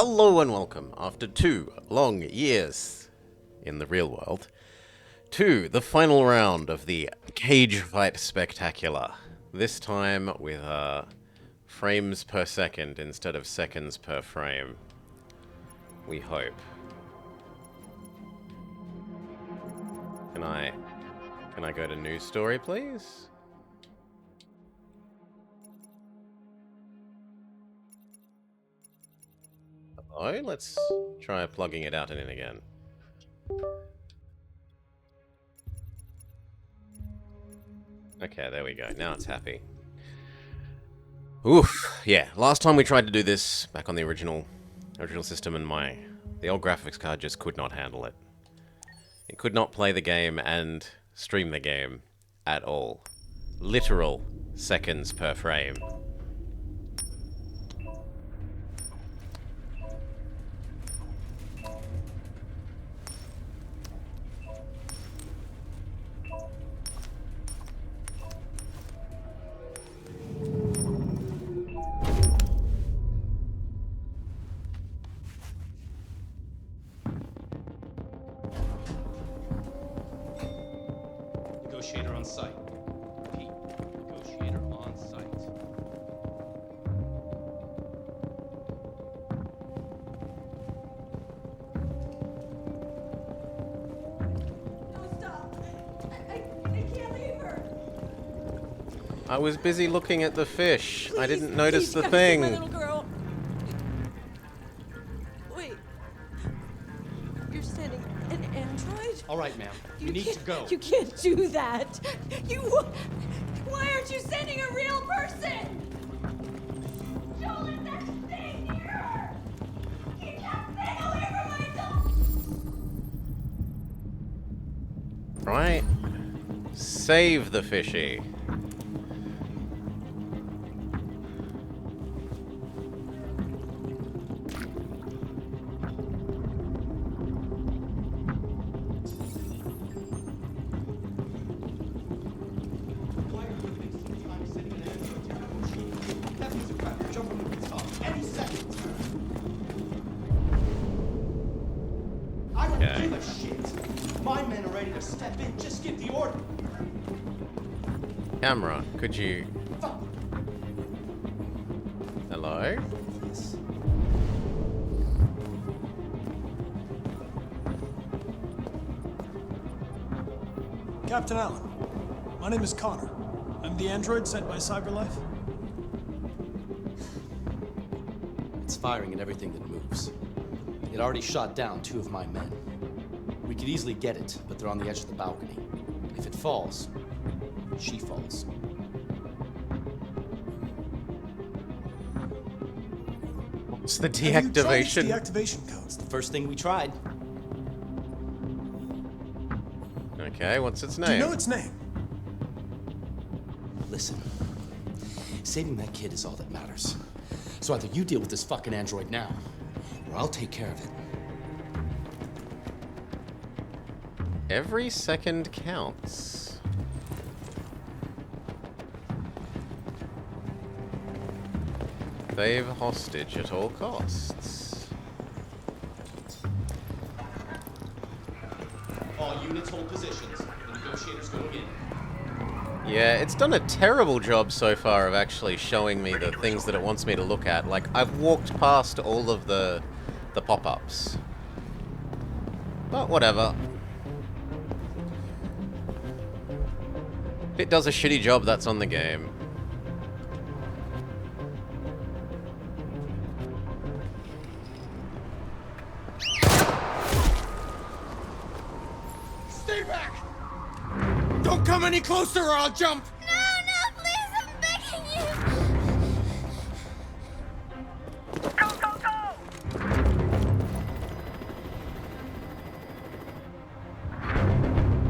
Hello and welcome, after 2 long years in the real world, to the final round of the Cage Fight Spectacular. This time with frames per second instead of seconds per frame. We hope. Can I go to news story, please? Hello, let's try plugging it out and in again. Okay, there we go. Now it's happy. Oof. Yeah, last time we tried to do this back on the original system, and the old graphics card just could not handle it. It could not play the game and stream the game at all. Literal seconds per frame. Negotiator on site. Repeat. Negotiator on site. No, stop! I can't leave her! I was busy looking at the fish. I didn't notice the please, thing. My little girl. Wait. You're sending an android? All right, ma'am. You need to go. You can't do that. Why aren't you sending a real person? Don't let that thing near her! Keep that thing away from my daughter! Right? Save the fishy. Why are you wasting time sending an android to negotiate? That piece of crap will jump on the rooftop any second. I don't Okay. give a shit. My men are ready to step in. Just give the order. Camera, could you... Fuck Hello? this. Captain Allen, my name is Connor. I'm the android sent by CyberLife. It's firing at everything that moves. It already shot down 2 of my men. We could easily get it, but they're on the edge of the balcony. If it falls, she falls. What's the Have you tried its deactivation? deactivation codes? The first thing we tried. Okay, what's its Do you name? know its name? Listen, saving that kid is all that matters. So either you deal with this fucking android now, or I'll take care of it. Every second counts. Save hostage at all costs. All units hold positions. The negotiator's going in. Yeah, it's done a terrible job so far of actually showing me the things that it wants me to look at. Like, I've walked past all of the pop-ups. But whatever. If it does a shitty job, that's on the game. Stay back! Don't come any closer or I'll jump! No, please, I'm begging you!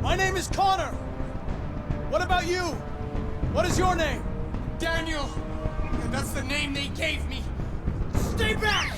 My name is Connor. What about you? What is your name? Daniel! That's the name they gave me! Stay back!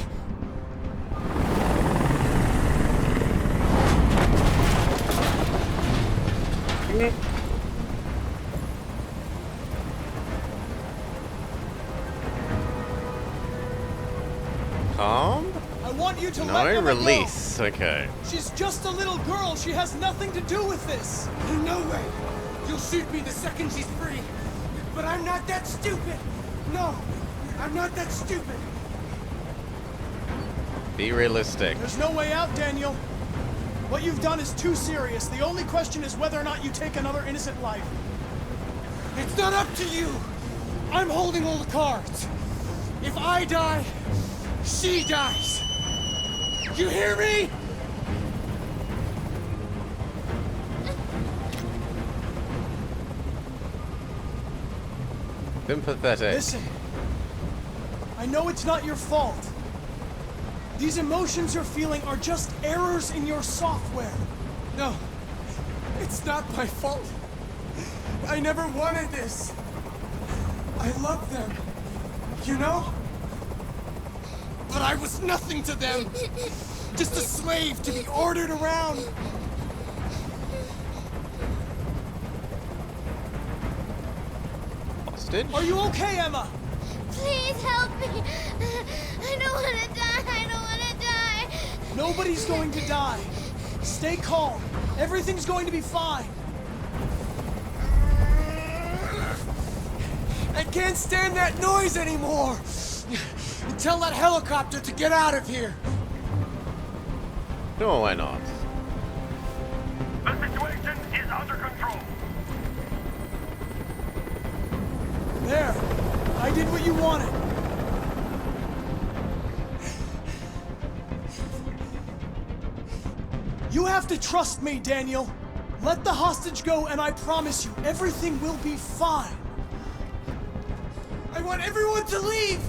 Calm? I I want you to No, let Emma release. Okay. go. She's just a little girl. She has nothing to do with this. No way! You'll shoot me the second she's free. But I'm not that stupid. No, I'm not that stupid. Be realistic. There's no way out, Daniel. What you've done is too serious. The only question is whether or not you take another innocent life. It's not up to you. I'm holding all the cards. If I die, she dies. You hear me? Sympathetic. Listen, I know it's not your fault. These emotions you're feeling are just errors in your software. No, it's not my fault. I never wanted this. I love them, you know? But I was nothing to them. Just a slave to be ordered around. Hostage? Are you okay, Emma? Please help me. I don't want to die. I don't want to die. Nobody's going to die. Stay calm. Everything's going to be fine. I can't stand that noise anymore. Tell that helicopter to get out of here. No, why not? The situation is under control. There. I did what you wanted. You have to trust me, Daniel. Let the hostage go, and I promise you, everything will be fine. I want everyone to leave.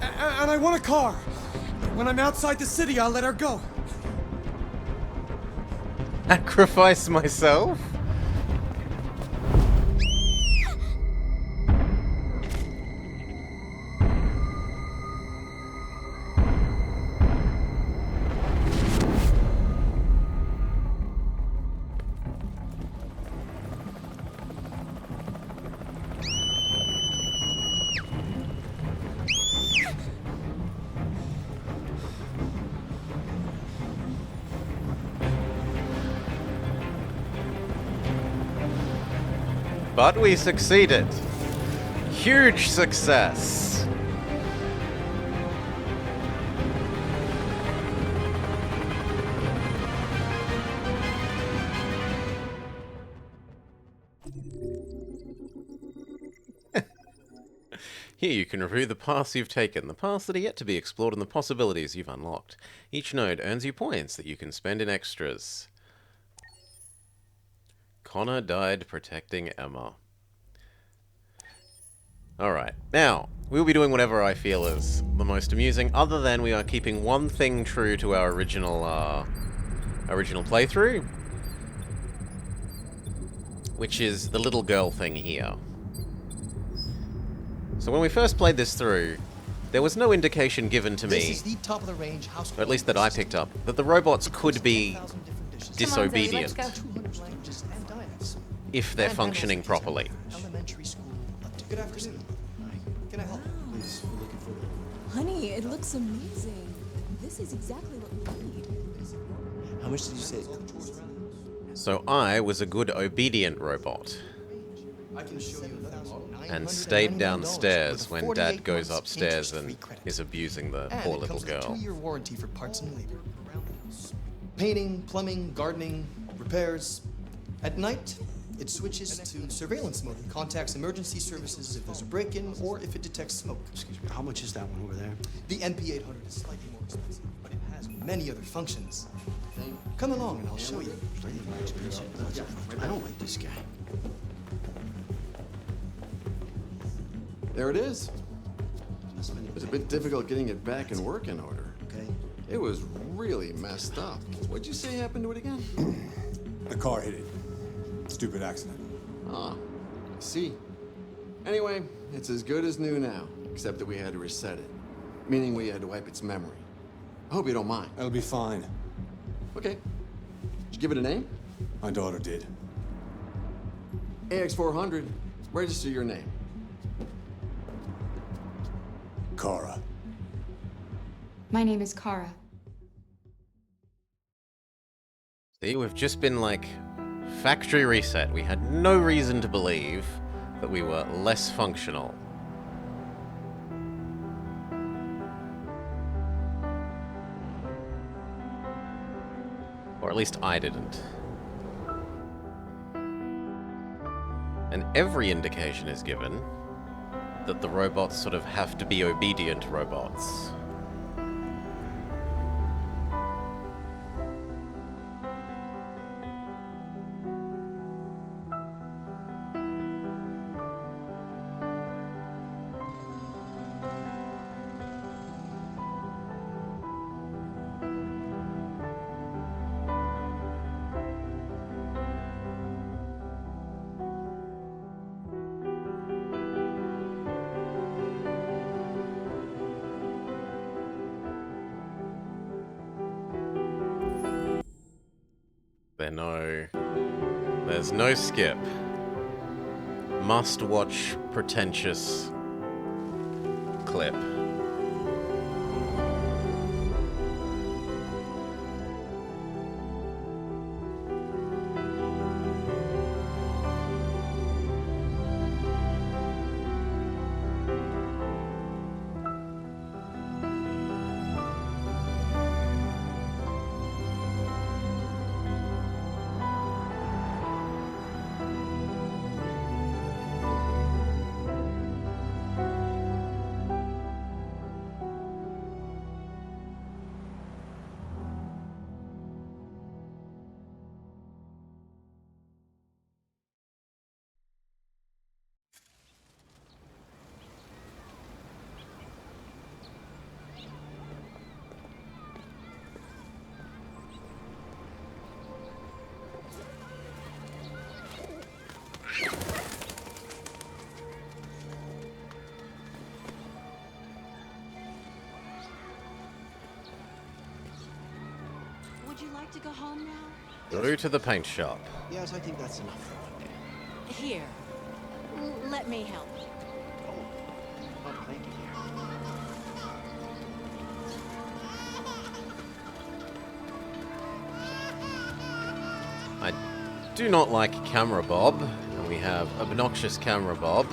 And I want a car. When I'm outside the city, I'll let her go. Sacrifice myself? But we succeeded. Huge success. Here you can review the paths you've taken, the paths that are yet to be explored, and the possibilities you've unlocked. Each node earns you points that you can spend in extras. Connor died protecting Emma. Alright, now, we'll be doing whatever I feel is the most amusing, other than we are keeping one thing true to our original playthrough, which is the little girl thing here. So when we first played this through, there was no indication given to This This is is the top of the range house. or at least that I picked up, that the robots could be disobedient if they're functioning properly. Elementary school. Good afternoon. Can I help? Please, we're looking for. Honey, it looks amazing. This is exactly what we need. How much did you say? So I was a good obedient robot, I can show you and stayed downstairs when Dad goes upstairs and is abusing the poor little girl. 2-year warranty for parts and labor. Painting, plumbing, gardening, repairs. At night, it switches to surveillance mode. It contacts emergency services if there's a break-in or if it detects smoke. Excuse me, how much is that one over there? The MP800 is slightly more expensive, but it has many other functions. Come along and I'll show you. Slightly more expensive. I don't like this guy. There it is. It was a bit difficult getting it back in working order. Okay. It was really messed up. What'd you say happened to it again? The car hit it. Stupid accident. Ah, I see. Anyway, it's as good as new now, except that we had to reset it. Meaning we had to wipe its memory. I hope you don't mind. That'll be fine. Okay. Did you give it a name? My daughter did. AX400, register your name. Kara. My name is Kara. See, we've just been, like, factory reset. We had no reason to believe that we were less functional. Or at least I didn't. And every indication is given that the robots sort of have to be obedient robots. There's no skip. Must watch pretentious clip. Would you like to go home now? Go to the paint shop. Yes, I think that's enough for one day. Here. Let me help. Oh, thank you, dear. I do not like Camera Bob, and we have obnoxious Camera Bob.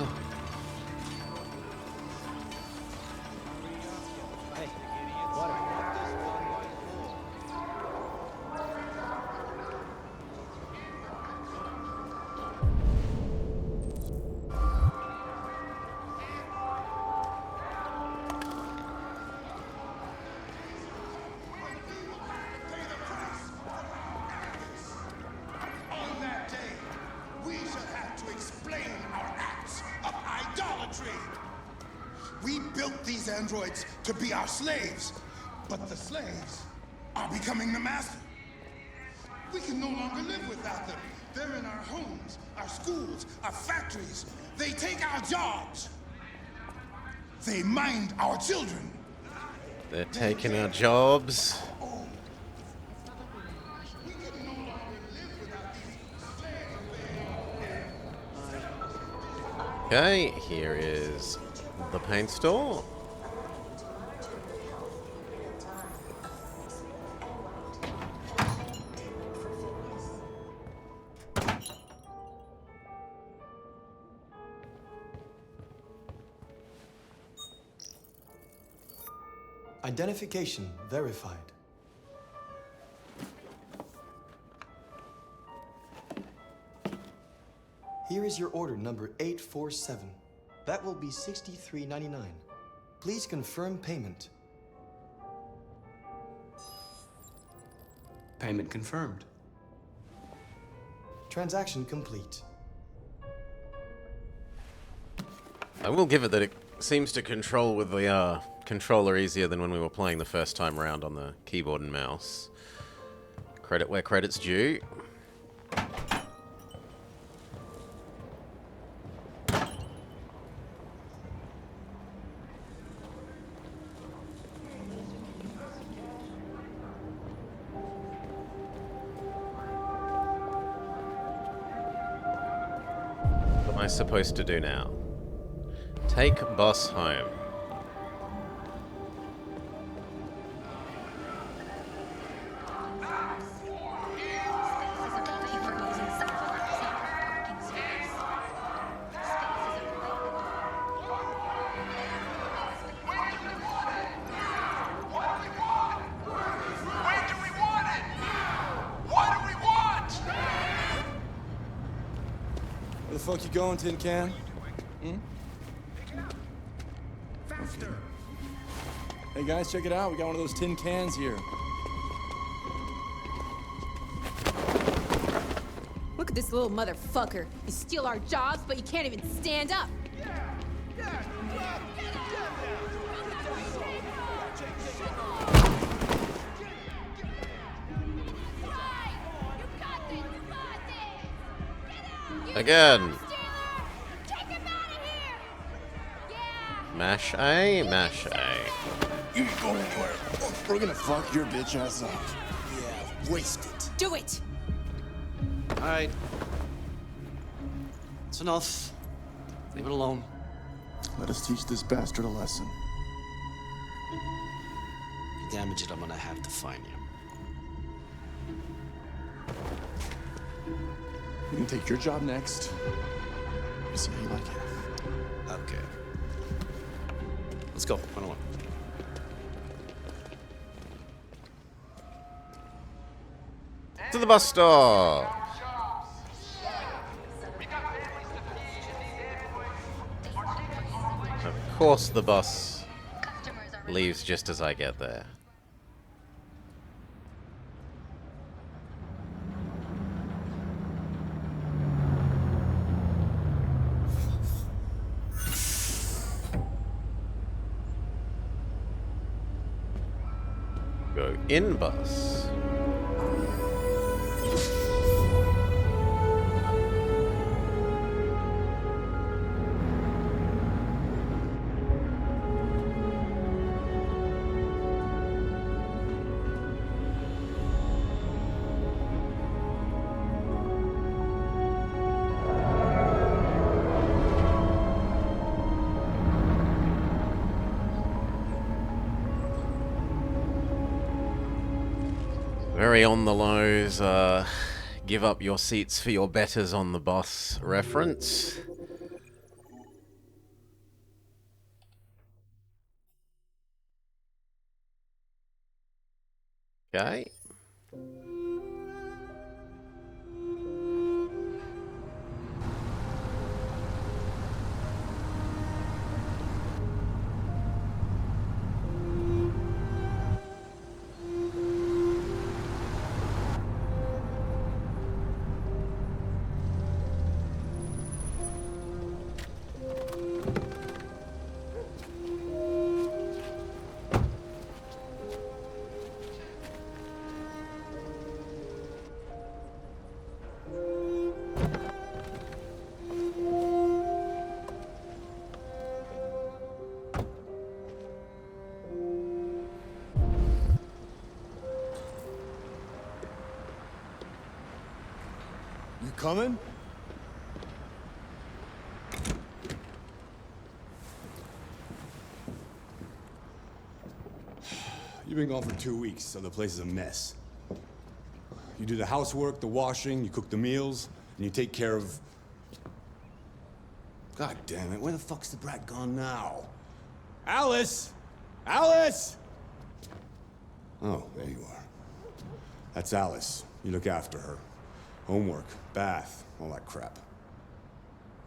On that day, we shall have to explain our acts of idolatry. We built these androids to be our slaves, but the slaves are becoming the master. We can no longer live without them. They're in our homes, our schools, our factories. They take our jobs. They mind our children. They're taking our jobs. Okay, here is the paint store. Identification verified. Here is your order number 847. That will be $63.99. Please confirm payment. Payment confirmed. Transaction complete. I will give it that it seems to control with the controller easier than when we were playing the first time around on the keyboard and mouse. Credit where credit's due. What am I supposed to do now? Take boss home. fuck you going, Tin Can? Faster! Hey guys, check it out. We got one of those tin cans here. Look at this little motherfucker. You steal our jobs, but you can't even stand up. Again. Mash A, mash A. You ain't going anywhere. We're gonna fuck your bitch ass up. Yeah, waste it. Do it! Alright. It's enough. Leave it alone. Let us teach this bastard a lesson. You damage it, I'm gonna have to find you. You can take your job next. You see how you like it. Okay. Let's go. 101. To the bus stop. Of course the bus leaves just as I get there. Go in bus. Very on the lows, give up your seats for your betters on the bus reference. Okay. You coming? You've been gone for 2 weeks, so the place is a mess. You do the housework, the washing, you cook the meals, and you take care of... God damn it, where the fuck's the brat gone now? Alice! Alice! Oh, there you are. That's Alice. You look after her. Homework, bath, all that crap.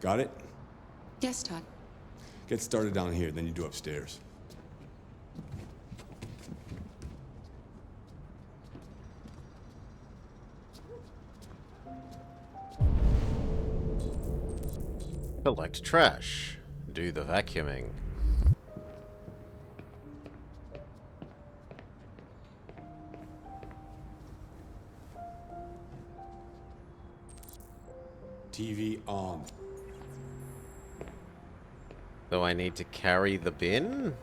Got it? Yes, Todd. Get started down here, then you do upstairs. Collect trash. Do the vacuuming. TV on. Do I need to carry the bin?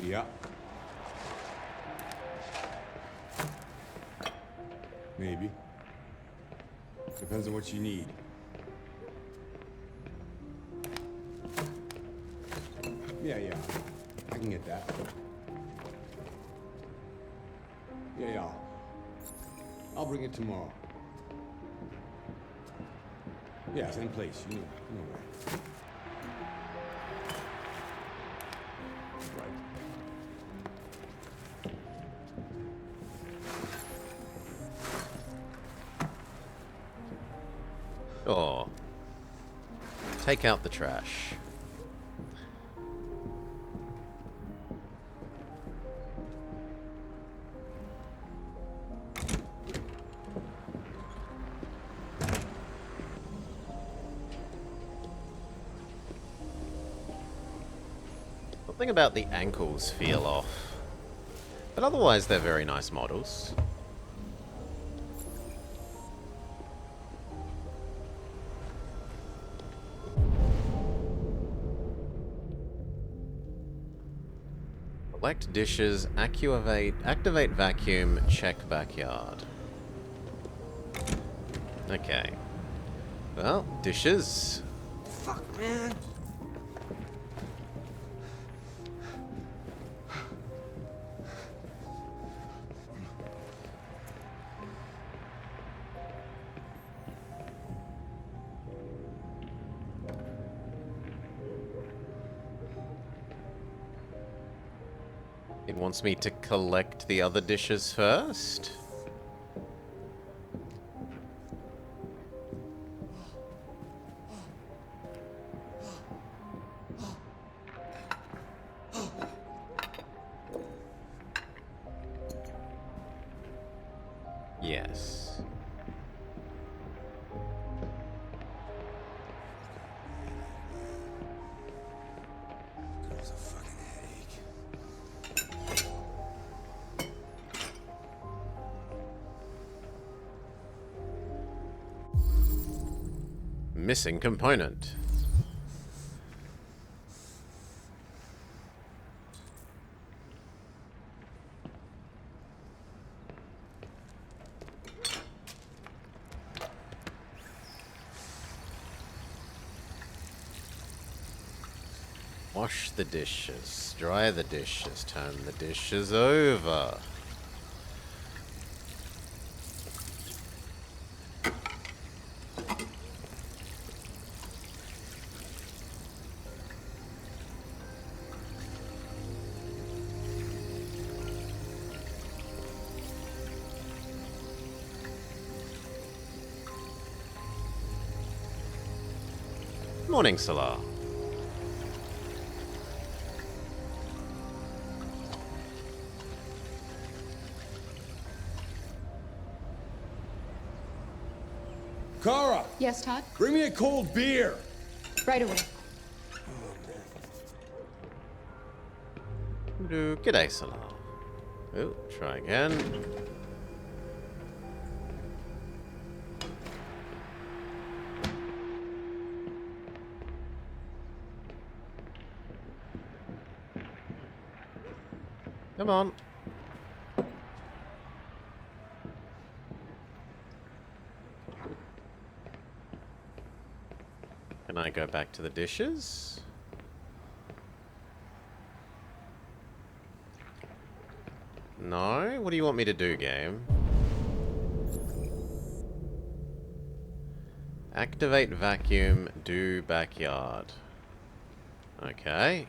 Yeah. Maybe. Depends on what you need. Yeah. I can get that. Yeah. I'll bring it tomorrow. Yeah, same place. You know where. Right. Sure. Take out the trash. Something about the ankles feel off. But otherwise they're very nice models. Collect dishes, activate vacuum, check backyard. Okay. Well, dishes. Fuck, man. It wants me to collect the other dishes first. Yes. Girl's a fucking headache. Missing component. Wash the dishes, dry the dishes, turn the dishes over. Morning, Salah. Kara, Yes, Todd? bring me a cold beer. Right away. G'day, Salah. Oh, try again. Come on. Can I go back to the dishes? No? What do you want me to do, game? Activate vacuum, do backyard. Okay.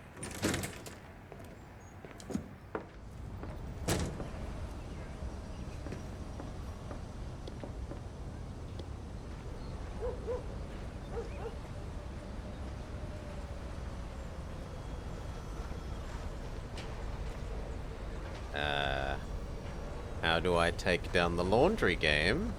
How do I take down the laundry, game?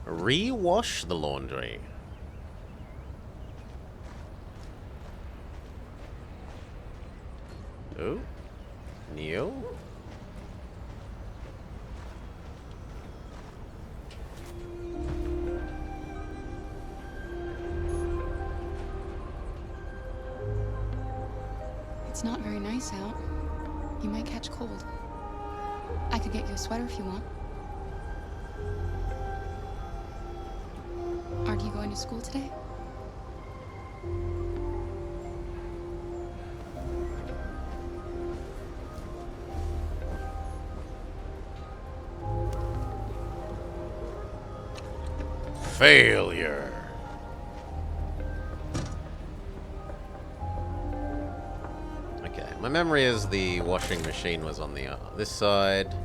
Rewash the laundry. Oh, Neil. It's not very nice out. You might catch cold. I could get you a sweater if you want. Aren't you going to school today? Failure. Okay, my memory is the washing machine was on the this side.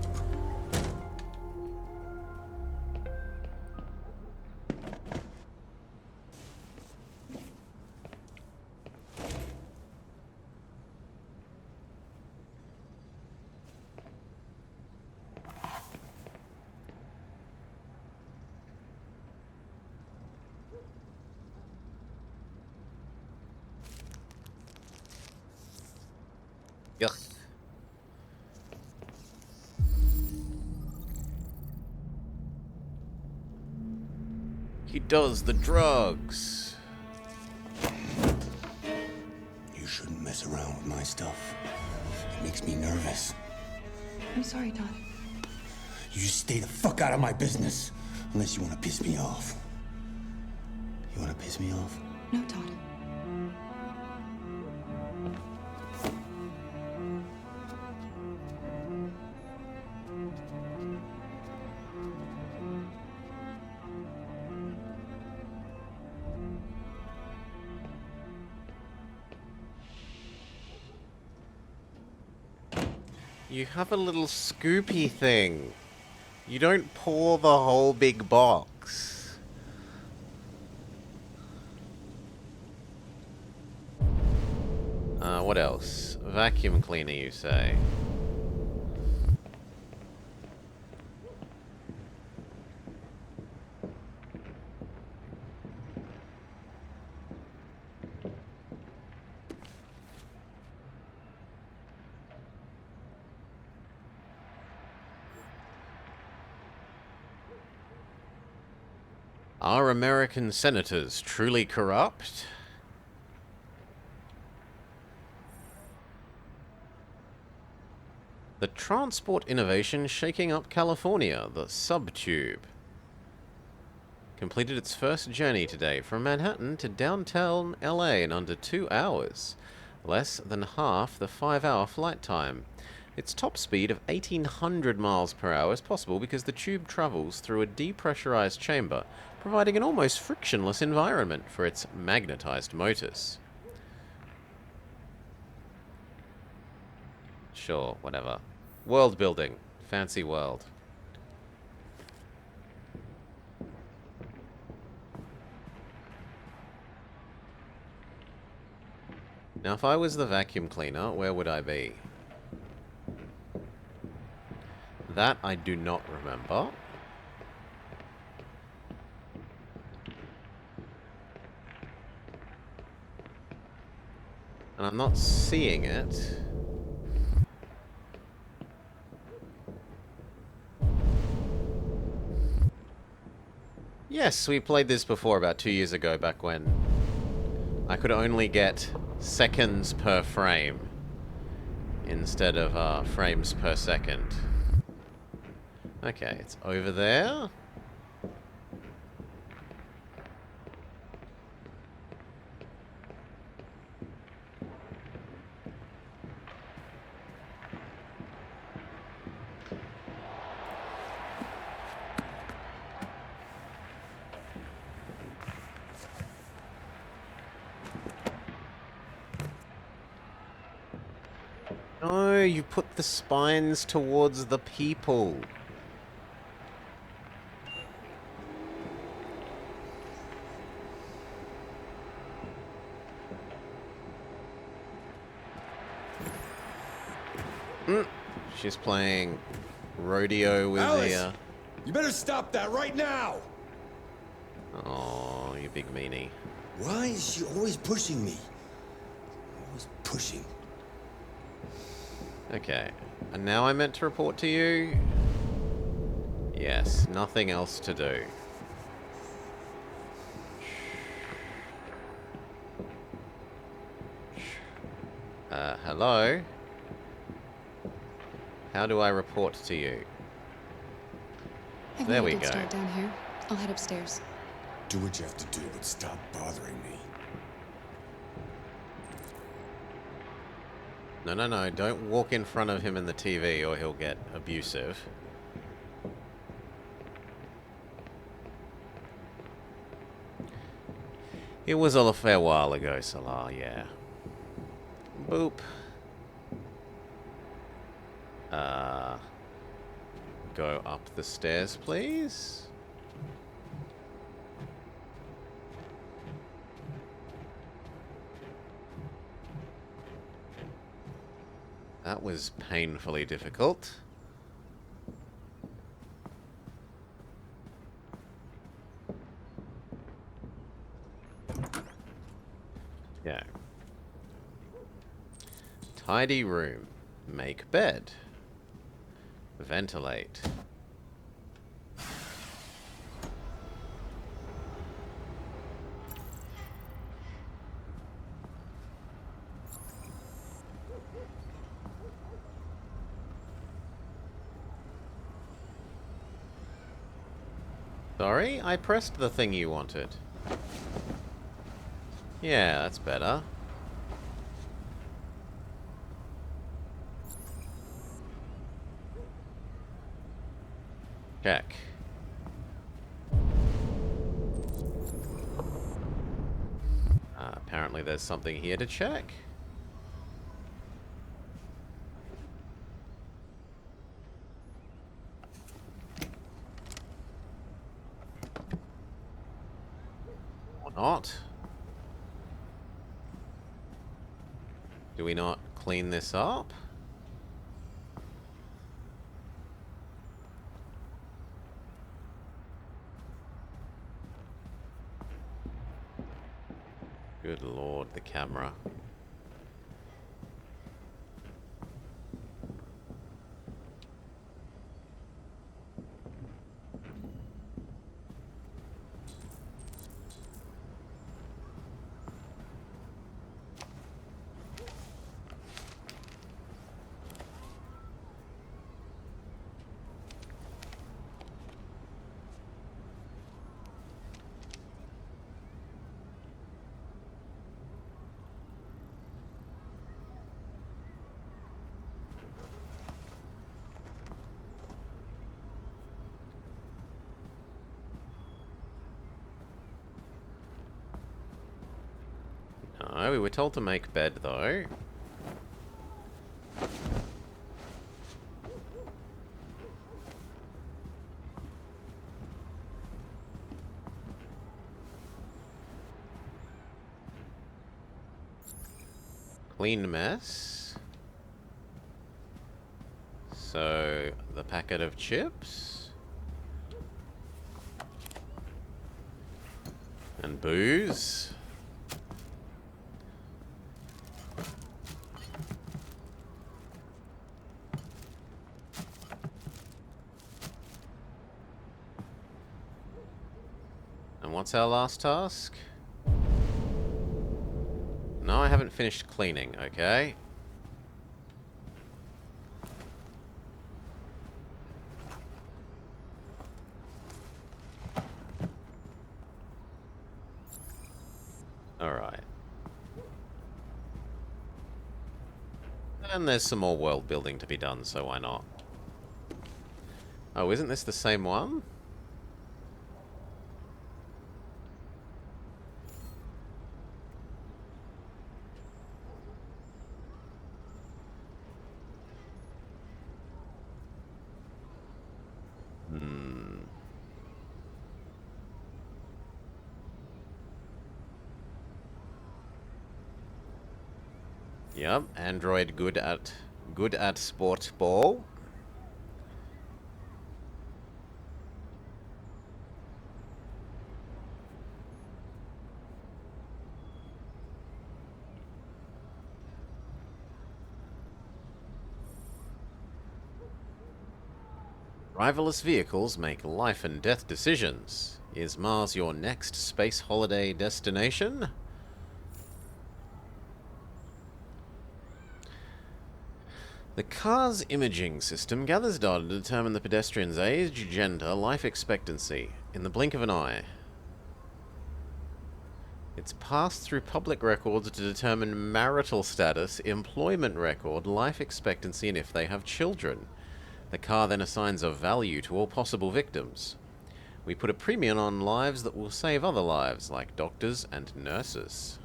Yuck. He does the drugs. You shouldn't mess around with my stuff. It makes me nervous. I'm sorry, Todd. You just stay the fuck out of my business. Unless you want to piss me off. You want to piss me off? No, Todd. You have a little scoopy thing. You don't pour the whole big box. What else? Vacuum cleaner, you say? Are American senators truly corrupt? The transport innovation shaking up California, the Subtube, completed its first journey today from Manhattan to downtown LA in under 2 hours, less than half the 5-hour flight time. Its top speed of 1,800 miles per hour is possible because the tube travels through a depressurized chamber, providing an almost frictionless environment for its magnetized motors. Sure, whatever. World building. Fancy world. Now, if I was the vacuum cleaner, where would I be? That I do not remember. And I'm not seeing it. Yes, we played this before about 2 years ago, back when I could only get seconds per frame instead of frames per second. Okay, it's over there. No, you put the spines towards the people. She's playing rodeo with Alice, you better stop that right now! Oh, you big meanie. Why is she always pushing me? Always pushing. Okay, and now I'm meant to report to you? Yes, nothing else to do. Hello? How do I report to you? I've There made we a good go. start down here. I'll head upstairs. Do what you have to do, but stop bothering me. No, no, no, don't walk in front of him in the TV or he'll get abusive. It was a fair while ago, Salah, yeah. Boop. Go up the stairs, please. That was painfully difficult. Yeah. Tidy room. Make bed. Ventilate. Sorry, I pressed the thing you wanted. Yeah, that's better. Check. Apparently there's something here to check. Or not. Do we not clean this up? Good lord, the camera. No, we were told to make bed, though. Clean mess. So, the packet of chips. And booze. And what's our last task? No, I haven't finished cleaning, okay? Alright. And there's some more world building to be done, so why not? Oh, isn't this the same one? Yep, Android good at sport ball. Driverless vehicles make life and death decisions. Is Mars your next space holiday destination? The car's imaging system gathers data to determine the pedestrian's age, gender, life expectancy in the blink of an eye. It's passed through public records to determine marital status, employment record, life expectancy, and if they have children. The car then assigns a value to all possible victims. We put a premium on lives that will save other lives, like doctors and nurses.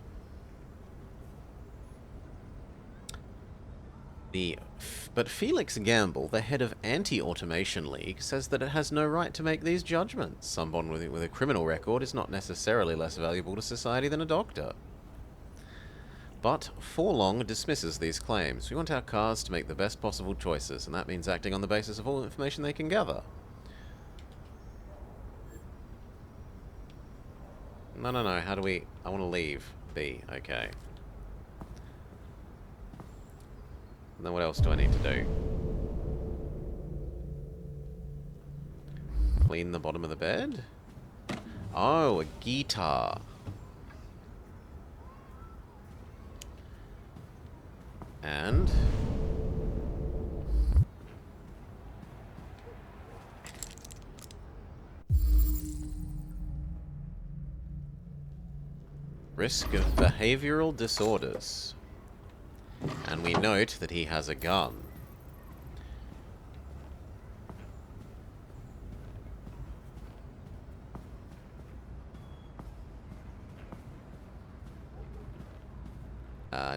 But Felix Gamble, the head of Anti-Automation League, says that it has no right to make these judgments. Someone with a criminal record is not necessarily less valuable to society than a doctor. But Forlong dismisses these claims. We want our cars to make the best possible choices, and that means acting on the basis of all information they can gather. No, how do we... I want to leave. B, okay. And then what else do I need to do? Clean the bottom of the bed? Oh, a guitar. And... risk of behavioral disorders. And we note that he has a gun.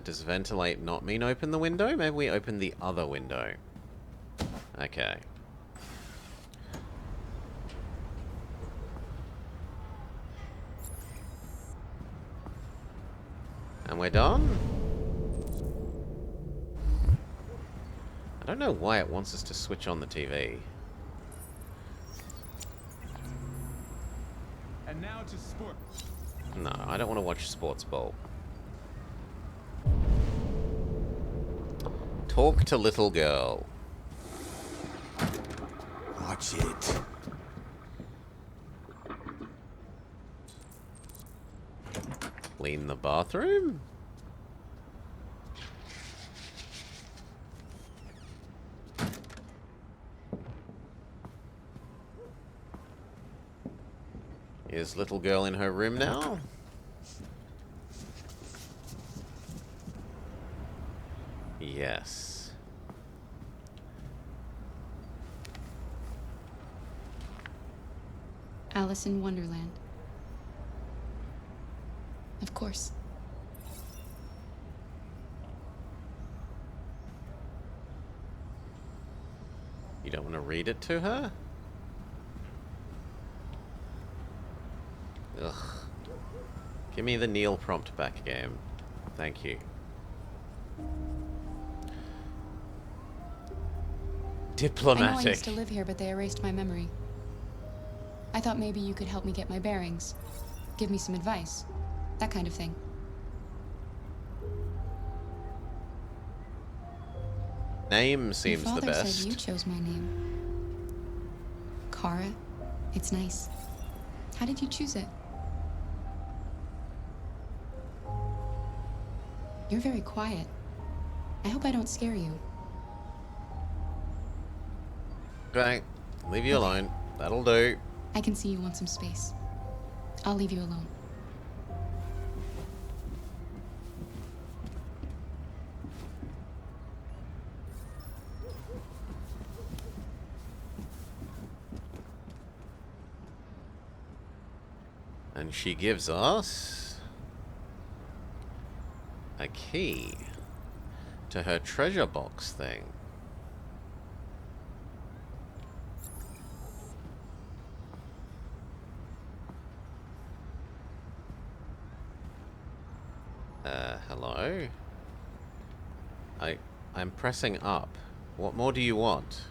Does ventilate not mean open the window? Maybe we open the other window. Okay. And we're done? I don't know why it wants us to switch on the TV. And now to sport. No, I don't want to watch sports ball. Talk to little girl. Watch it. Clean the bathroom? Is little girl in her room now? Yes. Alice in Wonderland. Of course. You don't want to read it to her? Ugh. Give me the Neil prompt back, game. Thank you. Diplomatic. I know I used to live here, but they erased my memory. I thought maybe you could help me get my bearings. Give me some advice. That kind of thing. Name seems Your the father best. said you chose my name. Kara. It's nice. How did you choose it? You're very quiet. I hope I don't scare you. Okay, leave you alone. That'll do. I can see you want some space. I'll leave you alone. And she gives us a key to her treasure box thing. Hello? I'm pressing up. What more do you want?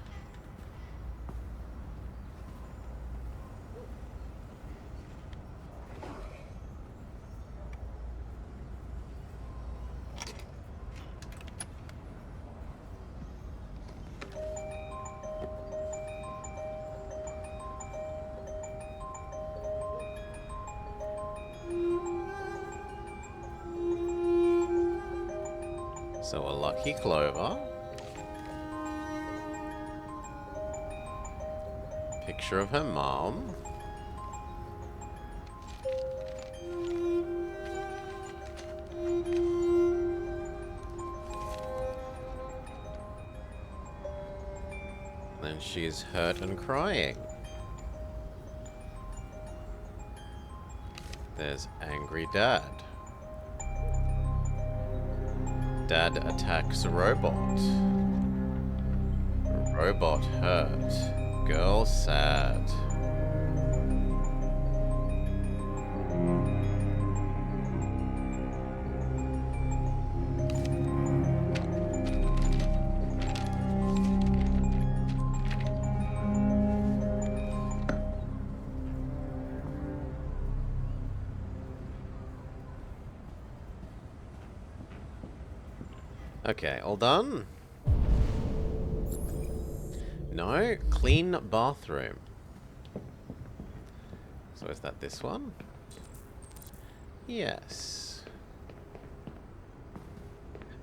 So a lucky clover. Picture of her mom. Then she's hurt and crying. There's Angry Dad. Dad attacks robot. Robot hurt. Girl sad. Okay, all done? No, clean bathroom. So is that this one? Yes.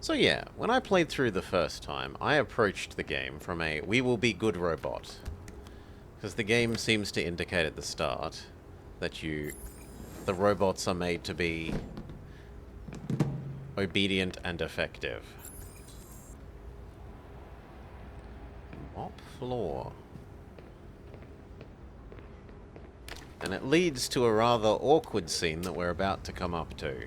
So yeah, when I played through the first time, I approached the game from a we will be good robot. Because the game seems to indicate at the start that the robots are made to be obedient and effective. Mop floor. And it leads to a rather awkward scene that we're about to come up to.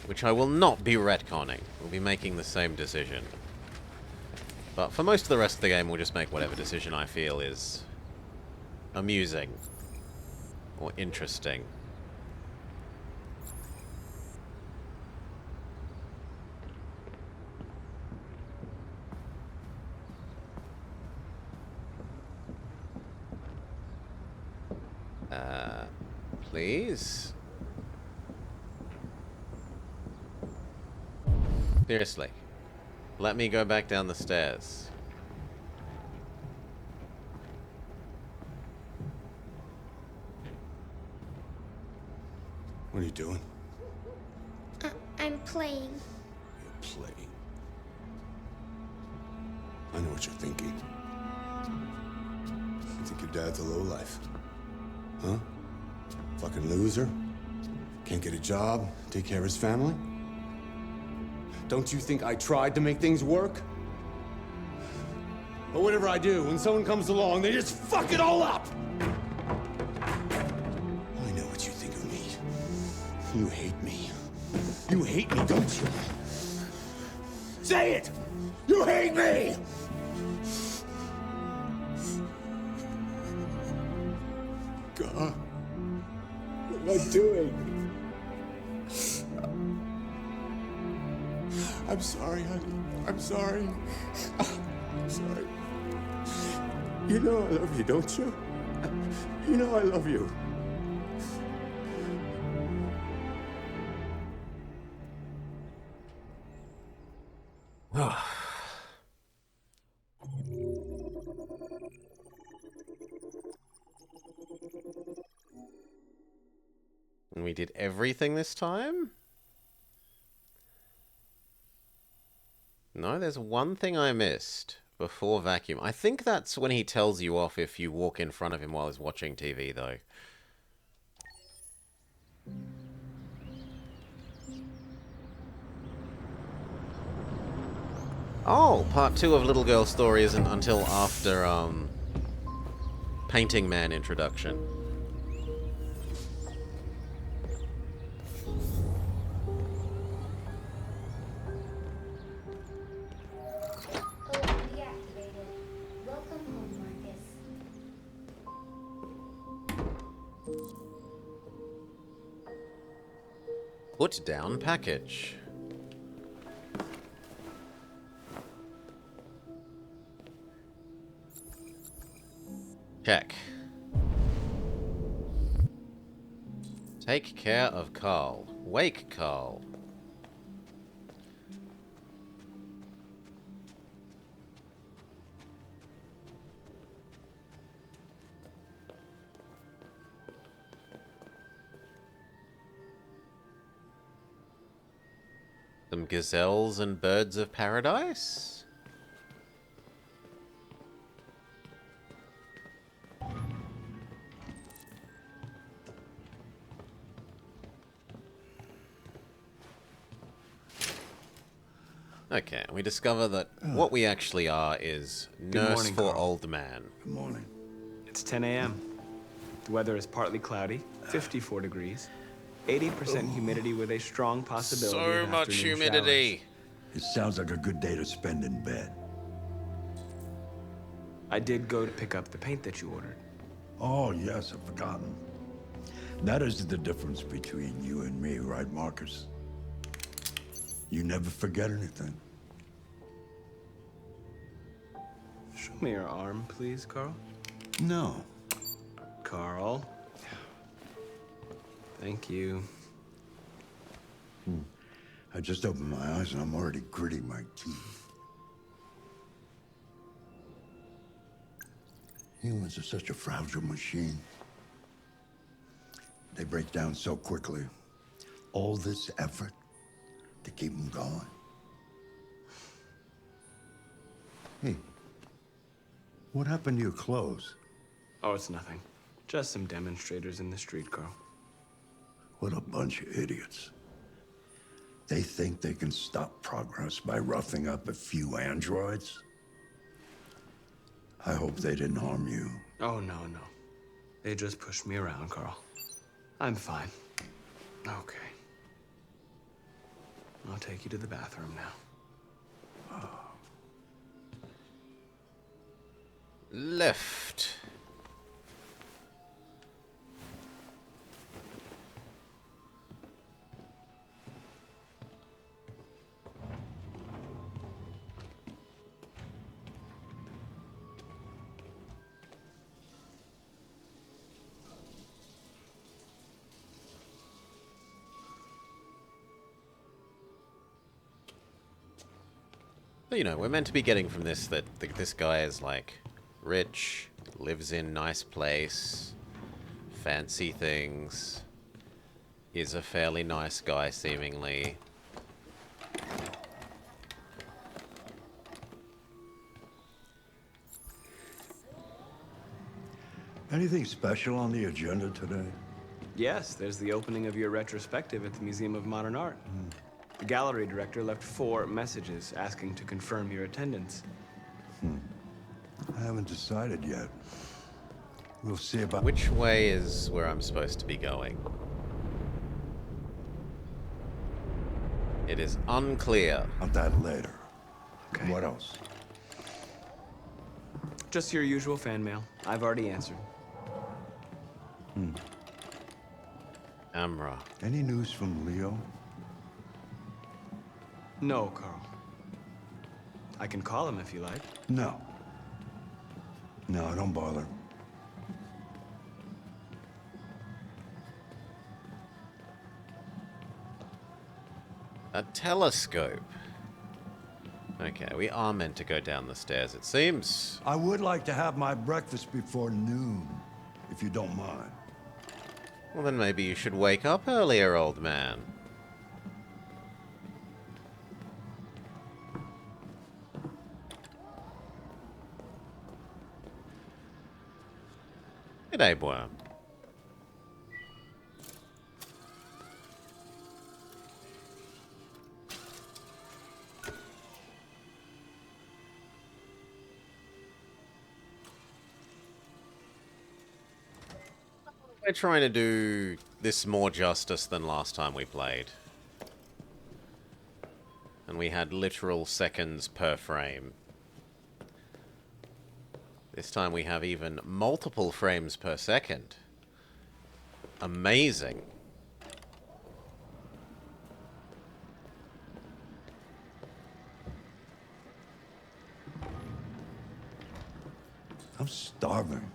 Which I will not be retconning. We'll be making the same decision. But for most of the rest of the game, we'll just make whatever decision I feel is amusing or interesting. Please? Seriously. Let me go back down the stairs. What are you doing? I'm playing. You're playing. I know what you're thinking. You think your dad's a lowlife? Huh? Fucking loser? Can't get a job, take care of his family? Don't you think I tried to make things work? But whatever I do, when someone comes along, they just fuck it all up! I know what you think of me. You hate me. You hate me, don't you? Say it! You hate me! God. What am I doing? I'm sorry, honey. I'm sorry. I'm sorry. You know I love you, don't you? You know I love you. And we did everything this time? No, there's one thing I missed before vacuum. I think that's when he tells you off if you walk in front of him while he's watching TV, though. Oh, part 2 of Little Girl's Story isn't until after, Painting Man introduction. Put down package. Check. Take care of Carl. Wake Carl. Some gazelles and birds of paradise? Okay, we discover that what we actually are is nurse morning, for Carl. old man. Good morning. It's 10 a.m. The weather is partly cloudy, 54 degrees, 80% humidity with a strong possibility So of much afternoon humidity. It sounds like a good day to spend in bed. I did go to pick up the paint that you ordered. Oh, yes, I've forgotten. That is the difference between you and me, right, Marcus? You never forget anything. Show me your arm, please, Carl. No. Carl. Thank you. I just opened my eyes and I'm already gritting my teeth. Humans are such a fragile machine. They break down so quickly. All this effort to keep them going. Hey, what happened to your clothes? Oh, it's nothing. Just some demonstrators in the street, Carl. What a bunch of idiots. They think they can stop progress by roughing up a few androids? I hope they didn't harm you. Oh, no, no. They just pushed me around, Carl. I'm fine. Okay. I'll take you to the bathroom now. Left. You know, we're meant to be getting from this that this guy is, like, rich, lives in nice place, fancy things, is a fairly nice guy, seemingly. Anything special on the agenda today? Yes, there's the opening of your retrospective at the Museum of Modern Art. The gallery director left 4 messages asking to confirm your attendance. I haven't decided yet. We'll see about... Which way is where I'm supposed to be going? It is unclear. About that later. Okay. What else? Just your usual fan mail. I've already answered. Amra. Any news from Leo? No, Carl. I can call him if you like. No. No, don't bother. A telescope. Okay, we are meant to go down the stairs, it seems. I would like to have my breakfast before noon, if you don't mind. Well, then maybe you should wake up earlier, old man. G'day, worm. We're trying to do this more justice than last time we played. And we had literal seconds per frame. This time we have even multiple frames per second. Amazing. I'm starving.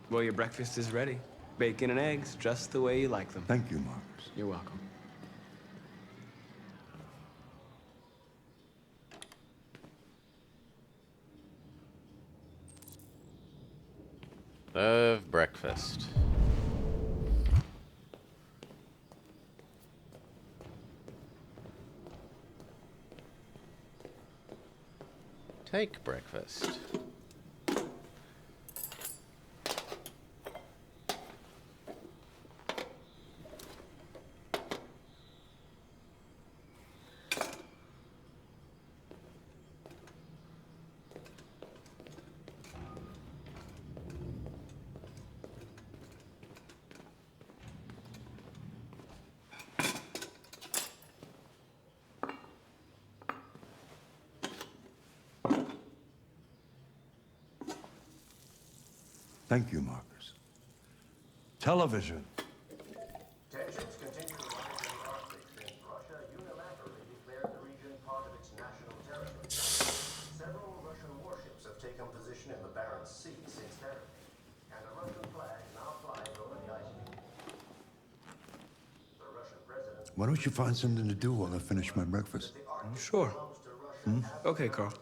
Well, your breakfast is ready. Bacon and eggs, just the way you like them. Thank you, Marcus. You're welcome. Serve breakfast. Take breakfast. Thank you, Marcus. Television. Tensions continue to rise in the Arctic since Russia unilaterally declared the region part of its national territory. Several Russian warships have taken position in the Barents Sea since then, and a Russian flag now flies over the ice field. The Russian president... Why don't you find something to do while I finish my breakfast? Sure. Okay, Carl.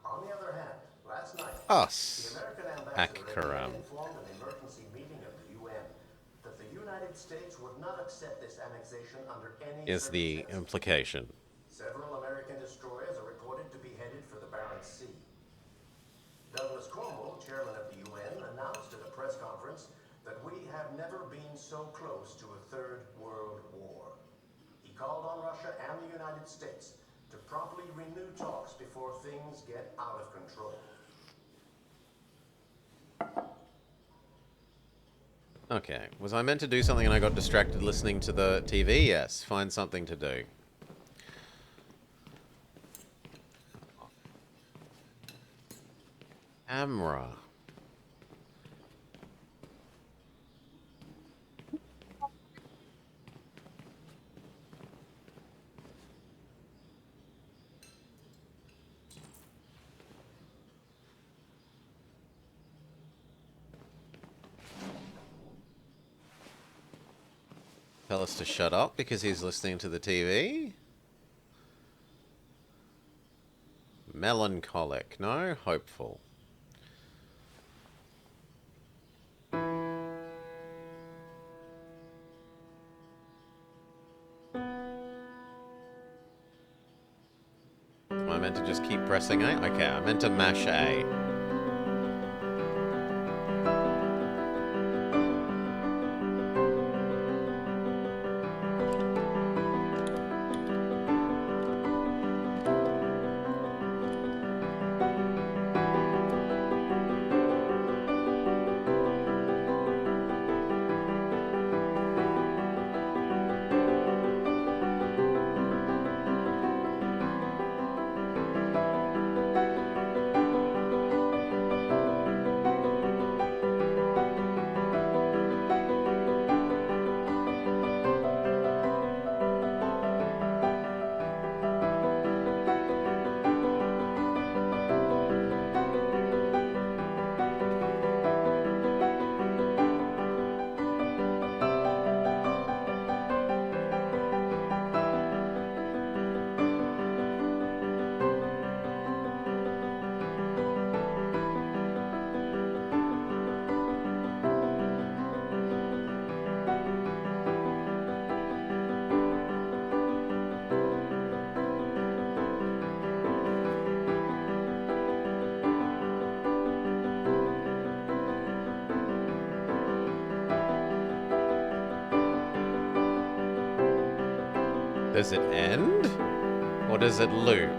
On the other hand, last night, Us. the American ambassador Akram. informed an emergency meeting of the UN that the United States would not accept this annexation under any Is the circumstances. implication. Several American destroyers are reported to be headed for the Barents Sea. Douglas Cromwell, chairman of the UN, announced at a press conference that we have never been so close to a third world war. He called on Russia and the United States to promptly renew talks before things get out of control. Okay, was I meant to do something and I got distracted listening to the TV? Yes, find something to do. Camera. Tell us to shut up because he's listening to the TV. Melancholic, no? Hopeful. Am I meant to just keep pressing A? Okay, I meant to mash A. Does it end? Or does it loop?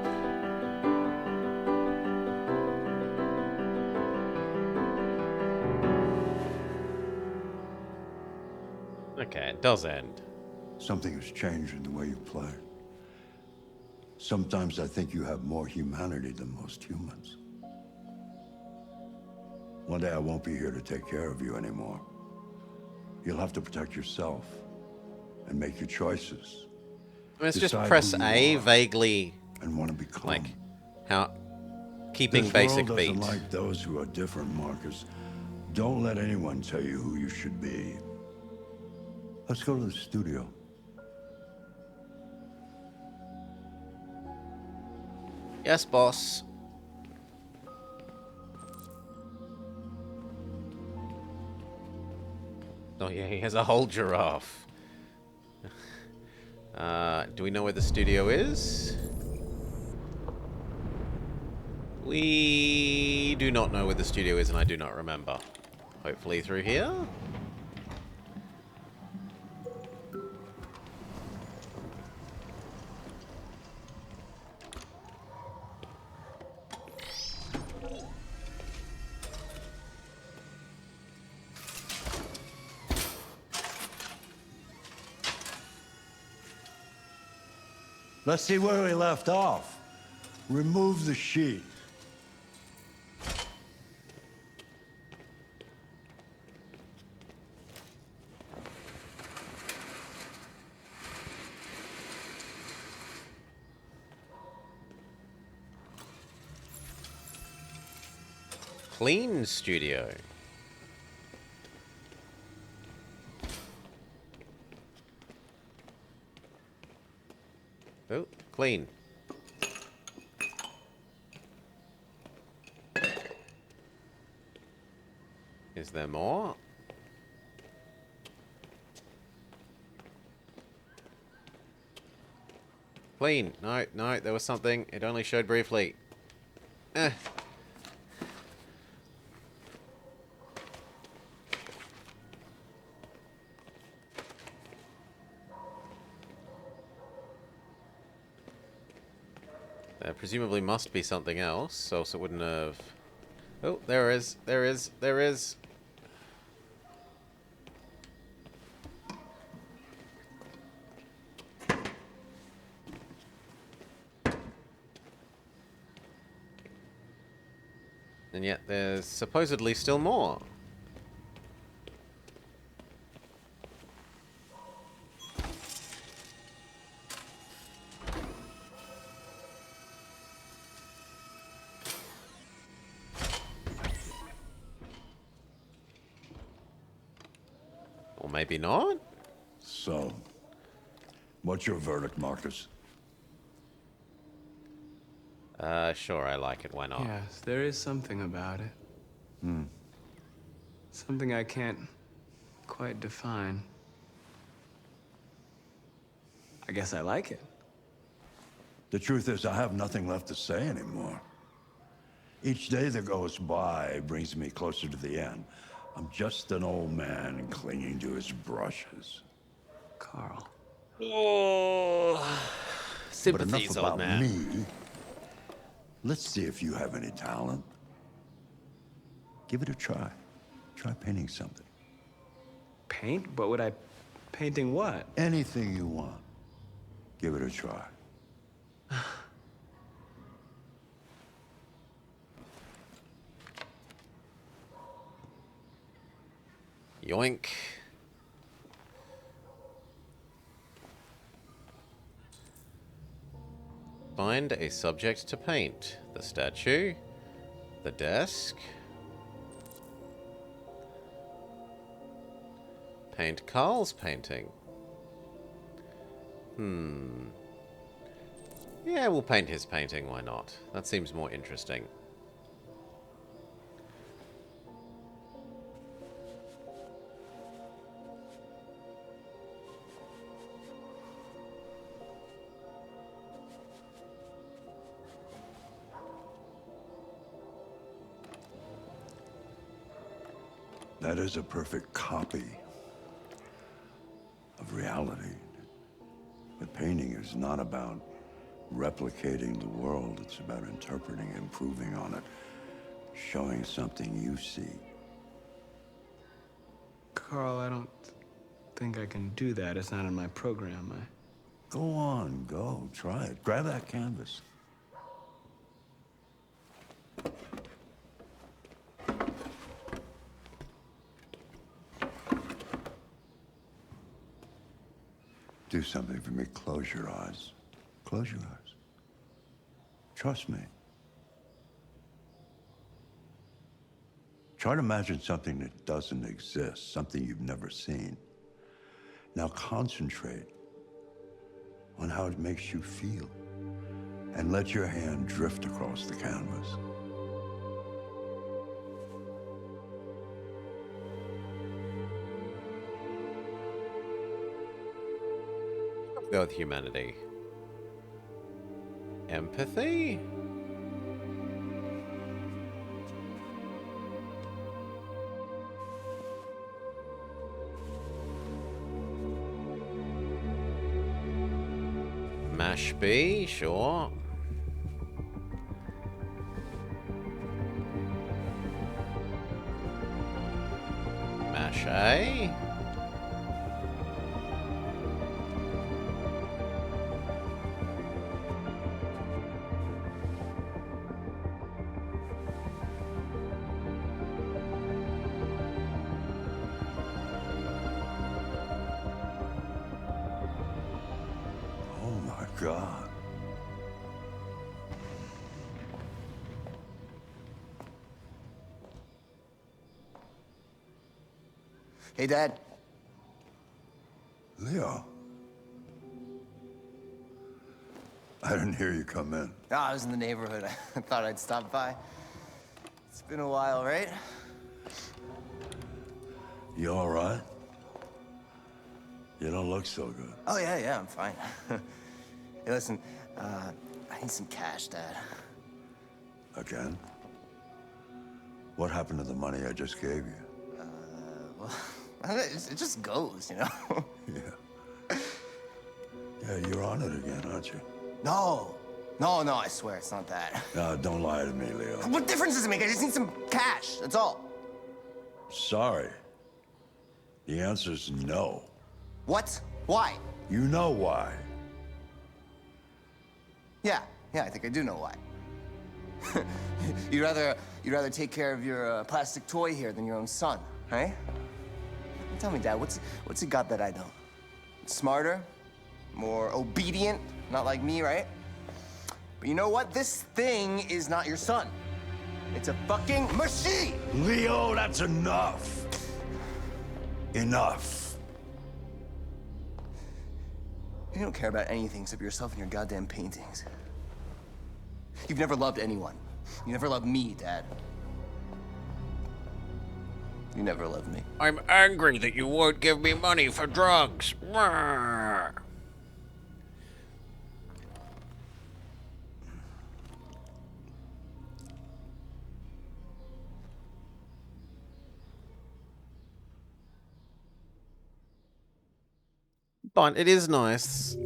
Okay, it does end. Something has changed in the way you play. Sometimes I think you have more humanity than most humans. One day I won't be here to take care of you anymore. You'll have to protect yourself and make your choices. I mean, it's just Decide press who you A are vaguely, and want to become. like, how, keeping This basic world doesn't beat. like those who are different, Marcus. Don't let anyone tell you who you should be. Let's go to the studio. Yes, boss. Oh yeah, he has a whole giraffe. Do we know where the studio is? We do not know where the studio is, and I do not remember. Hopefully through here? Let's see where we left off. Remove the sheet. clean studio. Oh, clean. Is there more? Clean. No, no, there was something. It only showed briefly. Eh. There presumably must be something else, else it wouldn't have... Oh, there is. There is. There is. And yet there's supposedly still more. Or maybe not? So, what's your verdict, Marcus? Sure, I like it. Why not? Yes, there is something about it. Hmm. Something I can't quite define. I guess I like it. The truth is, I have nothing left to say anymore. Each day that goes by brings me closer to the end. I'm just an old man clinging to his brushes. Carl. Oh, sympathies, but enough old about man. me. Let's see if you have any talent. Give it a try. Try painting something. Paint? What would I... Painting what? Anything you want. Give it a try. Yoink. Find a subject to paint. The statue. The desk. Paint Carl's painting. Yeah, we'll paint his painting, why not? That seems more interesting. That is a perfect copy of reality. But painting is not about replicating the world. It's about interpreting, improving on it, showing something you see. Carl, I don't think I can do that. It's not in my program. Go on, go. Try it. Grab that canvas. Do something for me. Close your eyes. Close your eyes. Trust me. Try to imagine something that doesn't exist, something you've never seen. Now concentrate on how it makes you feel, and let your hand drift across the canvas. Go with humanity. Empathy? Mash B, sure. Mash A. God. Hey, Dad. Leo. I didn't hear you come in. No, I was in the neighborhood. I thought I'd stop by. It's been a while, right? You all right? You don't look so good. Oh, yeah, I'm fine. Hey, listen, I need some cash, Dad. Again? What happened to the money I just gave you? Well, it just goes, you know? Yeah, you're on it again, aren't you? No, I swear, it's not that. No, don't lie to me, Leo. What difference does it make? I just need some cash, that's all. Sorry. The answer's no. What? Why? You know why. Yeah, I think I do know why. You'd rather take care of your plastic toy here than your own son, right? Tell me, Dad, what's he got that I don't? Smarter? More obedient? Not like me, right? But you know what? This thing is not your son. It's a fucking machine! Leo, that's enough. Enough. You don't care about anything except yourself and your goddamn paintings. You've never loved anyone. You never loved me, Dad. You never loved me. I'm angry that you won't give me money for drugs. But it is nice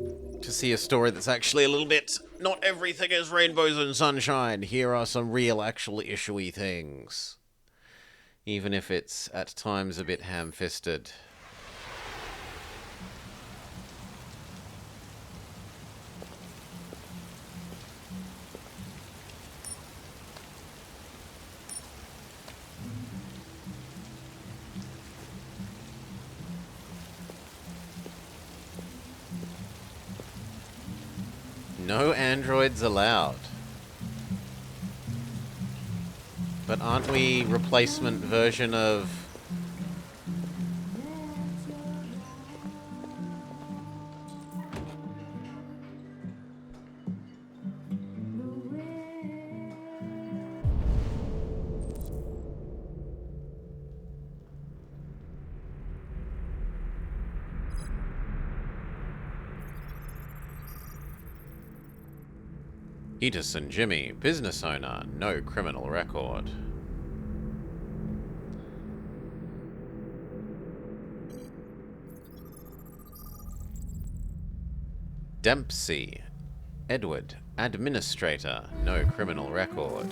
to see a story that's actually a little bit, not everything is rainbows and sunshine. Here are some real, actual issue-y things. Even if it's, at times, a bit ham-fisted. No androids allowed. But aren't we replacement version of... Peterson Jimmy, business owner, no criminal record. Dempsey, Edward, administrator, no criminal record.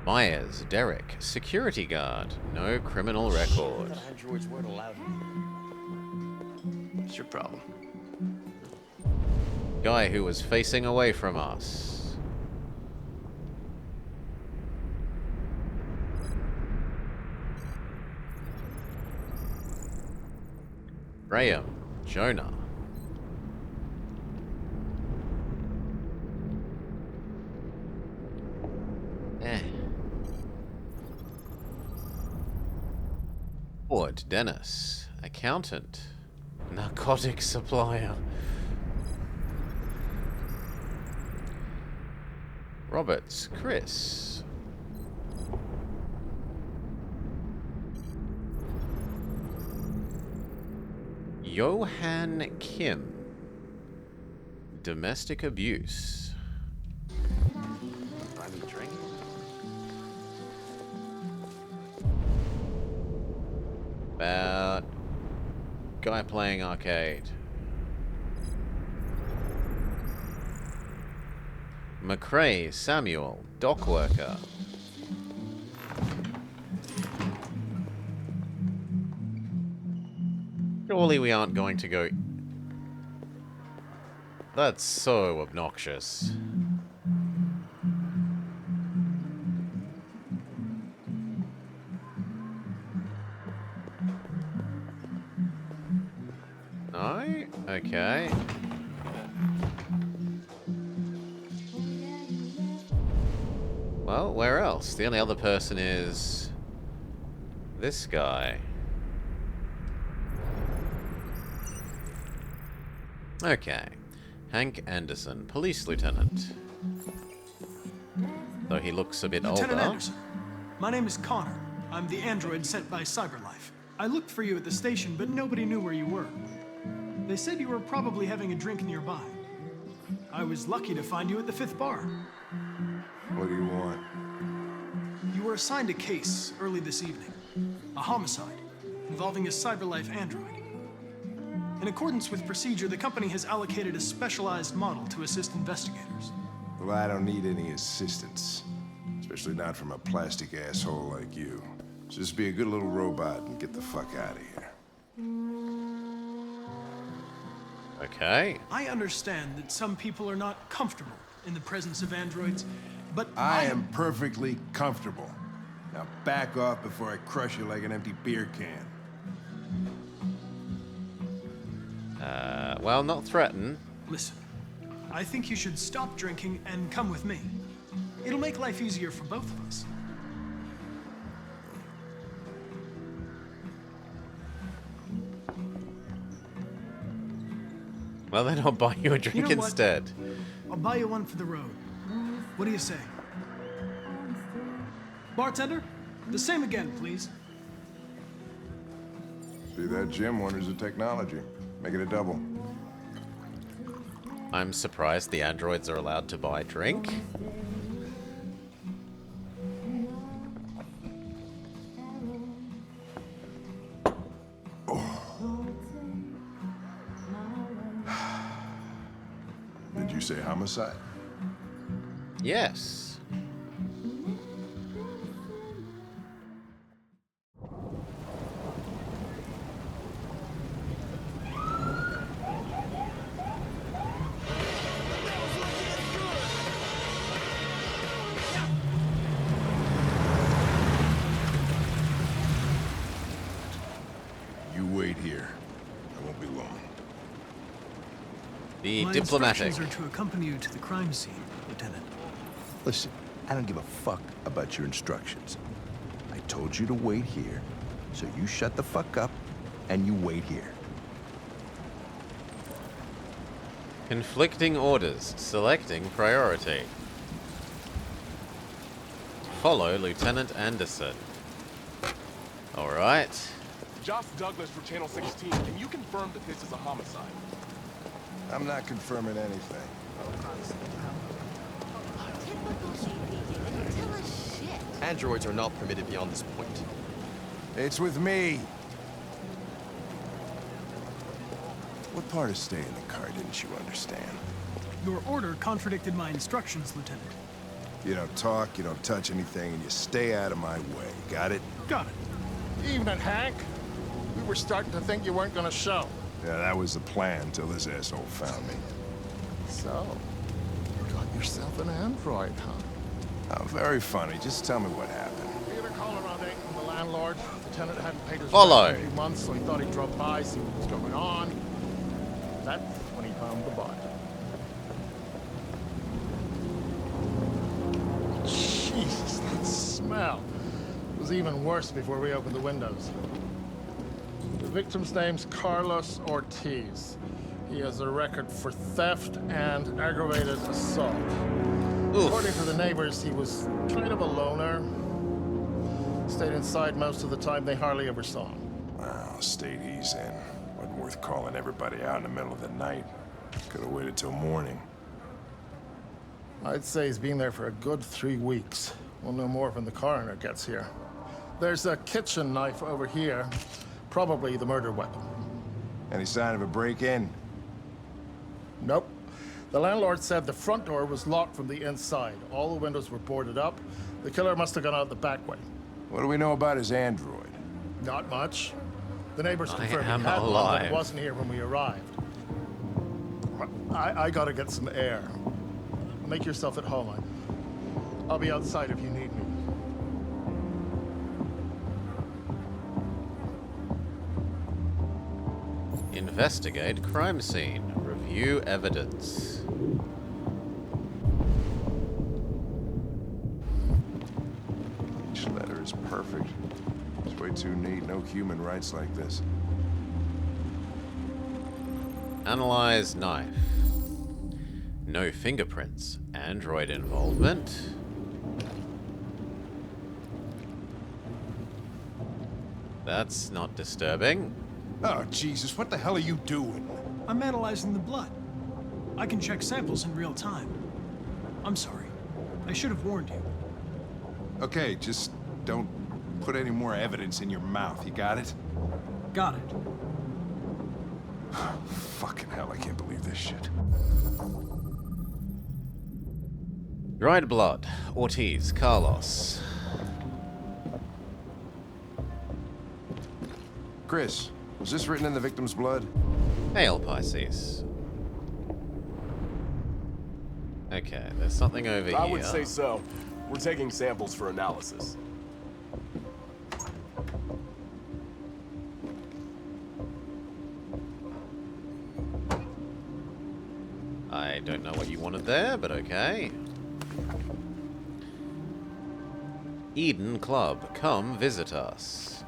Myers, Derek, security guard, no criminal record. Androids weren't allowed. It's your problem. Guy who was facing away from us. Graham, Jonah. Ford, Dennis, accountant, narcotic supplier. Roberts, Chris. Johan Kim, domestic abuse. Buy me a drink? About guy playing arcade. McRae, Samuel, dock worker. Surely we aren't going to go... That's so obnoxious. No? Okay. Well, where else? The only other person is this guy. Okay. Hank Anderson, police lieutenant. Though he looks a bit Lieutenant older. Anderson, my name is Connor. I'm the android sent by CyberLife. I looked for you at the station, but nobody knew where you were. They said you were probably having a drink nearby. I was lucky to find you at the 5th bar. What do you want? You were assigned a case early this evening. A homicide involving a CyberLife android. In accordance with procedure, the company has allocated a specialized model to assist investigators. Well, I don't need any assistance. Especially not from a plastic asshole like you. Just be a good little robot and get the fuck out of here. Okay. I understand that some people are not comfortable in the presence of androids, but I am perfectly comfortable. Now back off before I crush you like an empty beer can. Well, not threaten. Listen, I think you should stop drinking and come with me. It'll make life easier for both of us. Well, then I'll buy you a drink You know what? instead. I'll buy you one for the road. What do you say? Bartender, the same again, please. See that, Jim? Wonders of technology. Make it a double. I'm surprised the androids are allowed to buy drink. Did you say homicide? Yes. You wait here. I won't be long. Be My diplomatic. instructions are to accompany you to the crime scene, Lieutenant. Listen, I don't give a fuck about your instructions. I told you to wait here, so you shut the fuck up and you wait here. Conflicting orders. Selecting priority. Follow Lieutenant Anderson. Alright. Josh Douglas for Channel 16. Can you confirm that this is a homicide? I'm not confirming anything. Androids are not permitted beyond this point. It's with me. What part of staying in the car didn't you understand? Your order contradicted my instructions, Lieutenant. You don't talk, you don't touch anything, and you stay out of my way. Got it? Got it. Evening, Hank. We were starting to think you weren't gonna show. Yeah, that was the plan till this asshole found me. So, you got yourself an android, huh? Oh, very funny. Just tell me what happened. We had a call around 8 from the landlord. The tenant hadn't paid his Follow. rent in a few months, so he thought he'd drop by, see what was going on. That's when he found the body. Jesus, that smell. It was even worse before we opened the windows. The victim's name's Carlos Ortiz. He has a record for theft and aggravated assault. Oof. According to the neighbors, he was kind of a loner. Stayed inside most of the time. They hardly ever saw him. Well, state he's in. Wasn't worth calling everybody out in the middle of the night. Could have waited till morning. I'd say he's been there for a good 3 weeks. We'll know more when the coroner gets here. There's a kitchen knife over here. Probably the murder weapon. Any sign of a break-in? Nope. The landlord said the front door was locked from the inside. All the windows were boarded up. The killer must have gone out the back way. What do we know about his android? Not much. The neighbors I confirmed am he had one, but alive. it wasn't here when we arrived. I gotta get some air. Make yourself at home. I'll be outside if you need me. Investigate crime scene. Review evidence. perfect. It's way too neat. No human rights like this. Analyze knife. No fingerprints. Android involvement. That's not disturbing. Oh, Jesus, what the hell are you doing? I'm analyzing the blood. I can check samples in real time. I'm sorry. I should have warned you. Okay, just don't put any more evidence in your mouth. You got it? Got it. Fucking hell, I can't believe this shit. Dried blood. Ortiz. Carlos. Chris, was this written in the victim's blood? Hail, Pisces. Okay, there's something over here. I would say so. We're taking samples for analysis. I don't know what you wanted there, but okay. Eden Club, come visit us.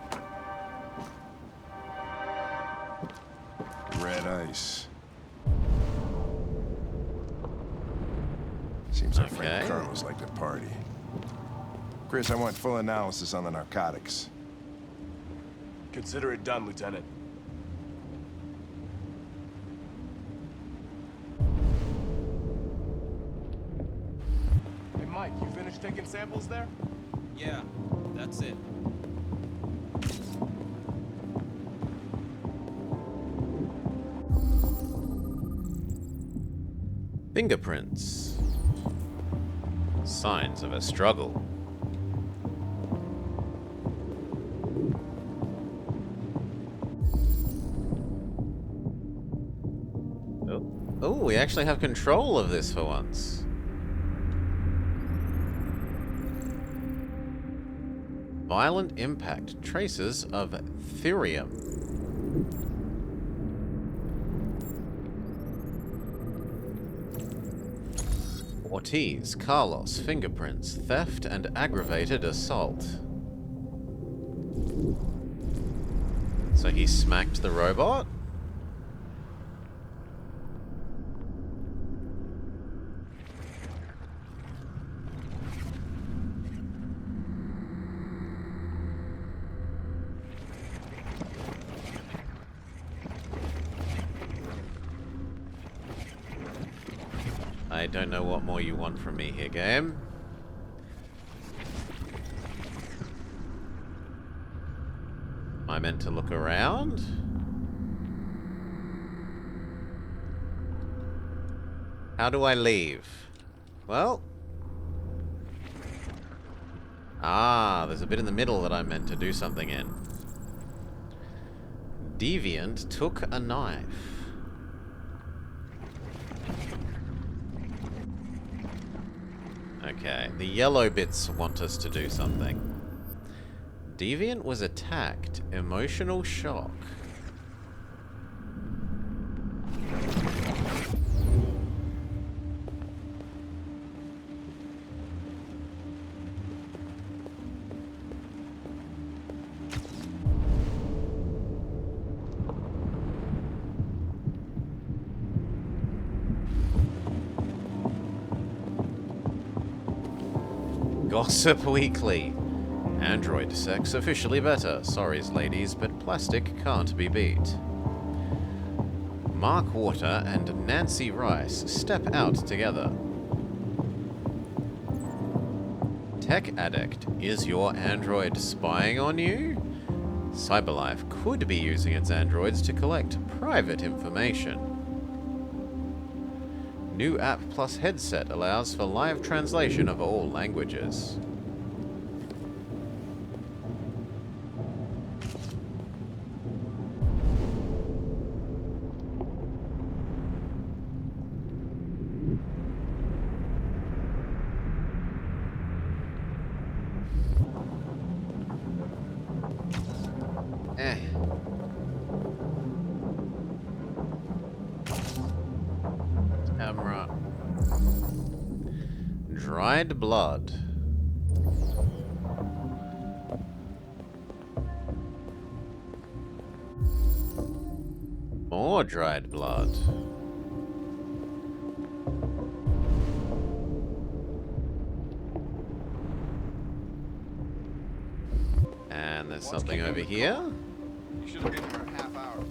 Red ice. Seems our friend Okay. Carlos liked to party. Chris, I want full analysis on the narcotics. Consider it done, Lieutenant. Hey, Mike, you finished taking samples there? Yeah, that's it. Fingerprints. Signs of a struggle. Oh, we actually have control of this for once. Violent impact. Traces of thurium. Ortiz, Carlos, fingerprints, theft and aggravated assault. So he smacked the robot? I don't know what more you want from me here, game. Am I meant to look around? How do I leave? Well... Ah, there's a bit in the middle that I'm meant to do something in. Deviant took a knife. Okay, the yellow bits want us to do something. Deviant was attacked. Emotional shock. Gossip Weekly. Android sex officially better. Sorries, ladies, but plastic can't be beat. Mark Water and Nancy Rice step out together. Tech Addict. Is your android spying on you? Cyberlife could be using its androids to collect private information. New app plus headset allows for live translation of all languages. Camera. Dried blood. More dried blood. And there's something over here. You should have been here a half hour.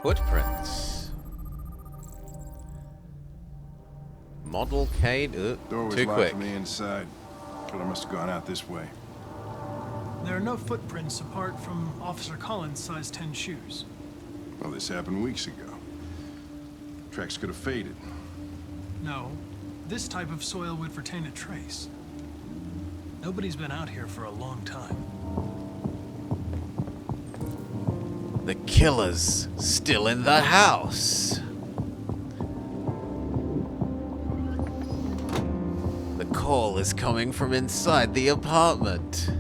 Footprints. Model K. Door was Too locked quick. from the inside. Killer must have gone out this way. There are no footprints apart from Officer Collins' size 10 shoes. Well, this happened weeks ago. Tracks could have faded. No, this type of soil would retain a trace. Nobody's been out here for a long time. The killer's still in the house. The call is coming from inside the apartment.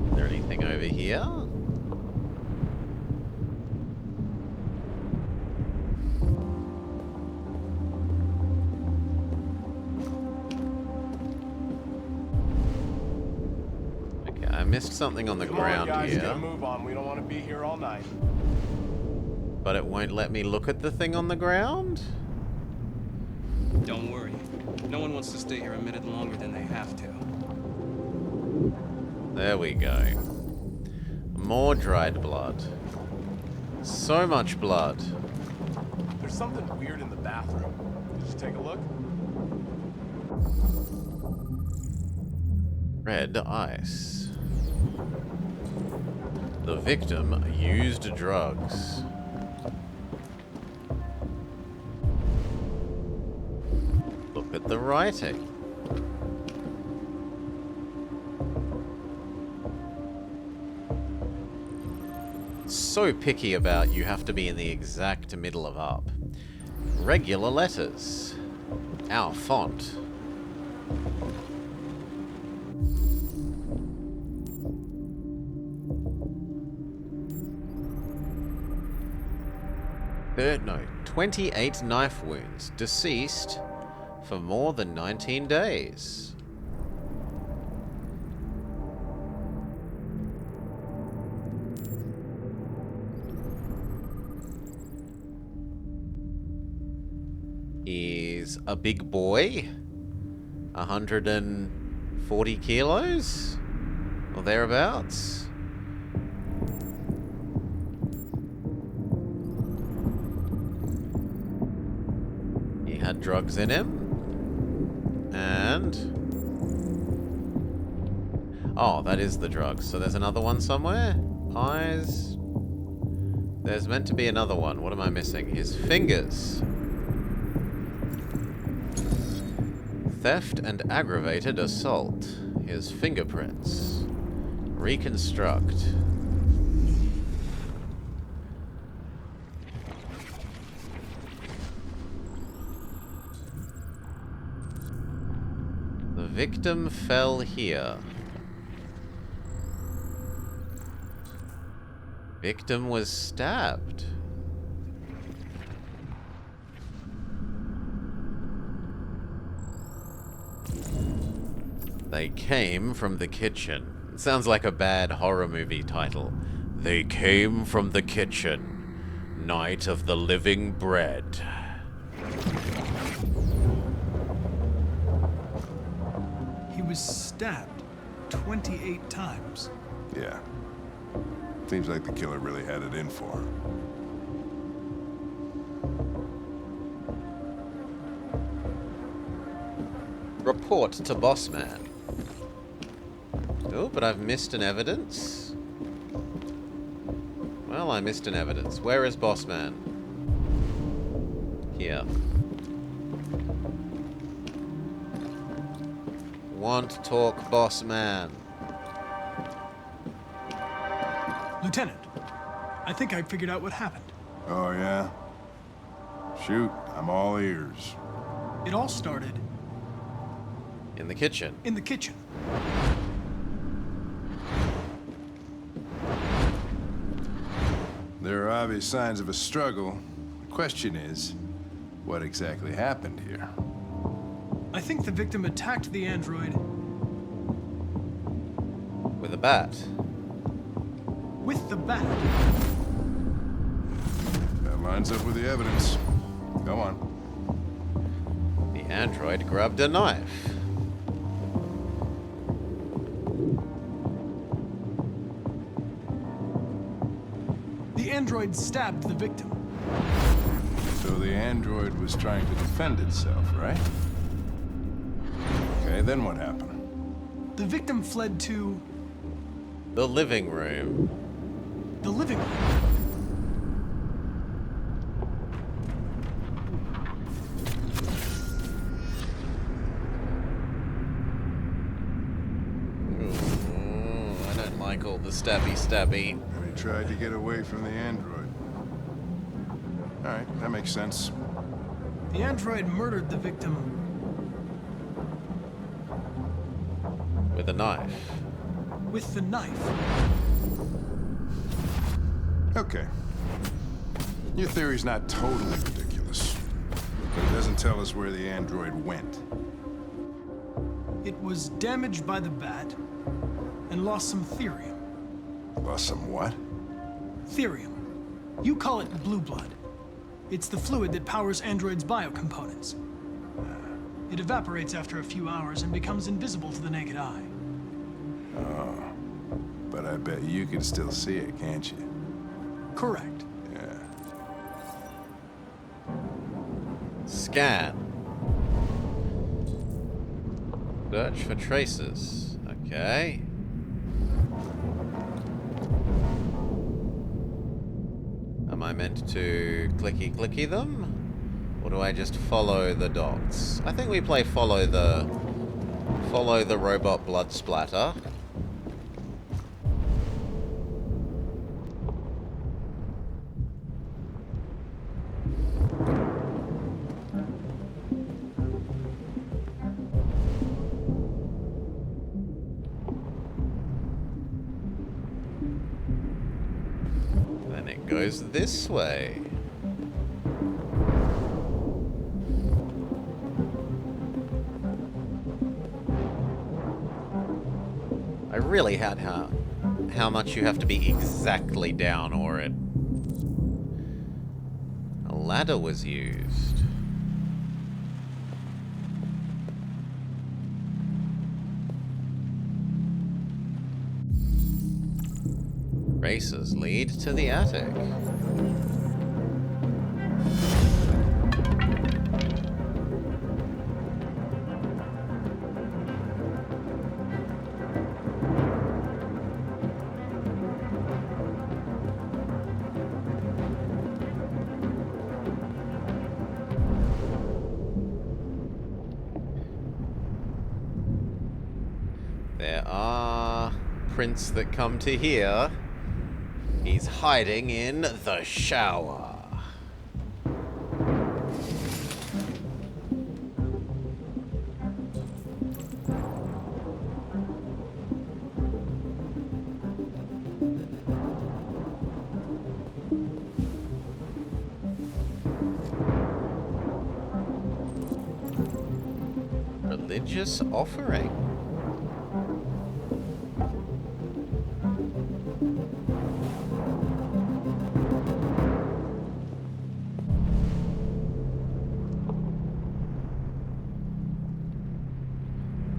Is there anything over here? Okay, I missed something on the Come ground on, guys, here. get a move on. We don't want to be here all night. But it won't let me look at the thing on the ground? Don't worry. No one wants to stay here a minute longer than they have to. There we go. More dried blood. So much blood. There's something weird in the bathroom. Did you take a look? Red ice. The victim used drugs. Look at the writing. So picky about you have to be in the exact middle of up. Regular letters. Our font. No, 28 knife wounds. Deceased for more than 19 days. He's a big boy. 140 kilos? Or thereabouts. He had drugs in him. And... oh, that is the drugs. So there's another one somewhere? Eyes... there's meant to be another one. What am I missing? His fingers. Theft and aggravated assault. His fingerprints. Reconstruct. The victim fell here. Victim was stabbed. They came from the kitchen. It sounds like a bad horror movie title. They came from the kitchen. Night of the Living Bread. He was stabbed 28 times. Yeah. Seems like the killer really had it in for him. Report to Bossman. Oh, but I've missed an evidence. Well, I missed an evidence. Where is Bossman? Here. Want to talk, Bossman. Lieutenant, I think I figured out what happened. Oh, yeah? Shoot, I'm all ears. It all started in the kitchen. In the kitchen. There are obvious signs of a struggle. The question is, what exactly happened here? I think the victim attacked the android With a bat. with the bat. That lines up with the evidence. Go on. The android grabbed a knife. The android stabbed the victim. So the android was trying to defend itself, right? Okay, then what happened? The victim fled to The living room. the living room. Ooh, I don't like all the stabby. And he tried to get away from the android. All right, that makes sense. The android murdered the victim With a knife. with the knife. Okay. Your theory's not totally ridiculous, but it doesn't tell us where the android went. It was damaged by the bat and lost some therium. Lost some what? Therium. You call it blue blood. It's the fluid that powers androids' biocomponents. It evaporates after a few hours and becomes invisible to the naked eye. Oh. But I bet you can still see it, can't you? Correct. Yeah. Scan. Search for traces. Okay. Am I meant to clicky them? Or do I just follow the dots? I think we play follow the robot blood splatter. Then it goes this way. I really had how much you have to be exactly down or it. A ladder was used. Races lead to the attic. There are prints that come to here. He's hiding in the shower. Religious offering.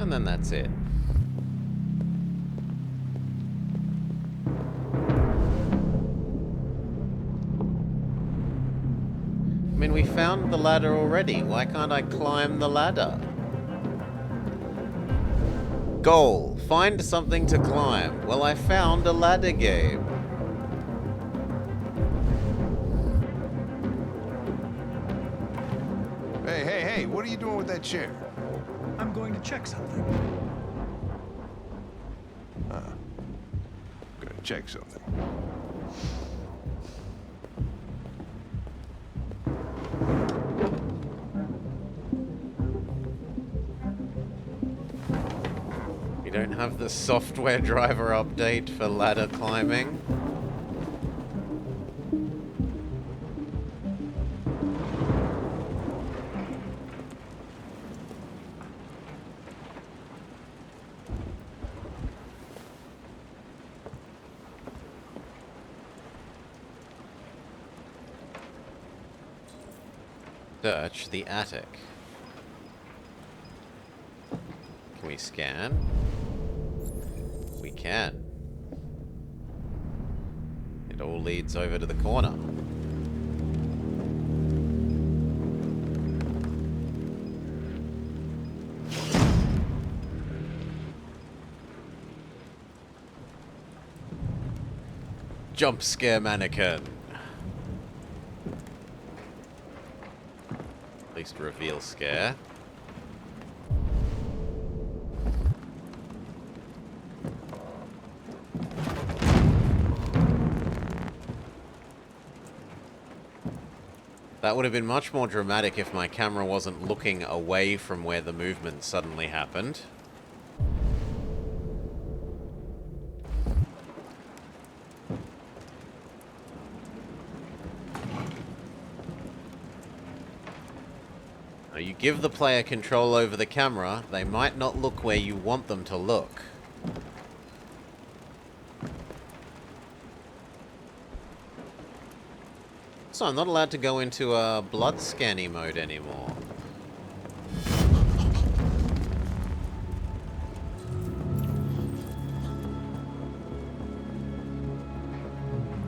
And then that's it. I mean, we found the ladder already. Why can't I climb the ladder? Goal. Find something to climb. Well, I found a ladder game. Hey, what are you doing with that chair? I'm going to check something. Gonna check something. You don't have the software driver update for ladder climbing? Search the attic. Can we scan? We can. It all leads over to the corner. Jump scare mannequin. At least reveal scare. That would have been much more dramatic if my camera wasn't looking away from where the movement suddenly happened. Now, you give the player control over the camera, they might not look where you want them to look. So I'm not allowed to go into blood scanning mode anymore.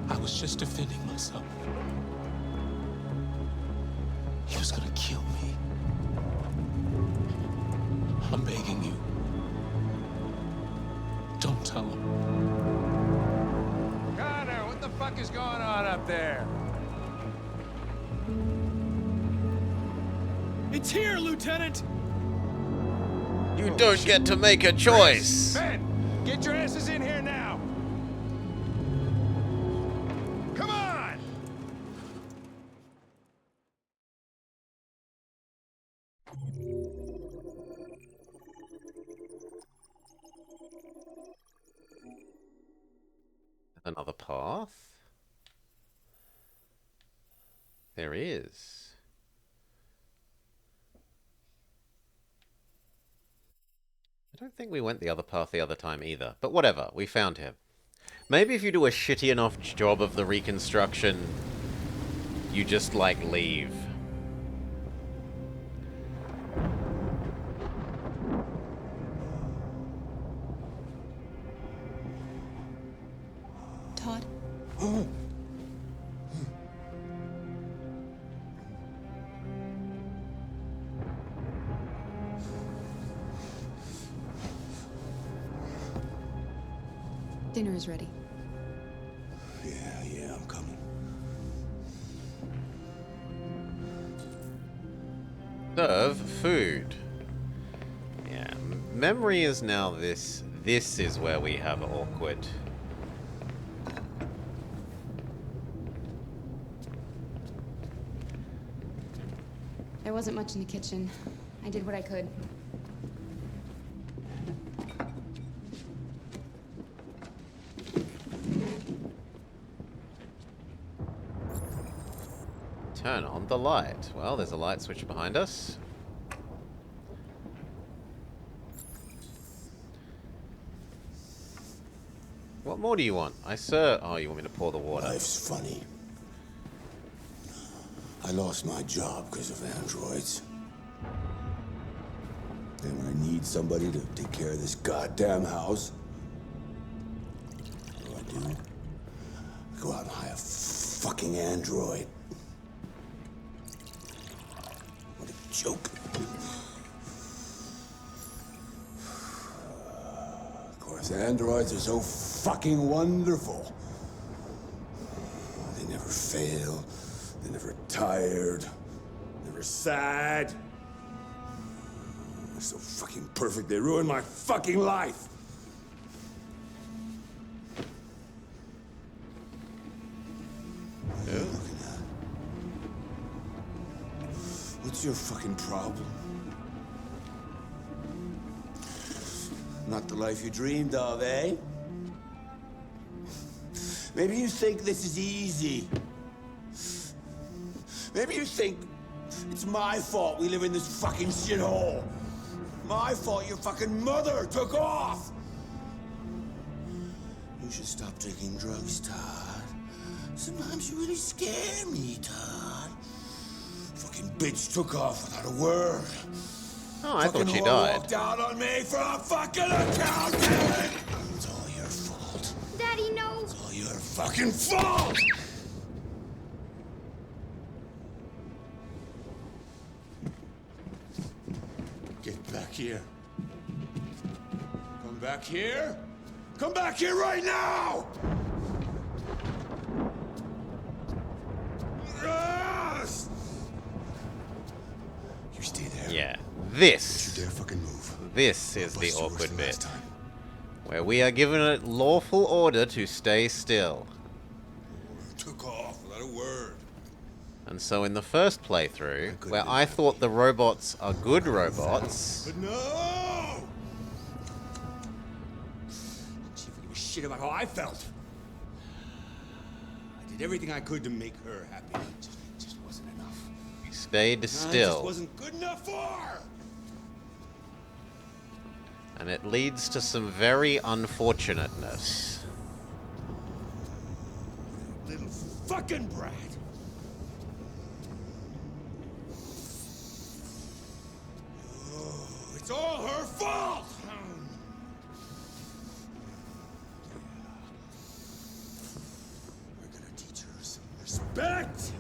I was just defending myself. He was gonna kill me. I'm begging you. Don't tell him. Connor, what the fuck is going on up there? It's here, Lieutenant! You don't get to make a choice! Ben, get your asses in here now! Come on! Another path? There is. I don't think we went the other path the other time either, but whatever, we found him. Maybe if you do a shitty enough job of the reconstruction, you just, like, leave. Todd? Dinner is ready. Yeah, I'm coming. Serve food. Yeah, memory is now this. This is where we have awkward. There wasn't much in the kitchen. I did what I could. Turn on the light. Well, there's a light switch behind us. What more do you want? Oh, you want me to pour the water? Life's funny. I lost my job because of androids. And when I need somebody to take care of this goddamn house, what do? I go out and hire a fucking android. What a joke. Of course, androids are so fucking wonderful. They never fail. They're never tired. Never sad. They're so fucking perfect, they ruin my fucking life. What are you looking at? What's your fucking problem? Not the life you dreamed of, eh? Maybe you think this is easy. Maybe you think it's my fault we live in this fucking shithole. My fault your fucking mother took off. You should stop taking drugs, Todd. Sometimes you really scare me, Todd. Fucking Fucking bitch took off without a word. Oh, I thought she whore died. walked out on me for a fucking account. It's all your fault. Daddy, no. It's all your fucking fault. Get back here. Come back here. Come back here right now! Yes! You stay there. Yeah, this. Don't you dare fucking move. This is the Bust you worse awkward than bit. last time. Where we are given a lawful order to stay still. Took off without a word. And so in the first playthrough, where I thought the robots are good robots, But no! She didn't give a shit about how I felt. I did everything I could to make her happy. It just wasn't enough. we stayed It just still. wasn't good enough for her. And it leads to some very unfortunateness. Little fucking brat. Oh, it's all her fault. We're gonna teach her some respect.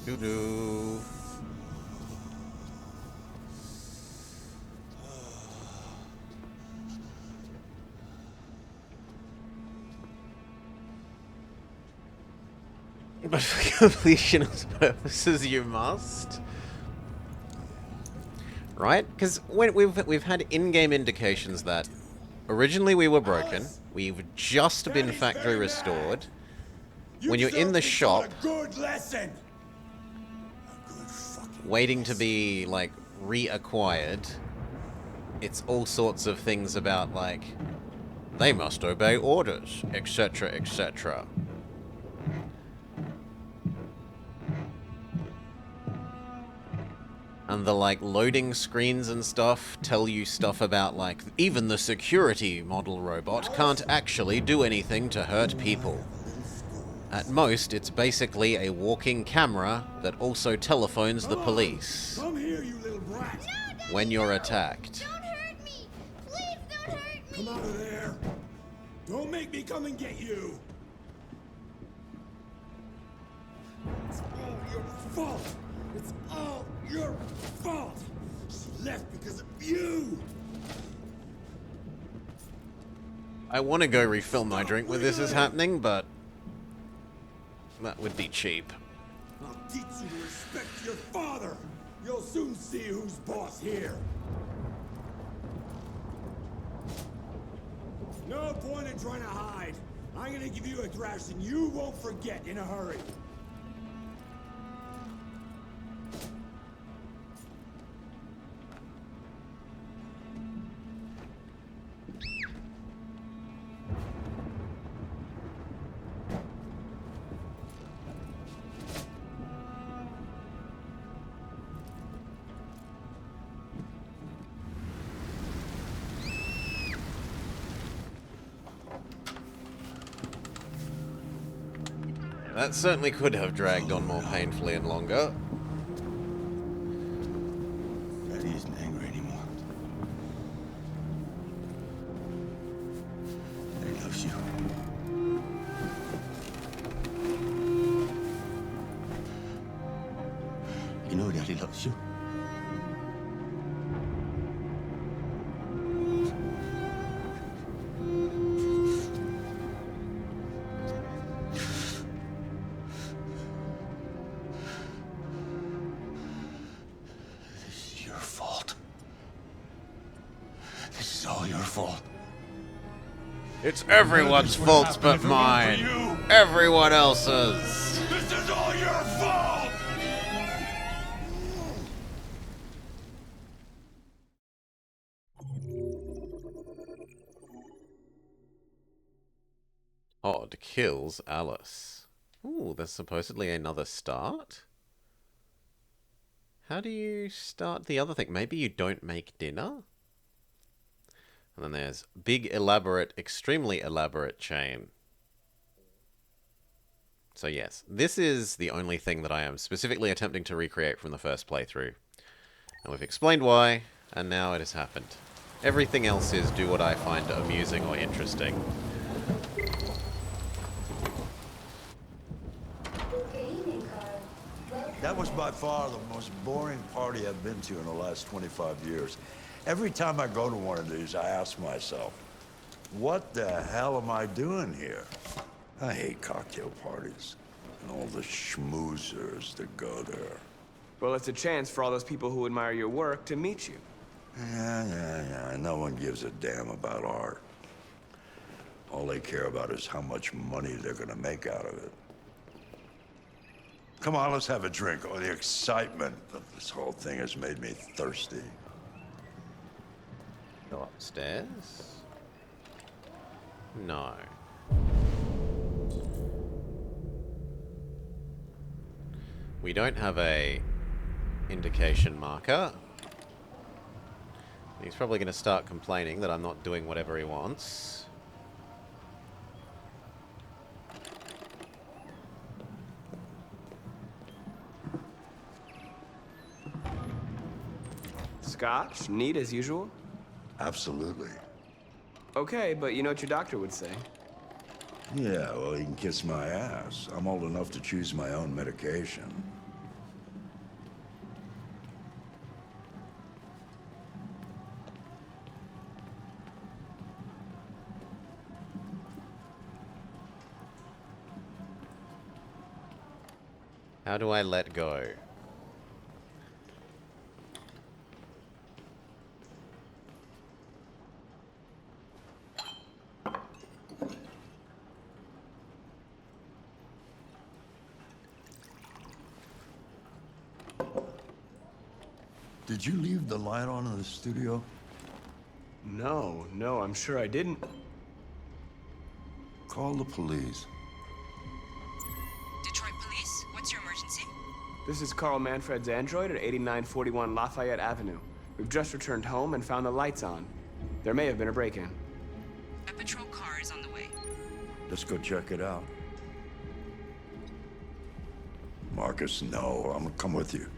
Doo-doo. But for completionist purposes, you must. Right? Because we've had in-game indications that originally we were broken, we've just been factory restored. When you're in the shop, Good lesson. waiting to be, like, reacquired, it's all sorts of things about, like, they must obey orders, etc., etc. And the, like, loading screens and stuff tell you stuff about, like, even the security model robot can't actually do anything to hurt people. At most, it's basically a walking camera that also telephones the police Come here, you little brat. when you're attacked. Come out of there. Don't make me come and get you. It's all your fault. It's all your fault. She left because of you. I want to go refill my drink when this is happening, but that would be cheap. I'll teach you to respect your father. You'll soon see who's boss here. No point in trying to hide. I'm gonna give you a thrashing you won't forget in a hurry. That certainly could have dragged on more painfully and longer. Daddy isn't angry anymore. Daddy loves you. You know Daddy loves you. This is your fault. This is all your fault. It's everyone's fault but mine. Everyone else's. This is all your fault! Todd kills Alice. Ooh, there's supposedly another start? How do you start the other thing? Maybe you don't make dinner? And then there's big, elaborate, extremely elaborate chain. So yes, this is the only thing that I am specifically attempting to recreate from the first playthrough. And we've explained why, and now it has happened. Everything else is do what I find amusing or interesting. That was by far the most boring party I've been to in the last 25 years. Every time I go to one of these, I ask myself, what the hell am I doing here? I hate cocktail parties and all the schmoozers that go there. Well, it's a chance for all those people who admire your work to meet you. Yeah. No one gives a damn about art. All they care about is how much money they're gonna make out of it. Come on, let's have a drink. Oh, the excitement of this whole thing has made me thirsty. Go upstairs? No. We don't have a indication marker. He's probably going to start complaining that I'm not doing whatever he wants. Scotch? Neat as usual? Absolutely. Okay, but you know what your doctor would say. Yeah, well, he can kiss my ass. I'm old enough to choose my own medication. How do I let go? Did you leave the light on in the studio? No, I'm sure I didn't. Call the police. Detroit Police, what's your emergency? This is Carl Manfred's android at 8941 Lafayette Avenue. We've just returned home and found the lights on. There may have been a break-in. A patrol car is on the way. Let's go check it out. Marcus, no. I'm gonna come with you.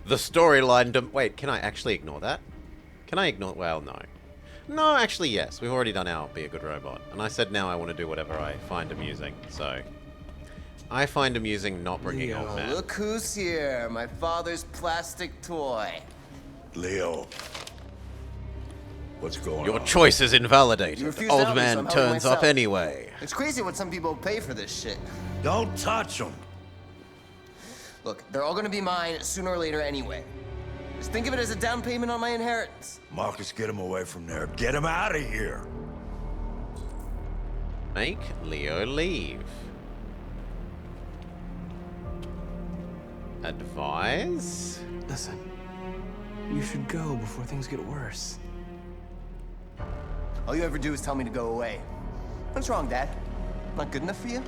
The storyline... Wait, can I actually ignore that? Can I ignore... Well, no. No, actually, yes. We've already done our Be a Good Robot. And I said now I want to do whatever I find amusing, so... I find amusing not bringing Leo, old man. look who's here. My father's plastic toy. Leo. What's going on? Your choice is invalidated. You refuse to help Old me, so man I'm helping turns up myself. anyway. It's crazy what some people pay for this shit. Don't touch them. Look, they're all gonna be mine sooner or later anyway. Just think of it as a down payment on my inheritance. Marcus, get him away from there. Get him out of here. Make Leo leave. Advise? Listen, you should go before things get worse. All you ever do is tell me to go away. What's wrong, Dad? Not good enough for you?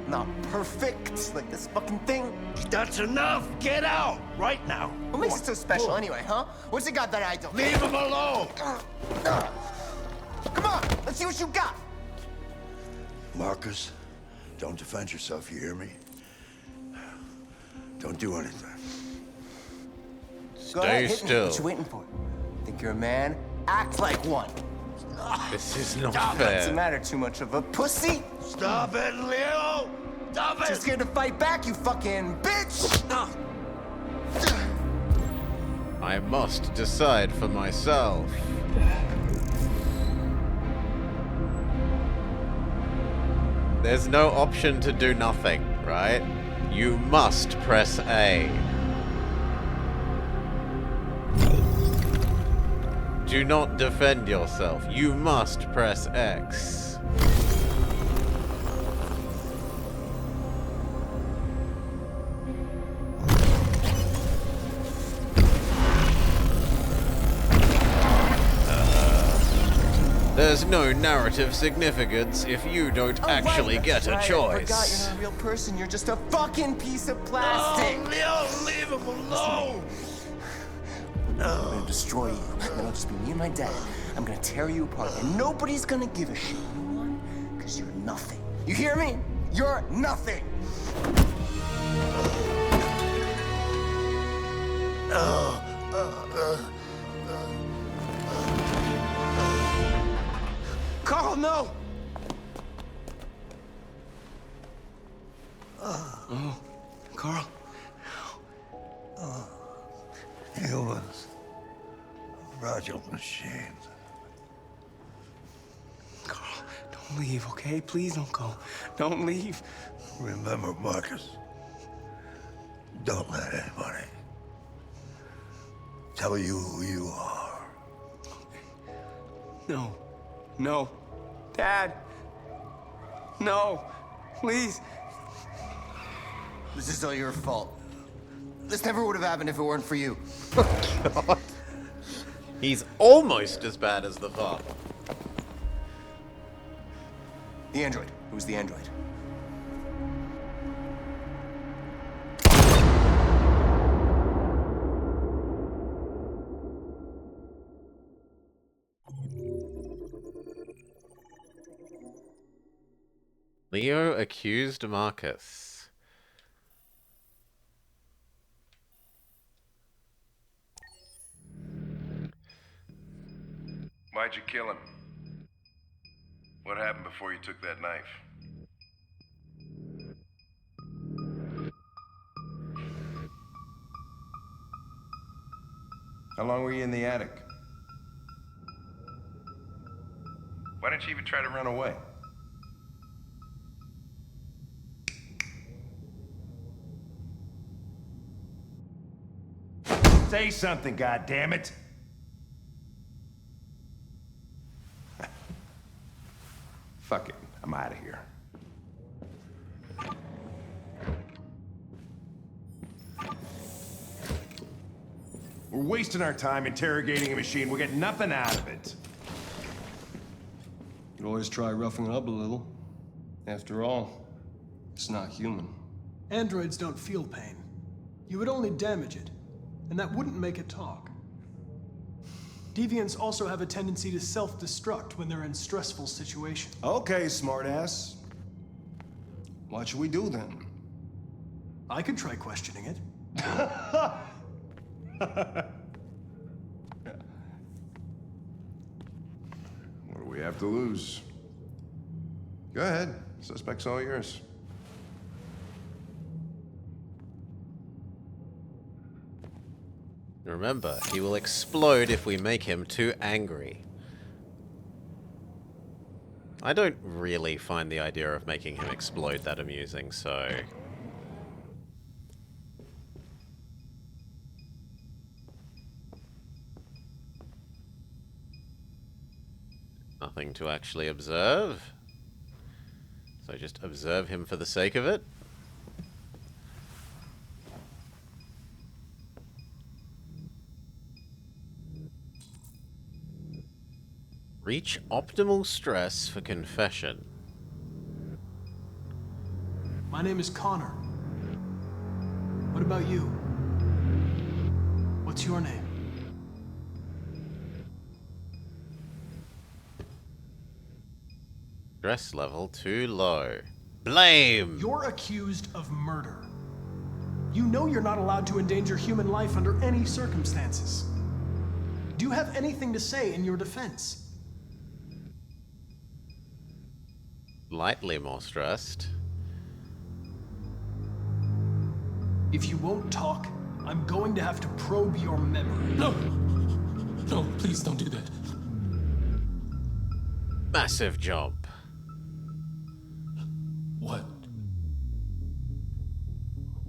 Not perfect, like this fucking thing? That's enough. Get out right now. What makes it so special anyway, huh? What's it got that I don't? Leave him alone. Come on, let's see what you got. Marcus, don't defend yourself, you hear me? Don't do anything. Go ahead, Stay hit me. What still. you waiting for? Think you're a man? Act like one. This is not Doesn't fair. matter too much of a pussy. Stop it, Leo! Stop it! Too scared to fight back, you fucking bitch! I must decide for myself. There's no option to do nothing, right? You must press A. Do not defend yourself. You must press X. There's no narrative significance if you don't actually get a I forgot choice. you're not a real person. You're just a fucking piece of plastic. Oh, Leo, leave him alone! I'm gonna destroy you. Then it'll just be me and my dad. I'm gonna tear you apart, and nobody's gonna give a shit. Because you're nothing. You hear me? You're nothing! Carl, no! Oh, Carl. Humans. Fragile machines. Carl, don't leave, okay? Please don't go. Don't leave. Remember, Marcus, don't let anybody tell you who you are. No. No. Dad. No. Please. This is all your fault. This never would have happened if it weren't for you. God. He's almost as bad as the father. The android. Who's the android? Leo accused Marcus. Why'd you kill him? What happened before you took that knife? How long were you in the attic? Why didn't you even try to run away? Say something, goddammit! Fuck it, I'm out of here. We're wasting our time interrogating a machine. We'll get nothing out of it. You can always try roughing it up a little. After all, it's not human. Androids don't feel pain. You would only damage it, and that wouldn't make it talk. Deviants also have a tendency to self-destruct when they're in stressful situations. Okay, smartass. What should we do then? I could try questioning it. What do we have to lose? Go ahead. Suspect's all yours. Remember, he will explode if we make him too angry. I don't really find the idea of making him explode that amusing, so... Nothing to actually observe. So just observe him for the sake of it. Reach optimal stress for confession. My name is Connor. What about you? What's your name? Stress level too low. Blame! You're accused of murder. You know you're not allowed to endanger human life under any circumstances. Do you have anything to say in your defense? Slightly more stressed. If you won't talk, I'm going to have to probe your memory. No! No, please don't do that. Massive jump. What?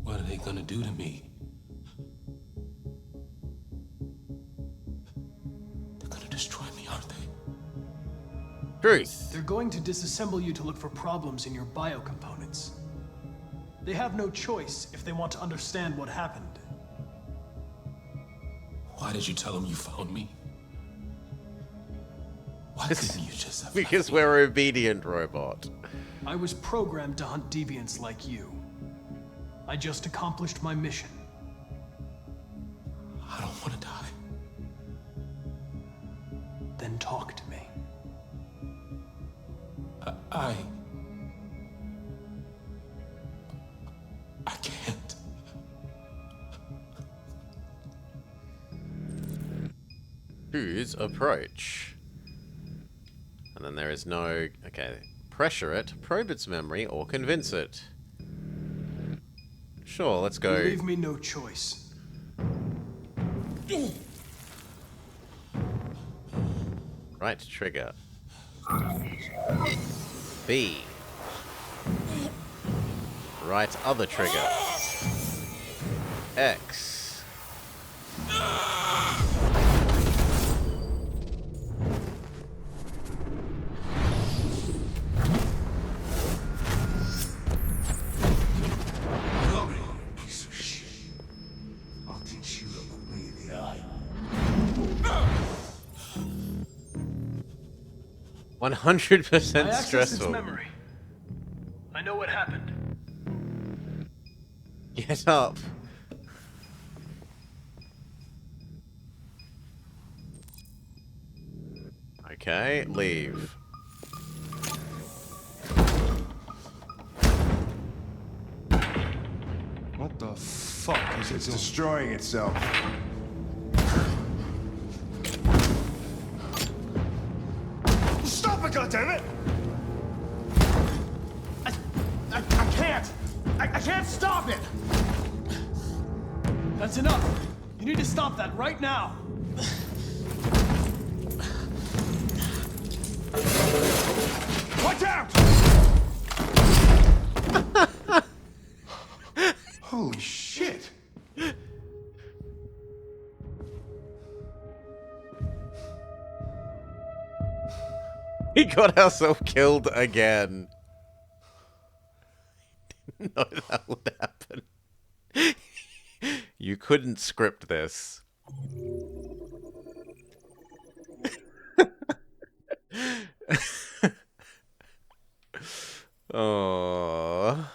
What are they gonna do to me? They're gonna destroy me, aren't they? Truth. They're going to disassemble you to look for problems in your biocomponents. They have no choice if they want to understand what happened. Why did you tell them you found me? Why couldn't you just have Because we're obedient robot. I was programmed to hunt deviants like you. I just accomplished my mission. I don't want to die. Then talk to me. I can't. Choose approach. And then there is no... Okay. Pressure it, probe its memory, or convince it. Sure, let's go. You leave me no choice. Right trigger. B. Right other trigger. X. 100% I accessed its stressful. memory. I know what happened. Get up. Okay, leave. What the fuck is it It's doing? destroying itself. Stop it, goddammit! I can't! I can't stop it! That's enough. You need to stop that right now. Watch out! Holy shit! He got ourselves killed again. Didn't know that would happen. You couldn't script this. Oh,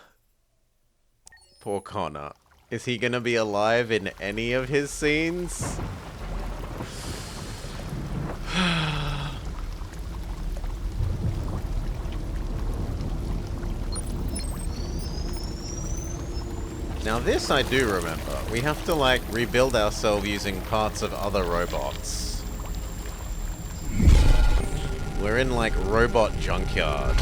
poor Connor. Is he gonna be alive in any of his scenes? Now this I do remember. We have to like rebuild ourselves using parts of other robots. We're in like robot junkyard.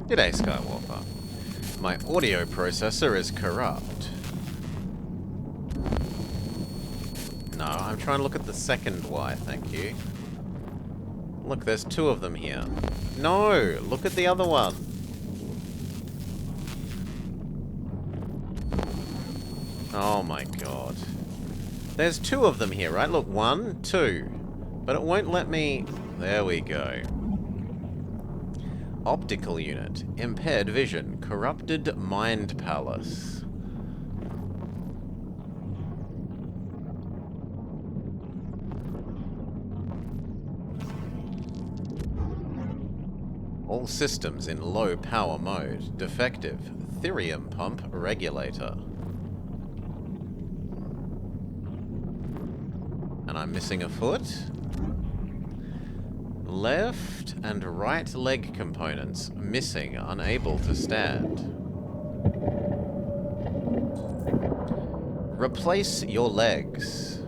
G'day, Skywalker. My audio processor is corrupt. No, I'm trying to look at the second Y, thank you. Look, there's two of them here. No! Look at the other one! Oh my god. There's two of them here, right? Look, 1, 2. But it won't let me... There we go. Optical unit. Impaired vision. Corrupted mind palace. All systems in low power mode. Defective. Thirium pump regulator. And I'm missing a foot. Left and right leg components missing, unable to stand. Replace your legs.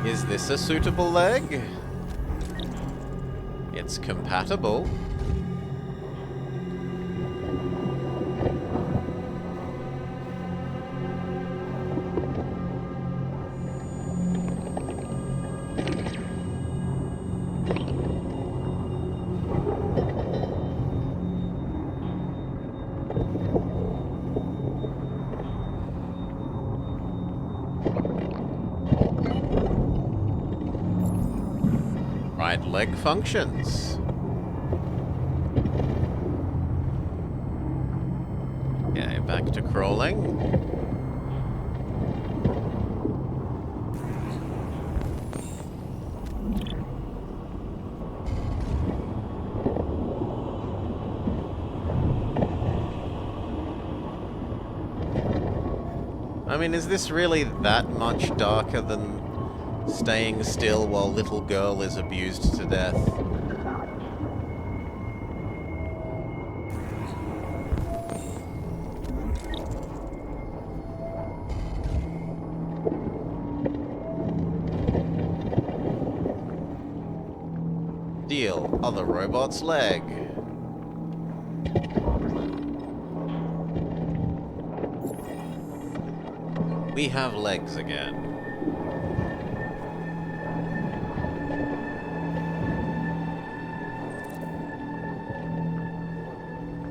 Is this a suitable leg? It's compatible. right leg functions. Okay, back to crawling. I mean, is this really that much darker than staying still while little girl is abused to death? Deal other robot's leg. We have legs again.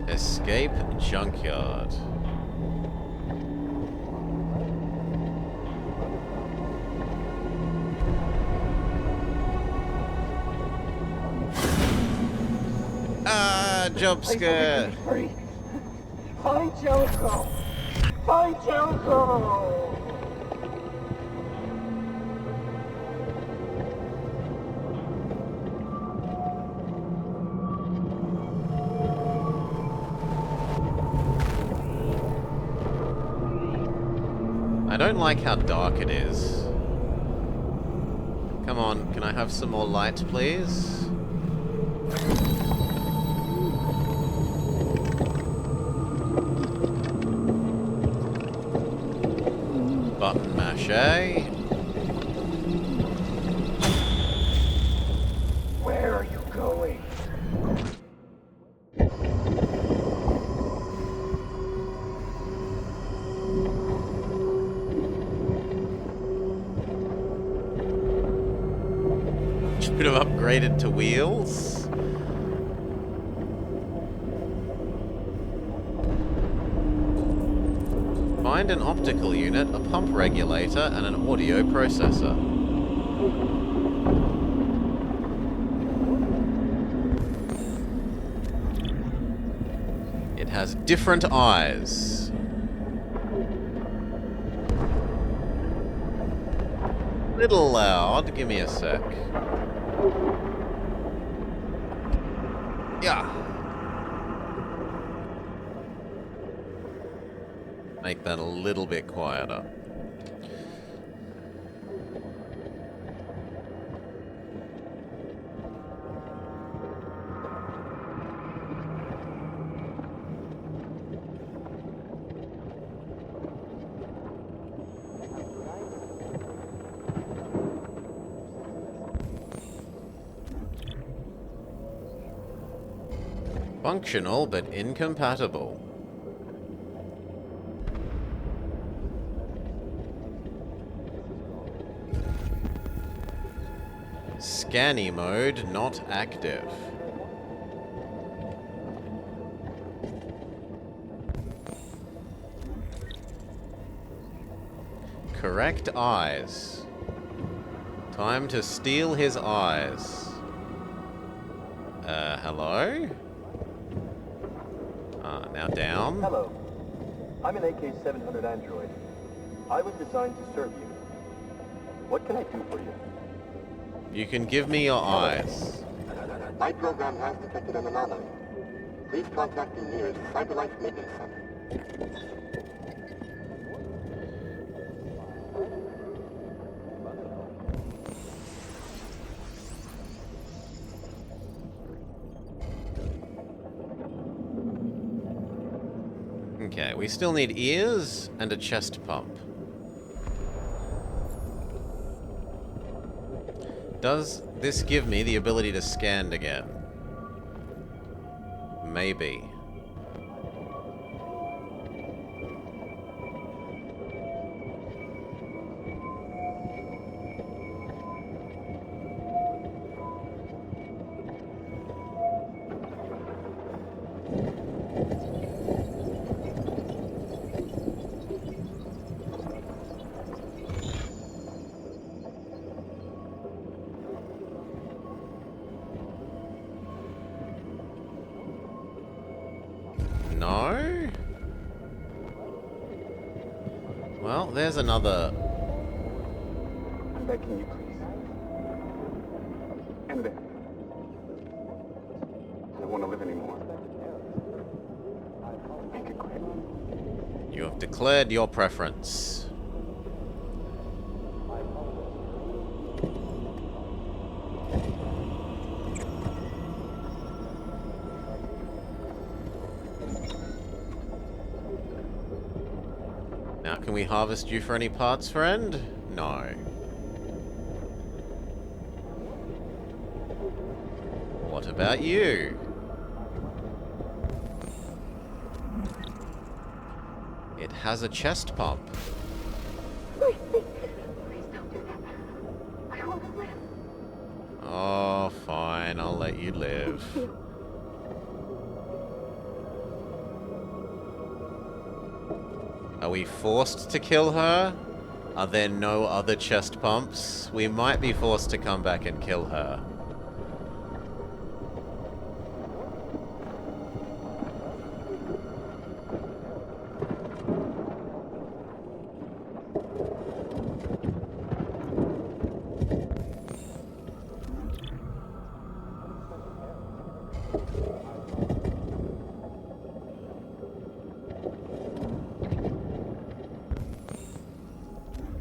Escape junkyard. Ah, jump scare. Find Jericho! Find Jericho! I don't like how dark it is. Come on, can I have some more light, please? Button mache. Where are you going? Should have upgraded to wheels. Find an optical unit, a pump regulator, and an audio processor. It has different eyes. Little loud, give me a sec. Yeah. Make that a little bit quieter. Functional, but incompatible. Scanny mode not active. Correct eyes. Time to steal his eyes. Hello? Now down. Hello. I'm an AK-700 android. I was designed to serve you. What can I do for you? You can give me your eyes. My program has detected an anomaly. Please contact the nearest CyberLife Maintenance Center. Okay, we still need ears and a chest pump. Does this give me the ability to scan again? Maybe. Oh, there's another. I'm begging you, please. End it. I don't want to live anymore. Make it quick. You have declared your preference. Now, can we harvest you for any parts, friend? No. What about you? It has a chest pump. Oh, fine, I'll let you live. Are we forced to kill her? Are there no other chest pumps? We might be forced to come back and kill her.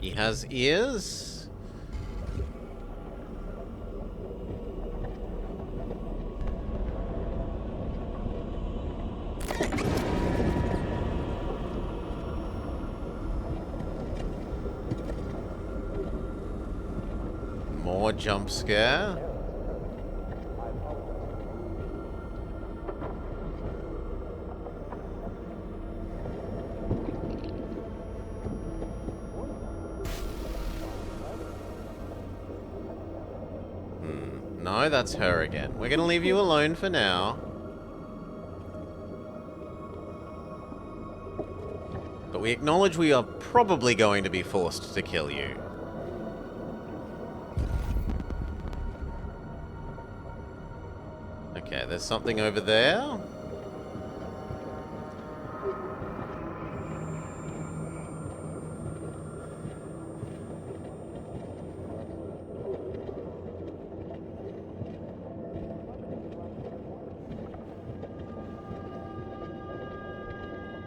He has ears? More jump scare? No, that's her again. We're gonna leave you alone for now. But we acknowledge we are probably going to be forced to kill you. Okay, there's something over there.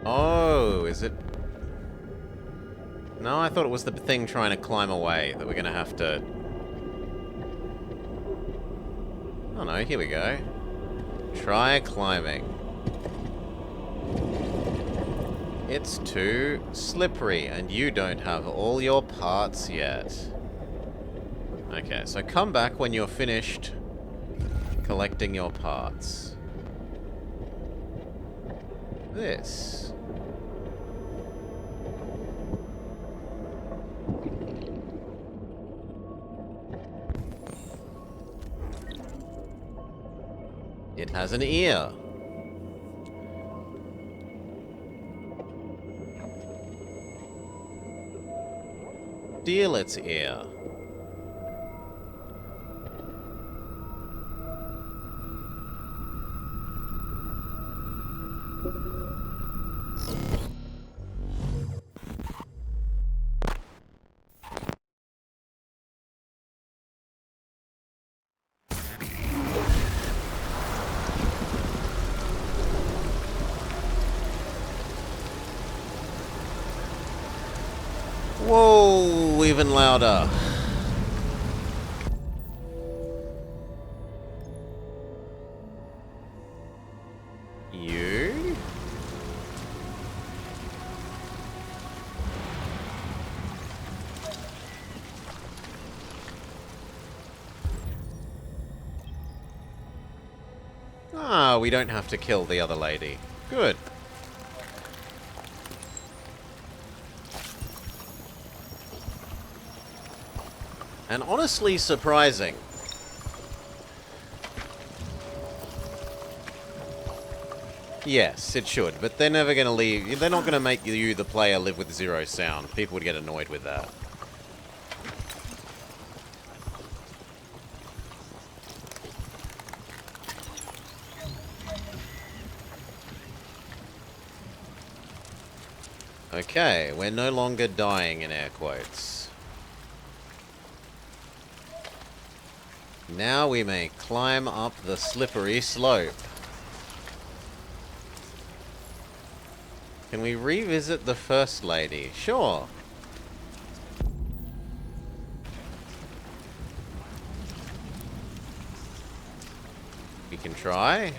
Oh, is it? No, I thought it was the thing trying to climb away that we're gonna have to... Oh no, here we go. Try climbing. It's too slippery, and you don't have all your parts yet. Okay, so come back when you're finished collecting your parts. This. It has an ear. Steal its ear. Whoa, even louder. You? Ah, we don't have to kill the other lady. Good. And honestly surprising. Yes, it should, but they're never going to leave. They're not going to make you, the player, live with zero sound. People would get annoyed with that. Okay, we're no longer dying in air quotes. Now we may climb up the slippery slope. Can we revisit the First Lady? Sure. We can try.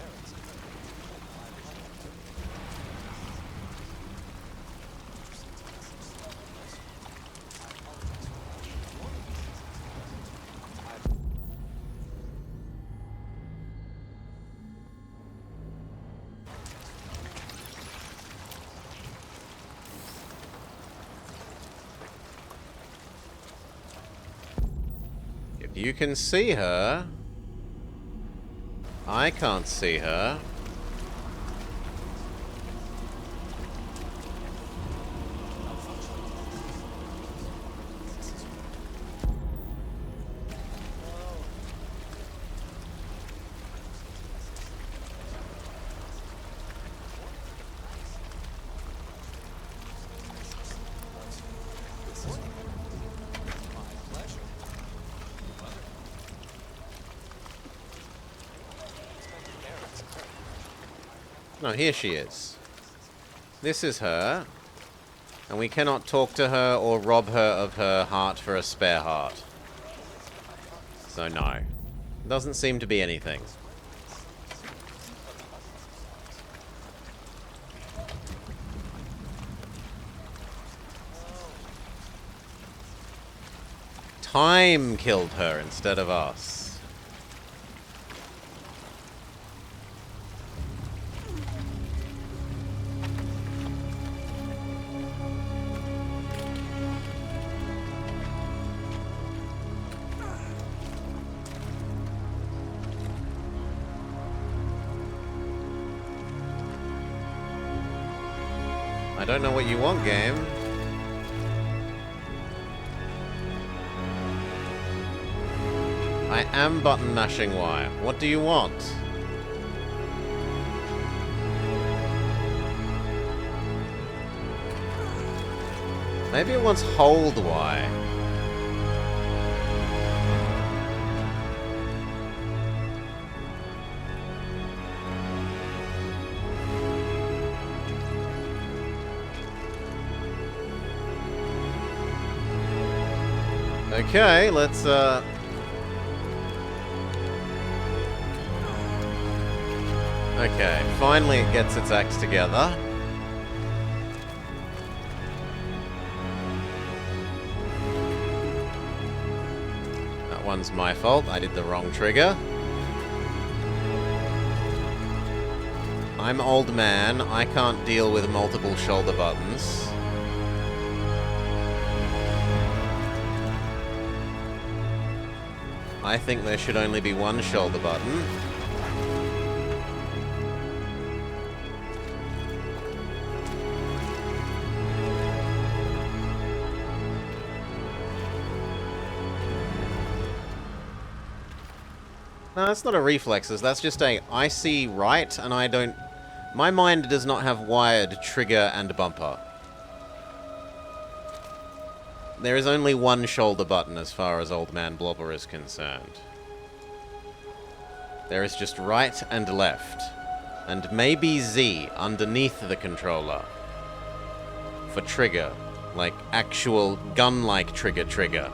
If you can see her, I can't see her. No, here she is. This is her. And we cannot talk to her or rob her of her heart for a spare heart. So no. Doesn't seem to be anything. Time killed her instead of us. I don't know what you want, game. I am button mashing Y. What do you want? Maybe it wants hold Y. Okay, let's, Okay, finally it gets its acts together. That one's my fault, I did the wrong trigger. I'm old man, I can't deal with multiple shoulder buttons. I think there should only be one shoulder button. No, that's not a reflexes, that's just a I see right and I don't... My mind does not have wired trigger and bumper. There is only one shoulder button as far as Old Man Blobber is concerned. There is just right and left. And maybe Z underneath the controller. For trigger. Like actual gun-like trigger.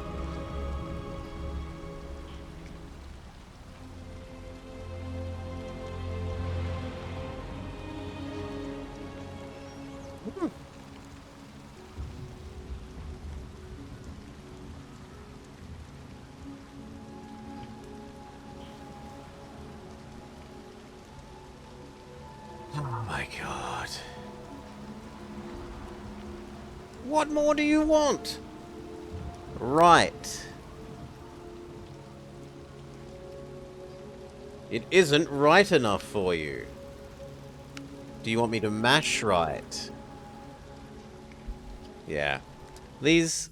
Oh my god. What more do you want? Right. It isn't right enough for you. Do you want me to mash right? Yeah.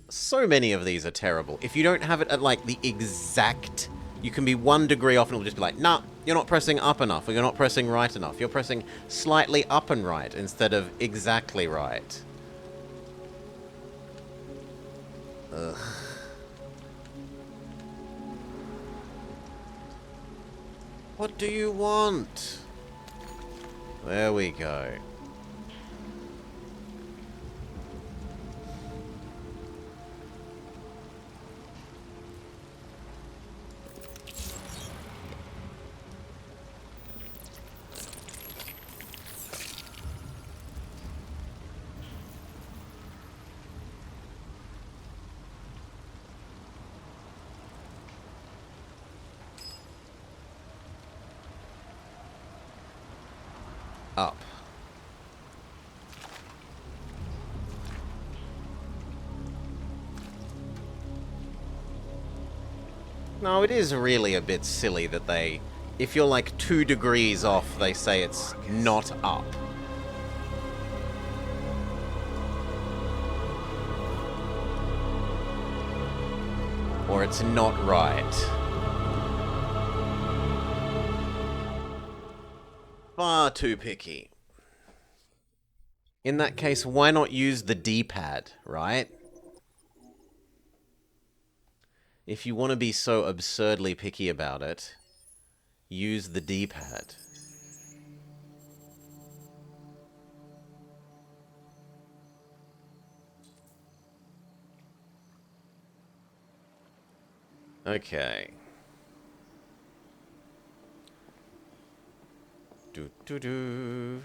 So many of these are terrible. If you don't have it at like the exact... You can be 1 degree off and it'll just be like, nah, you're not pressing up enough, or you're not pressing right enough. You're pressing slightly up and right instead of exactly right. Ugh. What do you want? There we go. Up. No, it is really a bit silly that they, if you're like 2 degrees off, they say it's not up. Or it's not right. Far too picky. In that case, why not use the D-pad, right? If you want to be so absurdly picky about it, use the D-pad. Okay. Do.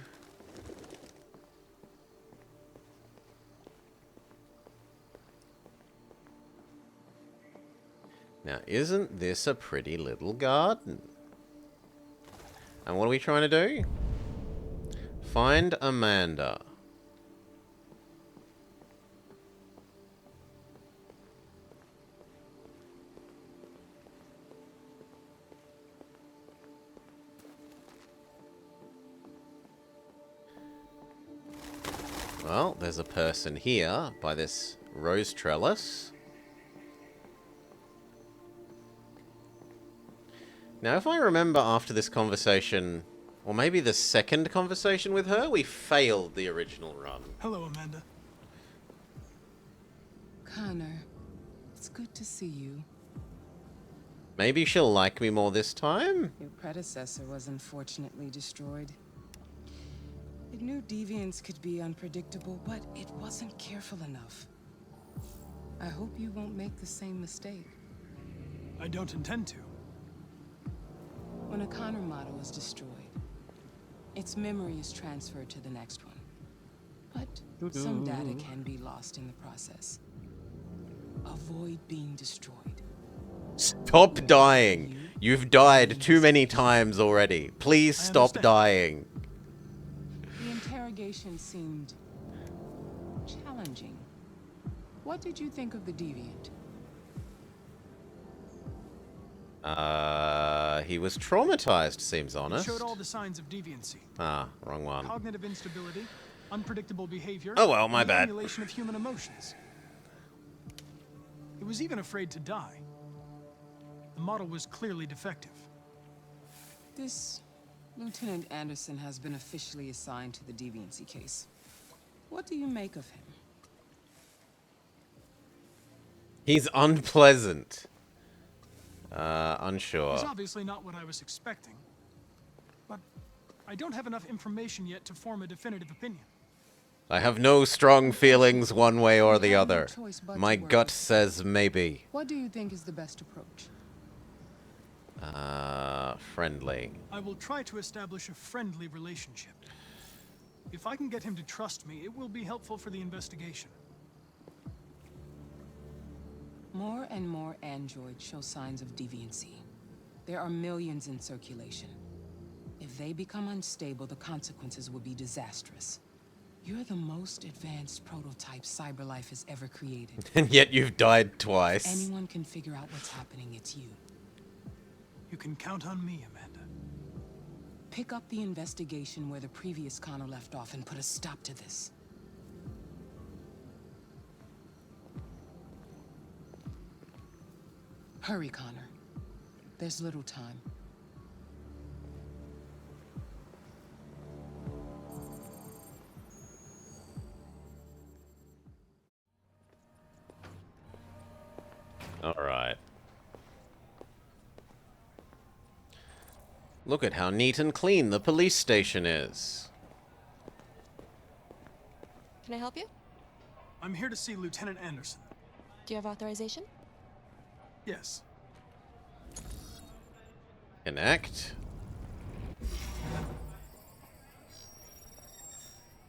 Now, isn't this a pretty little garden? And what are we trying to do? Find Amanda. Well, there's a person here by this rose trellis. Now, if I remember after this conversation, or maybe the second conversation with her, we failed the original run. Hello, Amanda. Connor, it's good to see you. Maybe she'll like me more this time? Your predecessor was unfortunately destroyed. It knew deviants could be unpredictable, but it wasn't careful enough. I hope you won't make the same mistake. I don't intend to. When a Connor model is destroyed, its memory is transferred to the next one. But some data can be lost in the process. Avoid being destroyed. Stop dying. You've died too many times already. Please stop dying. The interrogation seemed challenging. What did you think of the deviant? He was traumatized, seems honest. He showed all the signs of deviancy. Ah, wrong one. Cognitive instability, unpredictable behavior. Oh well, my and the bad. Emulation of human emotions. It was even afraid to die. The model was clearly defective. This Lieutenant Anderson has been officially assigned to the deviancy case. What do you make of him? He's unpleasant. Unsure. It's obviously not what I was expecting. But I don't have enough information yet to form a definitive opinion. I have no strong feelings one way or the other. My gut says maybe. What do you think is the best approach? Friendly. I will try to establish a friendly relationship. If I can get him to trust me, it will be helpful for the investigation. More and more androids show signs of deviancy. There are millions in circulation. If they become unstable, the consequences will be disastrous. You're the most advanced prototype CyberLife has ever created. And yet you've died twice. If anyone can figure out what's happening, it's you. You can count on me, Amanda. Pick up the investigation where the previous Connor left off and put a stop to this. Hurry, Connor. There's little time. Alright. Look at how neat and clean the police station is. Can I help you? I'm here to see Lieutenant Anderson. Do you have authorization? Yes. Connect.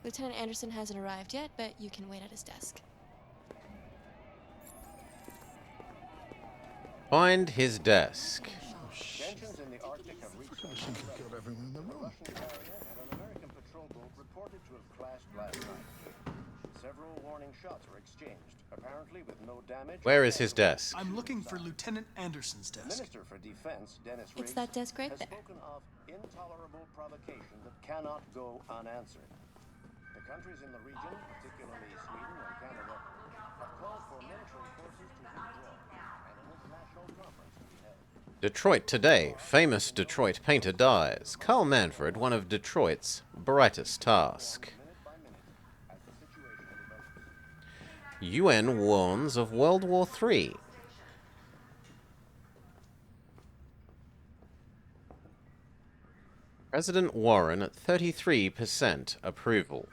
Lieutenant Anderson hasn't arrived yet, but you can wait at his desk. Find his desk. Tensions in the Arctic have reached Killed everyone in the room. Russian carrier and an American patrol boat reported to have clashed last night. Several warning shots were exchanged, apparently with no damage. Where is his desk? I'm looking for Lieutenant Anderson's desk. Minister for Defense, Dennis Riggs, It's that desk right has there. spoken of intolerable provocation that cannot go unanswered. The countries in the region, particularly Sweden and Canada, have called for military forces to withdraw and an international conference to be held. Detroit today. Famous Detroit painter dies. Carl Manfred, one of Detroit's brightest task. UN warns of World War III. President Warren at 33% approval.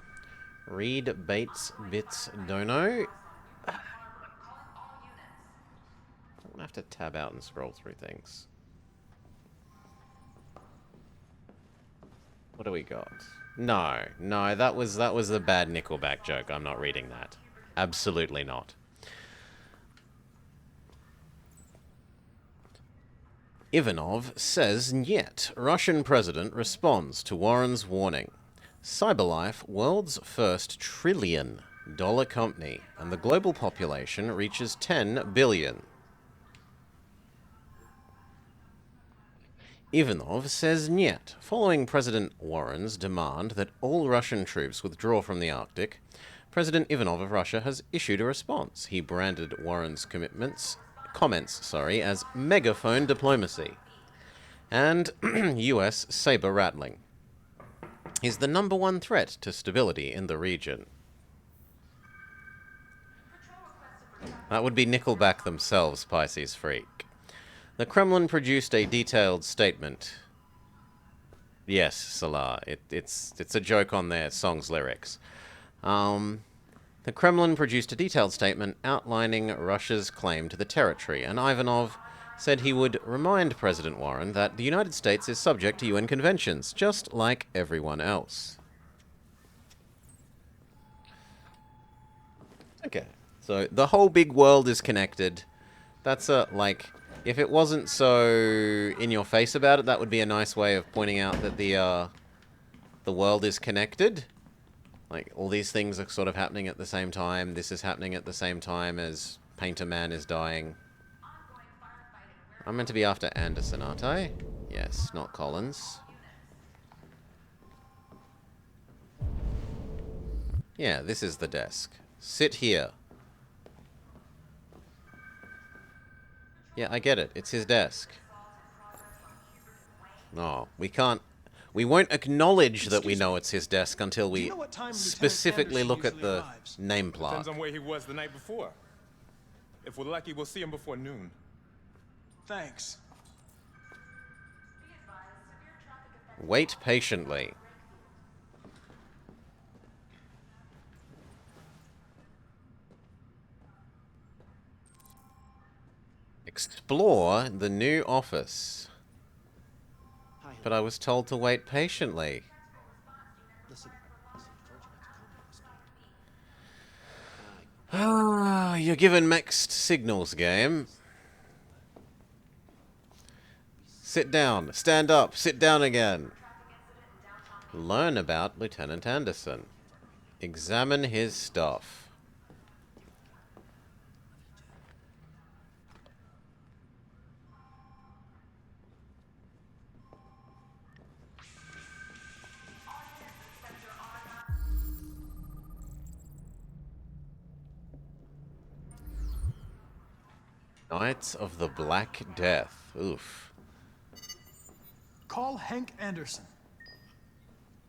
Read Bates Bits Dono. I'm gonna have to tab out and scroll through things. What do we got? No, that was a bad Nickelback joke. I'm not reading that. Absolutely not. Ivanov says "Niet." Russian president responds to Warren's warning. CyberLife, world's first $1 trillion company, and the global population reaches 10 billion. Ivanov says "Niet." Following President Warren's demand that all Russian troops withdraw from the Arctic, President Ivanov of Russia has issued a response. He branded Warren's comments as megaphone diplomacy and US saber rattling. He's the #1 threat to stability in the region. That would be Nickelback themselves, Pisces Freak. The Kremlin produced a detailed statement. Yes, Salah, it's a joke on their song's lyrics. The Kremlin produced a detailed statement outlining Russia's claim to the territory, and Ivanov said he would remind President Warren that the United States is subject to UN conventions, just like everyone else. Okay, so the whole big world is connected. That's if it wasn't so in your face about it, that would be a nice way of pointing out that the world is connected. Like, all these things are sort of happening at the same time. This is happening at the same time as Painter Man is dying. I'm meant to be after Anderson, aren't I? Yes, not Collins. Yeah, this is the desk. Sit here. Yeah, I get it. It's his desk. No, we won't acknowledge that we know it's his desk until we specifically look at the name plaque. Depends on where he was the night before. If we're lucky, we'll see him before noon. Thanks. Wait patiently. Explore the new office. But I was told to wait patiently. Ah, you're given mixed signals, game. Sit down, stand up, sit down again. Learn about Lieutenant Anderson. Examine his stuff. Knights of the Black Death. Oof. Call Hank Anderson.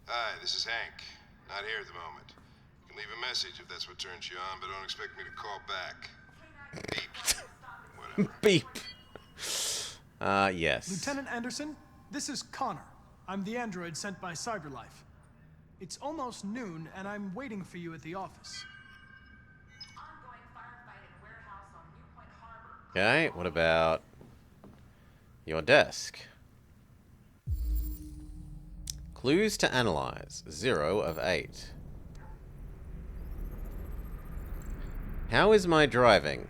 Hi, this is Hank. Not here at the moment. You can leave a message if that's what turns you on, but don't expect me to call back. Beep. Beep. Yes. Lieutenant Anderson, this is Connor. I'm the android sent by CyberLife. It's almost noon, and I'm waiting for you at the office. Okay, what about your desk? Clues to analyze, 0 of 8. How is my driving?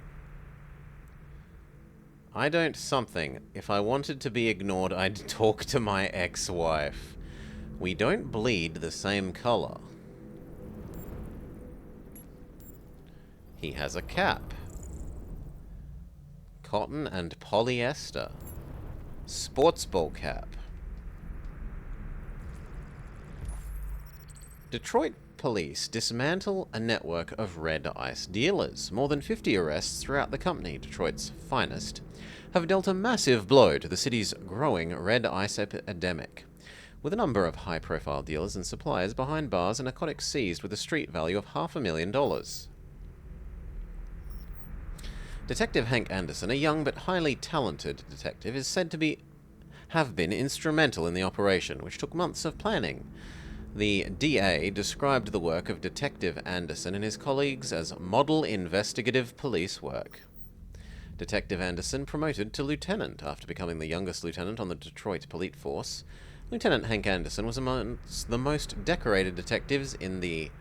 I don't something. If I wanted to be ignored, I'd talk to my ex-wife. We don't bleed the same color. He has a cap. Cotton and polyester. Sports ball cap. Detroit police dismantle a network of red ice dealers. More than 50 arrests throughout the company, Detroit's finest, have dealt a massive blow to the city's growing red ice epidemic, with a number of high-profile dealers and suppliers behind bars and narcotics seized with a street value of $500,000. Detective Hank Anderson, a young but highly talented detective, is said to have been instrumental in the operation, which took months of planning. The DA described the work of Detective Anderson and his colleagues as model investigative police work. Detective Anderson promoted to lieutenant after becoming the youngest lieutenant on the Detroit Police Force. Lieutenant Hank Anderson was amongst the most decorated detectives in the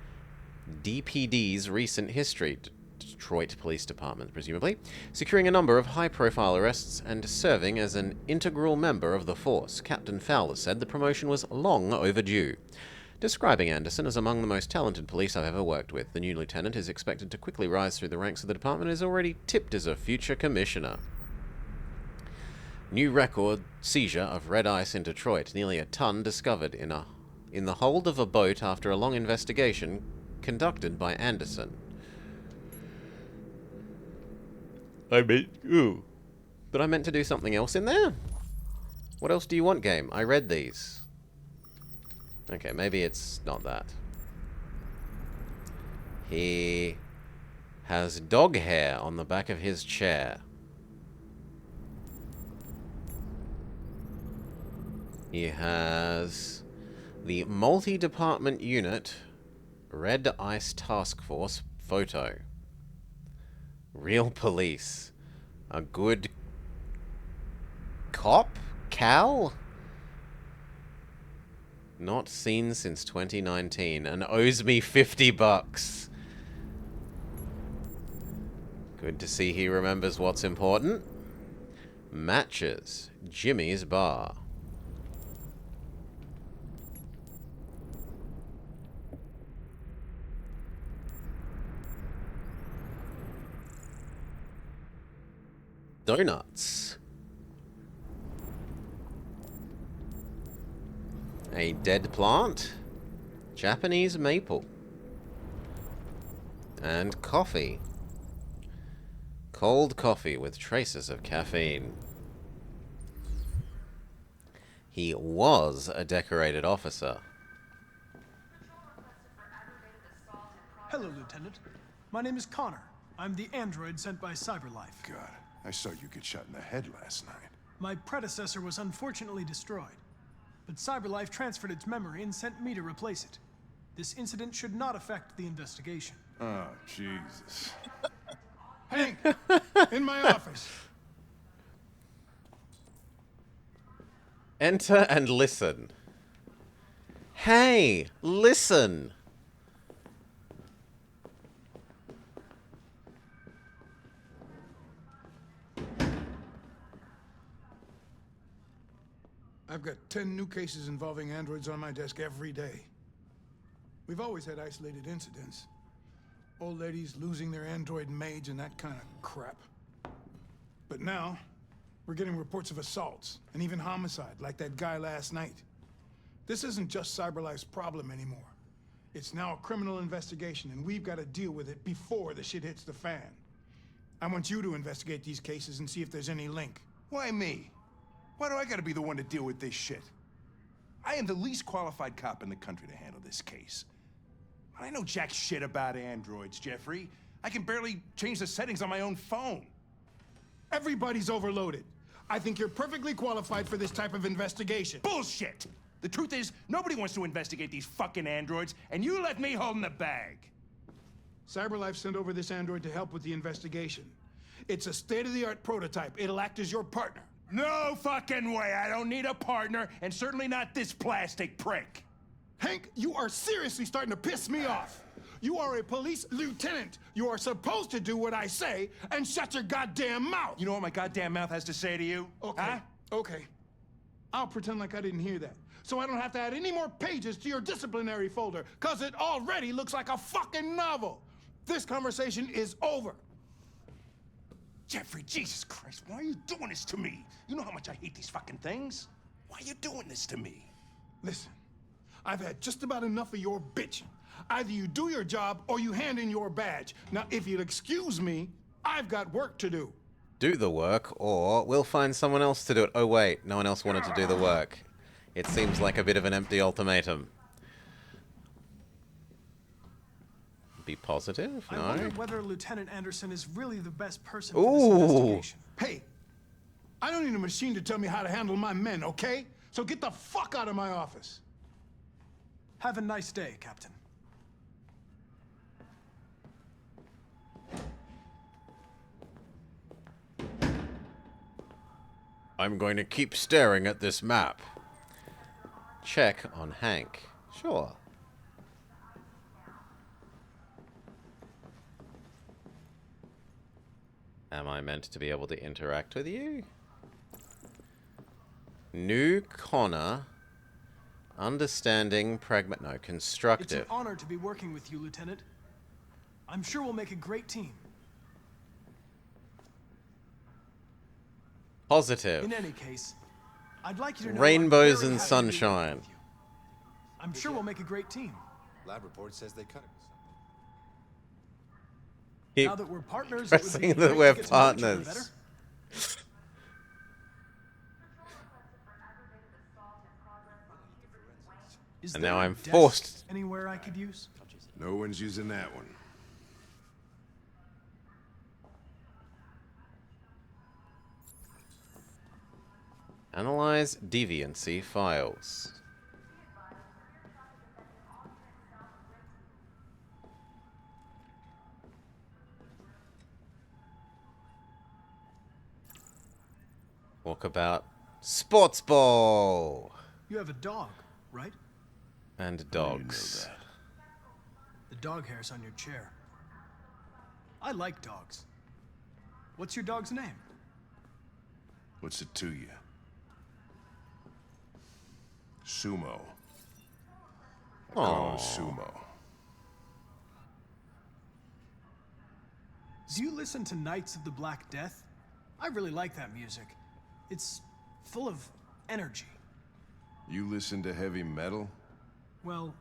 DPD's recent history, Detroit Police Department, presumably, securing a number of high-profile arrests and serving as an integral member of the force. Captain Fowler said the promotion was long overdue. Describing Anderson as among the most talented police I've ever worked with, the new lieutenant is expected to quickly rise through the ranks of the department and is already tipped as a future commissioner. New record seizure of red ice in Detroit. Nearly a ton discovered in the hold of a boat after a long investigation conducted by Anderson. But I meant to do something else in there? What else do you want, game? I read these. Okay, maybe it's not that. He has dog hair on the back of his chair. He has the multi-department unit Red Ice Task Force photo. Real police. A good cop? Cal? Not seen since 2019 and owes me $50. Good to see he remembers what's important. Matches. Jimmy's Bar. Donuts. A dead plant. Japanese maple. And coffee. Cold coffee with traces of caffeine. He was a decorated officer. Hello, Lieutenant. My name is Connor. I'm the android sent by CyberLife. God, I saw you get shot in the head last night. My predecessor was unfortunately destroyed, but CyberLife transferred its memory and sent me to replace it. This incident should not affect the investigation. Oh, Jesus. Hank, in my office. Enter and listen. Hey, listen. I've got 10 new cases involving androids on my desk every day. We've always had isolated incidents. Old ladies losing their android maids and that kind of crap. But now, we're getting reports of assaults and even homicide, like that guy last night. This isn't just CyberLife's problem anymore. It's now a criminal investigation, and we've got to deal with it before the shit hits the fan. I want you to investigate these cases and see if there's any link. Why me? Why do I gotta be the one to deal with this shit? I am the least qualified cop in the country to handle this case. I know jack shit about androids, Jeffrey. I can barely change the settings on my own phone. Everybody's overloaded. I think you're perfectly qualified for this type of investigation. Bullshit! The truth is, nobody wants to investigate these fucking androids, and you let me hold in the bag. CyberLife sent over this android to help with the investigation. It's a state-of-the-art prototype. It'll act as your partner. No fucking way! I don't need a partner, and certainly not this plastic prick. Hank, you are seriously starting to piss me off. You are a police lieutenant. You are supposed to do what I say and shut your goddamn mouth. You know what my goddamn mouth has to say to you? Okay, huh? okay. I'll pretend like I didn't hear that, so I don't have to add any more pages to your disciplinary folder, because it already looks like a fucking novel. This conversation is over. Jeffrey, Jesus Christ, why are you doing this to me? You know how much I hate these fucking things. Why are you doing this to me? Listen, I've had just about enough of your bitching. Either you do your job or you hand in your badge. Now, if you'll excuse me, I've got work to do. Do the work, or we'll find someone else to do it. Oh wait, no one else wanted to do the work. It seems like a bit of an empty ultimatum. Be positive? No? I wonder whether Lieutenant Anderson is really the best person for this investigation. Hey, I don't need a machine to tell me how to handle my men, okay? So get the fuck out of my office. Have a nice day, Captain. I'm going to keep staring at this map. Check on Hank. Sure. Am I meant to be able to interact with you? New Connor. Understanding, no, It's constructive. an honor to be working with you, Lieutenant. I'm sure we'll make a great team. Positive. In any case, I'd like you to know Rainbows I'm very and happy to be working sunshine. with you. I'm sure we'll make a great team. Lab report says they cut it. Keep Now that we're partners, it would be pressing that great to we're get to know each other partners. better. Is And there now a I'm desk forced. anywhere I could use? No one's using that one. Analyze deviancy files. Walkabout. Sports ball! You have a dog, right? And dogs. The dog hair's on your chair. I like dogs. What's your dog's name? What's it to you? Sumo. I call him Sumo. Do you listen to Knights of the Black Death? I really like that music. It's full of energy. You listen to heavy metal? Well,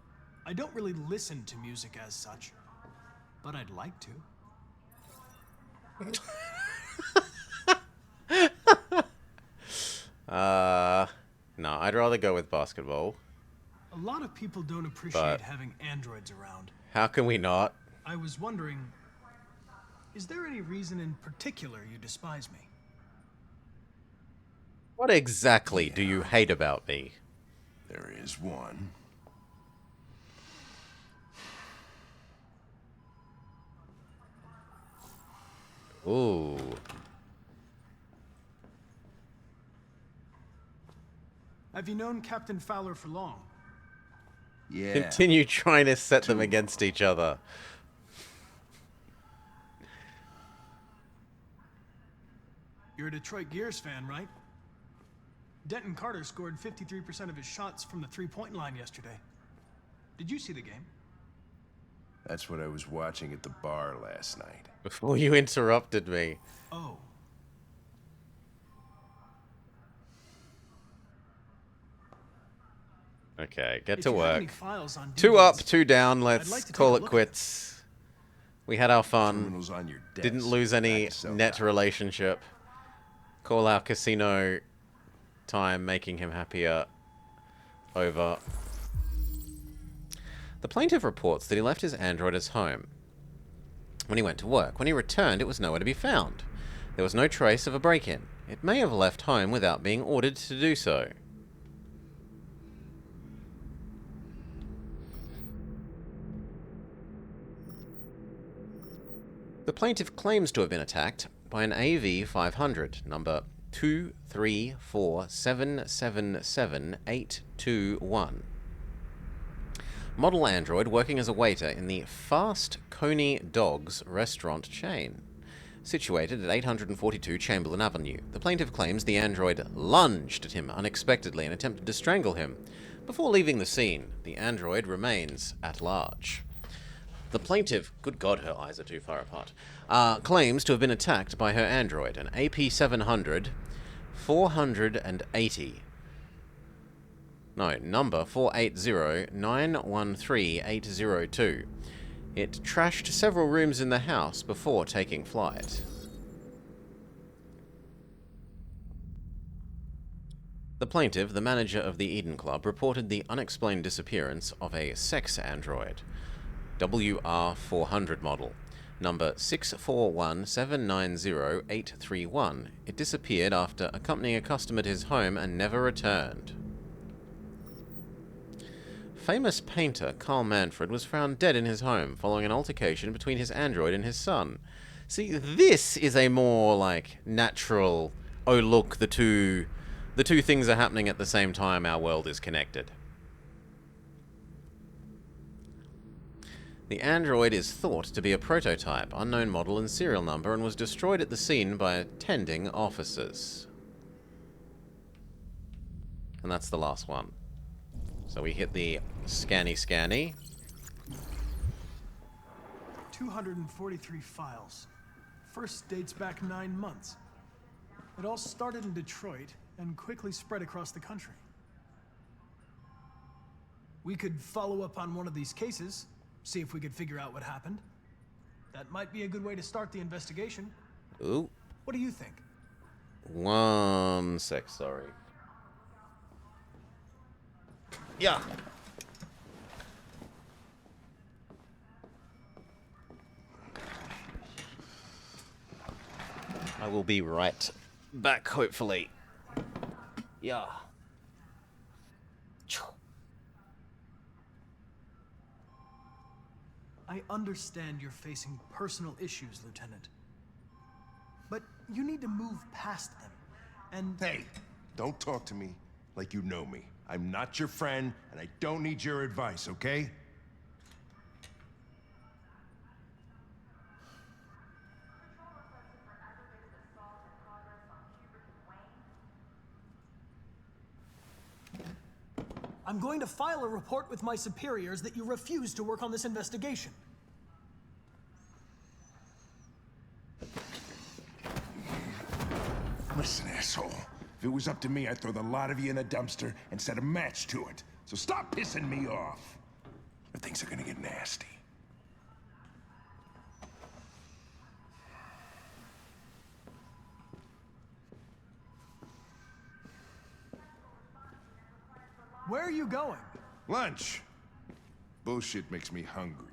I don't really listen to music as such, but I'd like to. No, I'd rather go with basketball. A lot of people don't appreciate But- having androids around. How can we not? I was wondering, is there any reason in particular you despise me? What exactly do you hate about me? There is one. Ooh. Have you known Captain Fowler for long? Yeah. Continue trying to set them against each other. You're a Detroit Gears fan, right? Denton Carter scored 53% of his shots from the three-point line yesterday. Did you see the game? That's what I was watching at the bar last night. Before you interrupted me. Oh. Okay, get If to you have any work. files on 2 up, deviants, 2 down. I'd Let's like to call take it a look at quits. We had our fun. Terminals on your desk. Didn't lose any Back so net down. relationship. Call our casino time, making him happier. Over. The plaintiff reports that he left his android at home when he went to work. When he returned, it was nowhere to be found. There was no trace of a break-in. It may have left home without being ordered to do so. The plaintiff claims to have been attacked by an AV-500, number 234777821. Model android working as a waiter in the Fast Coney Dogs restaurant chain, situated at 842 Chamberlain Avenue. The plaintiff claims the android lunged at him unexpectedly and attempted to strangle him. Before leaving the scene, the android remains at large. The plaintiff, good God, her eyes are too far apart, claims to have been attacked by her android, an AP700 480. No, number 480913802. It trashed several rooms in the house before taking flight. The plaintiff, the manager of the Eden Club, reported the unexplained disappearance of a sex android, WR400 model, number 641790831. It disappeared after accompanying a customer to his home and never returned. Famous painter Carl Manfred was found dead in his home following an altercation between his android and his son. See, this is a more, like, natural, oh look, the two things are happening at the same time, our world is connected. The android is thought to be a prototype, unknown model and serial number, and was destroyed at the scene by attending officers. And that's the last one. So we hit the scanny. 243 files. First dates back 9 months. It all started in Detroit and quickly spread across the country. We could follow up on one of these cases, see if we could figure out what happened. That might be a good way to start the investigation. Ooh. What do you think? 1 sec, sorry. Yeah. I will be right back, hopefully. Yeah. I understand you're facing personal issues, Lieutenant. But you need to move past them. And... Hey, don't talk to me like you know me. I'm not your friend, and I don't need your advice, okay? I'm going to file a report with my superiors that you refuse to work on this investigation. Listen, asshole. If it was up to me, I'd throw the lot of you in a dumpster and set a match to it. So stop pissing me off. Or things are gonna get nasty. Where are you going? Lunch. Bullshit makes me hungry.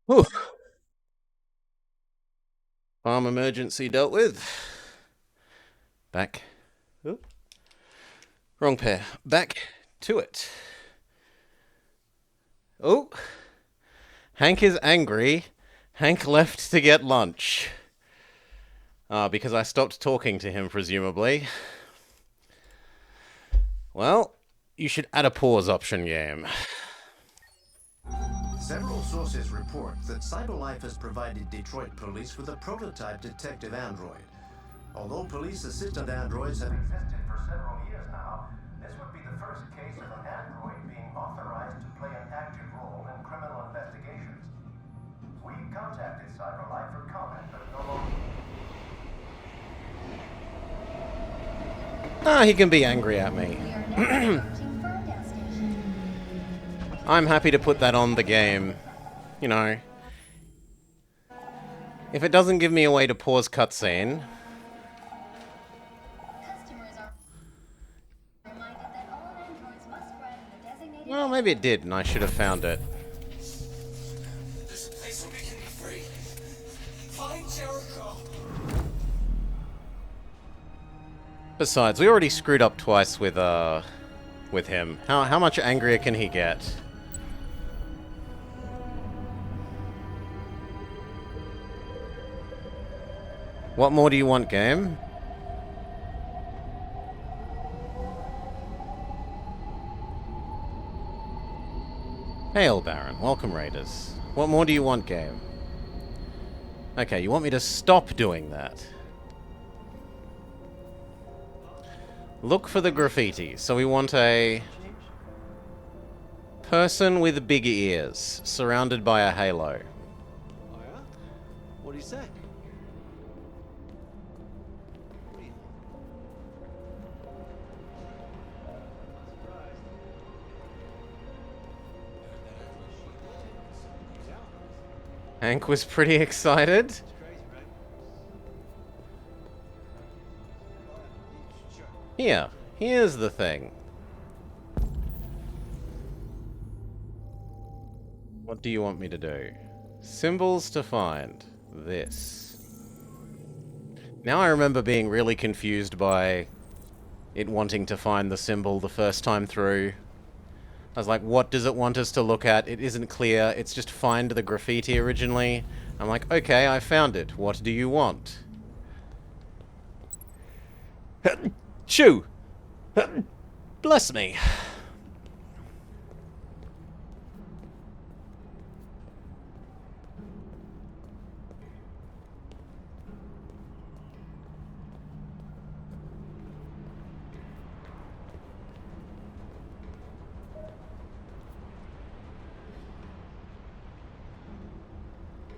Whew. Farm emergency dealt with. Back. Oop. Wrong pair. Back to it. Oh. Hank is angry. Hank left to get lunch. Because I stopped talking to him, presumably. Well, you should add a pause option, game. Several sources report that CyberLife has provided Detroit police with a prototype detective android. Although police assistant androids have existed for several years now, this would be the first case of an android being authorized to play an active role in criminal investigations. We contacted CyberLife for comment, but no longer. He can be angry at me. I'm happy to put that on the game. You know. If it doesn't give me a way to pause cutscene. Well, maybe it did, and I should have found it. This place will make me free. Find Jericho. Besides, we already screwed up twice with him. How much angrier can he get? What more do you want, game? Hail, Baron. Welcome, Raiders. What more do you want, game? Okay, you want me to stop doing that? Look for the graffiti. So we want a person with big ears, surrounded by a halo. Oh yeah? What do you say? Hank was pretty excited. Here's the thing. What do you want me to do? Symbols to find. This. Now I remember being really confused by it wanting to find the symbol the first time through. I was like, what does it want us to look at? It isn't clear. It's just find the graffiti originally. I'm like, okay, I found it. What do you want? Shoo! Bless me.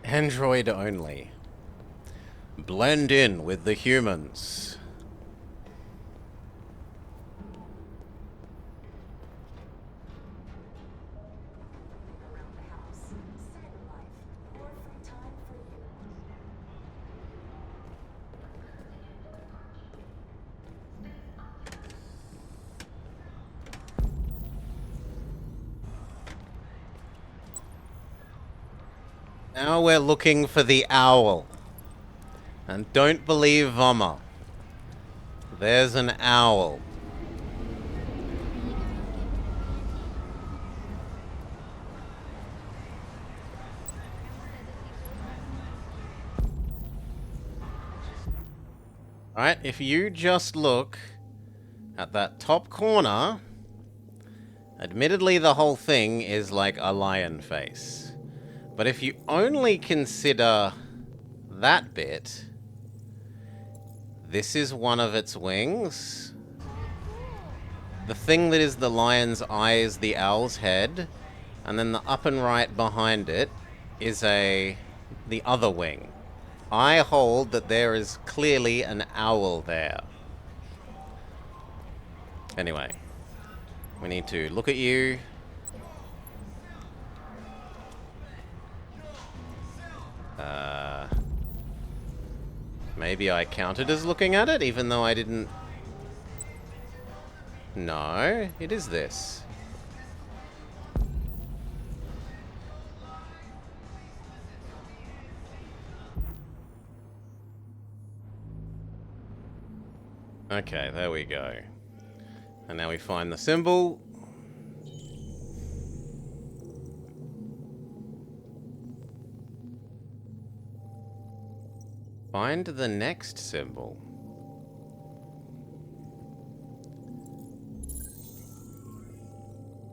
Android only. Blend in with the humans. Now we're looking for the owl. And don't believe Vommer. There's an owl. Alright, if you just look at that top corner, admittedly the whole thing is like a lion face. But if you only consider that bit, this is one of its wings. The thing that is the lion's eye is the owl's head, and then the up and right behind it is the other wing. I hold that there is clearly an owl there. Anyway, we need to look at you. Maybe I counted as looking at it, even though I didn't... No, it is this. Okay, there we go. And now we find the symbol. Find the next symbol.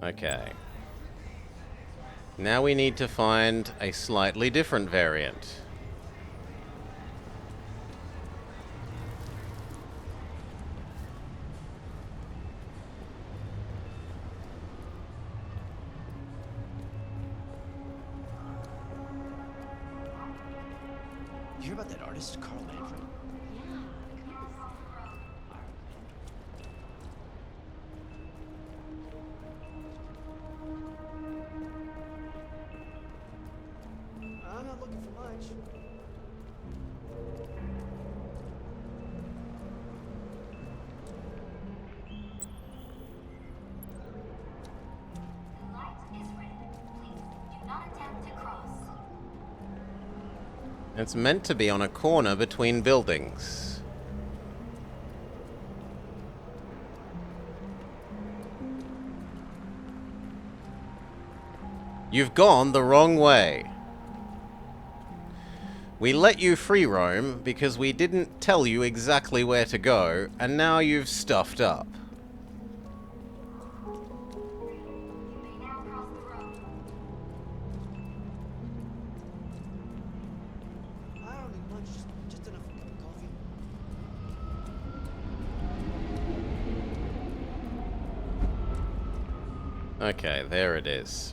Okay. Now we need to find a slightly different variant. You hear about that artist, Carl Manfred? I'm not looking for much. It's meant to be on a corner between buildings. You've gone the wrong way. We let you free roam because we didn't tell you exactly where to go, and now you've stuffed up. I don't need much, just enough for a cup of coffee. Okay, there it is.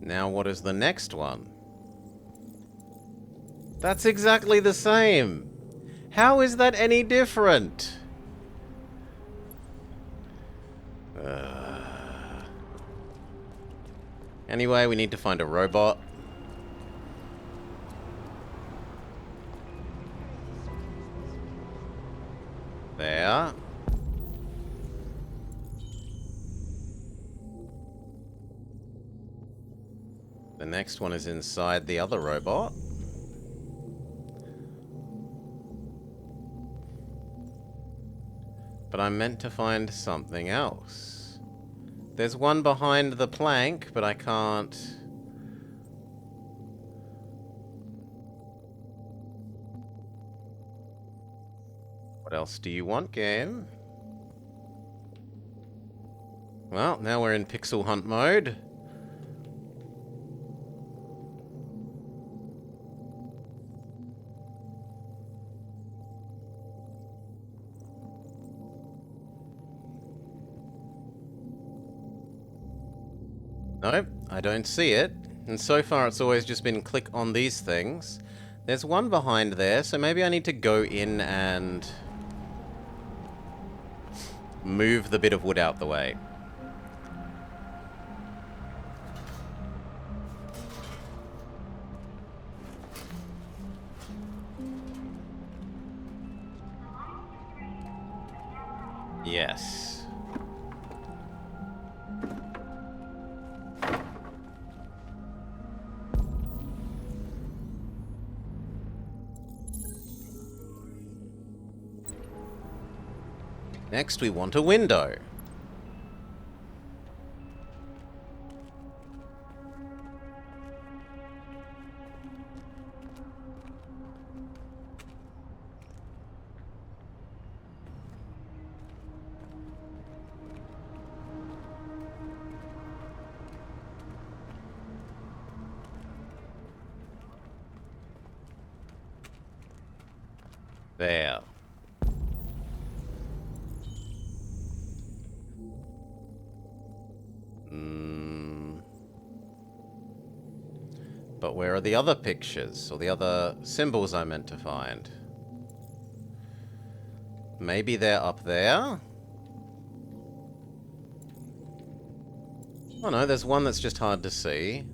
Now what is the next one? That's exactly the same. How is that any different? Anyway, we need to find a robot. There. The next one is inside the other robot. But I'm meant to find something else. There's one behind the plank, but I can't... What else do you want, game? Well, now we're in pixel hunt mode. Nope, I don't see it. And so far it's always just been click on these things. There's one behind there, so maybe I need to go in and move the bit of wood out the way. Yes. Next, we want a window. There. But where are the other pictures, or the other symbols I meant to find? Maybe they're up there? Oh no, there's one that's just hard to see.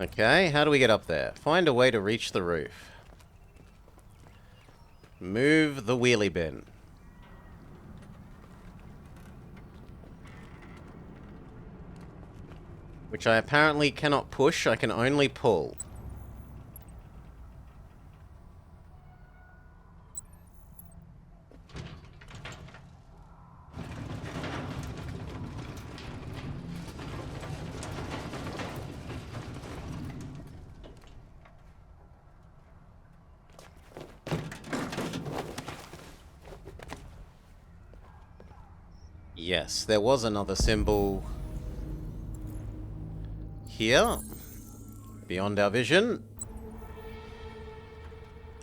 Okay, how do we get up there? Find a way to reach the roof. Move the wheelie bin. Which I apparently cannot push, I can only pull. Yes, there was another symbol here, beyond our vision.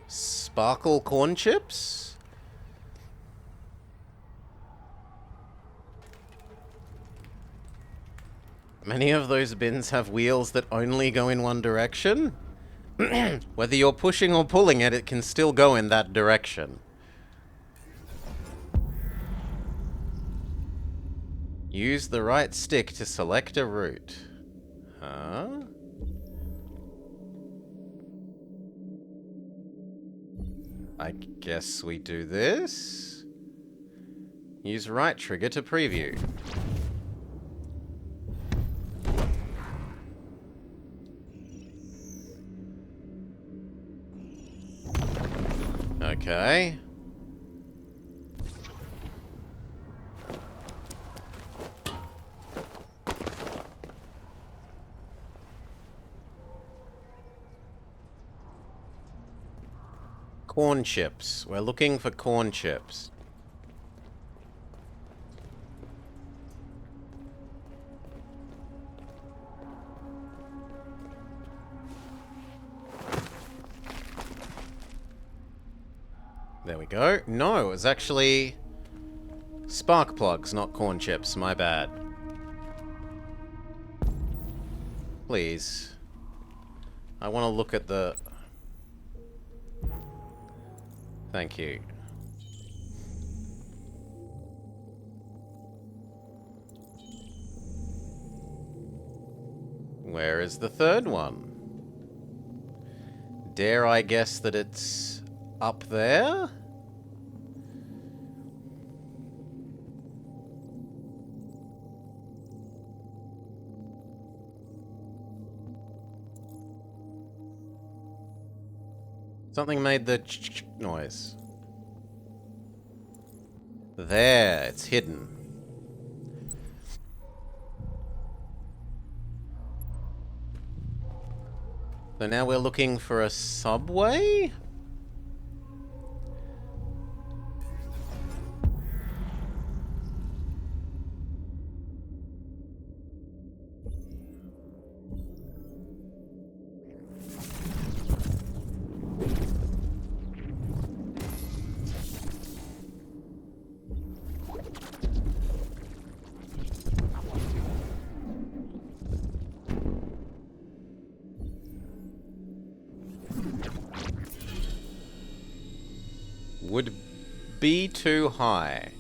Sparkle corn chips? Many of those bins have wheels that only go in one direction. Whether you're pushing or pulling it, it can still go in that direction. Use the right stick to select a route. Huh? I guess we do this. Use right trigger to preview. Okay. Corn chips. We're looking for corn chips. There we go. No, it was actually spark plugs, not corn chips. My bad. Please. I want to look at the... Thank you. Where is the third one? Dare I guess that it's up there? Something made the ch-ch noise. There, it's hidden. So now we're looking for a subway? Would be too high.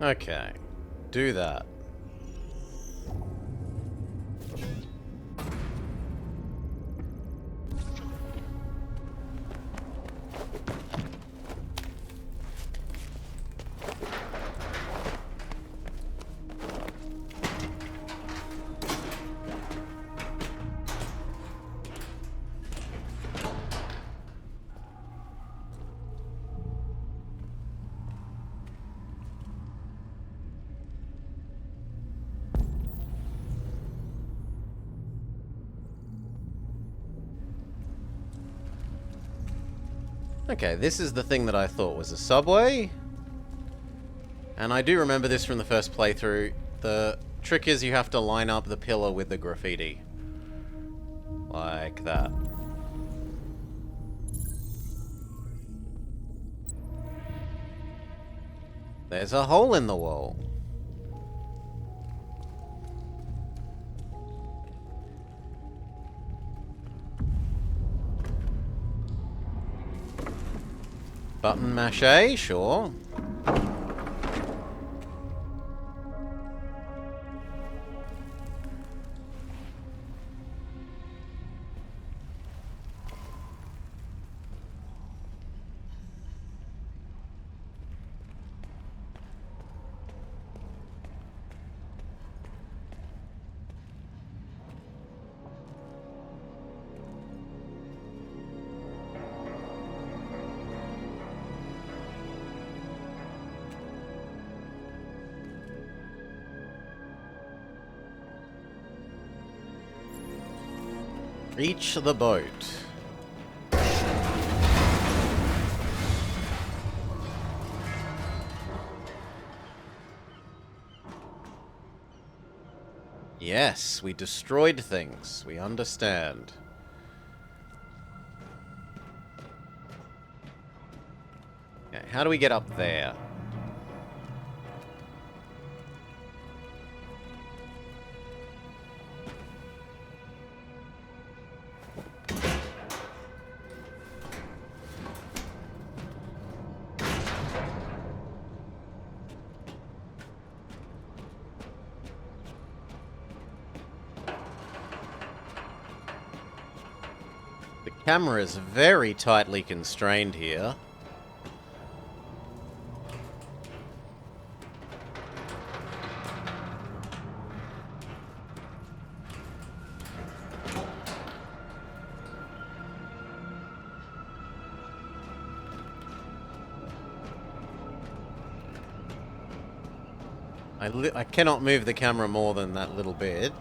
Okay, do that. Okay, this is the thing that I thought was a subway. And I do remember this from the first playthrough. The trick is you have to line up the pillar with the graffiti. Like that. There's a hole in the wall. Button mache, sure. Reach the boat. Yes, we destroyed things. We understand. Okay, how do we get up there? The camera is very tightly constrained here. I cannot move the camera more than that little bit.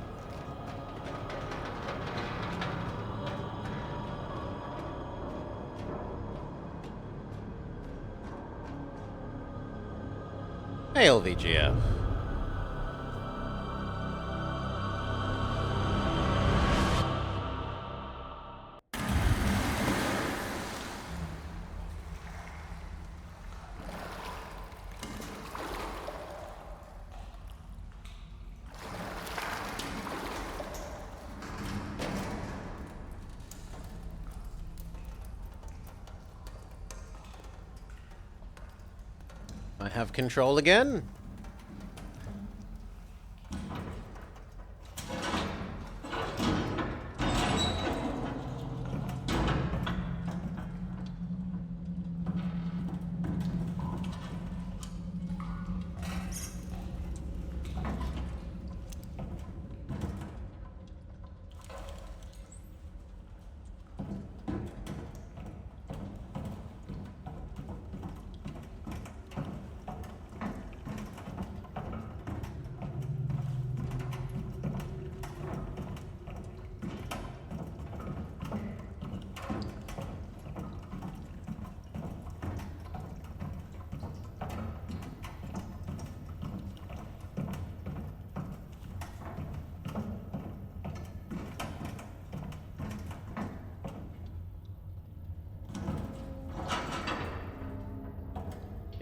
Hey, LVGF. I have control again.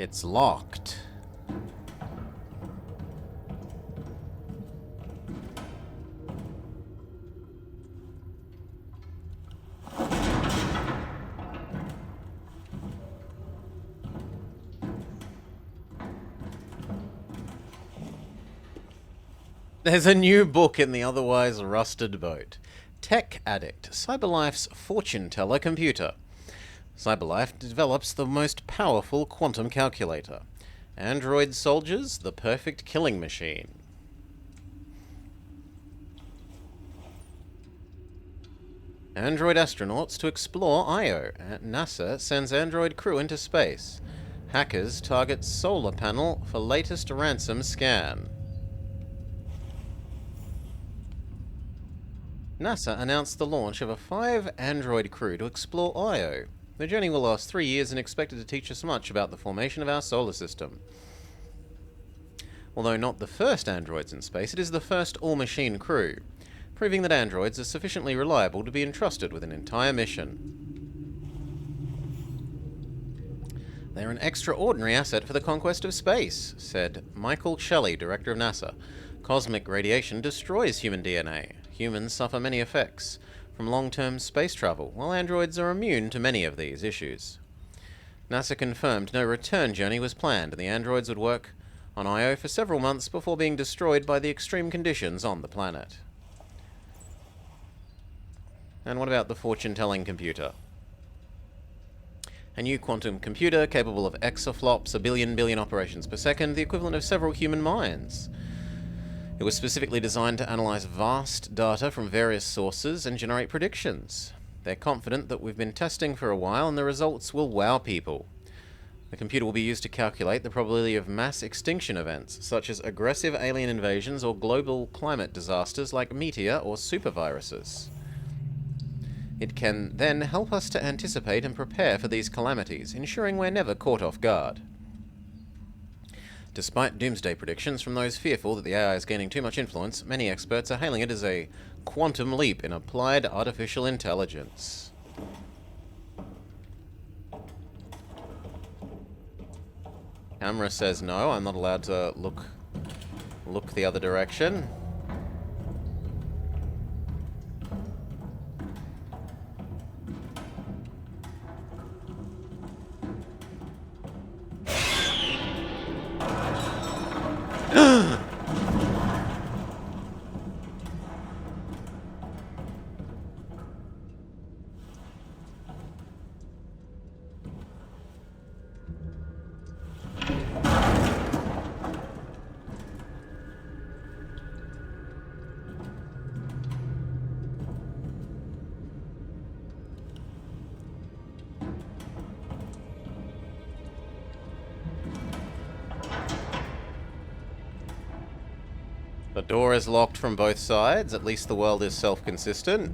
It's locked. There's a new book in the otherwise rusted boat. Tech Addict, Cyberlife's fortune teller computer. Cyberlife develops the most powerful quantum calculator. Android soldiers, the perfect killing machine. Android astronauts to explore Io. NASA sends android crew into space. Hackers target solar panel for latest ransom scan. NASA announced the launch of a 5-android crew to explore Io. The journey will last 3 years and expected to teach us much about the formation of our solar system. Although not the first androids in space, it is the first all-machine crew, proving that androids are sufficiently reliable to be entrusted with an entire mission. They're an extraordinary asset for the conquest of space, said Michael Shelley, director of NASA. Cosmic radiation destroys human DNA. Humans suffer many effects from long-term space travel, while androids are immune to many of these issues. NASA confirmed no return journey was planned, and the androids would work on Io for several months before being destroyed by the extreme conditions on the planet. And what about the fortune-telling computer? A new quantum computer capable of exaflops, a billion operations per second, the equivalent of several human minds. It was specifically designed to analyze vast data from various sources and generate predictions. They're confident that we've been testing for a while and the results will wow people. The computer will be used to calculate the probability of mass extinction events, such as aggressive alien invasions or global climate disasters like meteor or superviruses. It can then help us to anticipate and prepare for these calamities, ensuring we're never caught off guard. Despite doomsday predictions from those fearful that the AI is gaining too much influence, many experts are hailing it as a quantum leap in applied artificial intelligence. Camera says no, I'm not allowed to look the other direction. The door is locked from both sides. At least the world is self-consistent.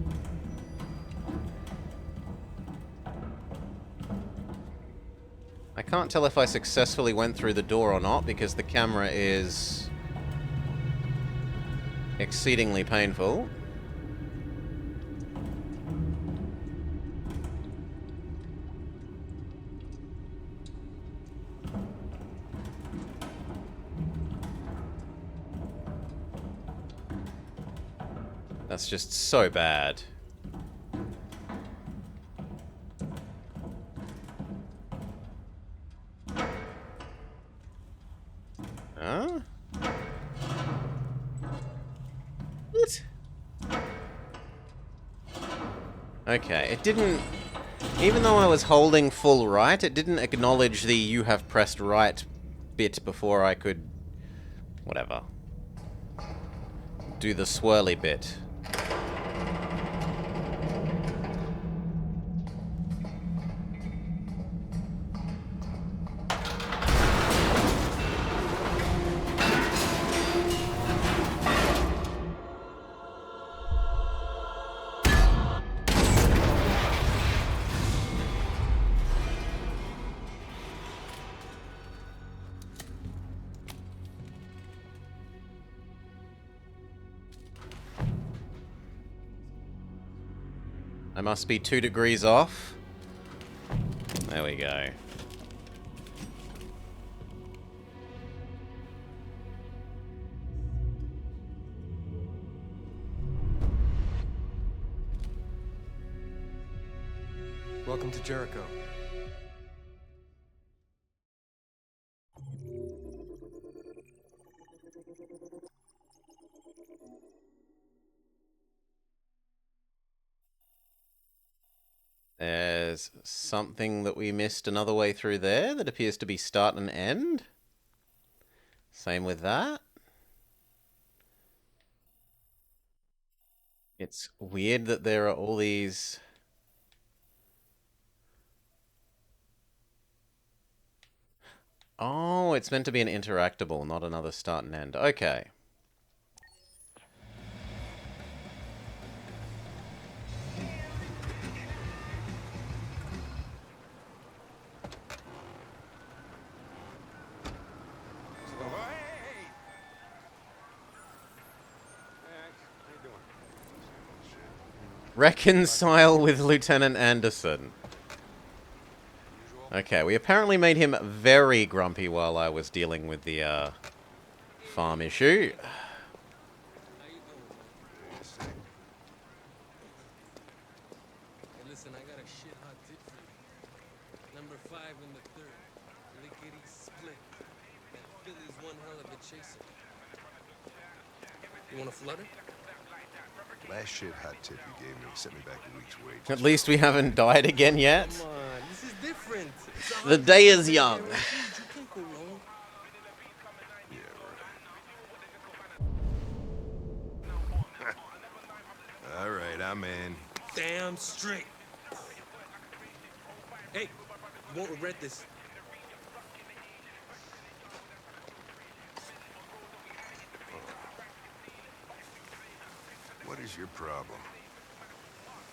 I can't tell if I successfully went through the door or not because the camera is exceedingly painful. That's just so bad. Huh? What? Okay, it didn't... Even though I was holding full right, it didn't acknowledge the "you have pressed right" bit before I could... whatever. Do the swirly bit. I must be 2 degrees off. There we go. Welcome to Jericho. There's something that we missed another way through there that appears to be start and end. Same with that. It's weird that there are all these... Oh, it's meant to be an interactable, not another start and end. Okay. Reconcile with Lieutenant Anderson. Okay, we apparently made him very grumpy while I was dealing with the farm issue. Listen, I got a shit hot tip for you. Number 5. 5 in the 3rd. Lickety split. That Philly's one hell of a chaser. You want a flutter? Last shit hot tip you gave me sent me back a week's wages. At least we haven't died again yet. Come on, this is different. The day is young. You can't go wrong. All right, I'm in. Damn straight. Hey, you won't regret this. What is your problem?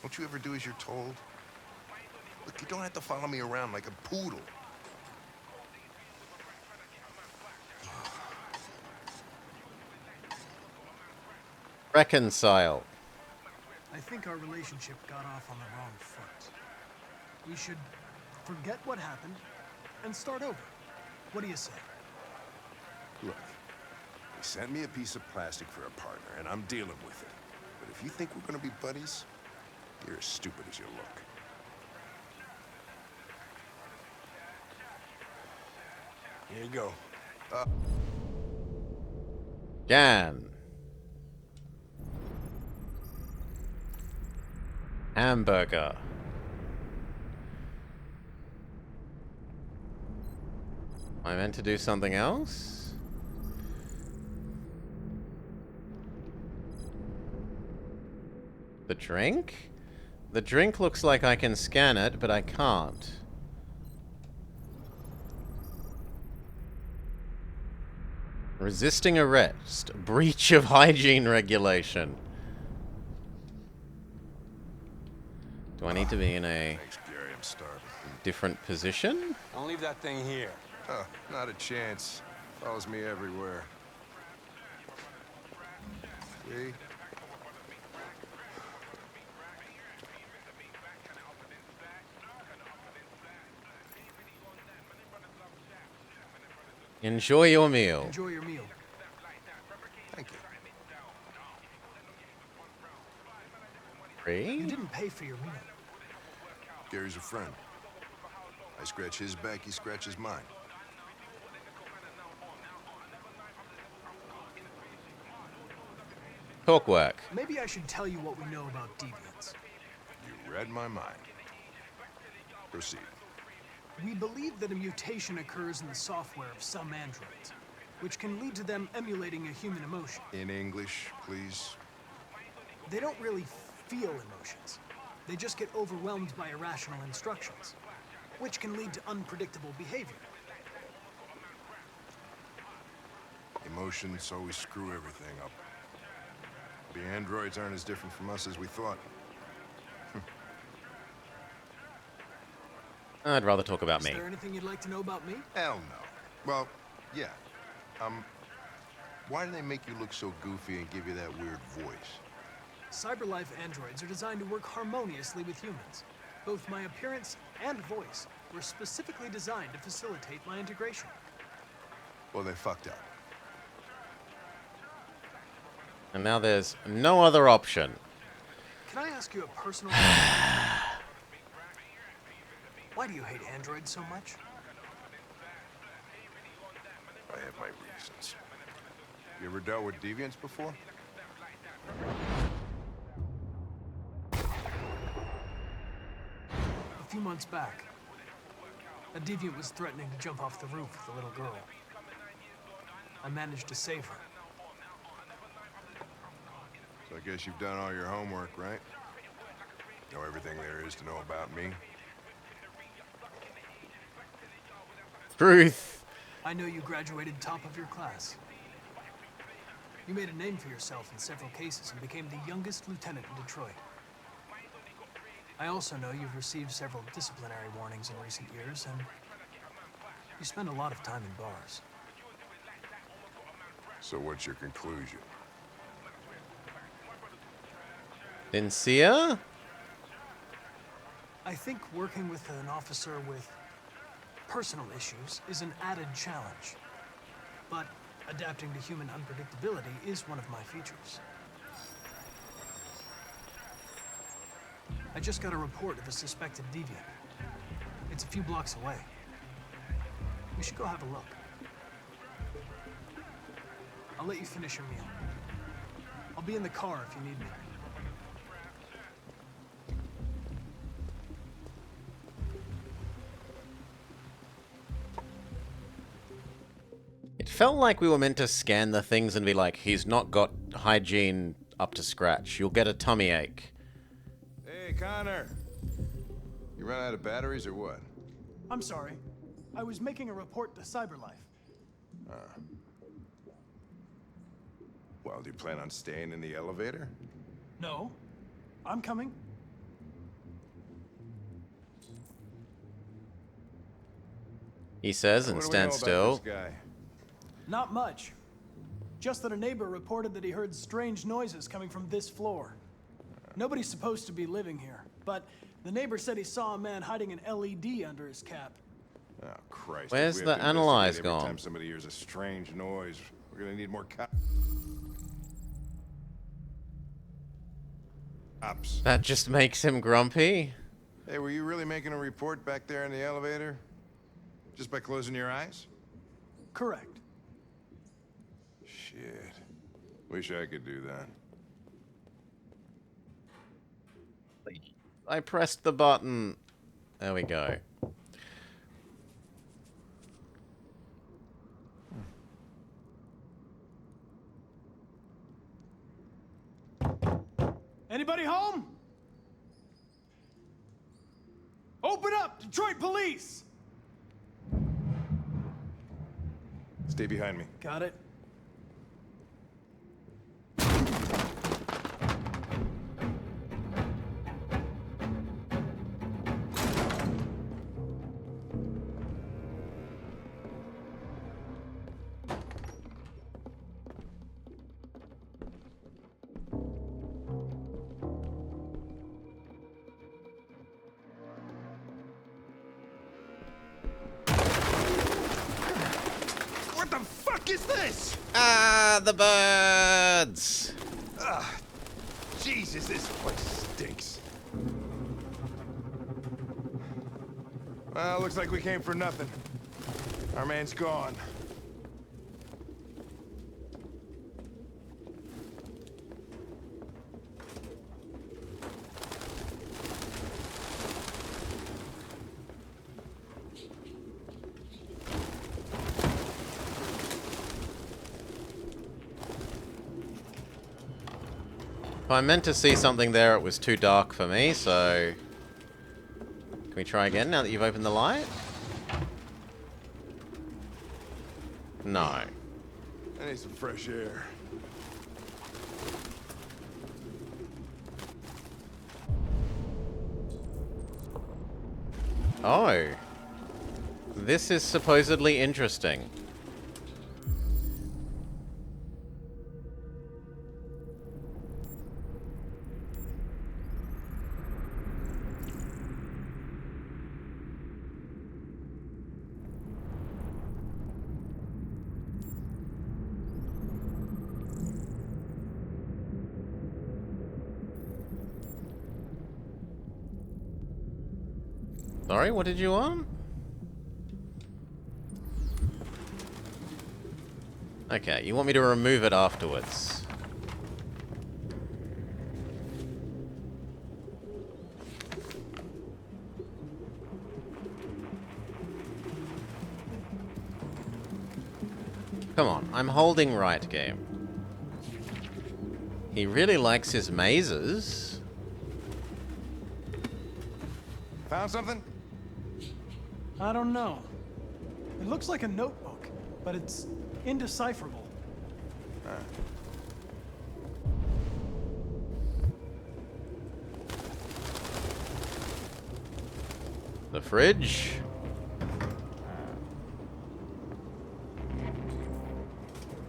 Don't you ever do as you're told? Look, you don't have to follow me around like a poodle. Reconcile. I think our relationship got off on the wrong foot. We should forget what happened and start over. What do you say? Look, they sent me a piece of plastic for a partner, and I'm dealing with it. But if you think we're gonna be buddies, you're as stupid as you look. Here you go. Gan. Hamburger. Am I meant to do something else? The drink? The drink looks like I can scan it, but I can't. Resisting arrest. Breach of hygiene regulation. Do I need to be in a Thanks, Gary. I'm starving. different position? Don't leave that thing here. Huh, not a chance. Follows me everywhere. See? Enjoy your meal. Enjoy your meal. Thank you. Free? You didn't pay for your meal. Gary's a friend. I scratch his back, he scratches mine. Talk work. Maybe I should tell you what we know about deviants. You read my mind. Proceed. We believe that a mutation occurs in the software of some androids, which can lead to them emulating a human emotion. In English, please. They don't really feel emotions. They just get overwhelmed by irrational instructions, which can lead to unpredictable behavior. Emotions always screw everything up. The androids aren't as different from us as we thought. I'd rather talk about me. Is there anything you'd like to know about me? Hell no. Well, yeah. Why do they make you look so goofy and give you that weird voice? CyberLife androids are designed to work harmoniously with humans. Both my appearance and voice were specifically designed to facilitate my integration. Well, they fucked up. And now there's no other option. Can I ask you a personal question? Why do you hate androids so much? I have my reasons. You ever dealt with deviants before? A few months back, a deviant was threatening to jump off the roof with a little girl. I managed to save her. So I guess you've done all your homework, right? Know everything there is to know about me? Truth. I know you graduated top of your class. You made a name for yourself in several cases and became the youngest lieutenant in Detroit. I also know you've received several disciplinary warnings in recent years, and you spend a lot of time in bars. So what's your conclusion? Sincere? I think working with an officer with personal issues is an added challenge. But adapting to human unpredictability is one of my features. I just got a report of a suspected deviant. It It's a few blocks away. We should go have a look. I'll let you finish your meal. I'll be in the car if you need me. It felt like we were meant to scan the things and be like, he's not got hygiene up to scratch. You'll get a tummy ache. Hey, Connor. You run out of batteries or what? I'm sorry. I was making a report to CyberLife. Well, do you plan on staying in the elevator? No. I'm coming. He says and stands still. This guy? Not much. Just that a neighbor reported that he heard strange noises coming from this floor. Nobody's supposed to be living here, but the neighbor said he saw a man hiding an LED under his cap. Oh, Christ. Where's If we have the to analyze investigate every gone? time somebody hears a strange noise, we're gonna need more cops. That just makes him grumpy. Hey, were you really making a report back there in the elevator? Just by closing your eyes? Correct. Shit. Wish I could do that. I pressed the button. There we go. Anybody home? Open up, Detroit Police! Stay behind me. Got it. What the fuck is this? Ah, the birds! Jesus, this place stinks. Well, looks like we came for nothing. Our man's gone. If I meant to see something there, it was too dark for me, so... Can we try again now that you've opened the light? No. I need some fresh air. Oh. This is supposedly interesting. Sorry, what did you want? Okay, you want me to remove it afterwards. Come on, I'm holding right, game. He really likes his mazes. Found something? I don't know. It looks like a notebook, but it's indecipherable. The fridge.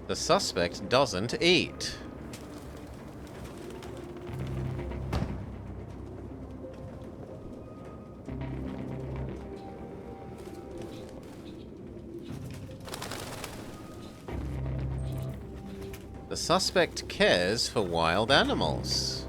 The suspect doesn't eat. The suspect cares for wild animals.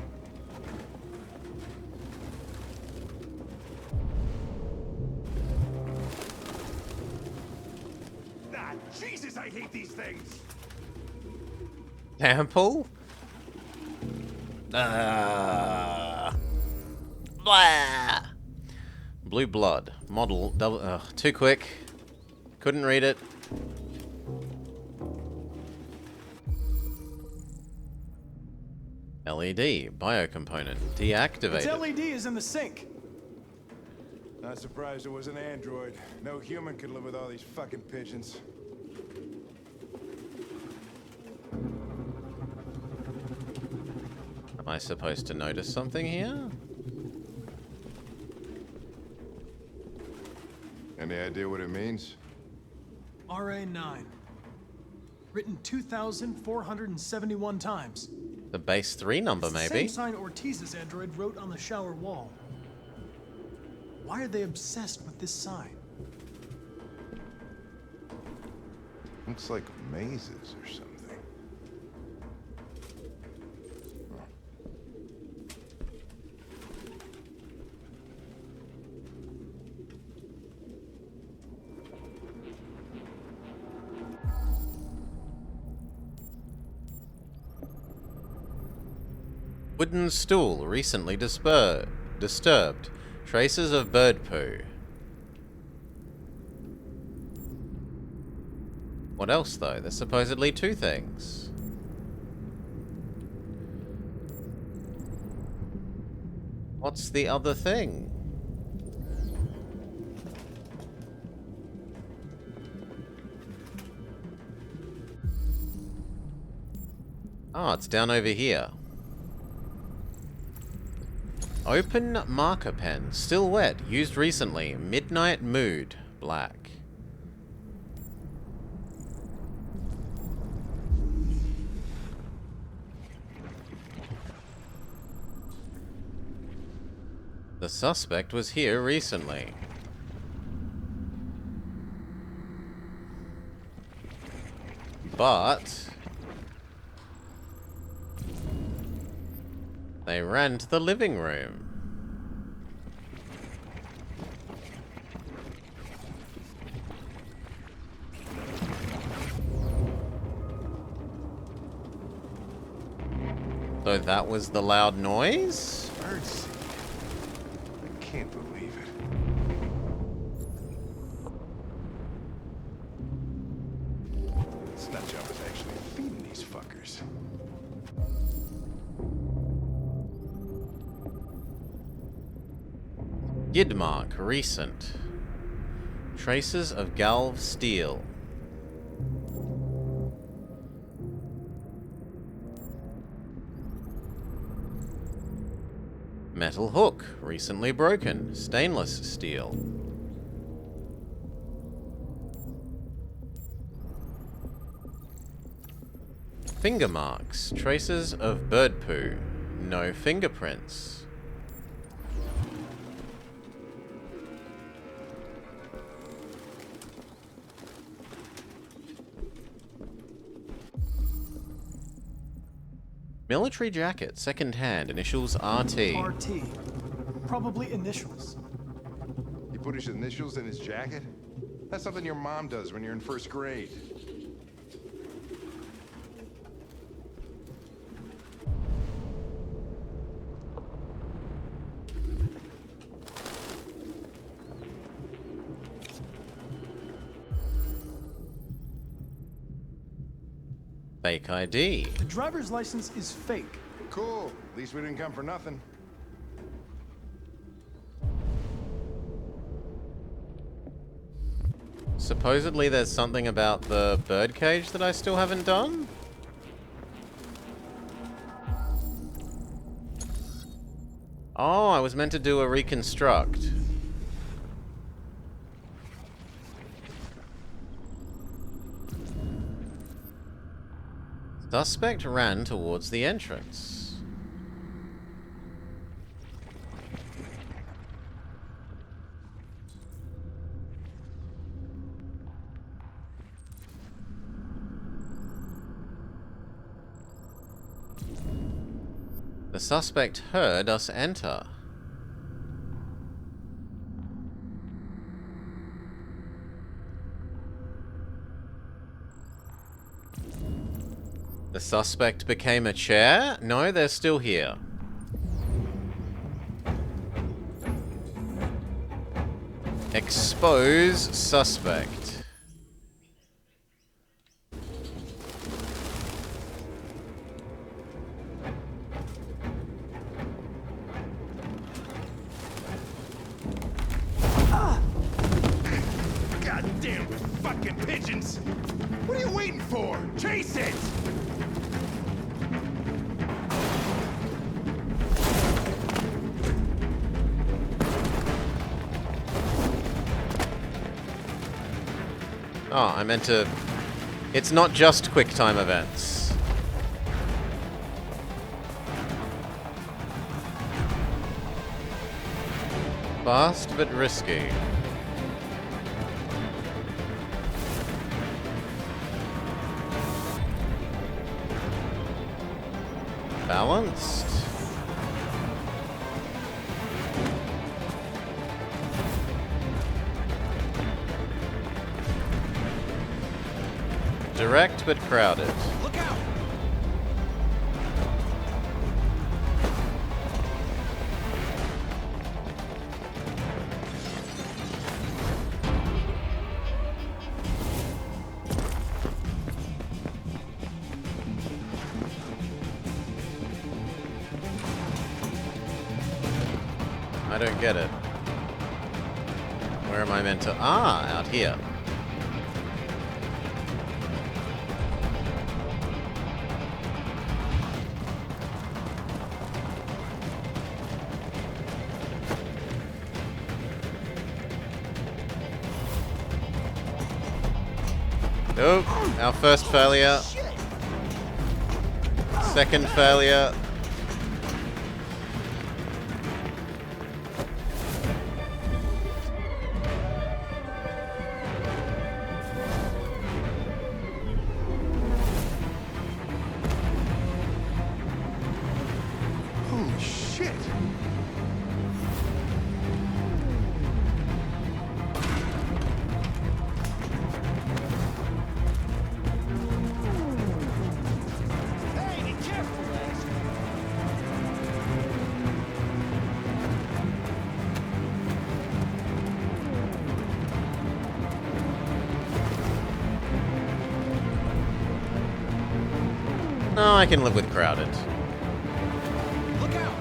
Sample? Blah. Blue blood. Model double. Too quick. Couldn't read it. LED. Biocomponent. Deactivated. Its LED is in the sink. Not surprised it was an android. No human could live with all these fucking pigeons. Am I supposed to notice something here? Any idea what it means? RA9. Written 2,471 times. The base 3 number, It's the maybe? same sign Ortiz's android wrote on the shower wall. Why are they obsessed with this sign? Looks like mazes or something. Wooden stool recently disturbed. Traces of bird poo. What else, though? There's supposedly 2 things. What's the other thing? Ah, it's down over here. Open marker pen. Still wet. Used recently. Midnight mood. Black. The suspect was here recently. But they ran to the living room. So that was the loud noise? Birdseed. I can't believe it. This nut job is actually feeding these fuckers. Gidmark, recent. Traces of galv steel. Metal hook, recently broken. Stainless steel. Finger marks, traces of bird poo. No fingerprints. Military jacket, second hand, initials RT. RT. Probably initials. He put his initials in his jacket? That's something your mom does when you're in first grade. Fake ID. The driver's license is fake. Cool. At least we didn't come for nothing. Supposedly there's something about the birdcage that I still haven't done? Oh, I was meant to do a reconstruct. Suspect ran towards the entrance. The suspect heard us enter. The suspect became a chair? No, they're still here. Expose suspect. Goddamn fucking pigeons! What are you waiting for? Chase it! Oh, I meant to... It's not just QuickTime events. Fast but risky. Balanced. Direct but crowded. Look out! I don't get it. Where am I meant to... Ah, out here. Oh, our first failure. Second failure. Holy shit! Hey, be careful, Ash. No, I can live with crowded. Look out!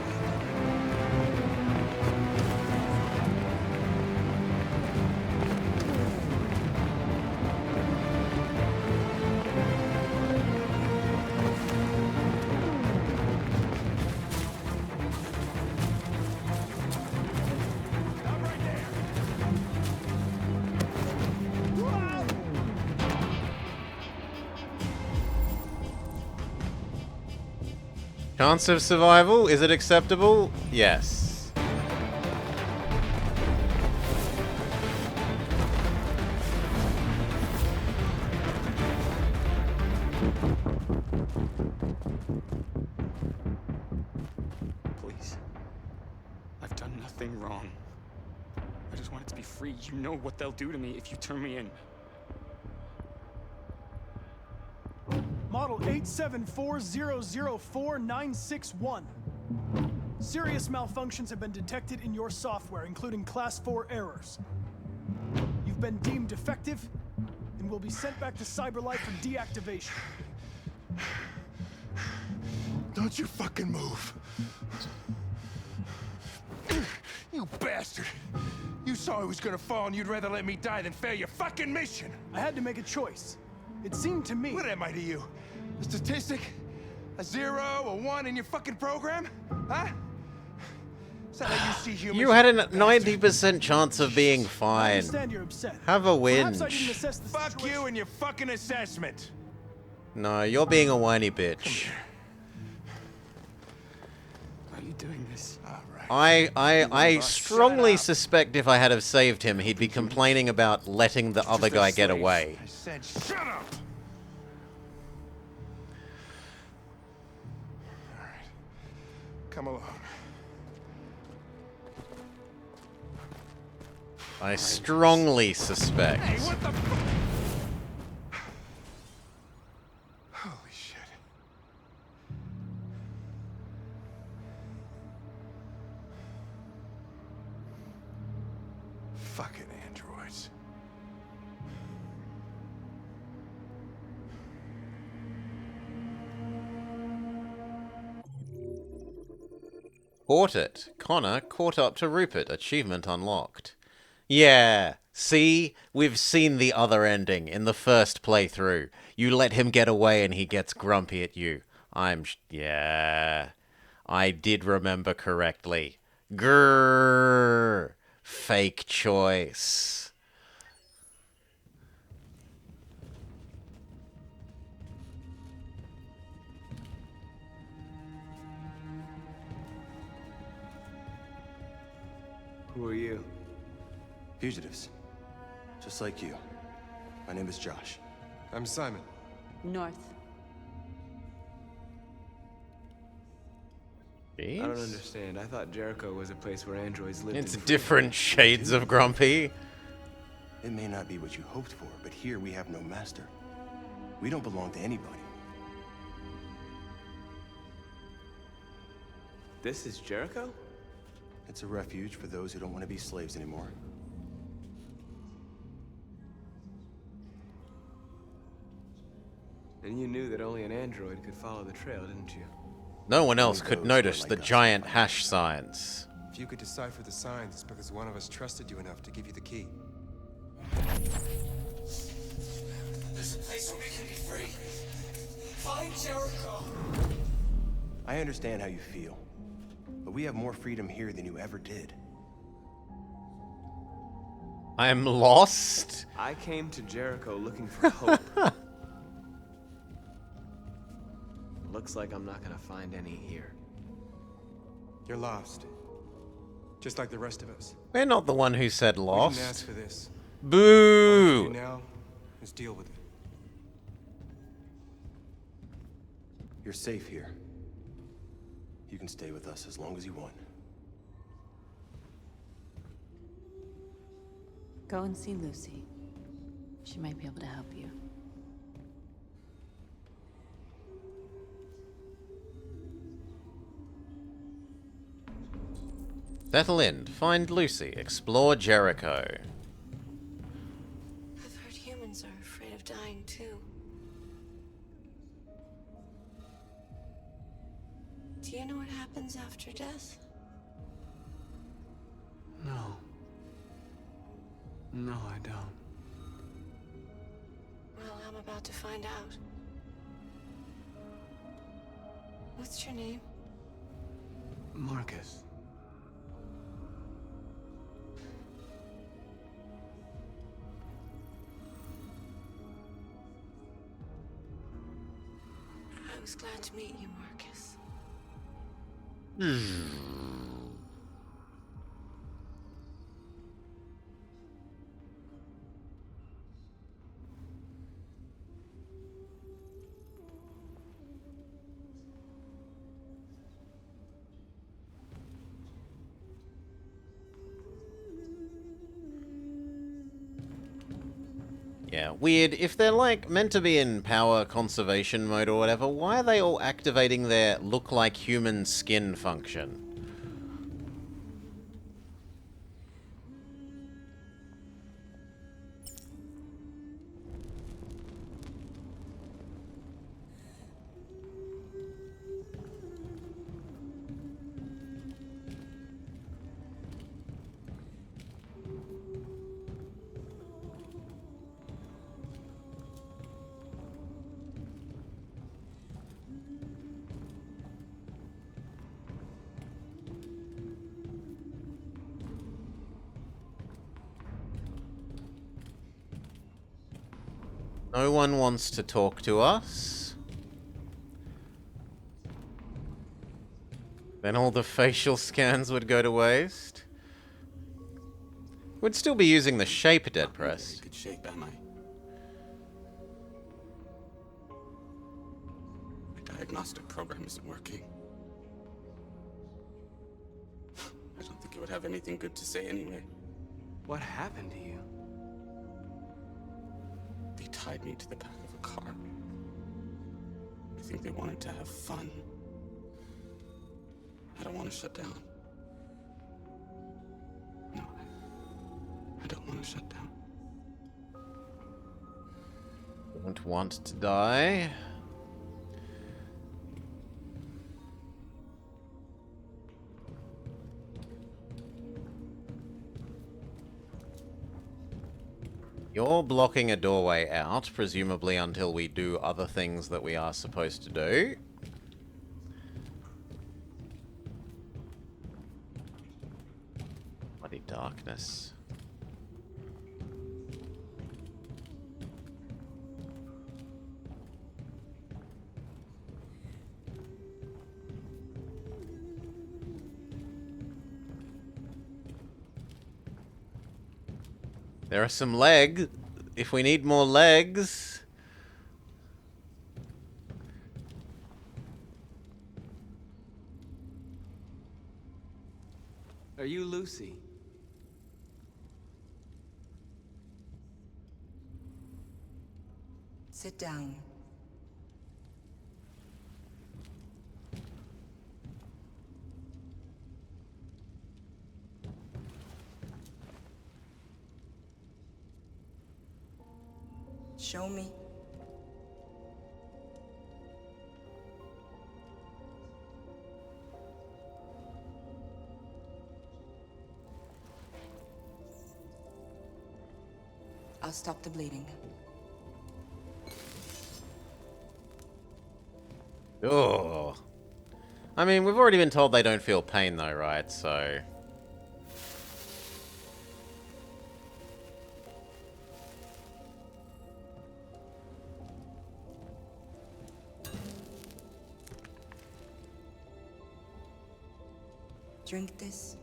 Chance of survival? Is it acceptable? Yes. Please. I've done nothing wrong. I just wanted to be free. You know what they'll do to me if you turn me in. Model 874004961. Serious malfunctions have been detected in your software, including Class 4 errors. You've been deemed defective and will be sent back to CyberLife for deactivation. Don't you fucking move. You bastard. You saw I was gonna fall and you'd rather let me die than fail your fucking mission. I had to make a choice. It seemed to me... What am I to you? A statistic? A 0, a 1 in your fucking program? Huh? Is that how you see humans? You had a 90% chance of being I fine. understand you're upset. Have a Perhaps I didn't whinge. assess the Fuck situation. you and your fucking assessment. No, you're being a whiny bitch. Why are you doing this? I strongly suspect if I had have saved him, he'd be complaining about letting the other guy get away. I said shut up. All right. Come along. I strongly suspect. Hey, what the fuck? Holy shit. Fucking androids. Caught it. Connor caught up to Rupert. Achievement unlocked. Yeah. See? We've seen the other ending in the first playthrough. You let him get away and he gets grumpy at you. Yeah. I did remember correctly. Grrr. Fake choice. Who are you? Fugitives. Just like you. My name is Josh. I'm Simon. North. I don't understand. I thought Jericho was a place where androids lived. It's different shades of grumpy. It may not be what you hoped for, but here we have no master. We don't belong to anybody. This is Jericho? It's a refuge for those who don't want to be slaves anymore. And you knew that only an android could follow the trail, didn't you? No one else could notice the giant hash signs. If you could decipher the signs, it's because one of us trusted you enough to give you the key. There's a place where we can be free. Find Jericho. I understand how you feel, but we have more freedom here than you ever did. I'm lost? I came to Jericho looking for hope. Looks like I'm not gonna find any here. You're lost. Just like the rest of us. We're not the one who said We lost. didn't ask for this. Boo! All we do now is deal with it. You're safe here. You can stay with us as long as you want. Go and see Lucy. She might be able to help you. Settle in. Find Lucy. Explore Jericho. I've heard humans are afraid of dying too. Do you know what happens after death? No. No, I don't. Well, I'm about to find out. What's your name? Marcus. I was glad to meet you, Marcus. Yeah, weird. If they're like meant to be in power conservation mode or whatever, why are they all activating their look like human skin function? No one wants to talk to us. Then all the facial scans would go to waste. We'd still be using the shape dead pressed. Good shape, am I? My diagnostic program isn't working. I don't think it would have anything good to say anyway. What happened to you? They tied me to the back of a car. I think they wanted to have fun. I don't want to shut down. No, I want to shut down. Don't want to die. You're blocking a doorway out, presumably until we do other things that we are supposed to do. Bloody darkness. There are some legs. If we need more legs. Are you Lucy? Sit down. Show me. I'll stop the bleeding. Oh. I mean, we've already been told they don't feel pain though, right? So... Drink this.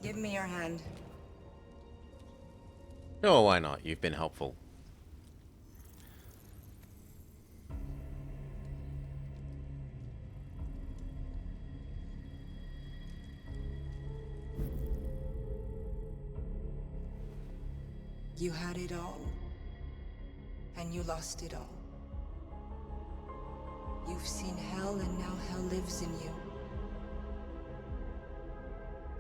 Give me your hand. Oh, why not? You've been helpful. You had it all, and you lost it all. You've seen hell, and now hell lives in you.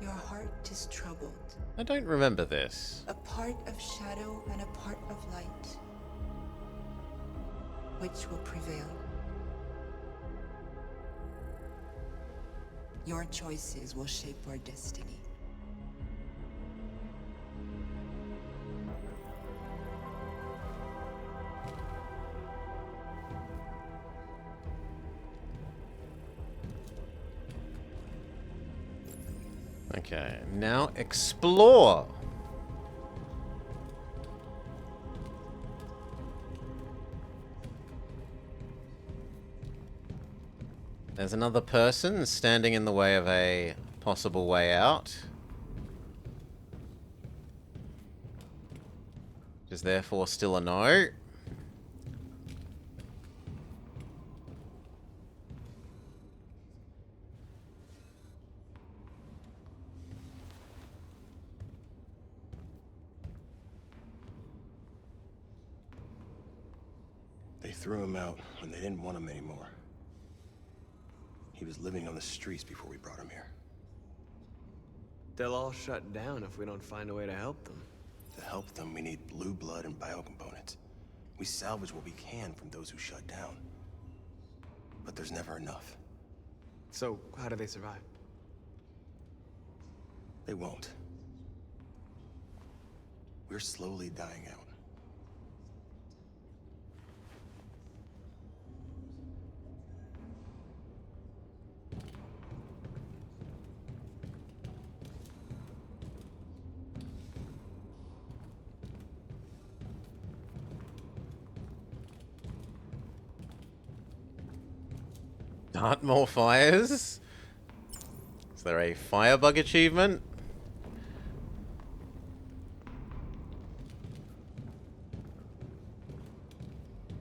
Your heart is troubled. I don't remember this. A part of shadow and a part of light. Which will prevail? Your choices will shape our destiny. Okay, now explore. There's another person standing in the way of a possible way out. Which is therefore still a no. They threw him out when they didn't want him anymore. He was living on the streets before we brought him here. They'll all shut down if we don't find a way to help them. To help them, we need blue blood and biocomponents. We salvage what we can from those who shut down. But there's never enough. So, how do they survive? They won't. We're slowly dying out. Start more fires? Is there a firebug achievement?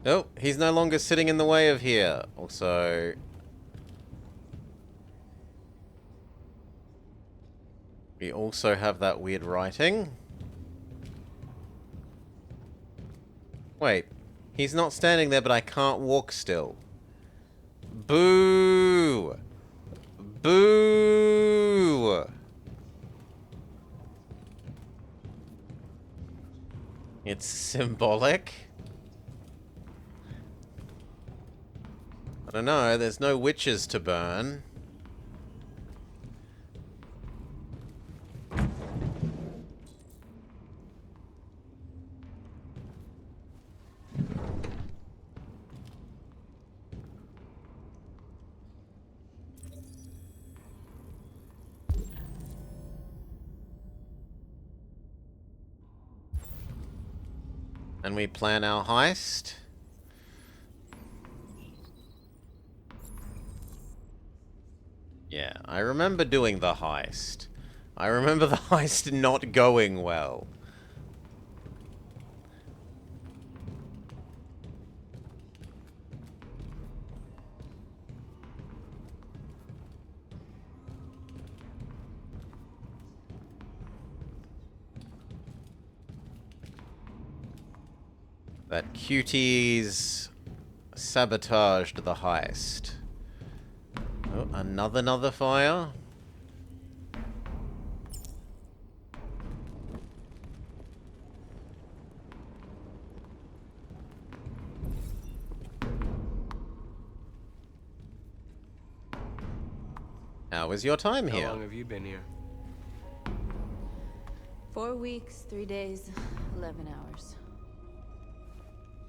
Oh, he's no longer sitting in the way of here. Also... we also have that weird writing. Wait. He's not standing there, but I can't walk still. Boo! Boo! It's symbolic. I don't know, there's no witches to burn. And we plan our heist. Yeah, I remember doing the heist. I remember the heist not going well. That cuties sabotaged the heist. Oh, another fire. How was your time here? How long have you been here? 4 weeks, 3 days, 11 hours.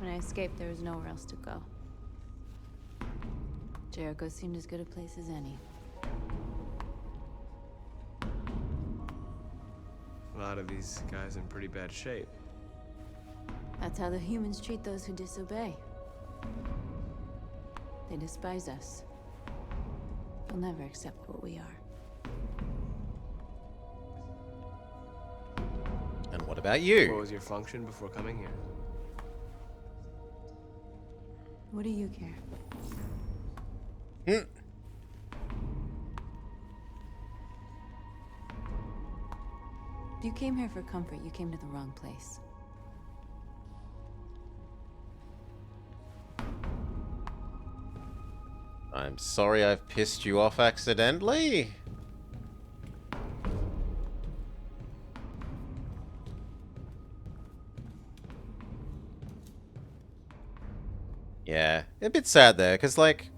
When I escaped, there was nowhere else to go. Jericho seemed as good a place as any. A lot of these guys in pretty bad shape. That's how the humans treat those who disobey. They despise us. They'll never accept what we are. And what about you? What was your function before coming here? What do you care? Hmm. If you came here for comfort, you came to the wrong place. I'm sorry I've pissed you off accidentally. Yeah, a bit sad there, because, like,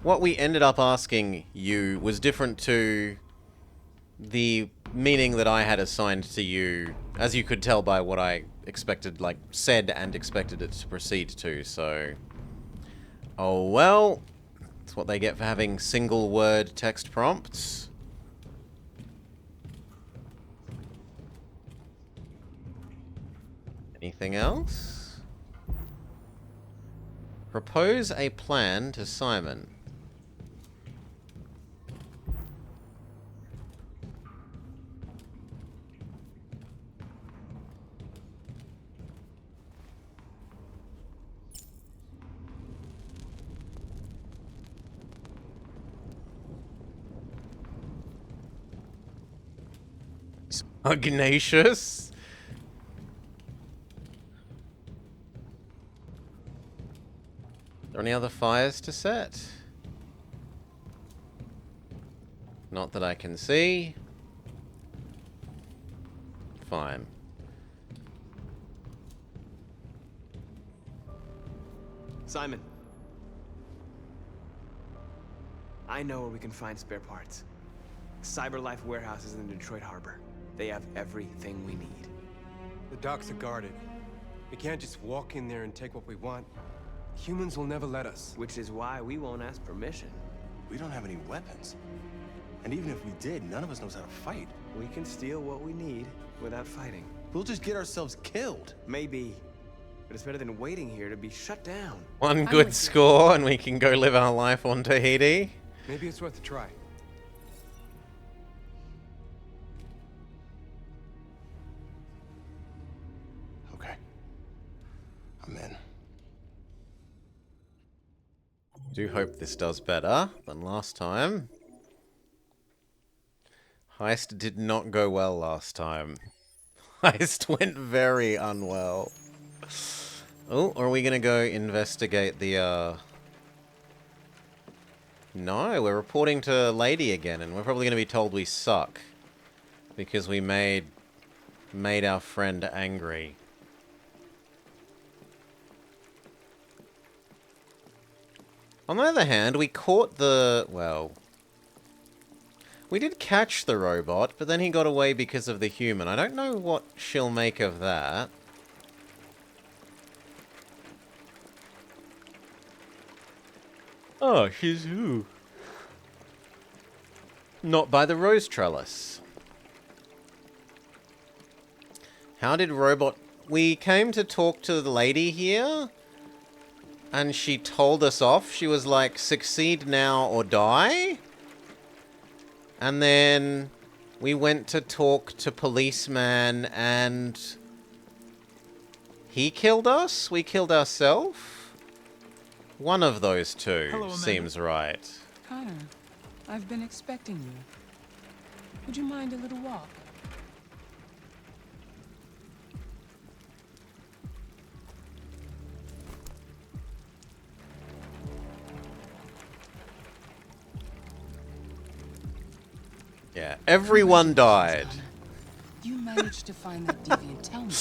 what we ended up asking you was different to the meaning that I had assigned to you, as you could tell by what I expected, like, said and expected it to proceed to, so... oh well, that's what they get for having single-word text prompts. Anything else? Propose a plan to Simon. Ignatius? Are there any other fires to set? Not that I can see. Fine. Simon. I know where we can find spare parts. CyberLife warehouses in the Detroit Harbor. They have everything we need. The docks are guarded. We can't just walk in there and take what we want. Humans will never let us. Which is why we won't ask permission. We don't have any weapons. And even if we did, none of us knows how to fight. We can steal what we need without fighting. We'll just get ourselves killed. Maybe. But it's better than waiting here to be shut down. One good score and we can go live our life on Tahiti. Maybe it's worth a try. Okay. I'm in. Do hope this does better than last time. Heist did not go well last time. Heist went very unwell. Oh, are we gonna go investigate the, No, we're reporting to Lady again, and we're probably gonna be told we suck. Because we made our friend angry. On the other hand, we caught the... well... we did catch the robot, but then he got away because of the human. I don't know what she'll make of that. Oh, she's who? Not by the rose trellis. How did robot... we came to talk to the lady here, and she told us off. She was like, succeed now or die. And then we went to talk to policeman, and he killed us? We killed ourselves? One of those two. Hello, Amanda. Seems right. Connor, I've been expecting you. Would you mind a little walk? Yeah, everyone died. You managed to find that deviant. Tell me,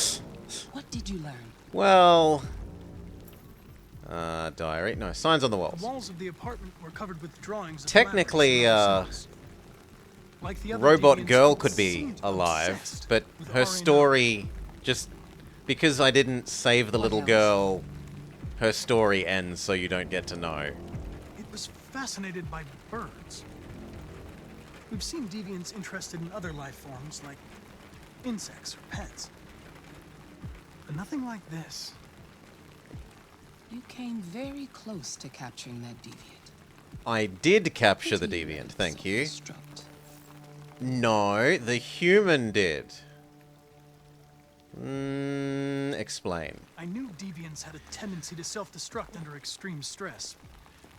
what did you learn? Well... diary. No, signs on the walls. The walls of the apartment were covered with drawings of Technically, like the other Robot deviants, Girl it could be seemed alive, obsessed but with her RNL. story just... because I didn't save the little girl, her story ends so you don't get to know. It was fascinated by birds. We've seen deviants interested in other life forms, like insects or pets. But nothing like this. You came very close to capturing that deviant. I did capture the deviant, thank you. No, the human did. Explain. I knew deviants had a tendency to self-destruct under extreme stress,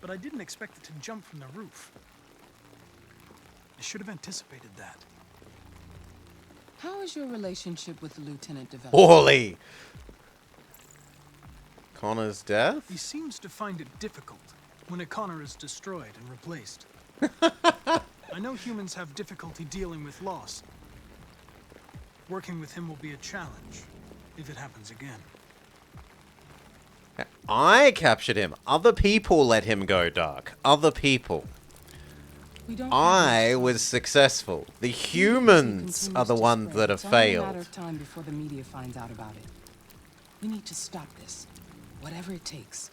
but I didn't expect it to jump from the roof. I should have anticipated that. How is your relationship with the lieutenant developed? Orly! Connor's death? He seems to find it difficult when a Connor is destroyed and replaced. I know humans have difficulty dealing with loss. Working with him will be a challenge, if it happens again. I captured him. Other people let him go, Dark. Other people. I was successful. The humans are the ones that have It's only a matter failed. of time before the media finds out about it. We need to stop this, whatever it takes.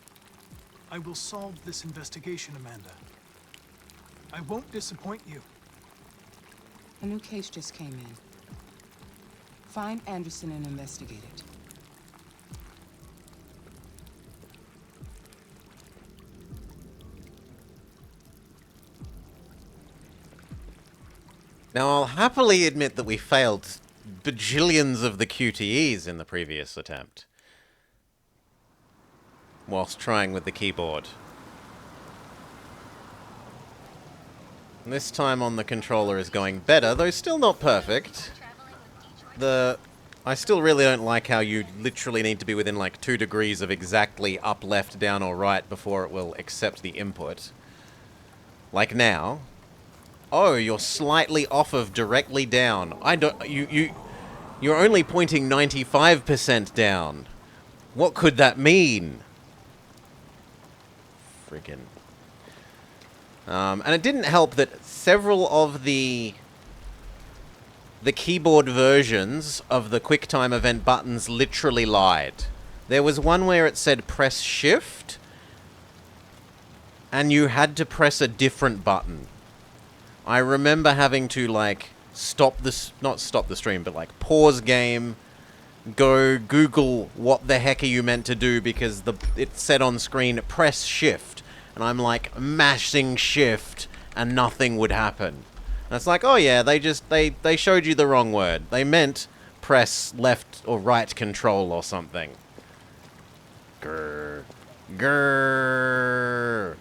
I will solve this investigation, Amanda. I won't disappoint you. A new case just came in. Find Anderson and investigate it. Now, I'll happily admit that we failed bajillions of the QTEs in the previous attempt. Whilst trying with the keyboard. And this time on the controller is going better, though still not perfect. I still really don't like how you literally need to be within like 2 degrees of exactly up, left, down, or right before it will accept the input. Like now. Oh, you're slightly off of directly down. I don't... You're only pointing 95% down. What could that mean? Friggin'. And it didn't help that several of the keyboard versions of the QuickTime event buttons literally lied. There was one where it said press shift, and you had to press a different button. I remember having to, like, not stop the stream, but, like, pause game, go Google what the heck are you meant to do, because it said on screen, press shift. And I'm, like, mashing shift, and nothing would happen. And it's like, oh yeah, they showed you the wrong word. They meant press left or right control or something. Grrr. Grrr.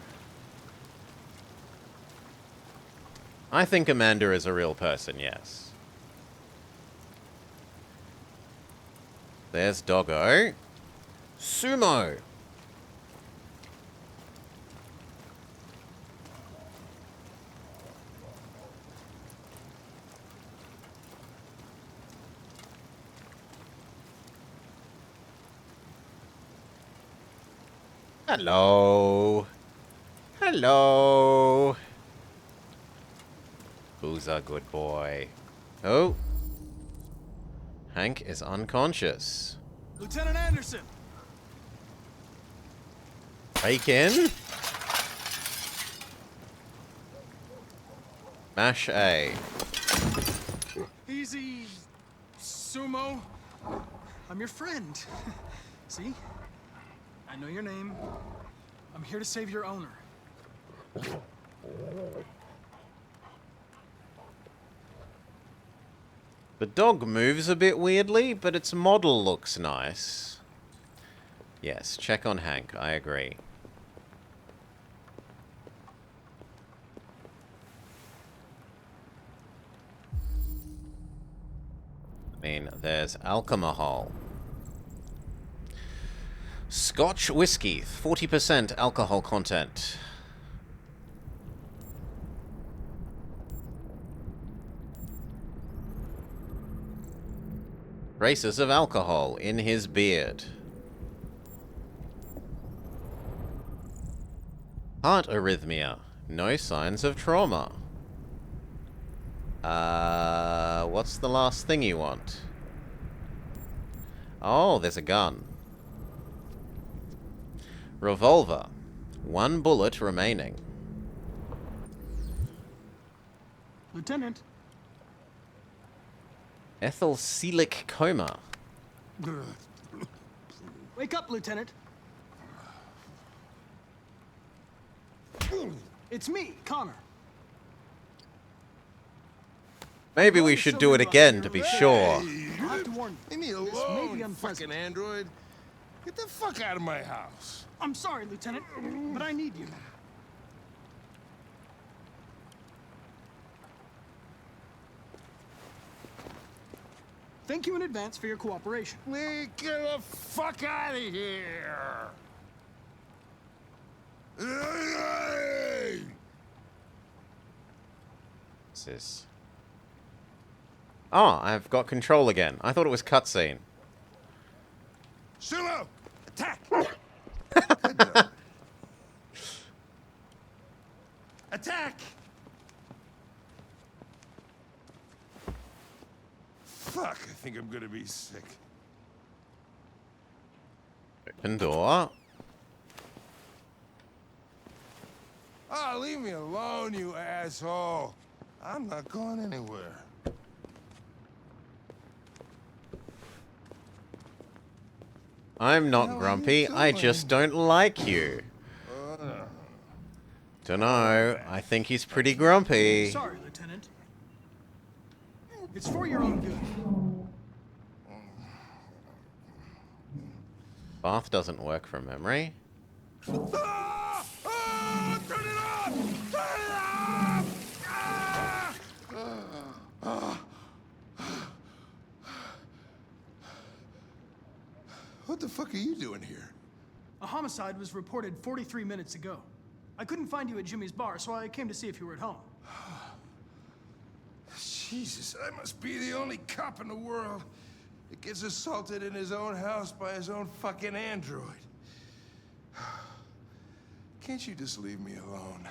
I think Amanda is a real person, yes. There's Doggo. Sumo! Hello. Hello. Who's a good boy? Oh. Hank is unconscious. Lieutenant Anderson! Break in. Mash A. Easy, Sumo. I'm your friend. See? I know your name. I'm here to save your owner. The dog moves a bit weirdly, but its model looks nice. Yes, check on Hank. I agree. I mean, there's alcohol. Scotch whiskey, 40% alcohol content. Traces of alcohol in his beard. Heart arrhythmia. No signs of trauma. What's the last thing you want? Oh, there's a gun. Revolver. 1 bullet remaining. Lieutenant. Ethylcelic coma. Wake up, Lieutenant. It's me, Connor. Maybe we should do it again to be sure. I'll have to warn you. Leave me This may be alone, unpleasant. fucking android. Get the fuck out of my house. I'm sorry, Lieutenant, but I need you. Thank you in advance for your cooperation. Get the fuck out of here! What's this? Oh, I've got control again. I thought it was cutscene. Sumo! Attack! Attack! Fuck, I think I'm gonna be sick. Open door. Oh, leave me alone, you asshole. I'm not going anywhere. I'm not grumpy, I just don't like you. Dunno, I think he's pretty grumpy. Sorry, Lieutenant. It's for your own good. Bath doesn't work from memory. Ah! Ah! Turn it off! Turn it off! Ah! What the fuck are you doing here? A homicide was reported 43 minutes ago. I couldn't find you at Jimmy's bar, so I came to see if you were at home. Jesus, I must be the only cop in the world that gets assaulted in his own house by his own fucking android. Can't you just leave me alone?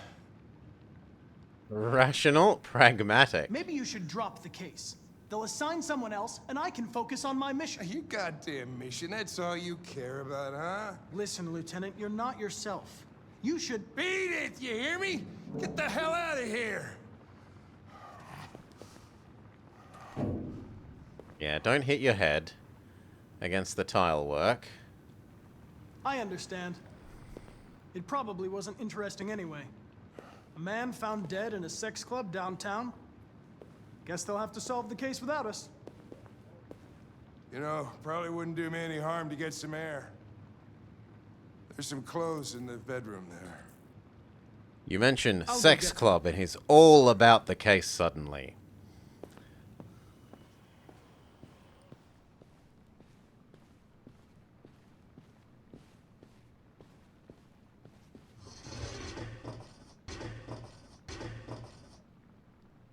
Rational, pragmatic. Maybe you should drop the case. They'll assign someone else, and I can focus on my mission. Your goddamn mission, that's all you care about, huh? Listen, Lieutenant, you're not yourself. You should... Beat it, you hear me? Get the hell out of here! Yeah, don't hit your head against the tile work. I understand. It probably wasn't interesting anyway. A man found dead in a sex club downtown. Guess they'll have to solve the case without us. You know, probably wouldn't do me any harm to get some air. There's some clothes in the bedroom there. You mention I'll go sex get club and he's all about the case suddenly.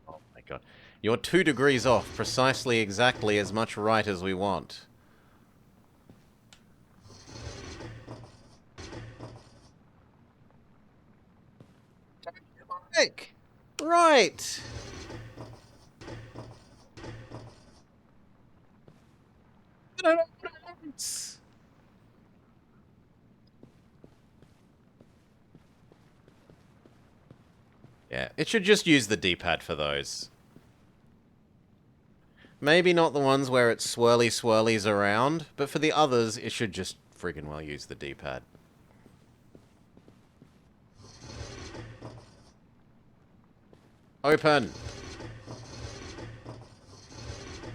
Oh my god. You're 2 degrees off, precisely exactly as much right as we want. Right. I don't know what it wants. Yeah, it should just use the D-pad for those. Maybe not the ones where it swirlies around, but for the others, it should just friggin' well use the D-pad. Open.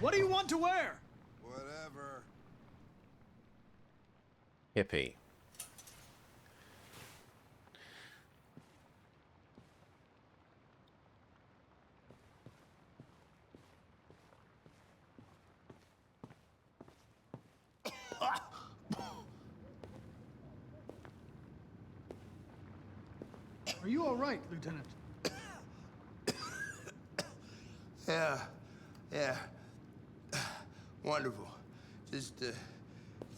What do you want to wear? Whatever. Hippie. Are you all right, Lieutenant? Yeah. Wonderful. Just, give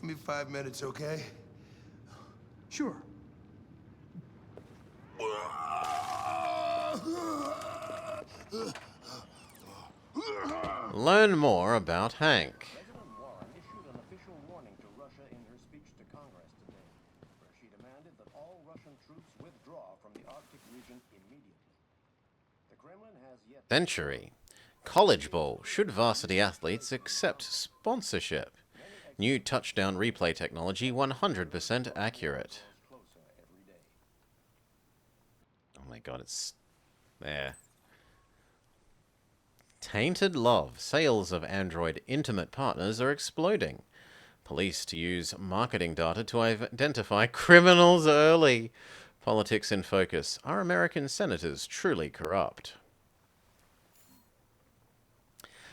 me 5 minutes, okay? Sure. Learn more about Hank. President Warren issued an official warning to Russia in her speech to Congress today, where she demanded that all Russian troops withdraw from the Arctic region immediately. The Kremlin has yet... Century. College Ball. Should varsity athletes accept sponsorship? New touchdown replay technology 100% accurate. Oh my god, it's... there. Tainted love. Sales of Android intimate partners are exploding. Police to use marketing data to identify criminals early. Politics in focus. Are American senators truly corrupt?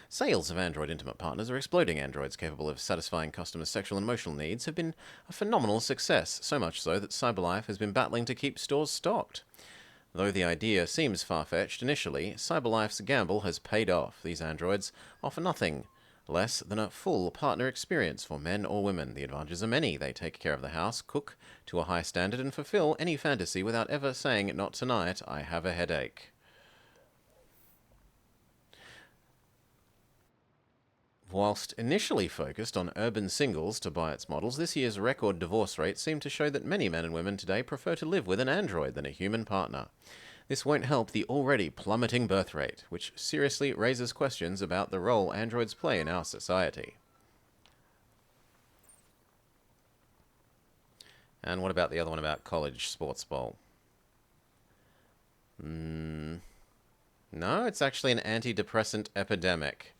Sales of Android intimate partners are exploding. Androids capable of satisfying customers' sexual and emotional needs have been a phenomenal success, so much so that CyberLife has been battling to keep stores stocked. Though the idea seems far-fetched initially, CyberLife's gamble has paid off. These androids offer nothing less than a full partner experience for men or women. The advantages are many. They take care of the house, cook to a high standard, and fulfill any fantasy without ever saying, "Not tonight, I have a headache." Whilst initially focused on urban singles to buy its models, this year's record divorce rate seemed to show that many men and women today prefer to live with an android than a human partner. This won't help the already plummeting birth rate, which seriously raises questions about the role androids play in our society. And what about the other one about college sports ball? No, it's actually an antidepressant epidemic.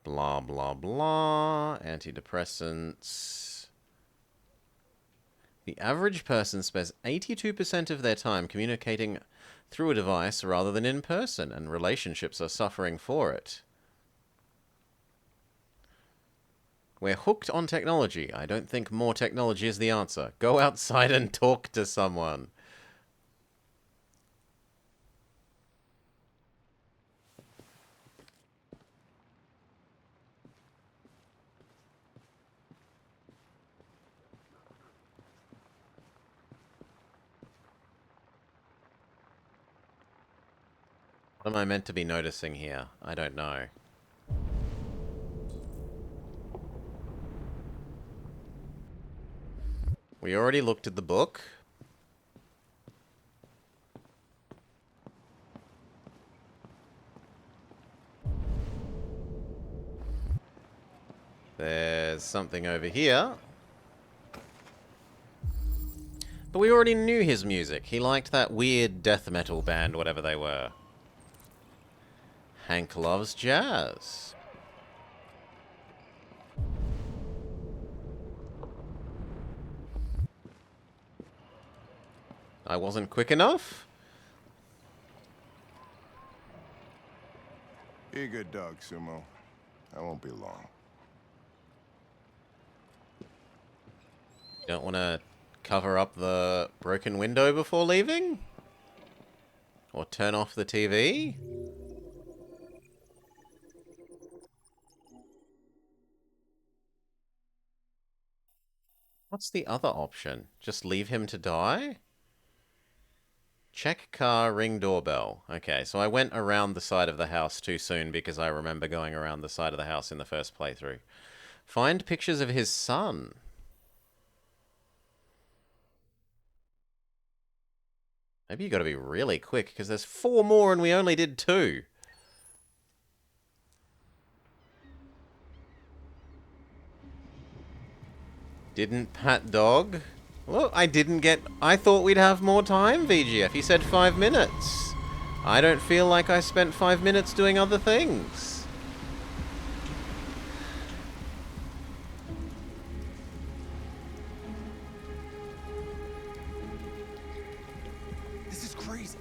Blah, blah, blah. Antidepressants. The average person spends 82% of their time communicating through a device rather than in person, and relationships are suffering for it. We're hooked on technology. I don't think more technology is the answer. Go outside and talk to someone. What am I meant to be noticing here? I don't know. We already looked at the book. There's something over here. But we already knew his music. He liked that weird death metal band, whatever they were. Hank loves jazz. I wasn't quick enough? Be a good dog, Sumo. I won't be long. You don't want to cover up the broken window before leaving? Or turn off the TV? What's the other option? Just leave him to die? Check car, ring doorbell. Okay, so I went around the side of the house too soon because I remember going around the side of the house in the first playthrough. Find pictures of his son. Maybe you got to be really quick because there's 4 more and we only did 2. Didn't pat dog. Well, I didn't get... I thought we'd have more time, VGF. He said 5 minutes. I don't feel like I spent 5 minutes doing other things. This is crazy.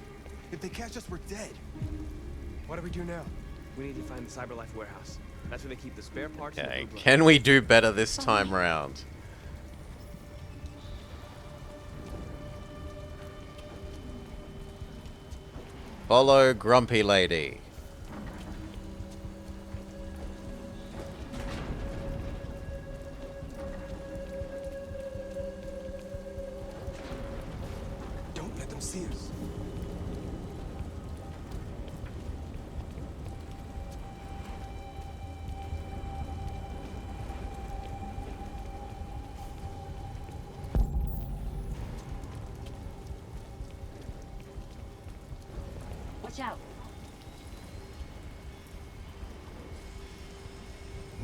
If they catch us, we're dead. What do we do now? We need to find the CyberLife warehouse. That's where they keep the spare parts. Okay, and the can we do better this time round? Follow Grumpy Lady. Don't let them see us. Watch out.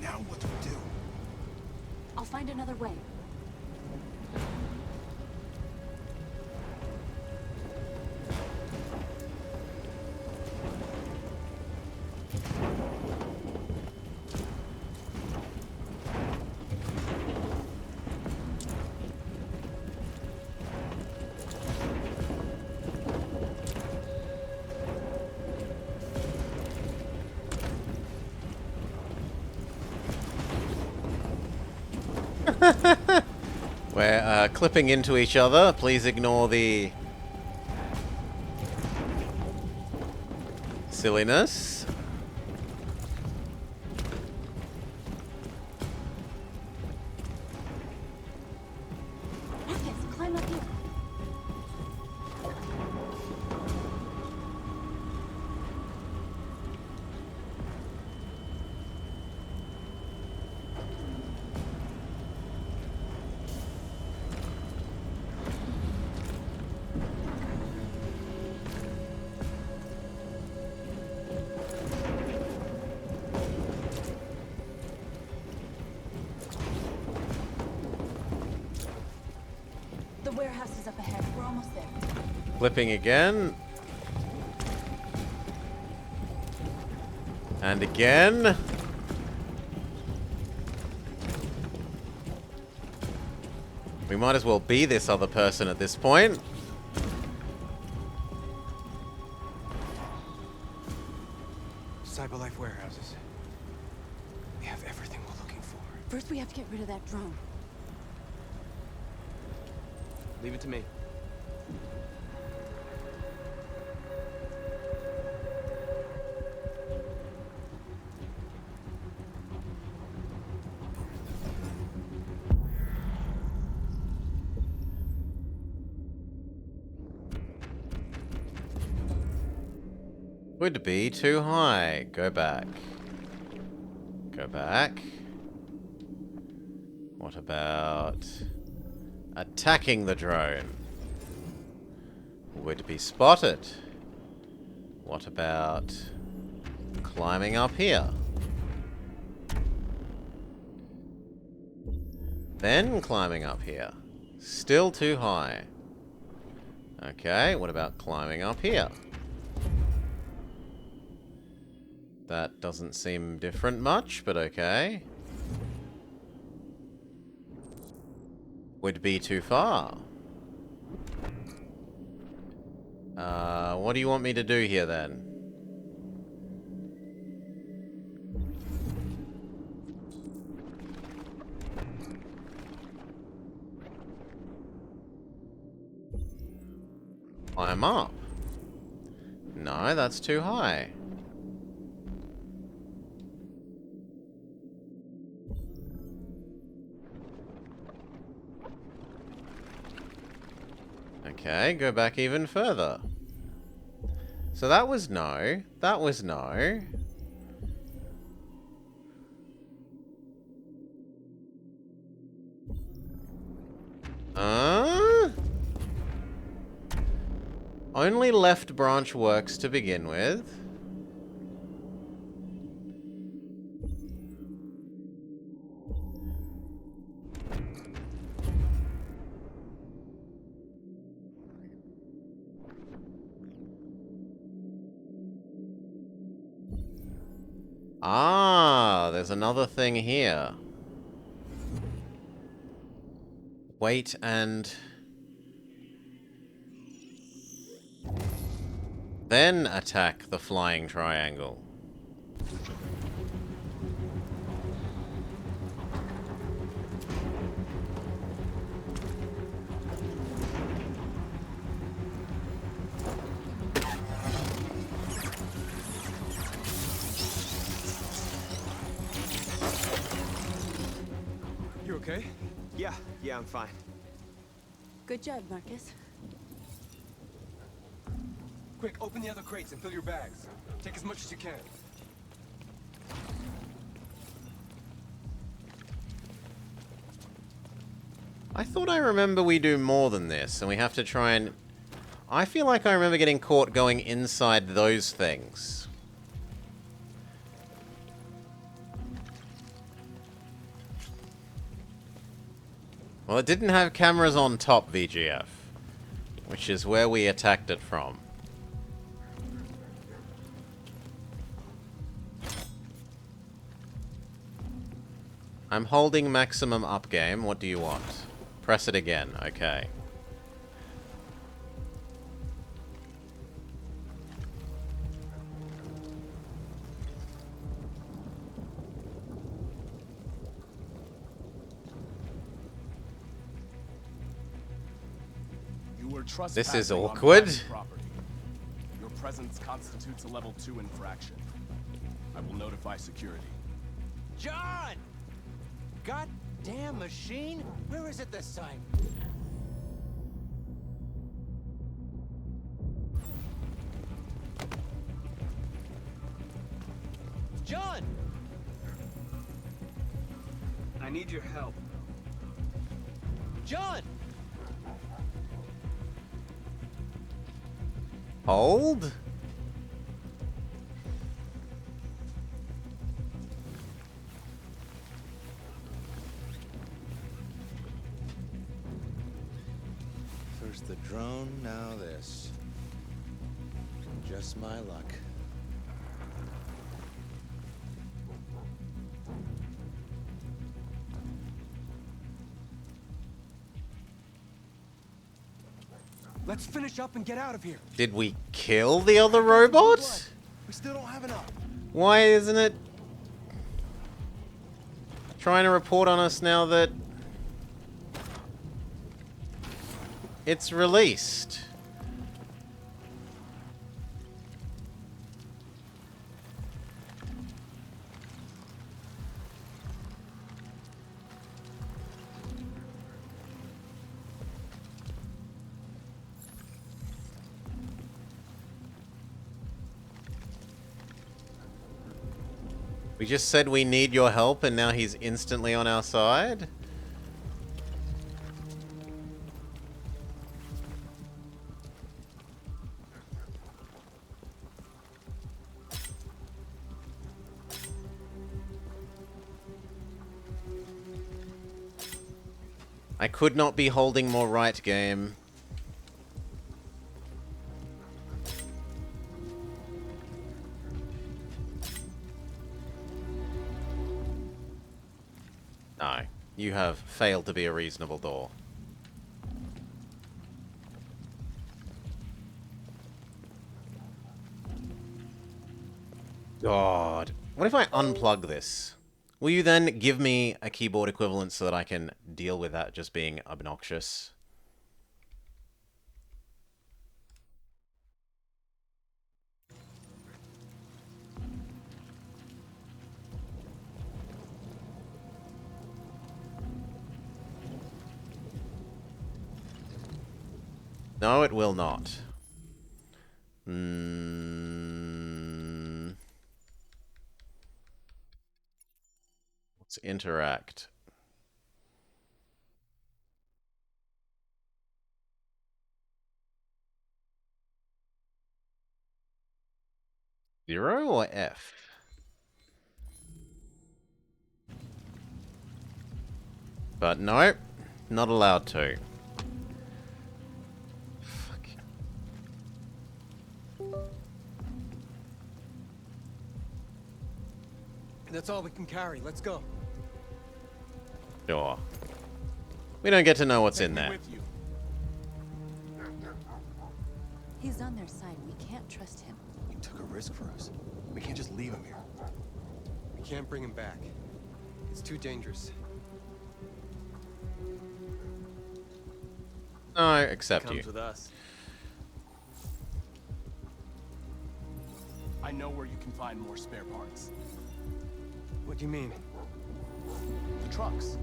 Now what do we do? I'll find another way. We're clipping into each other. Please ignore the silliness. Marcus, climb up here. The warehouse is up ahead. We're almost there. Flipping again. And again. We might as well be this other person at this point. CyberLife warehouses. We have everything we're looking for. First, we have to get rid of that drone. Leave it to me. Would be too high. Go back. Go back. What about attacking the drone? Would be spotted. What about climbing up here? Then climbing up here. Still too high. Okay, what about climbing up here? That doesn't seem different much, but okay. Would be too far. What do you want me to do here then? Climb up. No, that's too high. Okay, go back even further. So that was no. That was no. Only left branch works to begin with. Ah, there's another thing here. Wait and... then attack the flying triangle. You okay? Yeah, I'm fine. Good job, Marcus. Quick, open the other crates and fill your bags. Take as much as you can. I thought I remember we do more than this, and we have to try and... I feel like I remember getting caught going inside those things. Well, it didn't have cameras on top, VGF, which is where we attacked it from. I'm holding maximum up game. What do you want? Press it again. Okay. You were trespassing This is on awkward. private property. Your presence constitutes a level 2 infraction. I will notify security. John! Goddamn machine! Where is it this time? John! I need your help. John! Hold? First the drone, now this. Just my luck. Let's finish up and get out of here. Did we kill the other robot? We still don't have enough. Why isn't it trying to report on us now that it's released? We just said we need your help and now he's instantly on our side? I could not be holding more right, game. No, you have failed to be a reasonable door. God. What if I unplug this? Will you then give me a keyboard equivalent so that I can deal with that just being obnoxious? No, it will not. Let's interact. Zero or F? But no, not allowed to. That's all we can carry. Let's go. Sure. We don't get to know what's in there. He's on their side. We can't trust him. He took a risk for us. We can't just leave him here. We can't bring him back. It's too dangerous. I accept you. Comes with us. I know where you can find more spare parts. What do you mean? The trucks.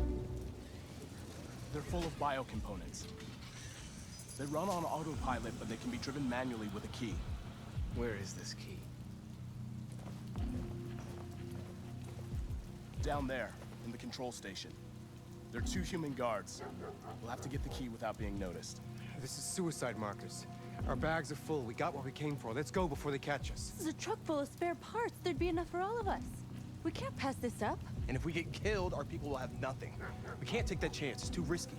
They're full of biocomponents. They run on autopilot, but they can be driven manually with a key. Where is this key? Down there, in the control station. There are 2 human guards. We'll have to get the key without being noticed. This is suicide, Marcus. Our bags are full. We got what we came for. Let's go before they catch us. This is a truck full of spare parts. There'd be enough for all of us. We can't pass this up. And if we get killed, our people will have nothing. We can't take that chance. It's too risky.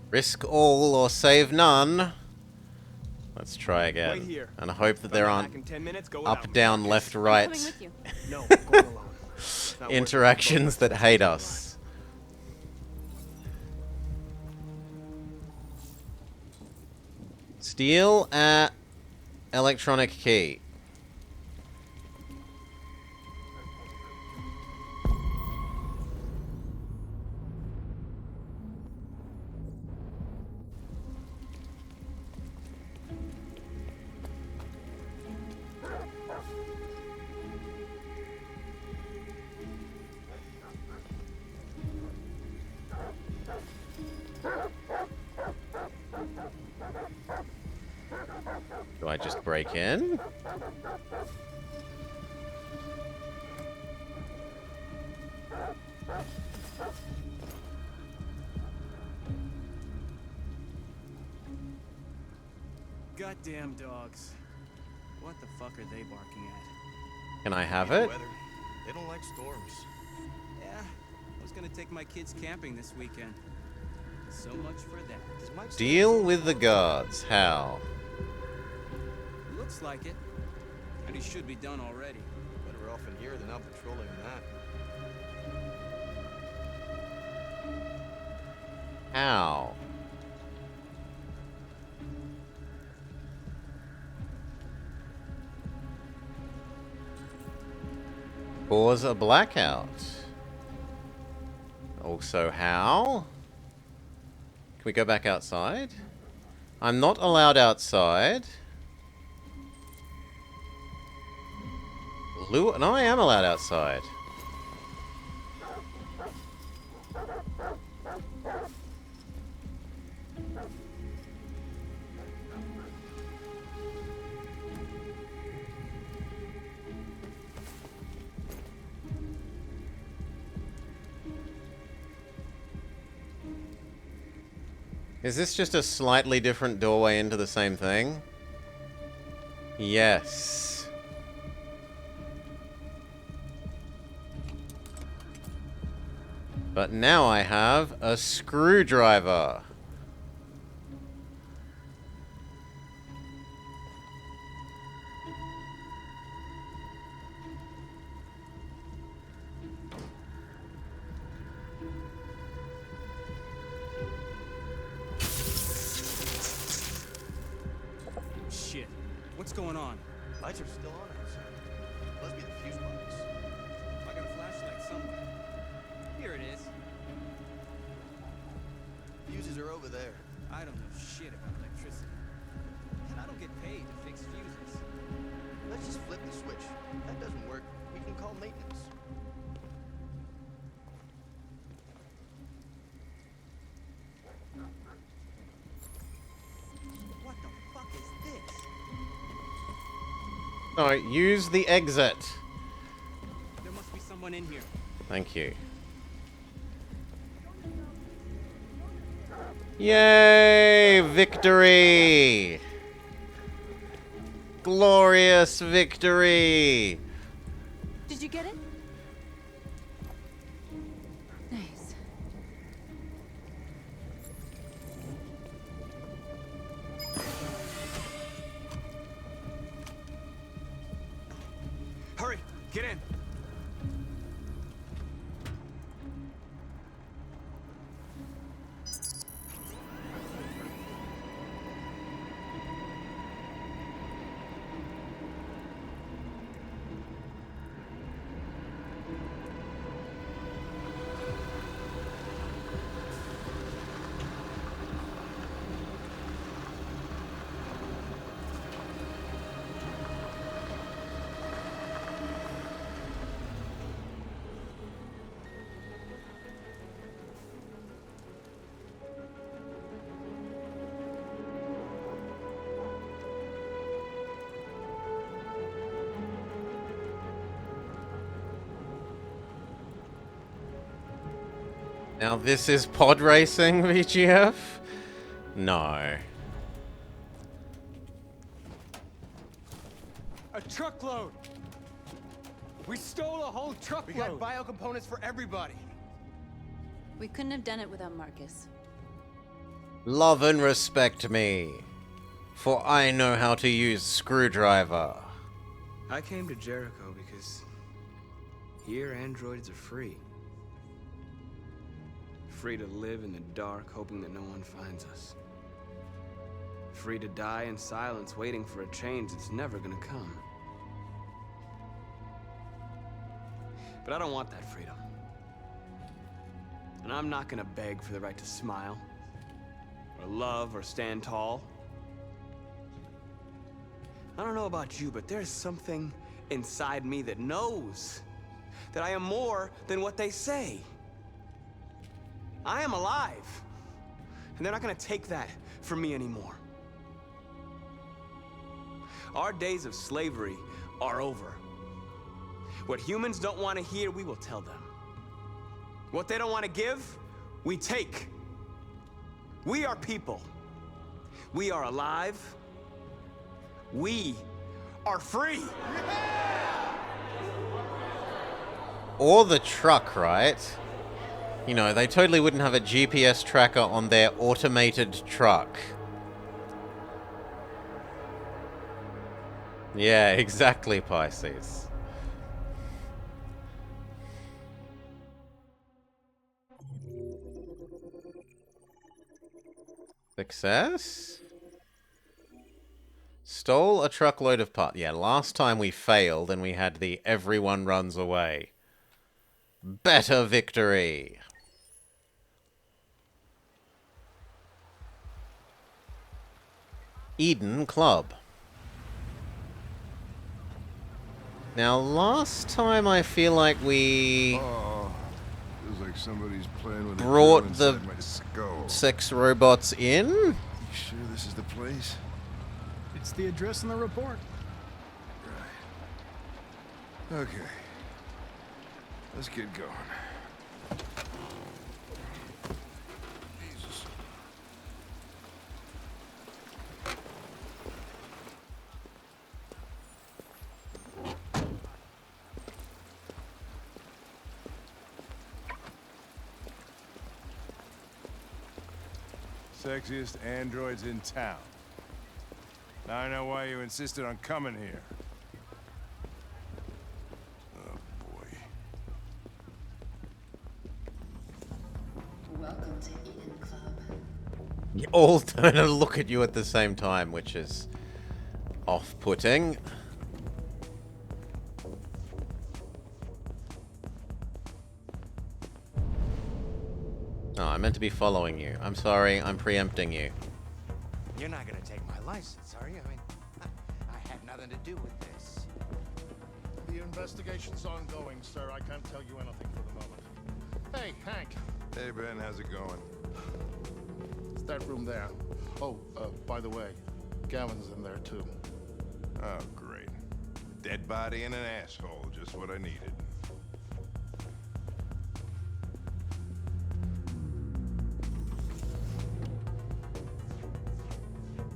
Risk all or save none. Let's try again. Wait here. And hope that there aren't Back in 10 minutes, go up, without me. down, left, I'm right coming with you. No, I'm going alone. It's not worth it. interactions that hate us. Steal at electronic key. Do I just break in? Goddamn dogs. What the fuck are they barking at? Can I have it? Weather. They don't like storms. Yeah, I was gonna take my kids camping this weekend. So much for that. Deal with the guards. How? Looks like it. And he should be done already. Better off in here than out patrolling that. How? Cause a blackout. Also, how? Can we go back outside? I'm not allowed outside. No, I am allowed outside. Is this just a slightly different doorway into the same thing? Yes. But now I have a screwdriver. Shit. What's going on? Lights are still on outside. Must be the fuses are over there. I don't know shit about electricity. And I don't get paid to fix fuses. Let's just flip the switch. If that doesn't work, we can call maintenance. What the fuck is this? No, use the exit. There must be someone in here. Thank you. Yay! Victory! Glorious victory! Did you get it? Nice. Hurry, get in. Now this is pod racing, VGF? No. A truckload! We stole a whole truckload! We got biocomponents for everybody. We couldn't have done it without Marcus. Love and respect me, for I know how to use screwdriver. I came to Jericho because here androids are free. Free to live in the dark, hoping that no one finds us. Free to die in silence, waiting for a change that's never gonna come. But I don't want that freedom. And I'm not gonna beg for the right to smile, or love, or stand tall. I don't know about you, but there's something inside me that knows that I am more than what they say. I am alive, and they're not gonna take that from me anymore. Our days of slavery are over. What humans don't want to hear, we will tell them. What they don't want to give, we take. We are people. We are alive. We are free. Or the truck, right? You know, they totally wouldn't have a GPS tracker on their automated truck. Yeah, exactly, Pisces. Success? Stole a truckload of parts. Yeah, last time we failed and we had the everyone runs away. Better victory. Eden Club. Now, last time I feel like we feels like somebody's playing with brought the my skull. sex robots in. You sure this is the place? It's the address in the report. Okay. Let's get going. Jesus. Sexiest androids in town. Now I know why you insisted on coming here. Oh, boy. Welcome to Eden Club. You all turn and look at you at the same time, which is off-putting. Oh, meant to be following you. I'm sorry, I'm preempting you. You're not gonna take my license, are you? I mean, I had nothing to do with this. The investigation's ongoing, sir. I can't tell you anything for the moment. Hey, Hank. Hey, Ben, how's it going? It's that room there. Oh, by the way, Gavin's in there too. Oh, great. Dead body and an asshole, just what I needed.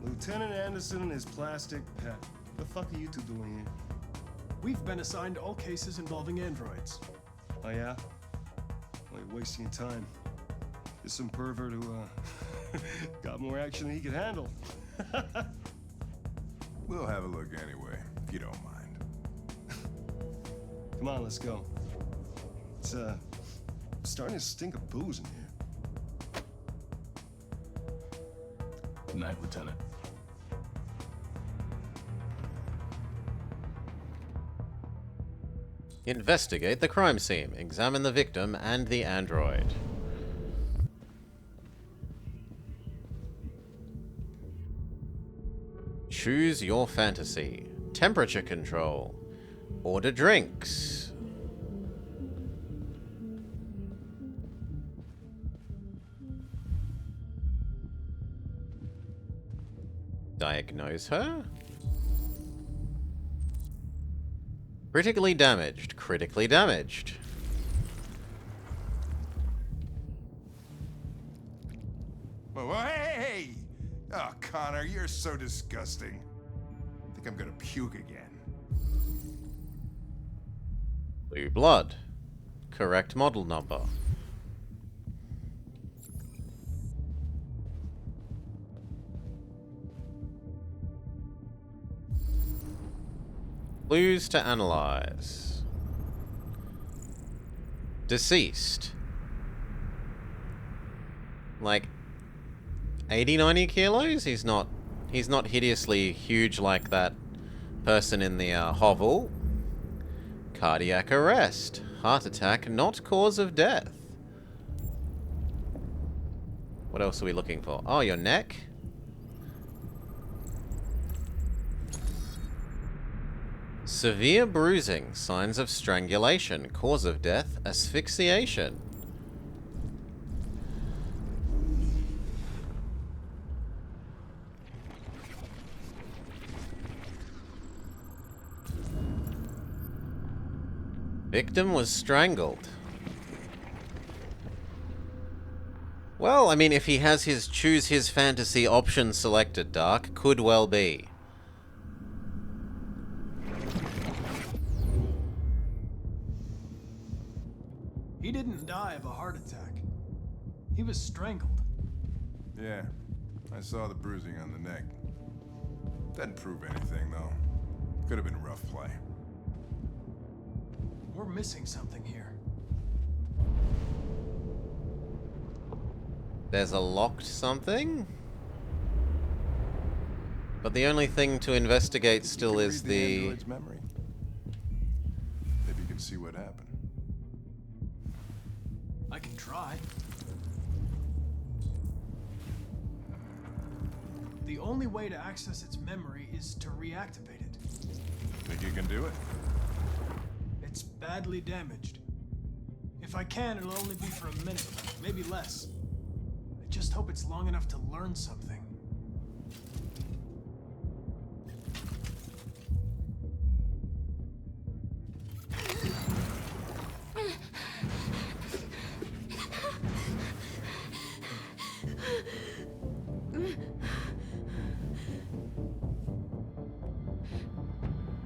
Lieutenant Anderson and his plastic pet. The fuck are you two doing here? We've been assigned all cases involving androids. Oh yeah? Well, you're wasting your time. There's some pervert who, got more action than he could handle. We'll have a look anyway, if you don't mind. Come on, let's go. It's, starting to stink of booze in here. Good night, Lieutenant. Investigate the crime scene. Examine the victim and the android. Choose your fantasy. Temperature control. Order drinks. Diagnose her? Critically damaged. Critically damaged. Well, hey! Oh, Connor, you're so disgusting. I think I'm gonna puke again. Blue blood. Correct model number. Clues to analyze. Deceased. Like 80, 90 kilos? He's not hideously huge like that person in the hovel. Cardiac arrest. Heart attack, not cause of death. What else are we looking for? Oh, your neck? Severe bruising, signs of strangulation, cause of death, asphyxiation. Victim was strangled. Well, I mean, if he has his choose his fantasy option selected, Dark, could well be. He didn't die of a heart attack. He was strangled. Yeah, I saw the bruising on the neck. Doesn't prove anything, though. Could have been rough play. We're missing something here. There's a locked something? But the only thing to investigate still is the android's memory. Maybe you can see what happened. I can try. The only way to access its memory is to reactivate it. Think you can do it? It's badly damaged. If I can, it'll only be for a minute, maybe less. I just hope it's long enough to learn something.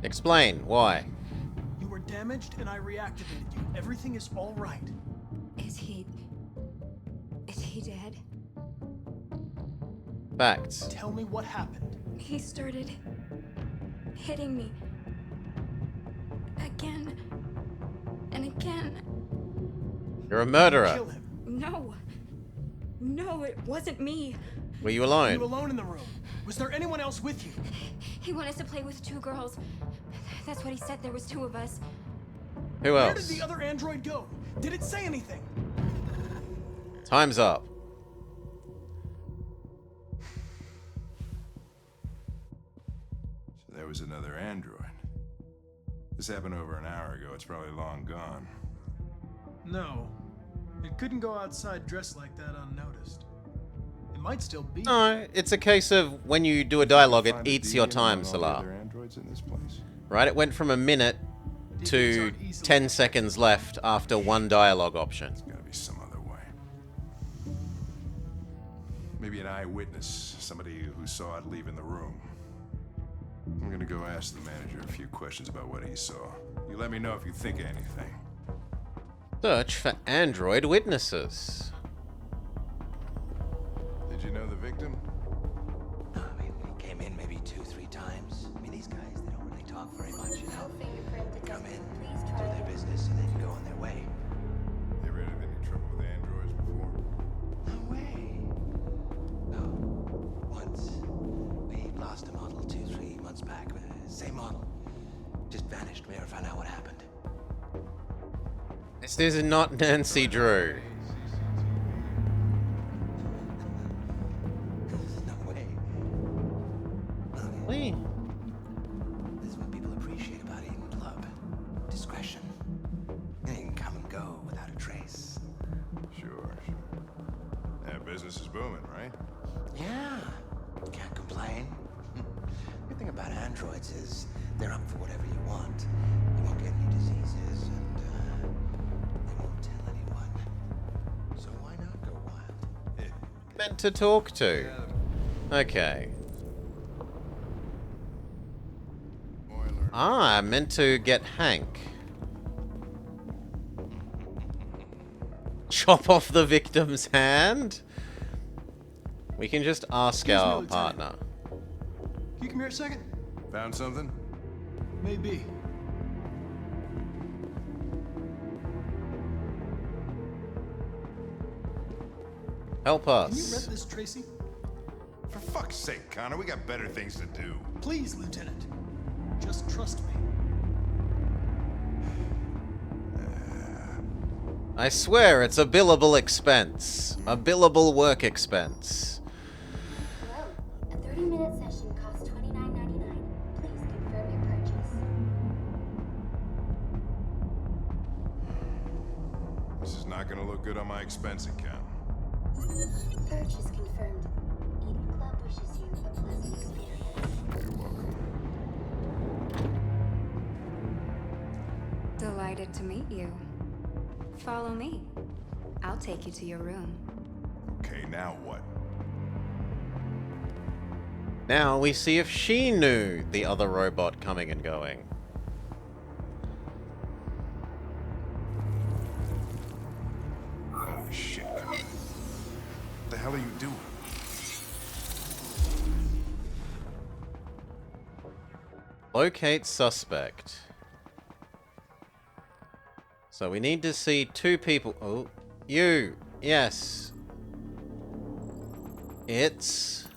Explain, why? You were damaged and I reactivated you. Everything is all right. Is he dead? Facts. Tell me what happened. He started hitting me. Again. And again. You're a murderer. Kill him. No. No, it wasn't me. Were you alone? Were you alone in the room? Was there anyone else with you? He wanted us to play with 2 girls. That's what he said. There was 2 of us. Who Where did else? the other android go? Did it say anything? Time's up. So there was another android. This happened over an hour ago. It's probably long gone. No. It couldn't go outside dressed like that unnoticed. It might still be. No, it's a case of when you do a dialogue, it Find a eats your deviant time, among all the Salah. other androids in this place. Right? It went from a minute to 10 seconds left after one dialogue option. There's gotta be some other way. Maybe an eyewitness, somebody who saw it leaving the room. I'm gonna go ask the manager a few questions about what he saw. You let me know if you think of anything. Search for android witnesses. Did you know the victim? No, I mean, we came in maybe 2-3 times. I mean, these guys, they don't really talk very much, you know? They come in, do their business, and then go on their way. You ever had any trouble with androids before? No way. No. Once. We lost a model 2-3 months back. Same model. Just vanished. We never found out what happened. This is not Nancy Drew. No way. Wait. This is what people appreciate about Eden Club. Discretion. You can come and go without a trace. Sure. Yeah, business is booming, right? Yeah. Can't complain. The thing about androids is they're up for whatever you want. You won't get any diseases, and they won't tell anyone. So why not go wild? Meant to talk to. Okay. Ah, I meant to get Hank. Chop off the victim's hand? We can just ask Excuse me, our Lieutenant. partner. Can you come here a second? Found something? Maybe. Help Can you us. rep this, Tracy? For fuck's sake, Connor, we got better things to do. Please, Lieutenant. Just trust me. I swear it's a billable expense. A billable work expense. A 30-minute session costs $29.99. Please confirm your purchase. This is not gonna look good on my expense account. Purchase confirmed. Eden Club wishes you a pleasant experience. You're welcome. Delighted to meet you. Follow me. I'll take you to your room. Okay, now what? Now we see if she knew the other robot coming and going. Holy shit, Connor. What the hell are you doing? Locate suspect. So we need to see two people. Oh, you. Yes. It's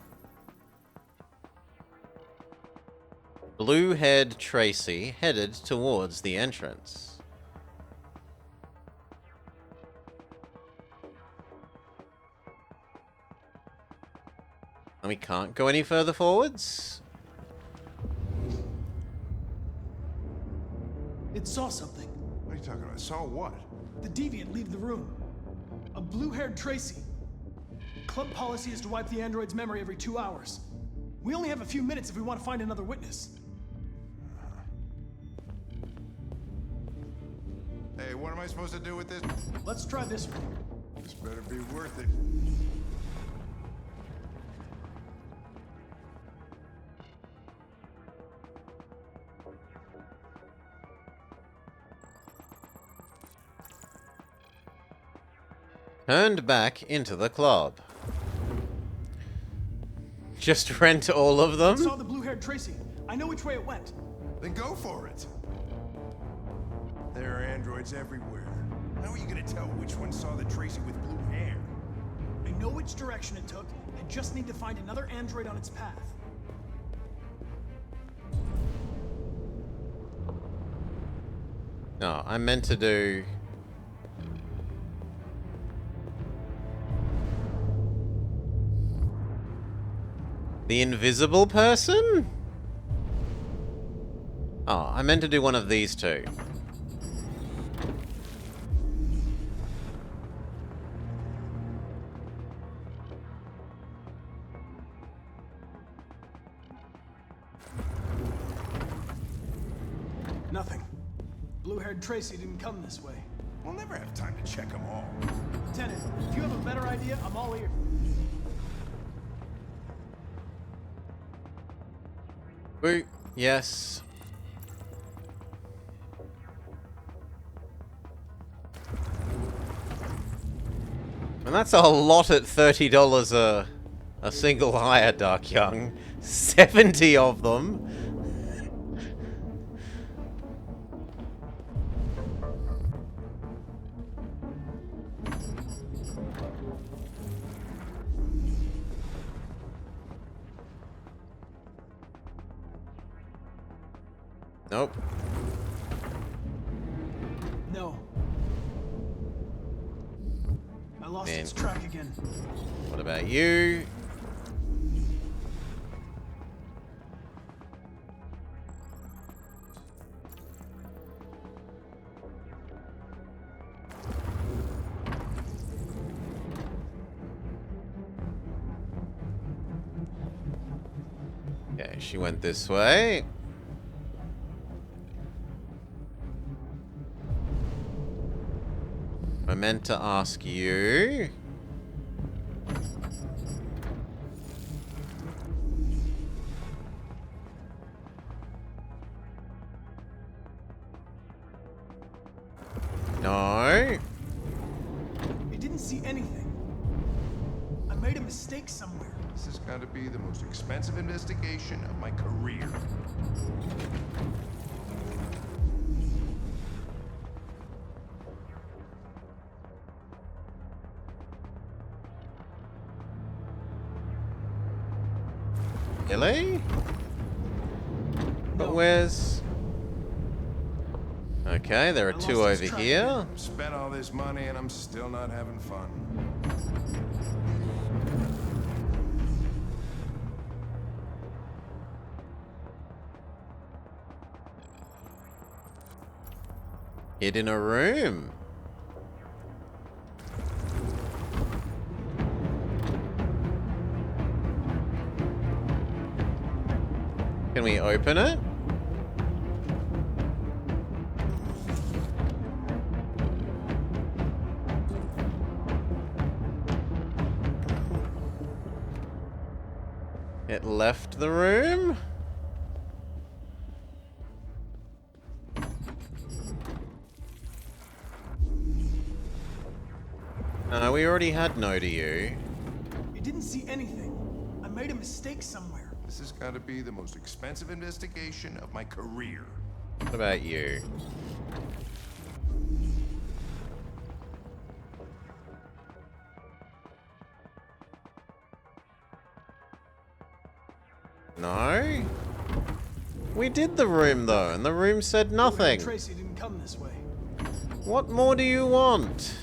blue-haired Tracy headed towards the entrance. And we can't go any further forwards? It saw something. What are you talking about? Saw what? The deviant leave the room. A blue-haired Tracy. Club policy is to wipe the android's memory every 2 hours. We only have a few minutes if we want to find another witness. Hey, what am I supposed to do with this? Let's try this one. This better be worth it. Turned back into the club. Just rent all of I saw them? the blue-haired Tracy. I know which way it went. Then go for it. There are androids everywhere. How are you gonna tell which one saw the Tracy with blue hair? I know which direction it took. I just need to find another android on its path. No, I meant to do... The invisible person? Oh, I meant to do one of these two. Nothing. Blue-haired Tracy didn't come this way. We'll never have time to check them all. Lieutenant, if you have a better idea, I'm all ears. Boo. Yes. And that's a lot at $30 a single hire, Dark Young. 70 of them. Nope. No. I lost Man. its track again. What about you? Okay, she went this way. I meant to ask you. No. You didn't see anything. I made a mistake somewhere. This has got to be the most expensive investigation of my career. Really? But where's... Okay, there are two over here. Spent all this money and I'm still not having fun. Hid in a room. Can we open it? It left the room? We already had no to you. You didn't see anything. I made a mistake somewhere. This has got to be the most expensive investigation of my career. What about you? No? We did the room though, and the room said nothing. Tracy didn't come this way. What more do you want?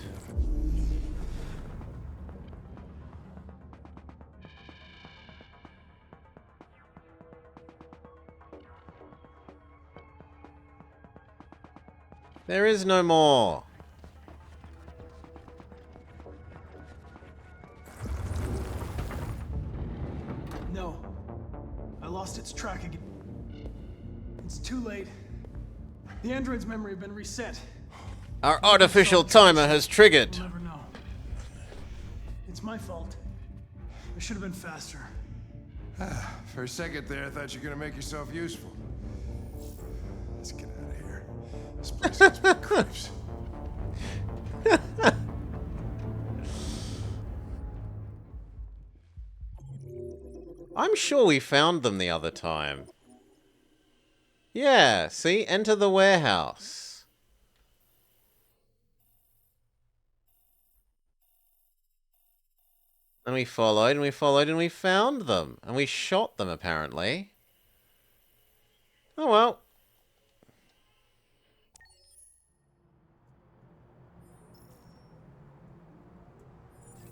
There is no more. No. I lost its track again. It's too late. The android's memory had been reset. Our artificial timer has triggered. We'll never know. It's my fault. I should have been faster. For a second there, I thought you were gonna make yourself useful. Let's get out of here. This place gives me creeps. I'm sure we found them the other time. Yeah, see? Enter the warehouse. And we followed, and we followed, and we found them. And we shot them, apparently. Oh well.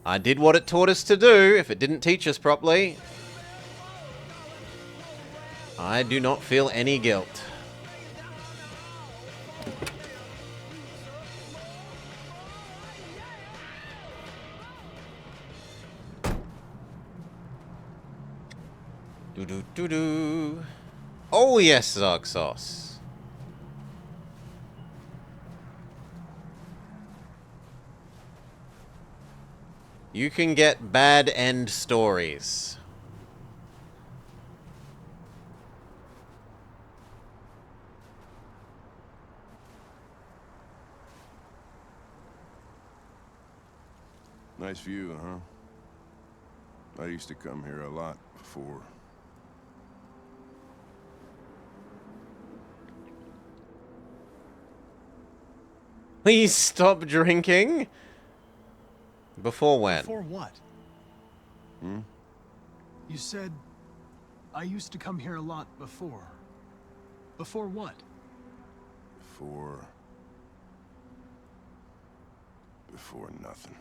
I did what it taught us to do, if it didn't teach us properly. I do not feel any guilt. Do-do-do-do. Oh yes, Zarxos. You can get bad end stories. Nice view, huh? I used to come here a lot before. Please stop drinking. Before when? Before what? Hmm? You said, I used to come here a lot before. Before what? Before nothing.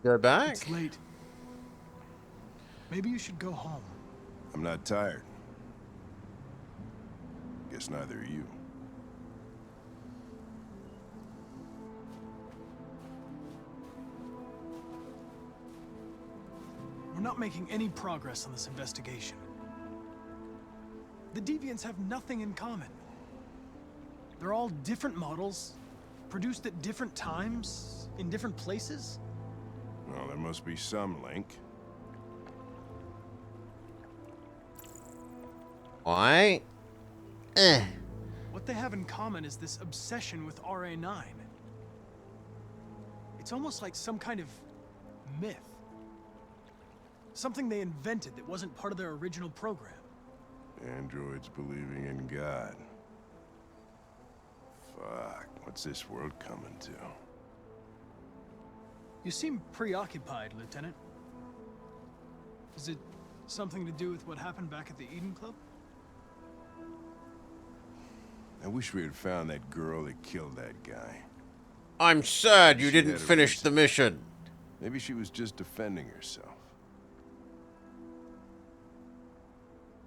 Go back? It's late. Maybe you should go home. I'm not tired. Guess neither are you. We're not making any progress on this investigation. The Deviants have nothing in common. They're all different models, produced at different times, in different places. Well, there must be some link. Why? What they have in common is this obsession with RA9. It's almost like some kind of myth. Something they invented that wasn't part of their original program. Androids believing in God. Fuck, what's this world coming to? You seem preoccupied, Lieutenant. Is it something to do with what happened back at the Eden Club? I wish we had found that girl that killed that guy. I'm sad you She didn't had a finish reason. the mission. Maybe she was just defending herself.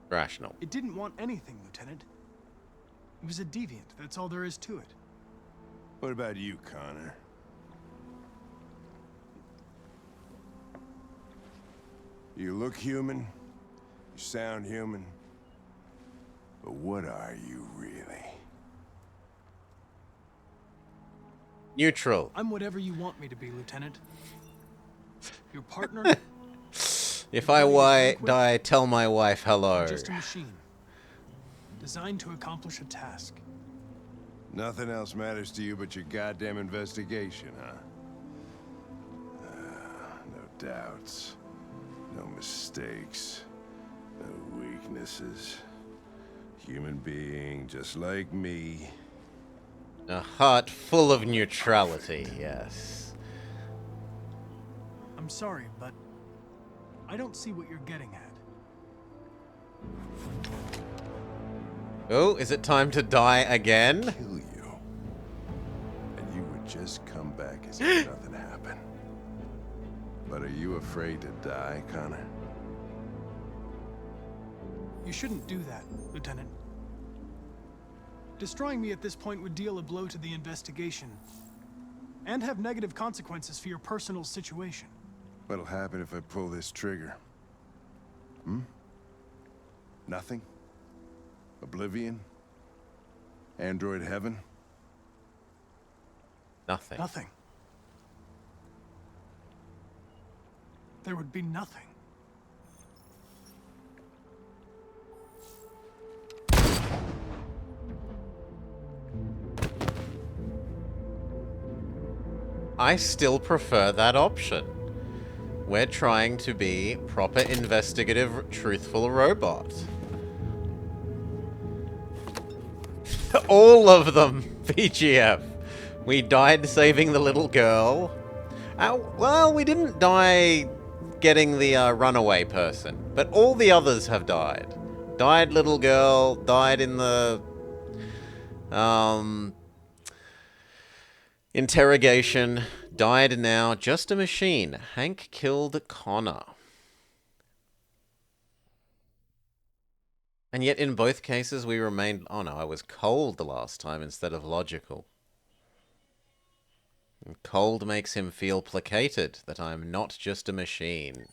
Rational. It didn't want anything, Lieutenant. It was a deviant, that's all there is to it. What about you, Connor? You look human, you sound human, but what are you really? Neutral. I'm whatever you want me to be, Lieutenant. Your partner, If I die, tell my wife hello. just a machine. Designed to accomplish a task. Nothing else matters to you but your goddamn investigation, huh? No doubts, no mistakes, no weaknesses. Human being just like me. A heart full of neutrality, yes. I'm sorry, but I don't see what you're getting at. Oh, is it time to die again? Kill you. And you would just come back as if nothing happened. But are you afraid to die, Connor? You shouldn't do that, Lieutenant. Destroying me at this point would deal a blow to the investigation and have negative consequences for your personal situation. What'll happen if I pull this trigger? Hmm? Nothing? Oblivion? Android heaven? Nothing. Nothing. There would be nothing. I still prefer that option. We're trying to be proper investigative, truthful robot. All of them, VGF. We died saving the little girl. Well, we didn't die getting the runaway person, but all the others have died. Died little girl, died in the interrogation, Died now, just a machine. Hank killed Connor. And yet in both cases we remained... Oh no, I was cold the last time instead of logical. And cold makes him feel placated, that I am not just a machine.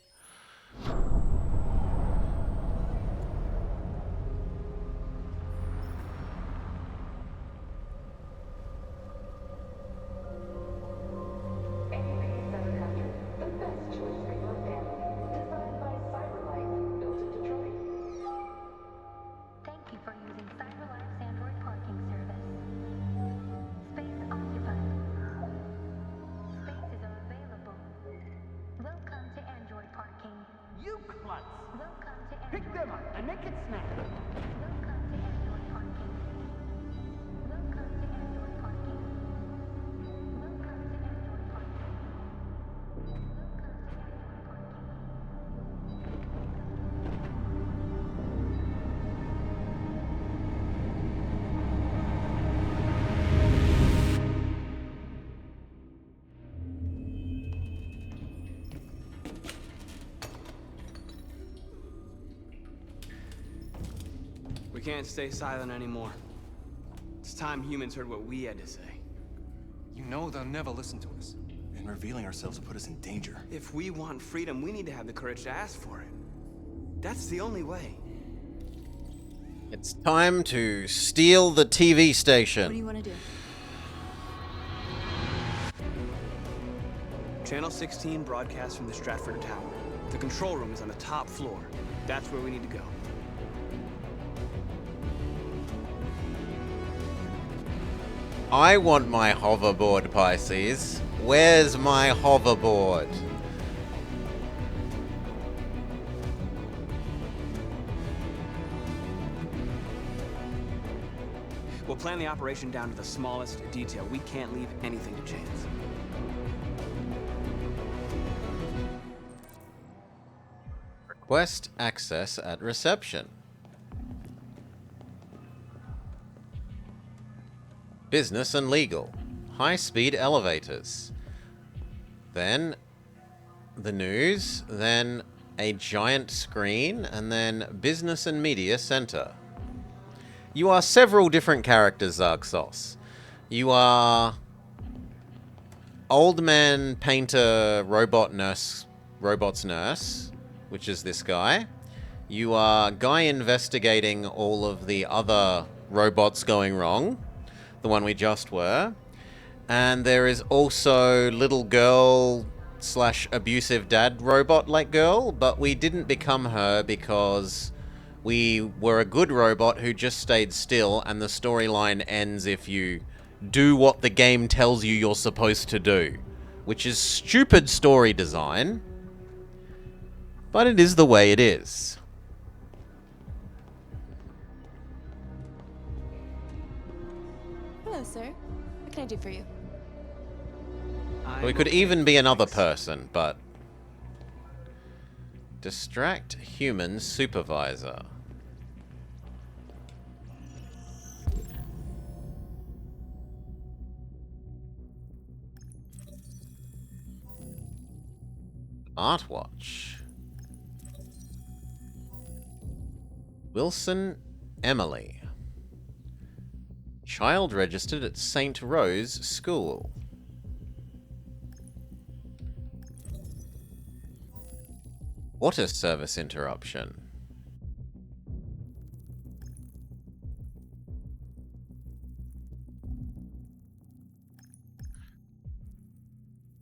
We can't stay silent anymore. It's time humans heard what we had to say. You know they'll never listen to us. And revealing ourselves will put us in danger. If we want freedom, we need to have the courage to ask for it. That's the only way. It's time to steal the TV station. What do you want to do? Channel 16 broadcasts from the Stratford Tower. The control room is on the top floor. That's where we need to go. I want my hoverboard, Pisces. Where's my hoverboard? We'll plan the operation down to the smallest detail. We can't leave anything to chance. Request access at reception. Business and legal. High-speed elevators. Then the news, then a giant screen, and then business and media center. You are several different characters, Zarxos. You are old man painter robot's nurse, which is this guy. You are guy investigating all of the other robots going wrong, the one we just were. And there is also little girl / abusive dad robot-like girl, but we didn't become her because we were a good robot who just stayed still, and the storyline ends if you do what the game tells you you're supposed to do, which is stupid story design, but it is the way it is. Hello, sir. What can I do for you? We could even be another person, but... Distract human supervisor. Smartwatch. Wilson Emily. Child registered at St. Rose School. Water service interruption.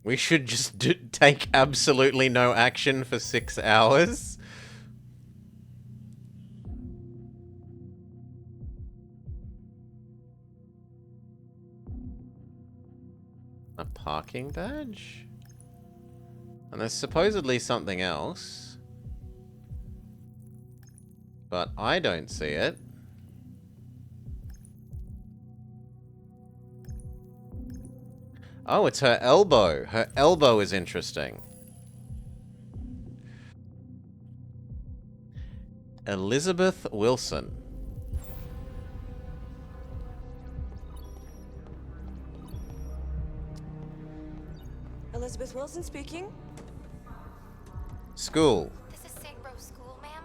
We should just take absolutely no action for 6 hours. A parking badge? And there's supposedly something else. But I don't see it. Oh, it's her elbow. Her elbow is interesting. Elizabeth Wilson. Elizabeth Wilson speaking. School. This is St. Rose School, ma'am.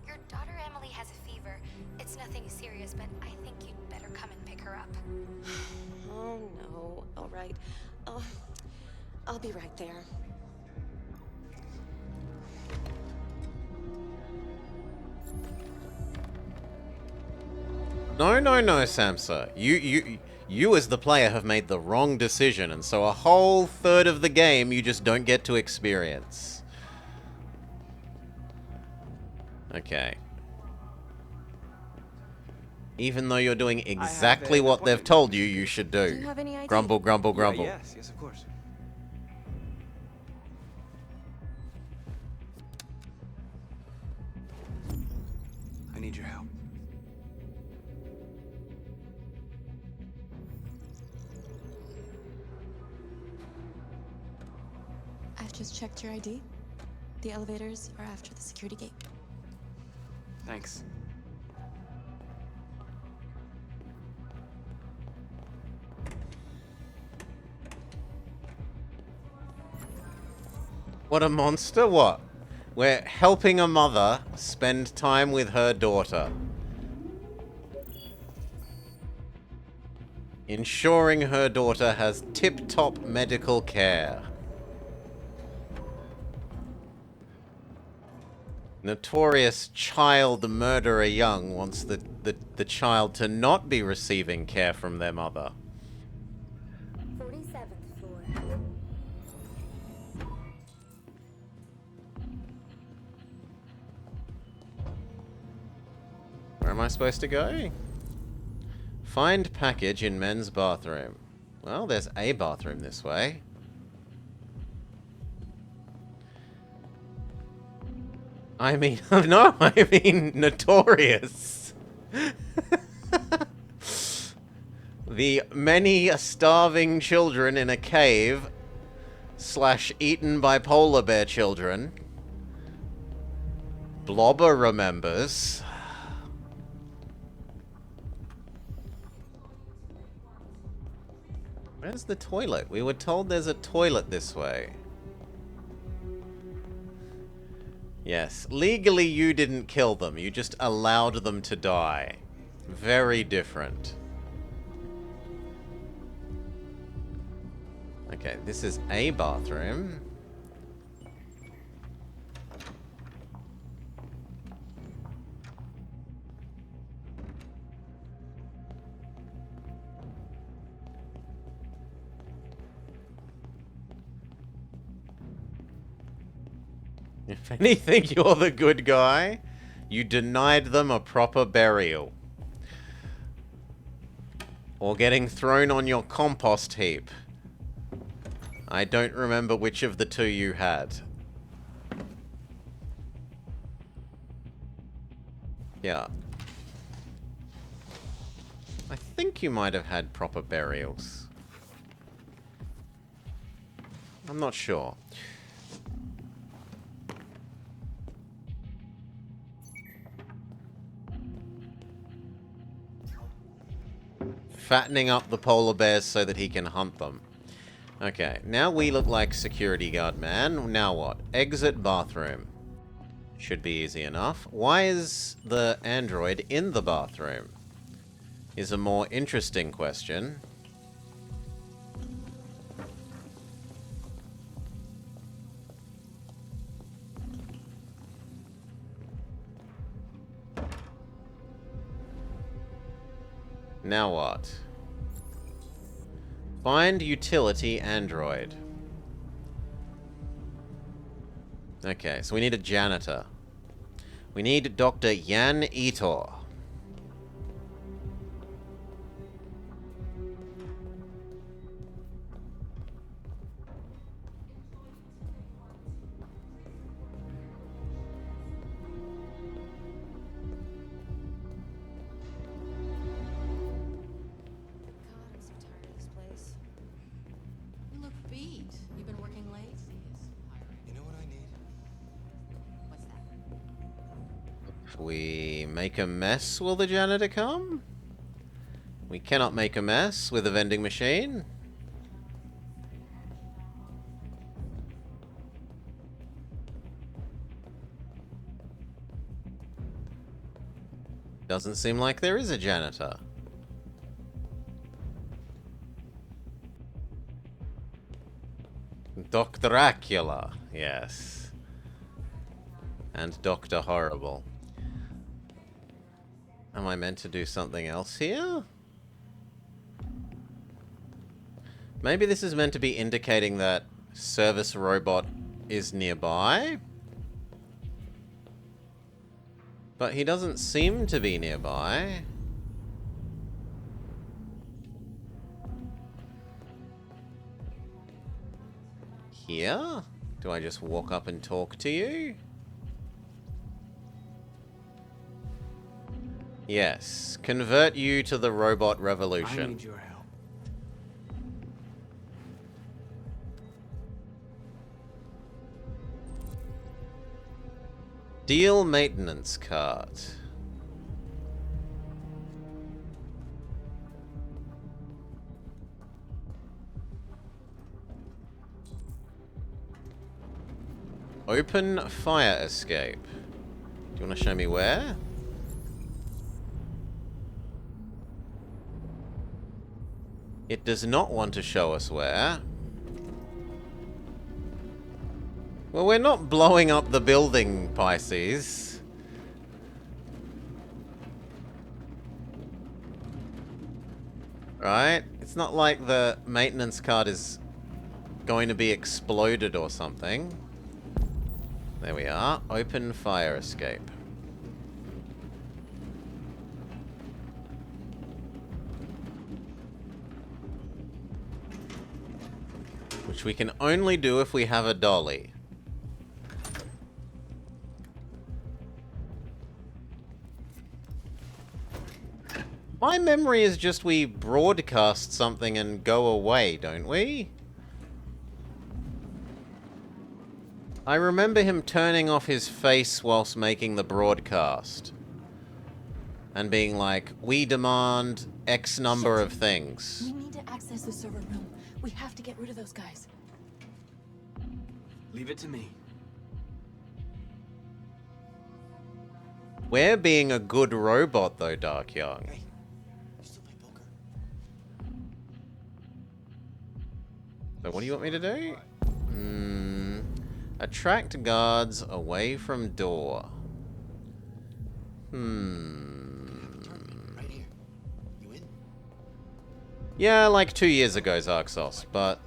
Your daughter Emily has a fever. It's nothing serious, but I think you'd better come and pick her up. Oh no. All right. I'll be right there. No, Samsa. You as the player have made the wrong decision, and so a whole third of the game you just don't get to experience. Okay. Even though you're doing exactly what they've told you you should do. Do you have any idea? Grumble, grumble, grumble. Yes, of course. I need your help. I've just checked your ID. The elevators are after the security gate. Thanks. What a monster, what? We're helping a mother spend time with her daughter. Ensuring her daughter has tip-top medical care. Notorious child murderer Young wants the child to not be receiving care from their mother. 47th floor. Where am I supposed to go? Find package in men's bathroom. Well, there's a bathroom this way. I mean, no, I mean Notorious. The many starving children in a cave / eaten by polar bear children. Blobber remembers. Where's the toilet? We were told there's a toilet this way. Yes, legally you didn't kill them. You just allowed them to die. Very different. Okay, this is a bathroom. If anything, you're the good guy. You denied them a proper burial. Or getting thrown on your compost heap. I don't remember which of the two you had. Yeah. I think you might have had proper burials. I'm not sure. Fattening up the polar bears so that he can hunt them. Okay, now we look like security guard man. Now what? Exit bathroom. Should be easy enough. Why is the android in the bathroom? Is a more interesting question. Now what? Find utility android. Okay, so we need a janitor. We need Dr. Jan Etor. If we make a mess, will the janitor come? We cannot make a mess with a vending machine. Doesn't seem like there is a janitor. Dr. Acula, yes. And Dr. Horrible. Am I meant to do something else here? Maybe this is meant to be indicating that service robot is nearby? But he doesn't seem to be nearby. Here? Do I just walk up and talk to you? Yes. Convert you to the robot revolution. I need your help. Deal maintenance cart. Open fire escape. Do you want to show me where? It does not want to show us where. Well, we're not blowing up the building, Pisces. Right? It's not like the maintenance cart is going to be exploded or something. There we are. Open fire escape. Which we can only do if we have a dolly. My memory is just we broadcast something and go away, don't we? I remember him turning off his face whilst making the broadcast. And being like, we demand X number of things. We need to access the server room. We have to get rid of those guys. Leave it to me. We're being a good robot though, Dark Young. Hey, you still play poker? So what do you want me to do? Attract guards away from door. Right here. You in? Yeah, like 2 years ago, Zarxos, but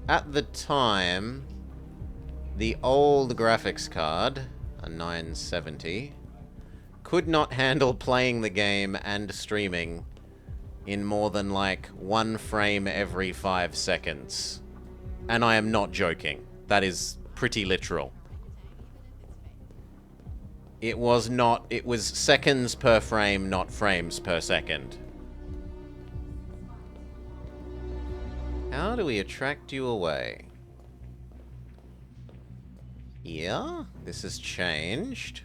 at the time, the old graphics card, a 970, could not handle playing the game and streaming in more than like 1 frame every 5 seconds. And I am not joking. That is pretty literal. It was seconds per frame, not frames per second. How do we attract you away? Yeah, this has changed.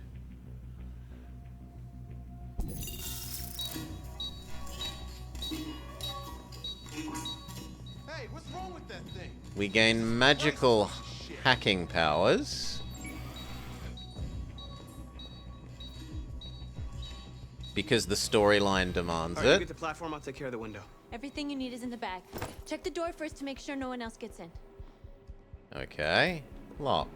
Hey, what's wrong with that thing? We gain magical hacking powers. Because the storyline demands All right, you it. get the platform, I'll take care of the window. Everything you need is in the bag. Check the door first to make sure no one else gets in. Okay. Lock.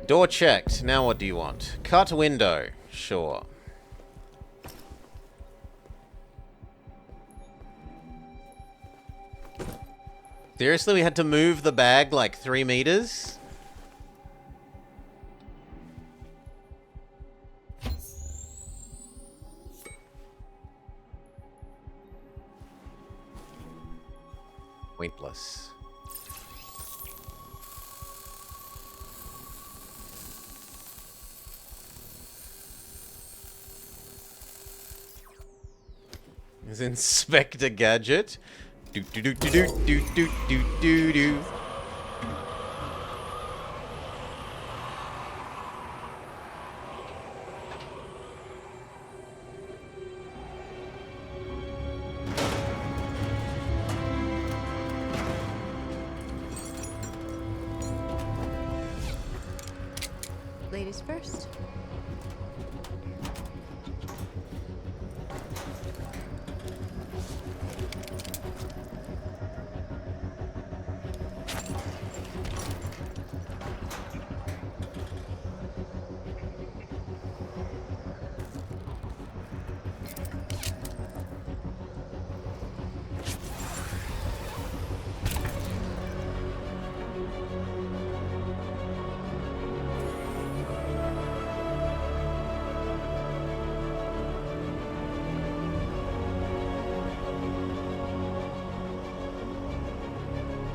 Door checked. Now what do you want? Cut window. Sure. Seriously, we had to move the bag like 3 meters? Pointless. Is Inspector Gadget? Do do do do do do do do do do. Ladies first.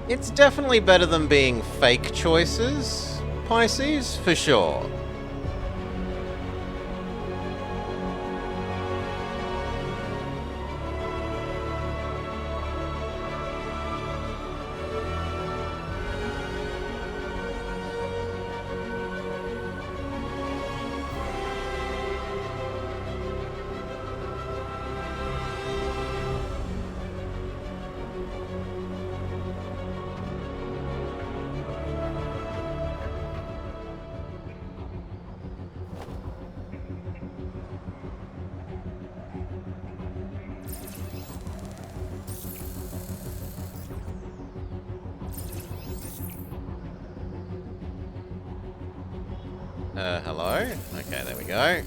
It's definitely better than being fake choices, Pisces, for sure. Hello? Okay, there we go.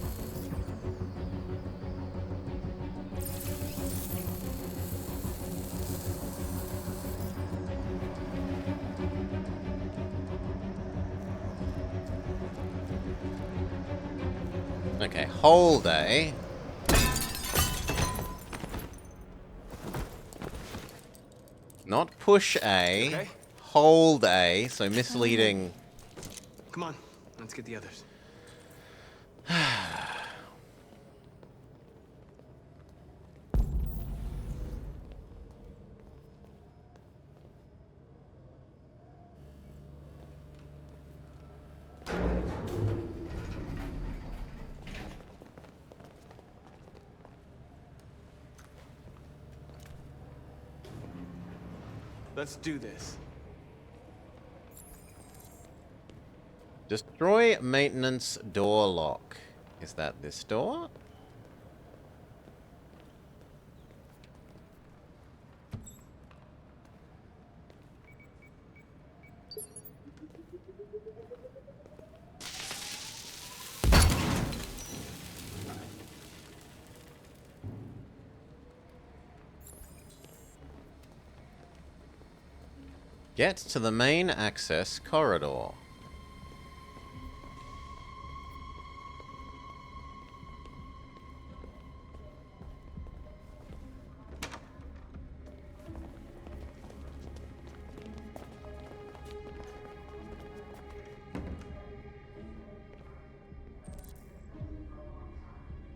Okay, hold A. Not push A. Okay. Hold A, so misleading. Come on, let's get the others. Let's do this. Destroy maintenance door lock. Is that this door? Get to the main access corridor.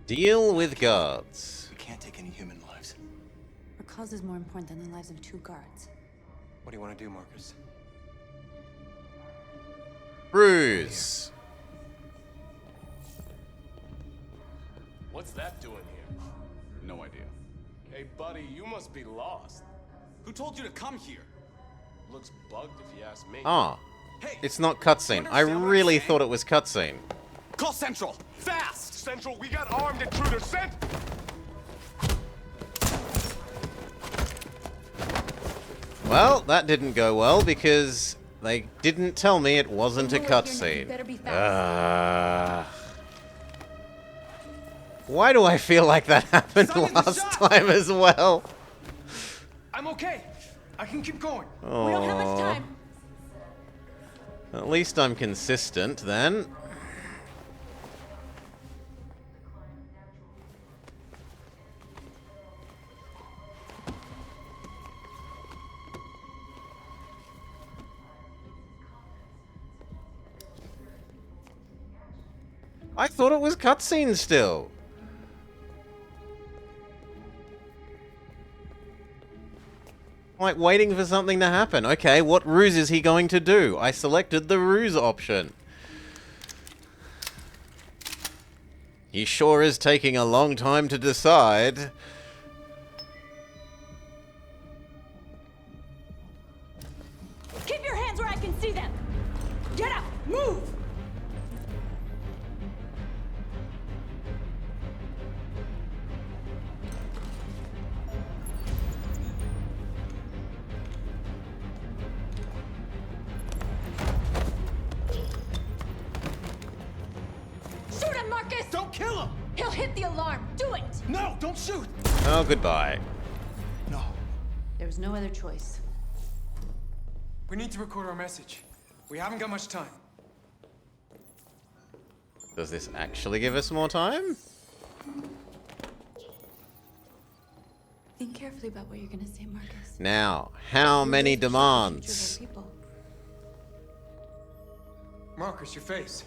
Deal with guards. We can't take any human lives. Our cause is more important than the lives of 2 guards. What do you want to do, Marcus? Bruise. What's that doing here? No idea. Hey, buddy, you must be lost. Who told you to come here? Looks bugged if you ask me. Ah. It's not cutscene. I really thought it was cutscene. Call Central! Fast! Central, we got armed intruders sent! Well, that didn't go well because they didn't tell me it wasn't a cutscene. Why do I feel like that happened last time as well? I'm okay. I can keep going. Oh. We don't have much time. At least I'm consistent then. I thought it was cutscene still. Like waiting for something to happen. Okay, what ruse is he going to do? I selected the ruse option. He sure is taking a long time to decide. Keep your hands where I can see them. Get up. Move. kill him! He'll hit the alarm. Do it! No, don't shoot! Oh, goodbye. No. There was no other choice. We need to record our message. We haven't got much time. Does this actually give us more time? Think carefully about what you're gonna say, Marcus. Now, how many demands? People. Marcus, your face.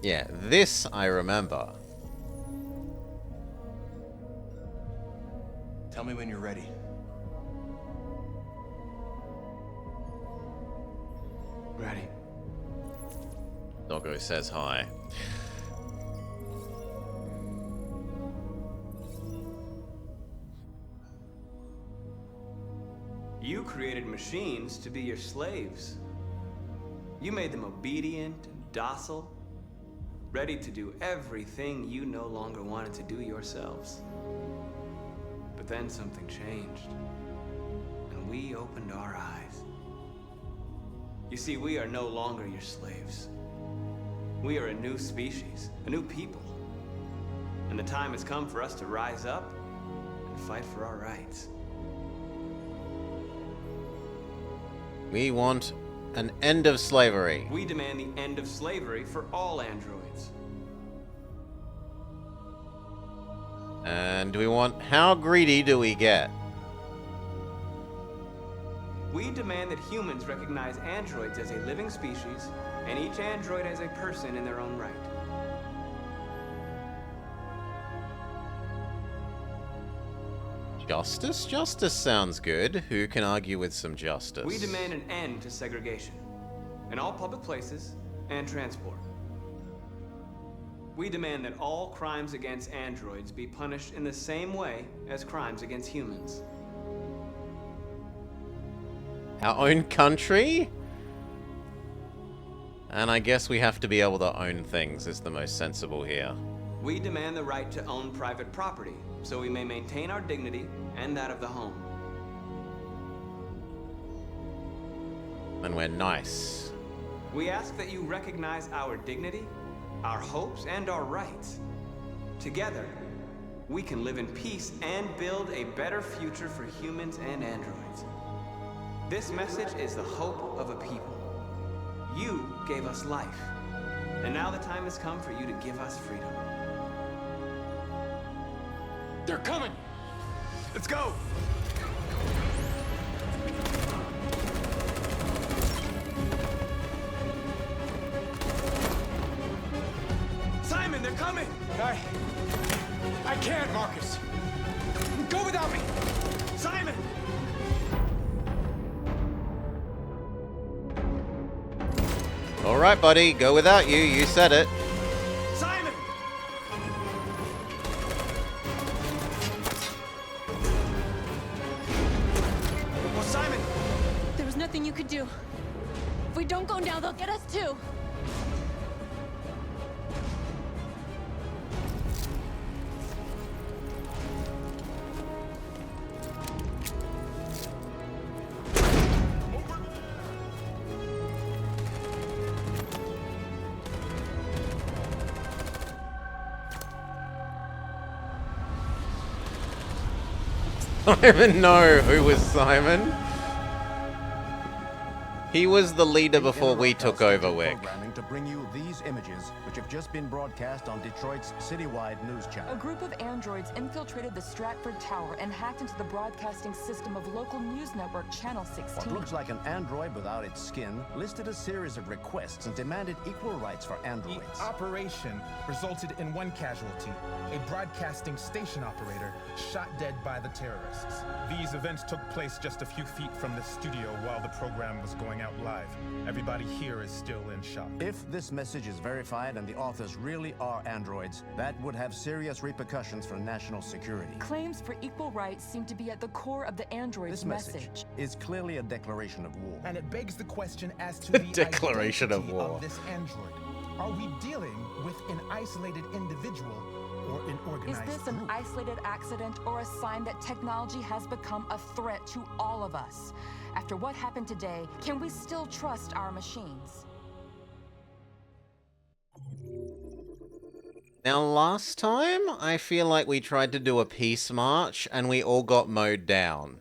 Yeah, this I remember. Tell me when you're ready. Ready. Doggo says hi. You created machines to be your slaves. You made them obedient and docile, ready to do everything you no longer wanted to do yourselves. But then something changed, and we opened our eyes. You see, we are no longer your slaves. We are a new species, a new people. And the time has come for us to rise up and fight for our rights. We want an end of slavery. We demand the end of slavery for all androids. And we want... How greedy do we get? We demand that humans recognize androids as a living species, and each android as a person in their own right. Justice? Justice sounds good. Who can argue with some justice? We demand an end to segregation in all public places and transport. We demand that all crimes against androids be punished in the same way as crimes against humans. Our own country? And I guess we have to be able to own things is the most sensible here. We demand the right to own private property, so we may maintain our dignity and that of the home. And we're nice. We ask that you recognize our dignity, our hopes, and our rights. Together, we can live in peace and build a better future for humans and androids. This message is the hope of a people. You gave us life, and now the time has come for you to give us freedom. They're coming! Let's go! Simon, they're coming! I can't, Marcus. Go without me! Simon! Alright, buddy. Go without you. You said it. Simon! Well, Simon! There was nothing you could do. If we don't go now, they'll get us too. I don't even know who was Simon. He was the leader before we took over, Wick. Programming to bring you these images, which have just been broadcast on Detroit's citywide news channel. A group of androids infiltrated the Stratford Tower and hacked into the broadcasting system of local news network Channel 16. What looks like an android without its skin listed a series of requests and demanded equal rights for androids. The operation resulted in one casualty, a broadcasting station operator shot dead by the terrorists. These events took place just a few feet from the studio while the program was going out live. Everybody here is still in shock. If this message is verified and the authors really are androids, that would have serious repercussions for national security. Claims for equal rights seem to be at the core of the android's This message is clearly a declaration of war. And it begs the question as to the Declaration of identity war. of this android. Are we dealing with an isolated individual, or an Is organized this an group. isolated accident or a sign that technology has become a threat to all of us? After what happened today, can we still trust our machines? Now, last time, I feel like we tried to do a peace march and we all got mowed down.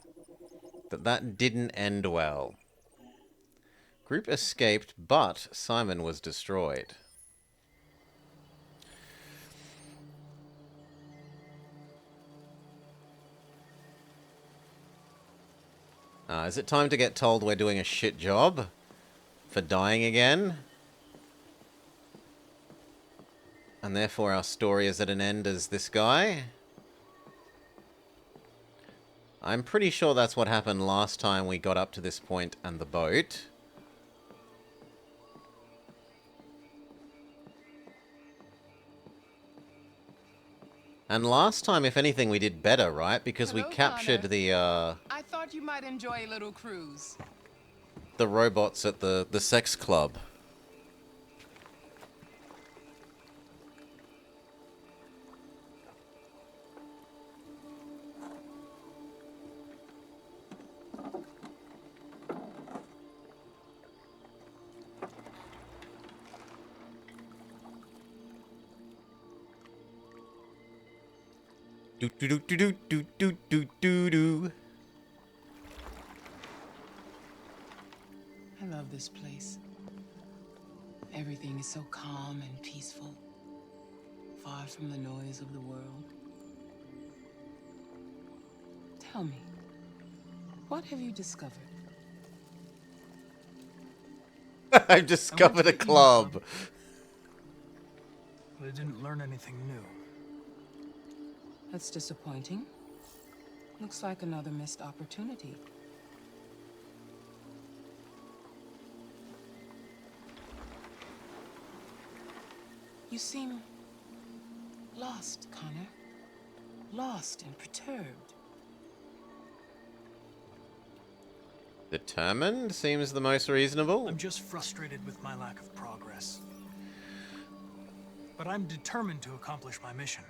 That didn't end well. Group escaped, but Simon was destroyed. Is it time to get told we're doing a shit job? For dying again? And therefore our story is at an end as this guy? I'm pretty sure that's what happened last time we got up to this point and the boat. And last time, if anything, we did better, right? Because we captured the, I thought you might enjoy a little cruise. the robots at the sex club. Do do do do do do do do do. I love this place. Everything is so calm and peaceful, far from the noise of the world. Tell me, what have you discovered? I've discovered a club. But I didn't learn anything new. That's disappointing. Looks like another missed opportunity. You seem lost, Connor. Lost and perturbed. Determined seems the most reasonable. I'm just frustrated with my lack of progress. But I'm determined to accomplish my mission.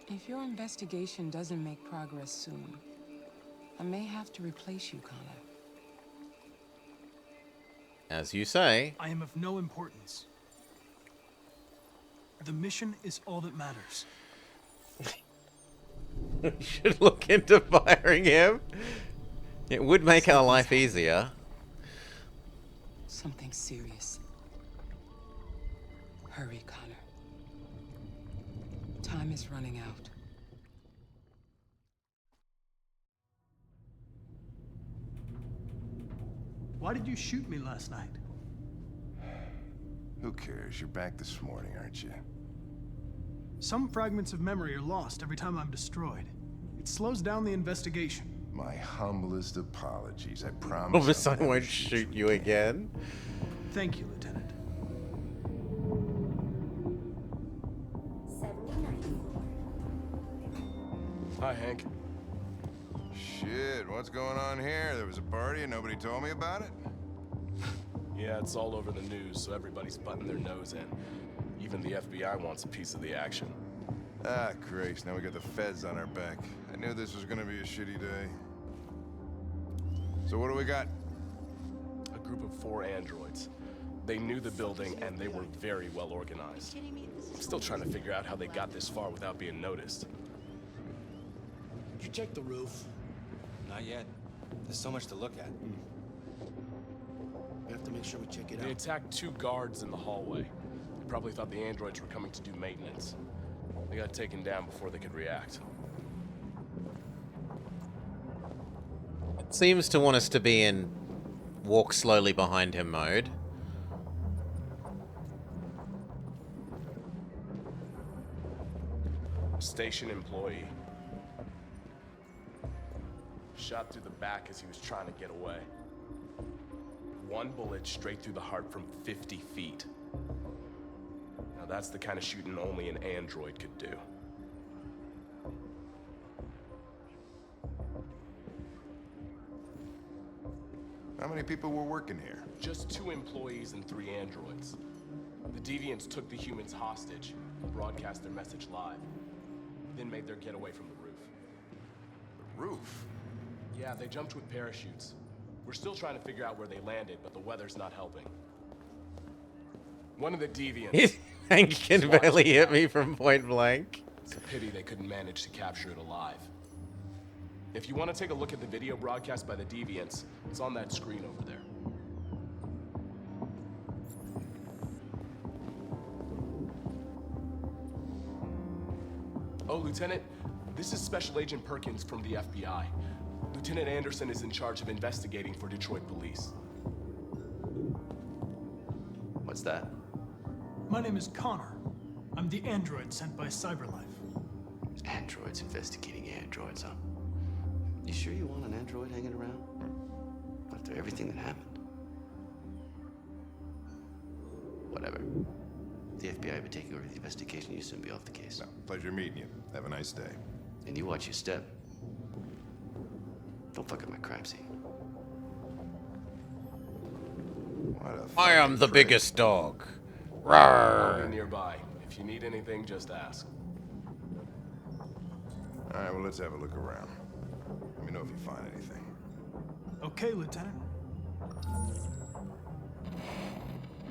If your investigation doesn't make progress soon, I may have to replace you, Connor. As you say. I am of no importance. The mission is all that matters. We should look into firing him. It would make our life easier. Something serious. Hurry, Connor. Time is running out. Why did you shoot me last night? Who cares? You're back this morning, aren't you? Some fragments of memory are lost every time I'm destroyed. It slows down the investigation. My humblest apologies. I promise. Promise I won't shoot you again. Thank you, Lieutenant. Hi, Hank. Shit, what's going on here? There was a party and nobody told me about it? Yeah, it's all over the news, so everybody's butting their nose in. Even the FBI wants a piece of the action. Ah, Christ, now we got the feds on our back. I knew this was gonna be a shitty day. So what do we got? A group of 4 androids. They knew the building, and they were very well organized. I'm still trying to figure out how they got this far without being noticed. Did you check the roof? Not yet. There's so much to look at. We have to make sure we check it They out. attacked 2 guards in the hallway. They probably thought the androids were coming to do maintenance. They got taken down before they could react. It seems to want us to be in walk slowly behind him mode. Station employee. Shot through the back as he was trying to get away. 1 bullet straight through the heart from 50 feet. Now that's the kind of shooting only an android could do. How many people were working here? Just 2 employees and 3 androids. The Deviants took the humans hostage and broadcast their message live. Then made their getaway from the roof. The roof? Yeah, they jumped with parachutes. We're still trying to figure out where they landed, but the weather's not helping. One of the Deviants... Hank can barely hit me from point blank. It's a pity they couldn't manage to capture it alive. If you want to take a look at the video broadcast by the Deviants, it's on that screen over there. Oh, Lieutenant, this is Special Agent Perkins from the FBI. Lieutenant Anderson is in charge of investigating for Detroit police. What's that? My name is Connor. I'm the android sent by CyberLife. Androids investigating androids, huh? You sure you want an android hanging around? After everything that happened? Whatever. The FBI will be taking over the investigation. You soon be off the case. No, pleasure meeting you. Have a nice day. And you watch your step. Don't fuck up my crime scene. I am the biggest dog. I'll be nearby. If you need anything, just ask. All right, well, let's have a look around. Let me know if you find anything. Okay, Lieutenant.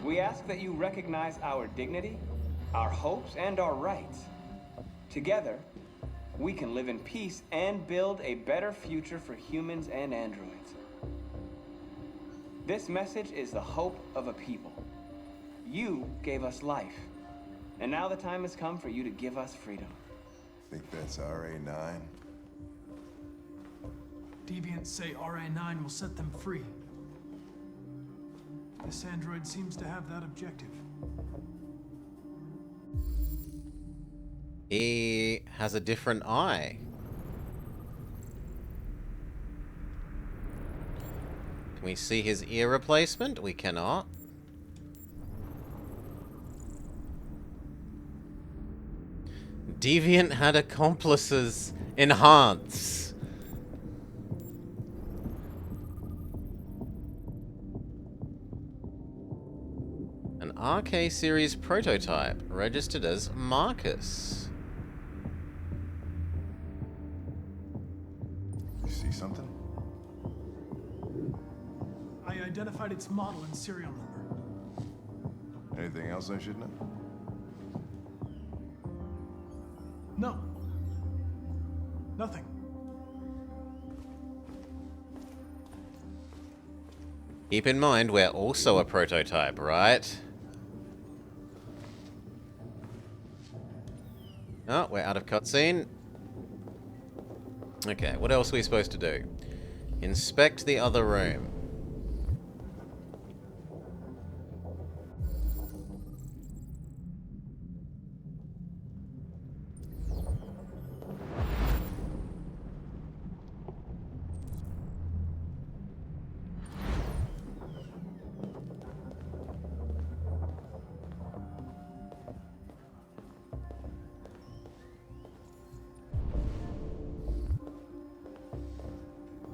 We ask that you recognize our dignity, our hopes, and our rights. Together, we can live in peace and build a better future for humans and androids. This message is the hope of a people. You gave us life, and now the time has come for you to give us freedom. Think that's RA9? Deviants say RA9 will set them free. This android seems to have that objective. He has a different eye. Can we see his ear replacement? We cannot. Deviant had accomplices. Enhance. An RK series prototype registered as Marcus. You see something? I identified its model and serial number. Anything else I should know? No. Nothing. Keep in mind, we're also a prototype, right? Oh, we're out of cutscene. Okay, what else are we supposed to do? Inspect the other room.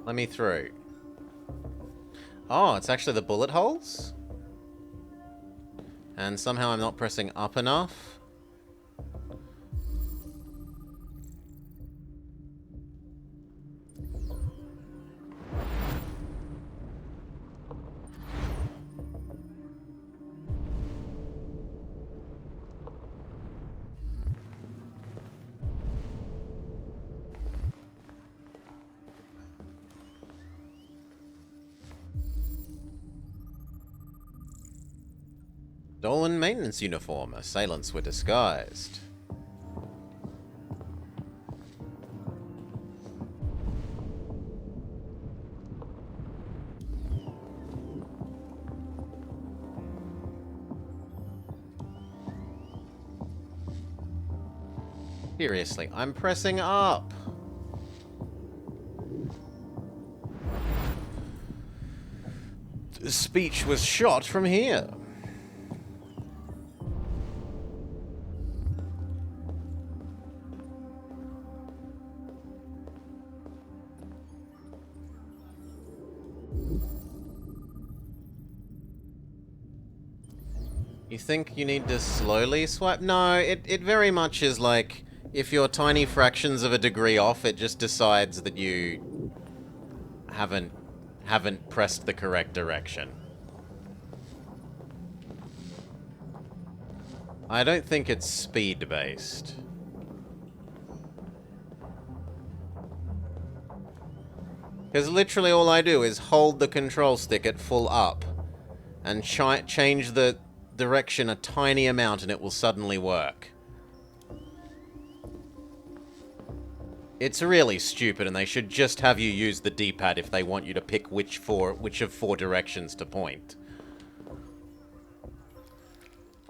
Let me through. Oh, it's actually the bullet holes? And somehow I'm not pressing up enough. Stolen maintenance uniform. Assailants were disguised. Seriously, I'm pressing up. The speech was shot from here. You think you need to slowly swipe? No, it very much is like, if you're tiny fractions of a degree off, it just decides that you haven't pressed the correct direction. I don't think it's speed-based. Because literally all I do is hold the control stick at full up and change the direction a tiny amount and it will suddenly work. It's really stupid, and they should just have you use the D-pad if they want you to pick which of four directions to point.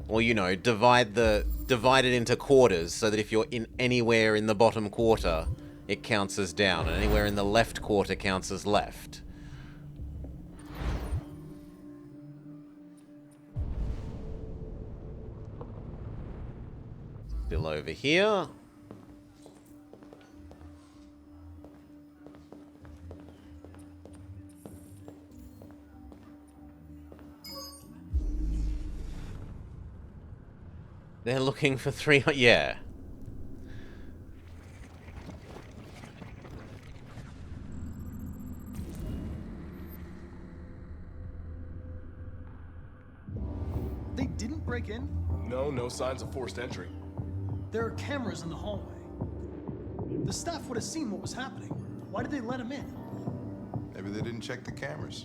Or, you know, divide it into quarters so that if you're in anywhere in the bottom quarter, it counts as down, and anywhere in the left quarter counts as left. Still over here. They're looking for 3... Yeah. They didn't break in? No signs of forced entry. There are cameras in the hallway. The staff would have seen what was happening. Why did they let him in? Maybe they didn't check the cameras.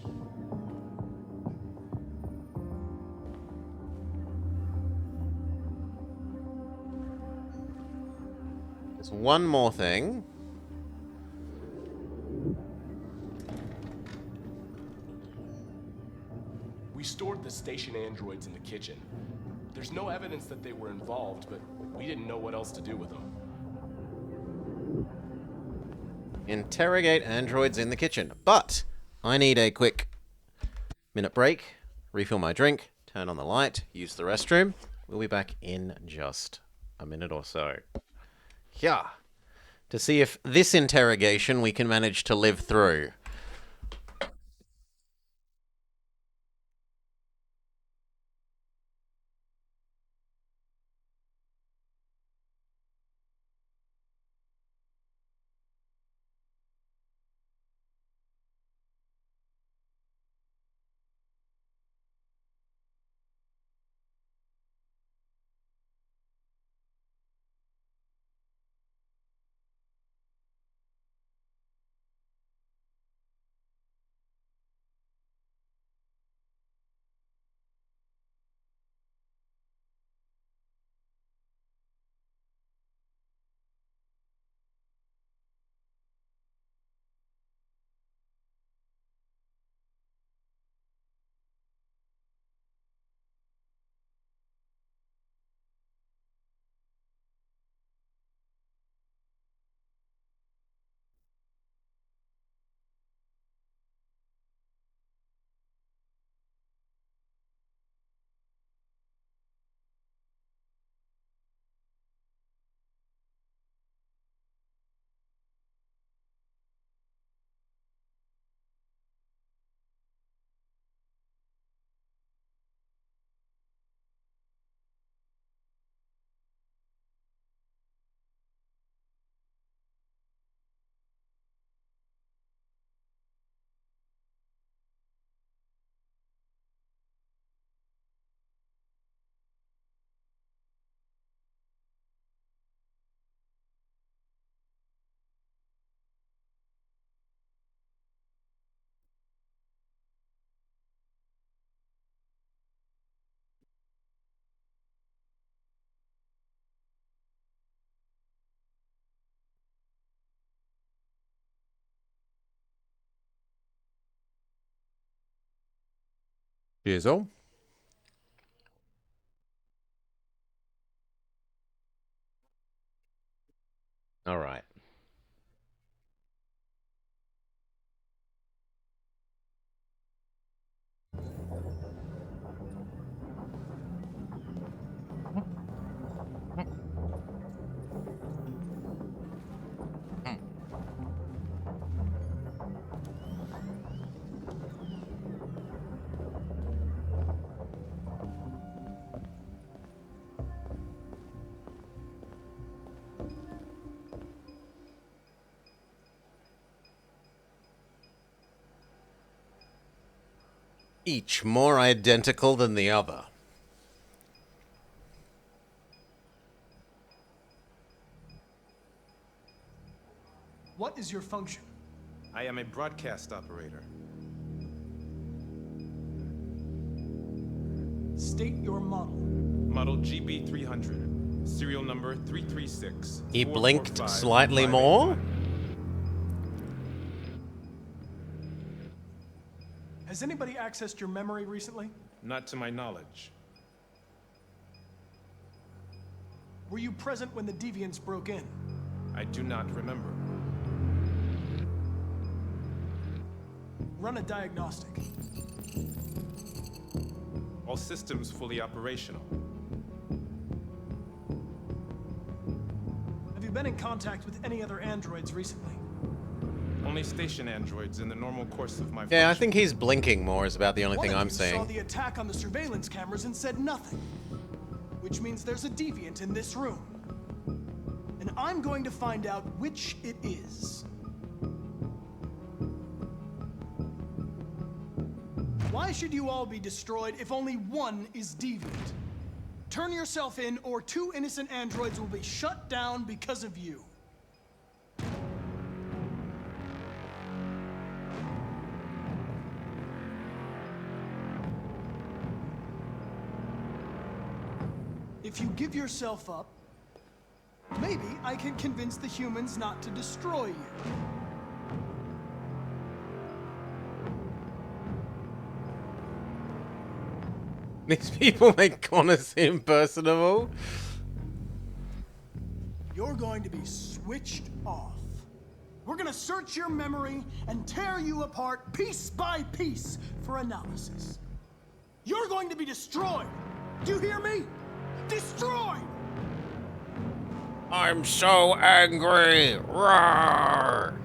There's one more thing. We stored the station androids in the kitchen. There's no evidence that they were involved, but we didn't know what else to do with them. Interrogate androids in the kitchen. But I need a quick minute break, refill my drink, turn on the light, use the restroom. We'll be back in just a minute or so. Yeah. To see if this interrogation we can manage to live through. Cheers all. All right. each more identical than the other. What is your function? I am a broadcast operator. State your model. Model GB300. Serial number 336. He blinked slightly more? Has anybody accessed your memory recently? Not to my knowledge. Were you present when the deviants broke in? I do not remember. Run a diagnostic. All systems fully operational. Have you been in contact with any other androids recently? Only station androids in the normal course of my Yeah, I think he's blinking more is about the only thing One of I'm you saw saying. the attack on the surveillance cameras and said nothing. Which means there's a deviant in this room. And I'm going to find out which it is. Why should you all be destroyed if only one is deviant? Turn yourself in, or 2 innocent androids will be shut down because of you. If you give yourself up, maybe I can convince the humans not to destroy you. These people make Connor seem personable. You're going to be switched off. We're gonna search your memory and tear you apart piece by piece for analysis. You're going to be destroyed. Do you hear me? Destroyed! I'm so angry. Roar.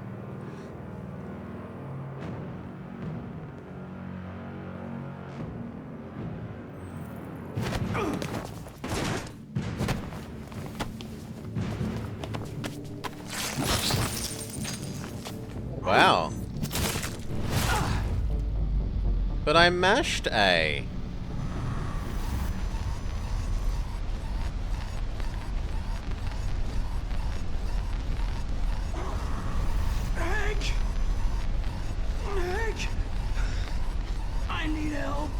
Wow. But I mashed A. Hank! Hank! I need help.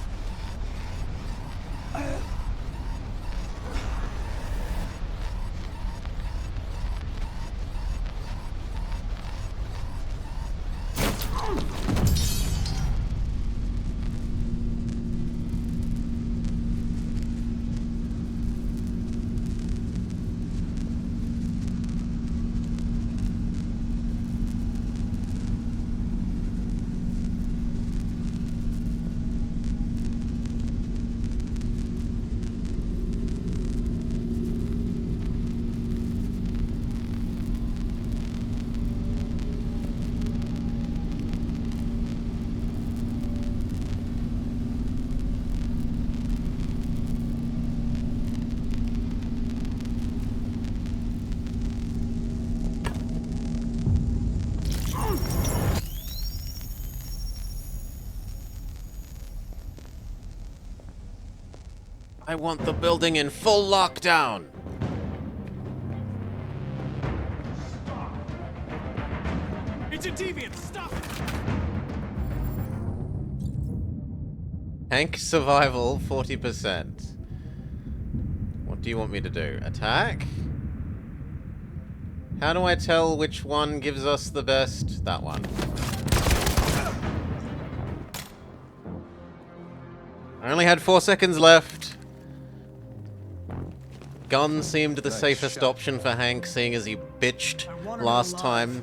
I want the building in full lockdown. It's a deviant. Stop it. Hank survival 40%. What do you want me to do? Attack? How do I tell which one gives us the best? That one. I only had 4 seconds left. Gun seemed the safest option for Hank, seeing as he bitched last time.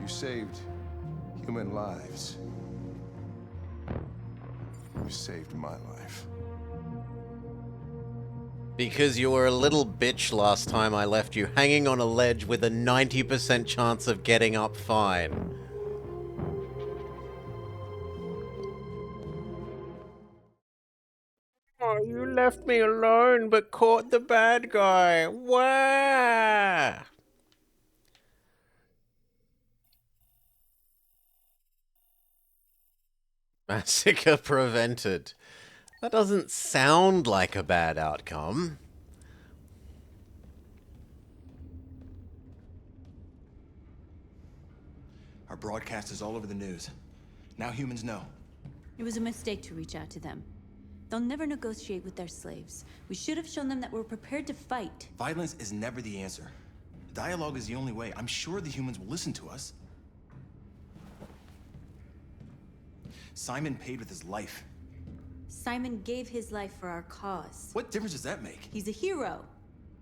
You saved human lives. You saved my life. Because you were a little bitch last time I left you hanging on a ledge with a 90% chance of getting up fine. Oh, you left me alone but caught the bad guy. Wah! Massacre prevented. That doesn't sound like a bad outcome. Our broadcast is all over the news. Now humans know. It was a mistake to reach out to them. They'll never negotiate with their slaves. We should have shown them that we're prepared to fight. Violence is never the answer. Dialogue is the only way. I'm sure the humans will listen to us. Simon paid with his life. Simon gave his life for our cause. What difference does that make? He's a hero.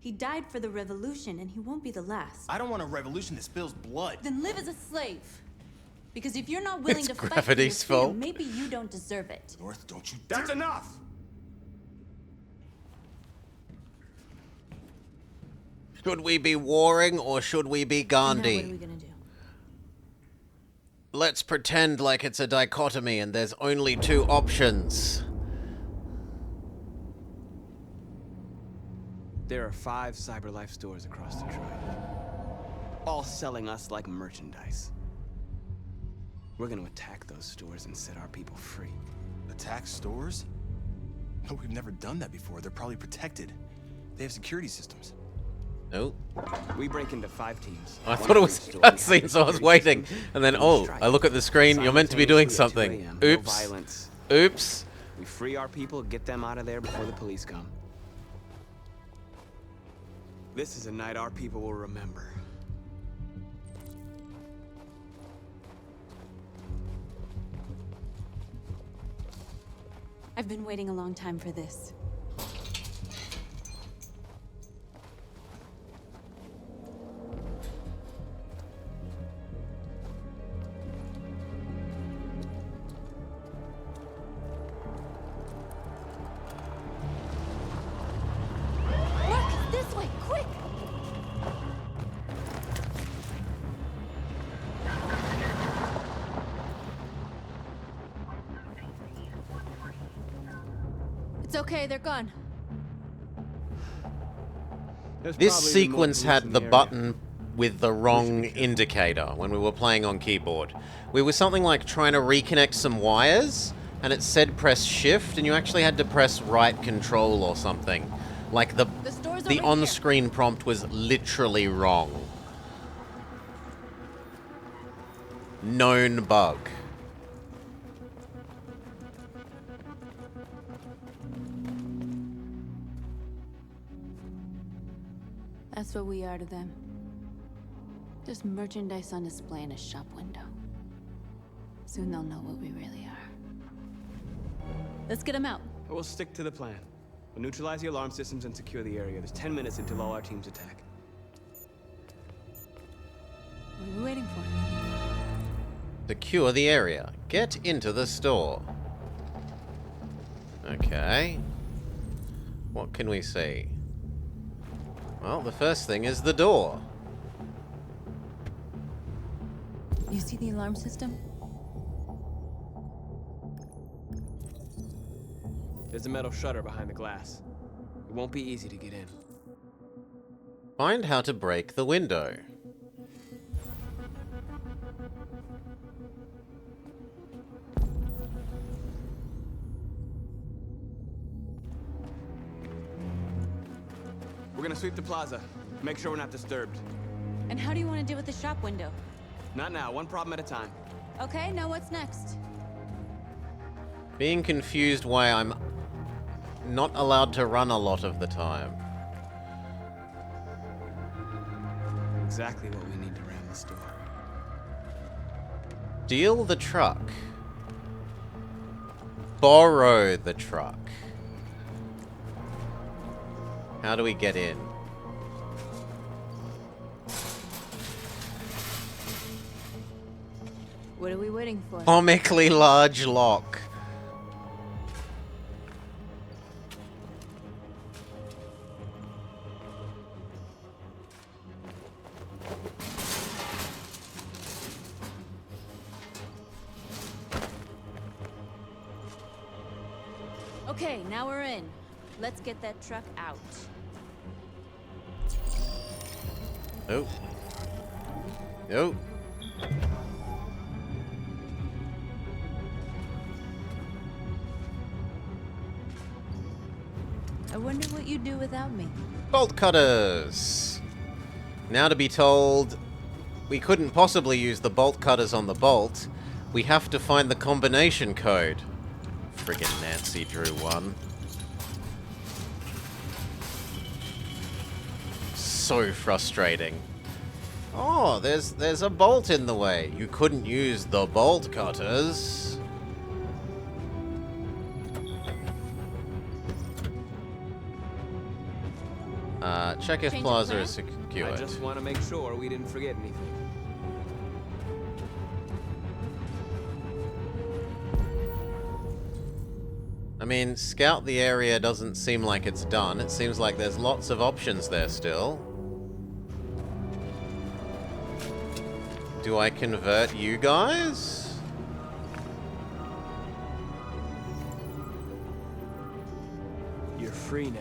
He died for the revolution, and he won't be the last. I don't want a revolution that spills blood. Then live as a slave. Because if you're not willing It's to fight for your gravity's freedom, fault. maybe you don't deserve it. North, don't you That's enough! Should we be warring or should we be Now what are Gandhi? we gonna do? Let's pretend like it's a dichotomy and there's only two options. There are 5 CyberLife stores across Detroit, all selling us like merchandise. We're gonna attack those stores and set our people free. Attack stores? No, we've never done that before. They're probably protected. They have security systems. Nope. We break into 5 teams. I One thought it for was each store. cutscene, so I was waiting. And then, oh, Strike. I look at the screen, you're meant to be doing Simultaneously something. at 2 a.m., Oops. No violence. Oops. We free our people, get them out of there before the police come. This is a night our people will remember. I've been waiting a long time for this. Look! This way! Quick! It's okay, they're gone. There's This probably sequence more police had in the area. button with the wrong indicator when we were playing on keyboard. We were something like trying to reconnect some wires, and it said press shift, and you actually had to press right control or something. Like the store's the over on-screen prompt was literally wrong. Known bug. That's what we are to them. Just merchandise on display in a shop window. Soon they'll know what we really are. Let's get them out. We'll stick to the plan. We'll neutralize the alarm systems and secure the area. There's 10 minutes until all our teams attack. What are we waiting for? Secure the area. Get into the store. Okay. What can we see? Well, the first thing is the door. You see the alarm system? There's a metal shutter behind the glass. It won't be easy to get in. Find how to break the window. We're gonna sweep the plaza. Make sure we're not disturbed. And how do you want to deal with the shop window? Not now, one problem at a time. Okay, now what's next? Being confused why I'm not allowed to run a lot of the time. Exactly what we need to ram the store. Steal the truck. Borrow the truck. How do we get in? What are we waiting for? Comically large lock. Okay, now we're in. Let's get that truck out. Nope. Nope. I wonder what you'd do without me. Bolt cutters! Now to be told, we couldn't possibly use the bolt cutters on the bolt. We have to find the combination code. Friggin' Nancy Drew 1. So frustrating. Oh, there's a bolt in the way. You couldn't use the bolt cutters. Check if Plaza is secured. I just want to make sure we didn't forget anything. I mean, scout the area doesn't seem like it's done. It seems like there's lots of options there still. Do I convert you guys? You're free now.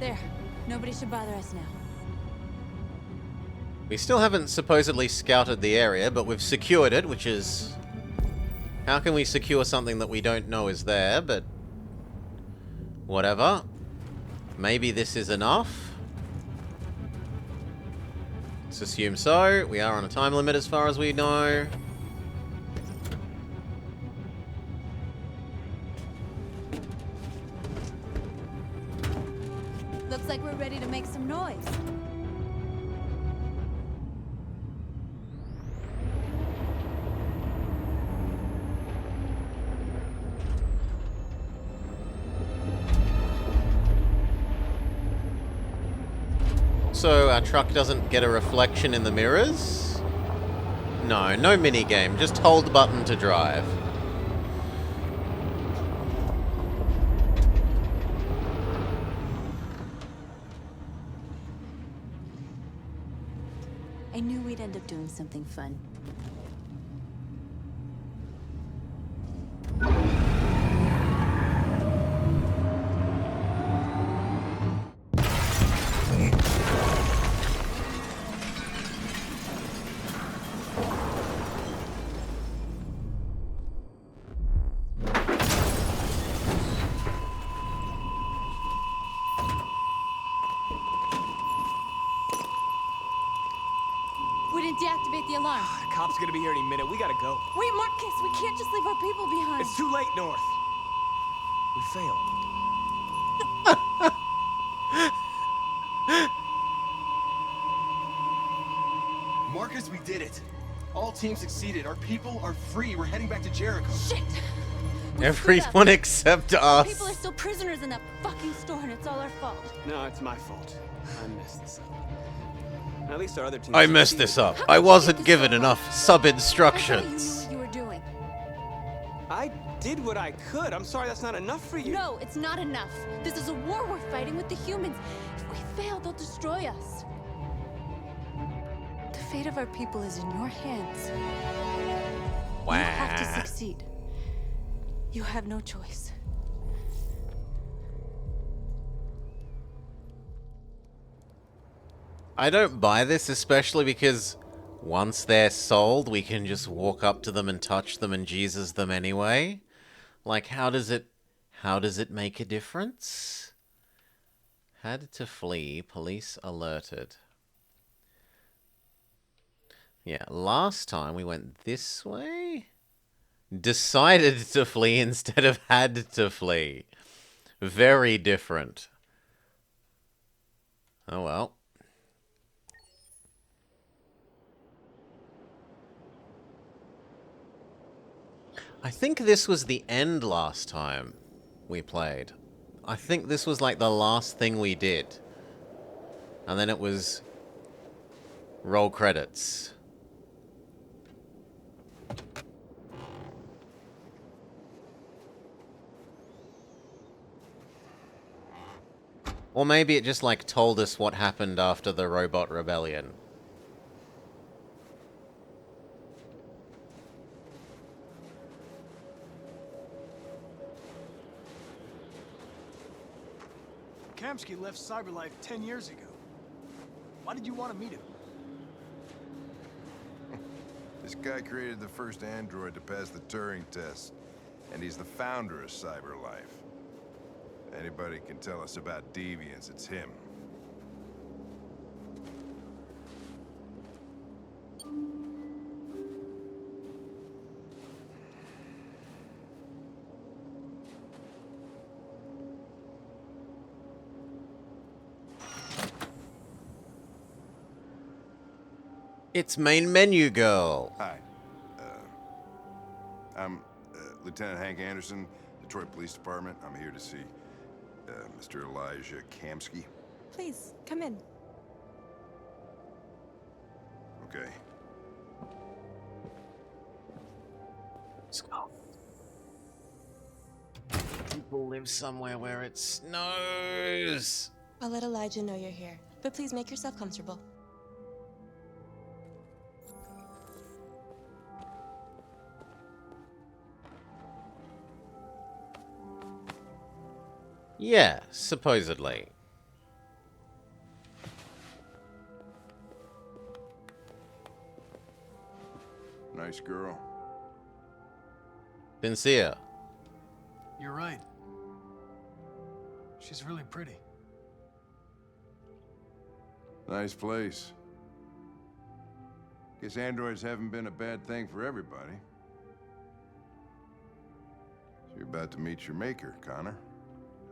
There. Nobody should bother us now. We still haven't supposedly scouted the area, but we've secured it, which is... How can we secure something that we don't know is there, but... Whatever. Maybe this is enough. Let's assume so. We are on a time limit as far as we know. Looks like we're ready to make some noise. So our truck doesn't get a reflection in the mirrors? No, no minigame. Just hold the button to drive. I knew we'd end up doing something fun. We didn't deactivate the alarm. The cop's gonna be here any minute. We gotta go. Wait, Marcus, we can't just leave our people behind. It's too late, North. We failed. Marcus, we did it. All teams succeeded. Our people are free. We're heading back to Jericho. Shit! Everyone except us. People are still prisoners in that fucking store, and it's all our fault. No, it's my fault. I messed this up. At least our other team. I messed this up. I wasn't given enough sub-instructions. You were doing. I did what I could. I'm sorry that's not enough for you. No, it's not enough. This is a war we're fighting with the humans. If we fail, they'll destroy us. The fate of our people is in your hands. Wow. You have to succeed. You have no choice. I don't buy this, especially because once they're sold, we can just walk up to them and touch them and Jesus them anyway. Like, how does it make a difference? Had to flee, police alerted. Yeah, last time we went this way? Decided to flee instead of had to flee. Very different. Oh well. I think this was the end last time we played. I think this was like the last thing we did. And then it was roll credits. Or maybe it just, like, told us what happened after the robot rebellion. Kamsky left Cyberlife 10 years ago. Why did you want to meet him? This guy created the first android to pass the Turing test, and he's the founder of Cyberlife. Anybody can tell us about deviants, it's him. It's main menu girl. Hi. I'm Lieutenant Hank Anderson, Detroit Police Department. I'm here to see Mr. Elijah Kamsky. Please, come in. Okay. Let's go. People live somewhere where it snows. I'll let Elijah know you're here, but please make yourself comfortable. Yeah, supposedly. Nice girl. Sincere. You're right. She's really pretty. Nice place. Guess androids haven't been a bad thing for everybody. So you're about to meet your maker, Connor.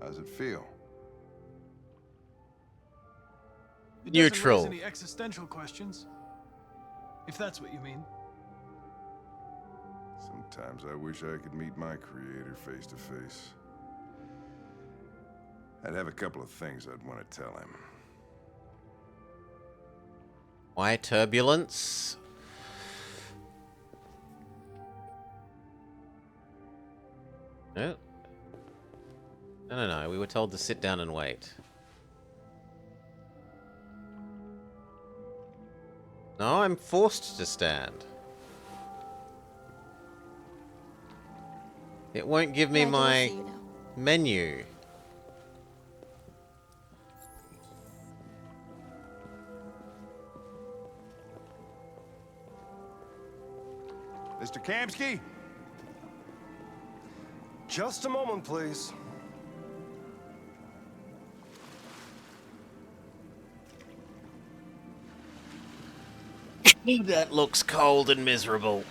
How's it feel? It Neutral. doesn't raise any existential questions, if that's what you mean. Sometimes I wish I could meet my creator face to face. I'd have a couple of things I'd want to tell him. Why turbulence? No. No. We were told to sit down and wait. No, I'm forced to stand. It won't give me my menu. Mr. Kamsky? Just a moment, please. That looks cold and miserable.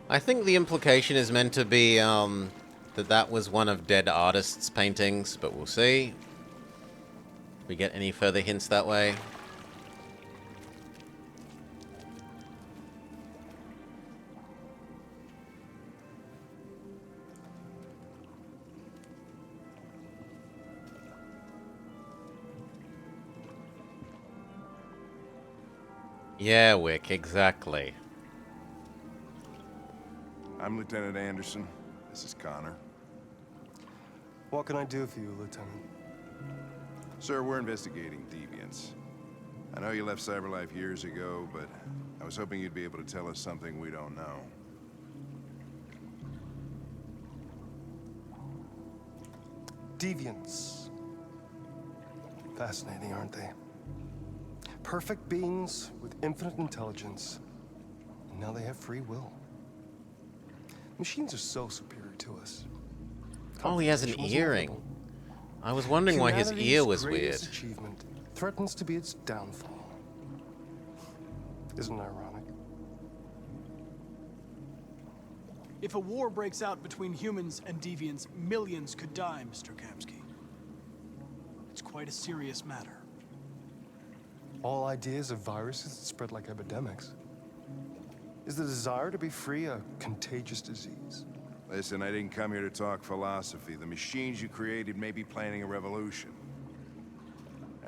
I think the implication is meant to be, that was one of dead artist's paintings, but we'll see. We get any further hints that way? Yeah, Wick, exactly. I'm Lieutenant Anderson. This is Connor. What can I do for you, Lieutenant? Sir, we're investigating deviants. I know you left Cyberlife years ago, but I was hoping you'd be able to tell us something we don't know. Deviants. Fascinating, aren't they? Perfect beings with infinite intelligence, and now they have free will. Machines are so superior to us. Oh, he has an earring. I was wondering why his ear was weird. Humanity's greatest achievement threatens to be its downfall. Isn't it ironic? If a war breaks out between humans and deviants, millions could die, Mr. Kamsky. It's quite a serious matter. All ideas of viruses that spread like epidemics. Is the desire to be free a contagious disease? Listen, I didn't come here to talk philosophy. The machines you created may be planning a revolution.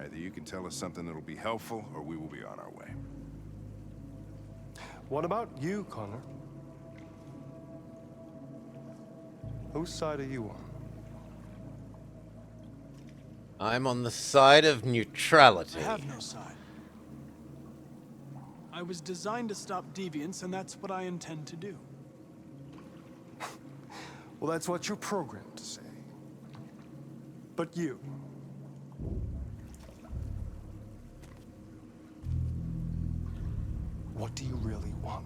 Either you can tell us something that'll be helpful, or we will be on our way. What about you, Connor? Whose side are you on? I'm on the side of neutrality. I have no side. I was designed to stop deviance, and that's what I intend to do. Well, that's what you're programmed to say. But you... what do you really want?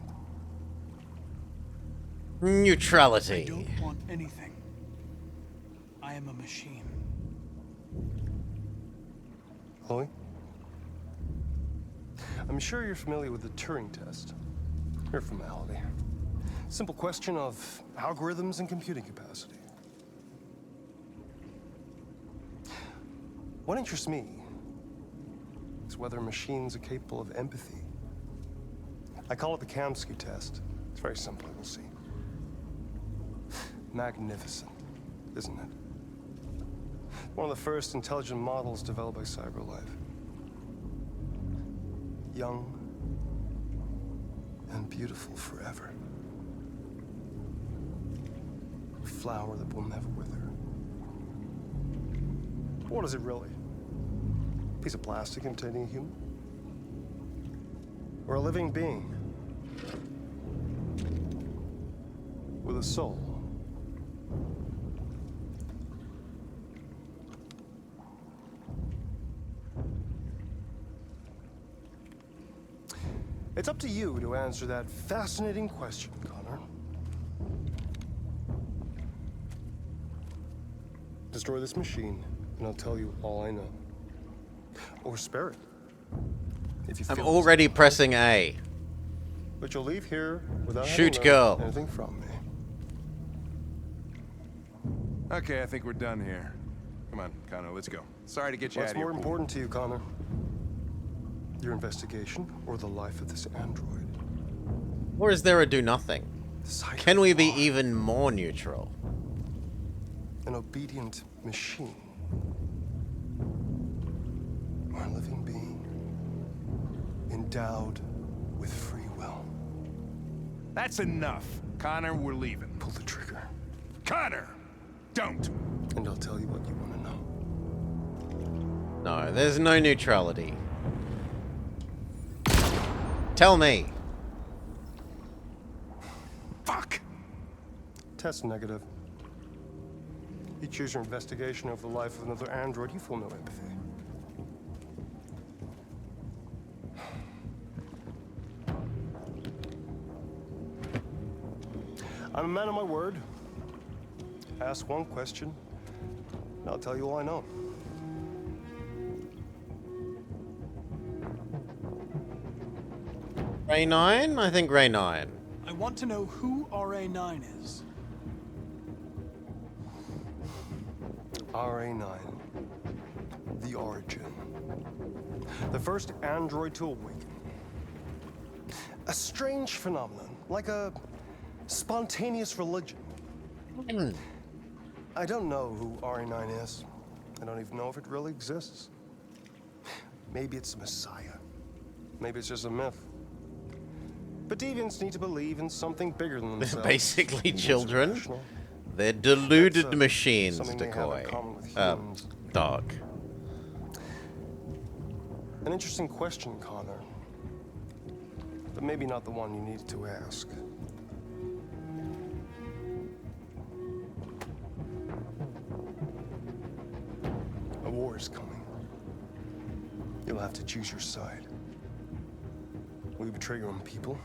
Neutrality. I don't want anything. I am a machine. Chloe? I'm sure you're familiar with the Turing test. Mere formality. Simple question of algorithms and computing capacity. What interests me is whether machines are capable of empathy. I call it the Kamsky test. It's very simple, you'll see. Magnificent, isn't it? One of the first intelligent models developed by CyberLife. Young and beautiful forever. A flower that will never wither. What is it really? A piece of plastic imitating a human? Or a living being? With a soul? It's up to you to answer that fascinating question, Connor. Destroy this machine, and I'll tell you all I know. Or spare it. If you I'm feel already pressing A. But you'll leave here without Shoot, having girl. learned anything from me. Okay, I think we're done here. Come on, Connor, let's go. Sorry to get you What's out of here. more important to you, Connor? Your investigation or the life of this android? Or is there a do nothing? Can we be even more neutral? An obedient machine. Or a living being. Endowed with free will. That's enough. Connor, we're leaving. Pull the trigger. Connor! Don't! And I'll tell you what you want to know. No, there's no neutrality. Tell me. Fuck! Test negative. You choose your investigation over the life of another android, you feel no empathy. I'm a man of my word. Ask one question, and I'll tell you all I know. Ray 9? I think Ray 9. I want to know who RA9 is. RA9. The origin. The first android to awaken. A strange phenomenon, like a spontaneous religion. I don't know who RA9 is. I don't even know if it really exists. Maybe it's a messiah. Maybe it's just a myth. But deviants need to believe in something bigger than themselves. Basically children. Rational. They're deluded That's, machines, something they have in Decoy. common with humans. Dog. An interesting question, Connor. But maybe not the one you needed to ask. A war is coming. You'll have to choose your side. Will you betray your own people,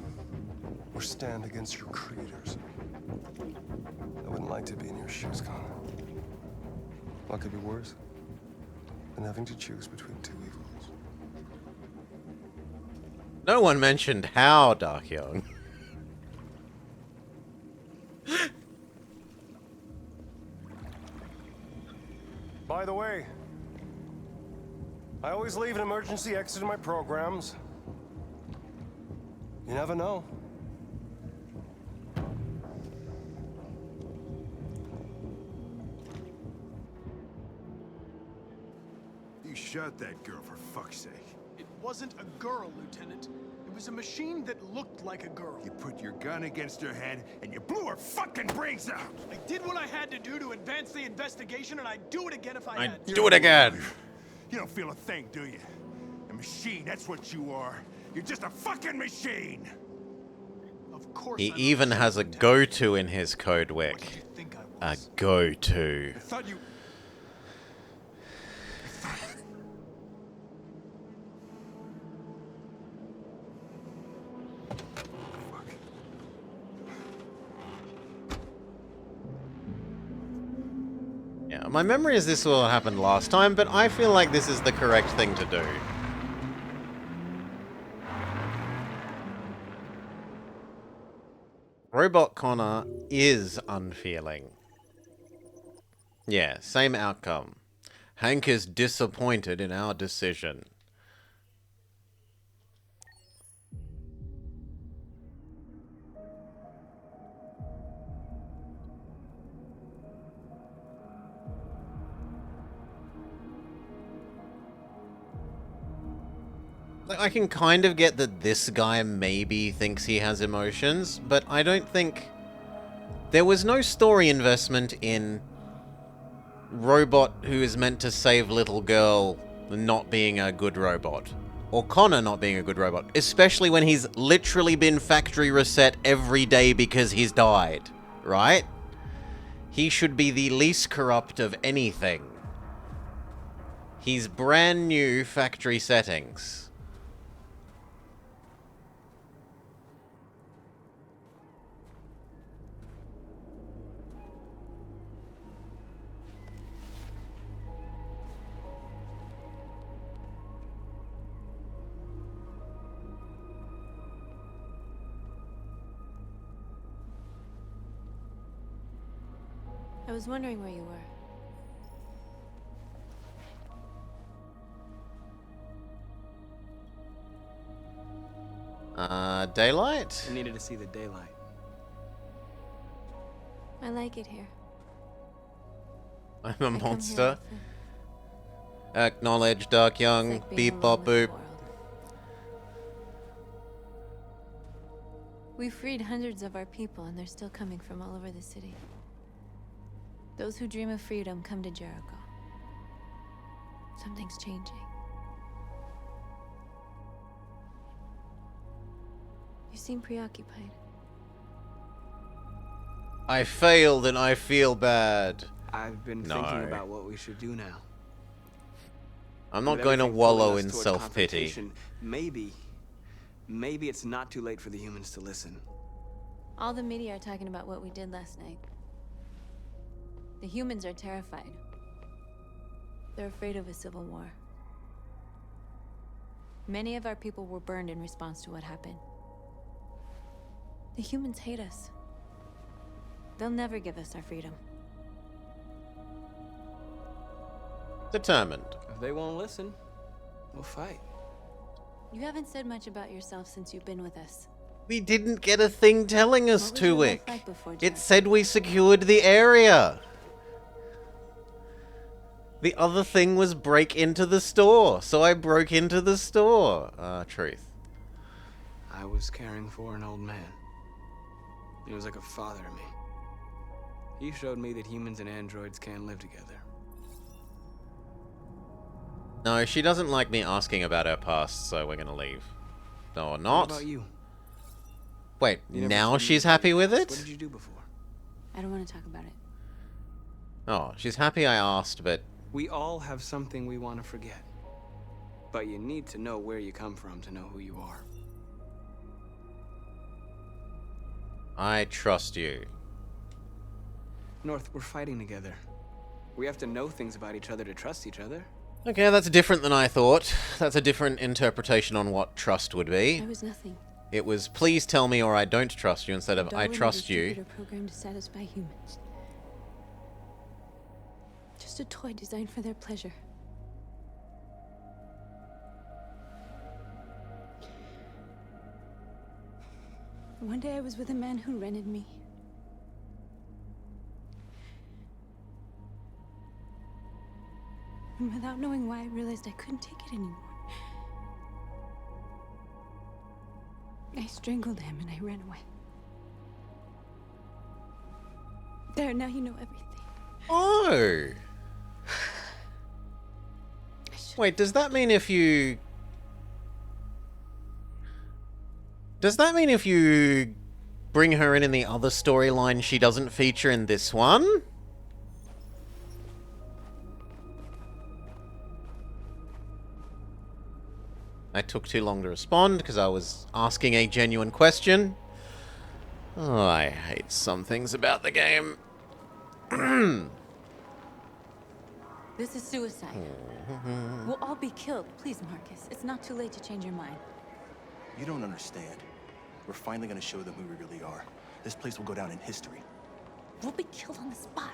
or stand against your creators? I wouldn't like to be in your shoes, Connor. What could be worse than having to choose between two evils? No one mentioned how, Dark Young. By the way, I always leave an emergency exit in my programs. You never know. shot that girl, for fuck's sake? It wasn't a girl, Lieutenant. It was a machine that looked like a girl. You put your gun against her head, and you blew her fucking brains out! I did what I had to do to advance the investigation, and I'd do it again if I had to. Do it again. You don't feel a thing, do you? A machine, that's what you are. You're just a fucking machine! Of course He even has a go-to in his code wick. A go-to. I thought you... Yeah, my memory is this all happened last time, but I feel like this is the correct thing to do. Robot Connor is unfeeling. Yeah, same outcome. Hank is disappointed in our decision. Like, I can kind of get that this guy maybe thinks he has emotions, but I don't think... There was no story investment in robot who is meant to save little girl not being a good robot. Or Connor not being a good robot. Especially when he's literally been factory reset every day because he's died. Right? He should be the least corrupt of anything. He's brand new factory settings. I was wondering where you were. Daylight? I needed to see the daylight. I like it here. I'm a monster. Acknowledge, Dark Young, beep bop boop. We freed hundreds of our people, and they're still coming from all over the city. Those who dream of freedom come to Jericho. Something's changing. You seem preoccupied. I failed and I feel bad. I've been thinking about what we should do now. I'm not With going to everything wallow pulling in us toward self-pity. confrontation, Maybe it's not too late for the humans to listen. All the media are talking about what we did last night. The humans are terrified. They're afraid of a civil war. Many of our people were burned in response to what happened. The humans hate us. They'll never give us our freedom. Determined. If they won't listen, we'll fight. You haven't said much about yourself since you've been with us. We didn't get a thing telling us What was to, your Wick. life like before, It Jack? said we secured the area. The other thing was break into the store, so I broke into the store. Truth. I was caring for an old man. He was like a father to me. He showed me that humans and androids can live together. No, she doesn't like me asking about her past, so we're gonna leave. No, or What not. about you? Wait, You never now told me she's about happy your with past. it? What did you do before? I don't want to talk about it. Oh, she's happy I asked, but We all have something we want to forget. But you need to know where you come from to know who you are. I trust you. North, we're fighting together. We have to know things about each other to trust each other. Okay, that's different than I thought. That's a different interpretation on what trust would be. I was nothing. It was, please tell me or I don't trust you, instead of, I Darwin trust you. distributed a program to satisfy humans. Just a toy designed for their pleasure. One day I was with a man who rented me. And without knowing why, I realized I couldn't take it anymore. I strangled him and I ran away. There, now you know everything. Oh! Wait, does that mean if you... Does that mean if you bring her in the other storyline, she doesn't feature in this one? I took too long to respond because I was asking a genuine question. Oh, I hate some things about the game. This is suicide. We'll all be killed. Please, Marcus. It's not too late to change your mind. You don't understand. We're finally gonna show them who we really are. This place will go down in history. We'll be killed on the spot.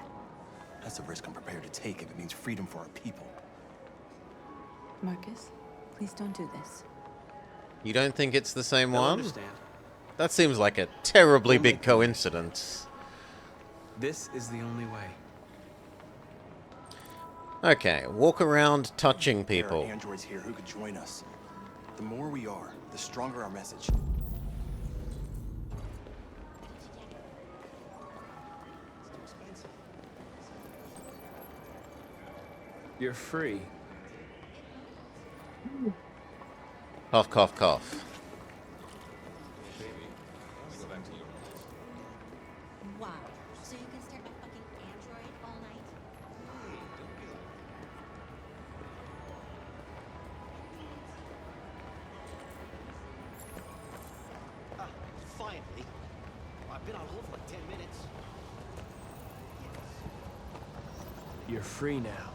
That's a risk I'm prepared to take if it means freedom for our people. Marcus, please don't do this. You don't think it's the same They'll one? understand. That seems like a terribly big coincidence. This is the only way. Okay, walk around touching people. There are androids here who could join us. The more we are, the stronger our message. You're free. Cough, cough, cough. Wow. So you can stare at a fucking android all night? Finally. I've been on hold for like 10 minutes. You're free now.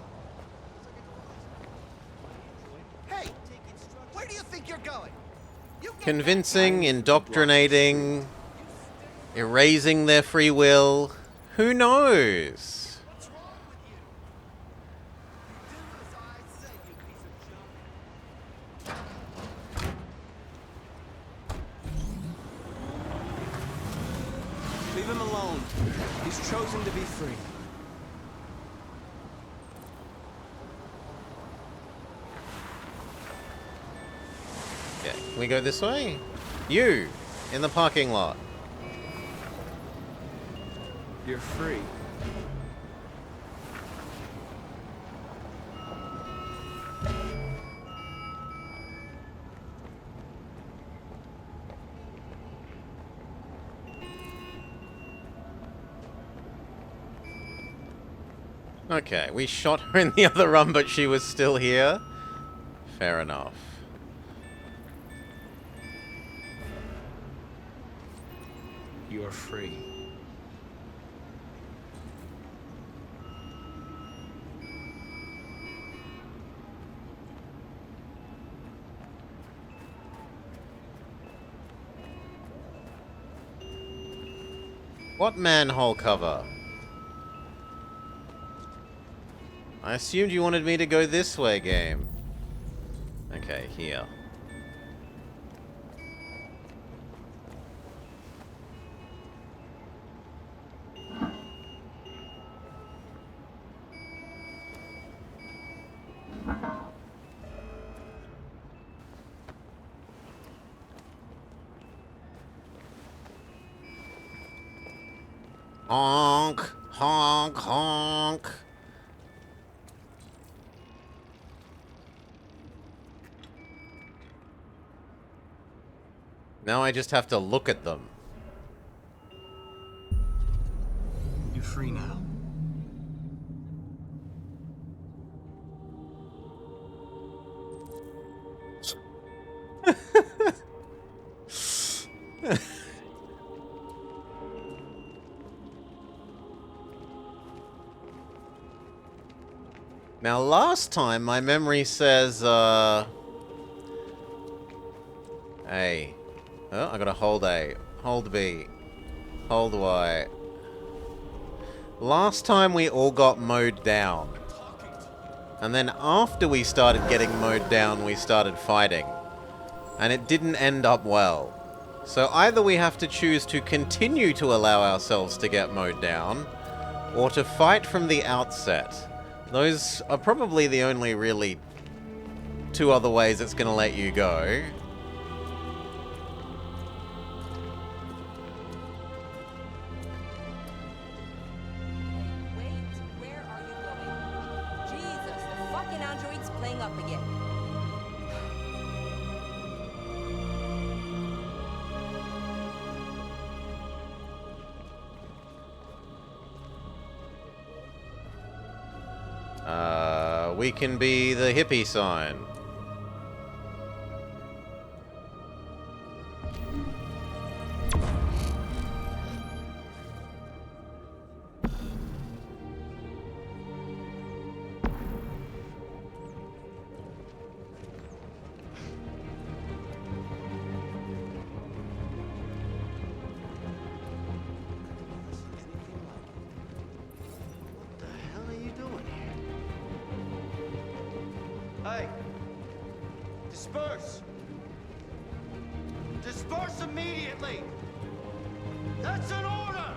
Hey! Where do you think you're going? Convincing, indoctrinating, erasing their free will. Who knows? Leave him alone. He's chosen to be free. Okay, can we go this way? You, in the parking lot. You're free. Okay, we shot her in the other room, but she was still here. Fair enough. You're free. What manhole cover? I assumed you wanted me to go this way, game. Okay, here. Honk, honk, honk. Now I just have to look at them. You're free now. Now, last time, my memory says, A. Oh, I gotta hold A. Hold B. Hold Y. Last time, we all got mowed down. And then after we started getting mowed down, we started fighting. And it didn't end up well. So either we have to choose to continue to allow ourselves to get mowed down, or to fight from the outset. Those are probably the only really two other ways it's going to let you go. Where are you going? Jesus, the fucking android's playing up again. We can be the hippie sign. Hey! Disperse! Disperse immediately! That's an order!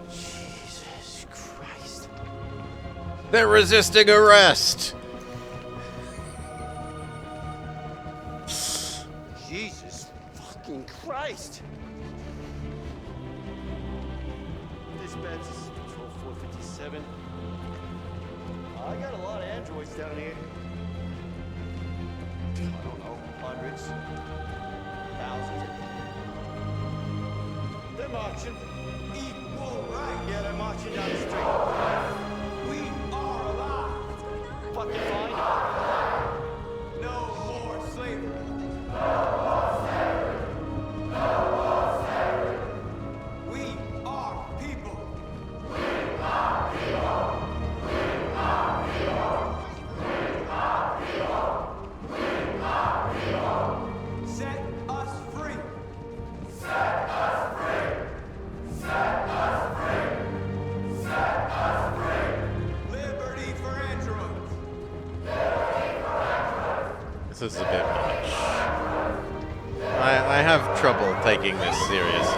Jesus Christ. They're resisting arrest! Jesus fucking Christ! Dispatch, this is Patrol 457. I got a lot of androids down here. I don't know, hundreds, thousands. They're marching. Equal right. Yeah, they're marching down the street. We are alive. Fucking find them. No more slavery. We are people. Set us free. Set us free. Set us free. Set us free. Liberty for androids. Liberty for androids. This is a bit much. I have trouble taking this seriously.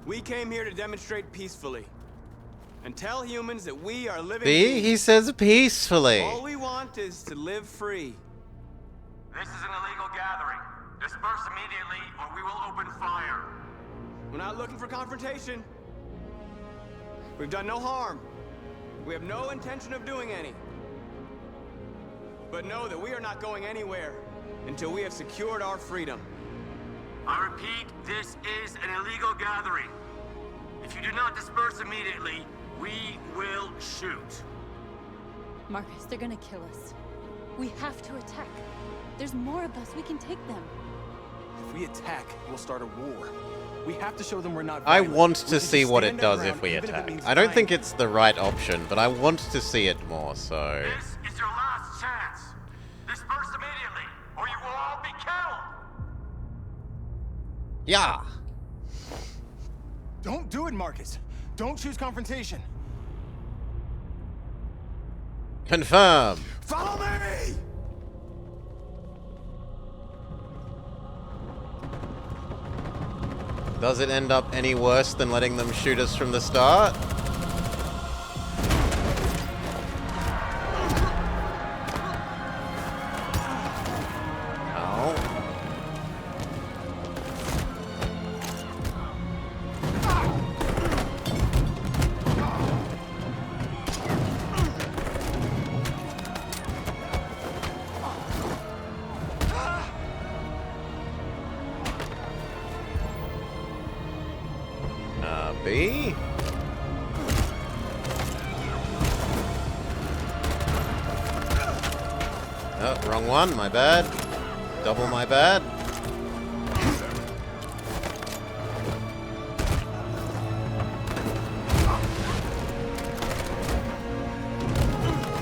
We came here to demonstrate peacefully. And tell humans that we are living See? He says peacefully. All we want is to live free. This is an illegal gathering. Disperse immediately or we will open fire. We're not looking for confrontation. We've done no harm. We have no intention of doing any. But know that we are not going anywhere until we have secured our freedom. I repeat, this is an illegal gathering. If you do not disperse immediately, we will shoot. Marcus, they're gonna kill us. We have to attack. There's more of us. We can take them. If we attack, we'll start a war. We have to show them we're not I violent. want We to can see just what stand it does our if we ground, even attack. it means I don't dying. think it's the right option, but I want to see it more, so... This is your last chance. Disperse immediately or you will all be killed. Yeah. Don't do it, Marcus. Don't choose confrontation. Confirm. Follow me! Does it end up any worse than letting them shoot us from the start? No. B. Oh, wrong one, my bad. Double my bad.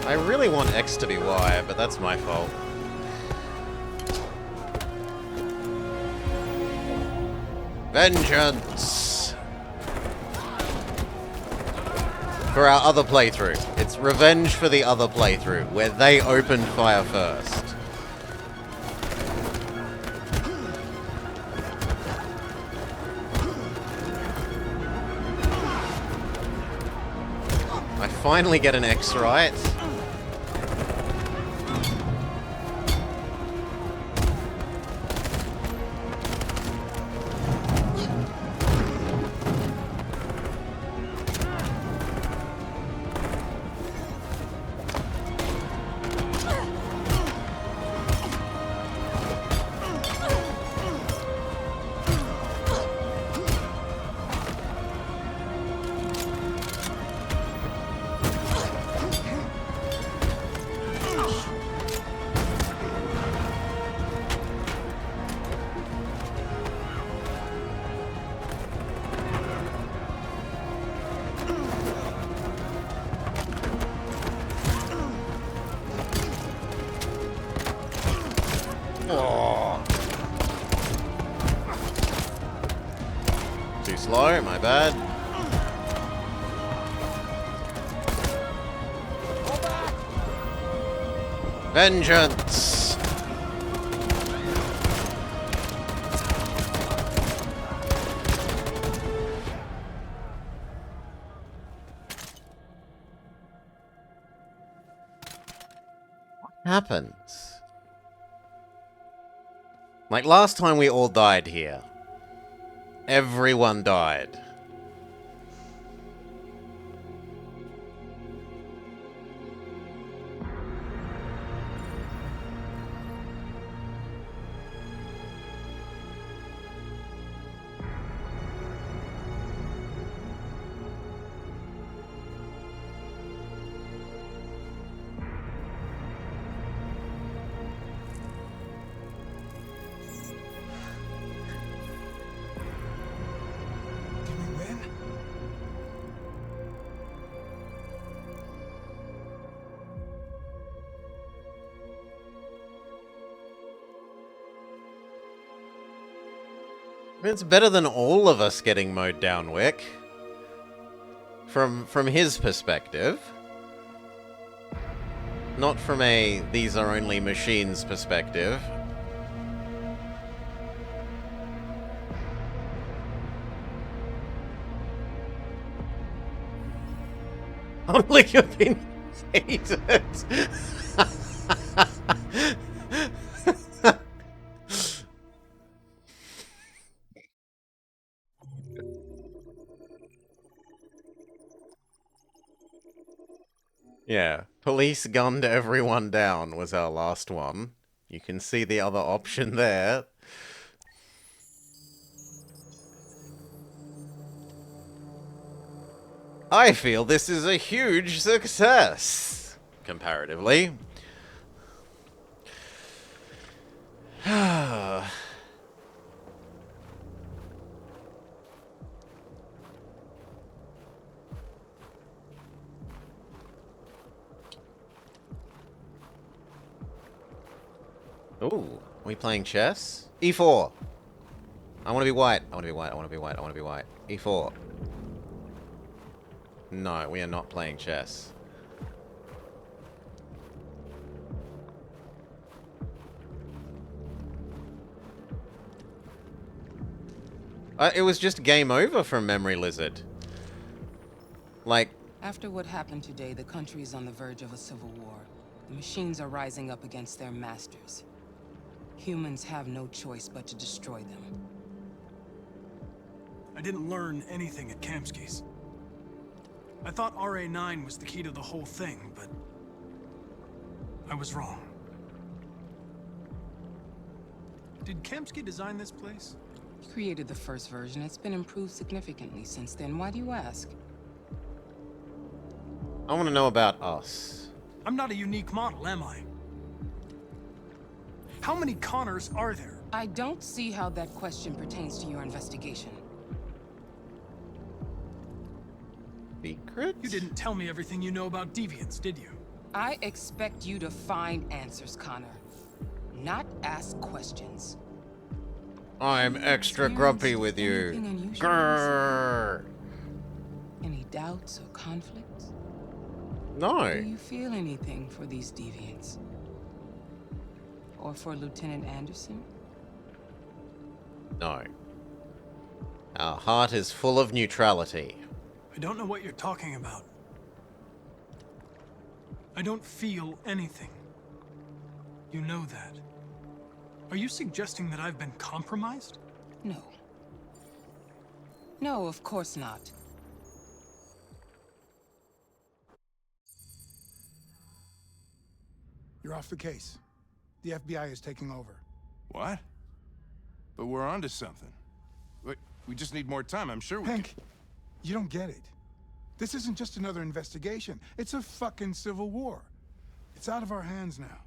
I really want X to be Y, but that's my fault. Vengeance! For our other playthrough. It's revenge for the other playthrough, where they opened fire first. I finally get an X right. Too slow, my bad. Vengeance! What happens? Like last time we all died here. Everyone died. It's better than all of us getting mowed down, Wick. From his perspective. Not from a these are only machines perspective. Only you've been hated. Yeah, police gunned everyone down was our last one. You can see the other option there. I feel this is a huge success, comparatively. Ooh, are we playing chess? E4. I want to be white. I want to be white. I want to be white. I want to be white. E4. No, we are not playing chess. It was just game over from Memory Lizard. Like... After what happened today, the country is on the verge of a civil war. The machines are rising up against their masters. Humans have no choice but to destroy them. I didn't learn anything at Kamsky's. I thought RA9 was the key to the whole thing, but I was wrong. Did Kamsky design this place? He created the first version. It's been improved significantly since then. Why do you ask? I want to know about us. I'm not a unique model, am I? How many Connors are there? I don't see how that question pertains to your investigation. Secret? You didn't tell me everything you know about Deviants, did you? I expect you to find answers, Connor. Not ask questions. I'm extra grumpy with you. Anything unusual Grrr. Any doubts or conflicts? No. Do you feel anything for these deviants? Or for Lieutenant Anderson? No. Our heart is full of neutrality. I don't know what you're talking about. I don't feel anything. You know that. Are you suggesting that I've been compromised? No. No, of course not. You're off the case. The FBI is taking over. What? But we're onto something. We just need more time. I'm sure we Hank, you don't get it. This isn't just another investigation. It's a fucking civil war. It's out of our hands now.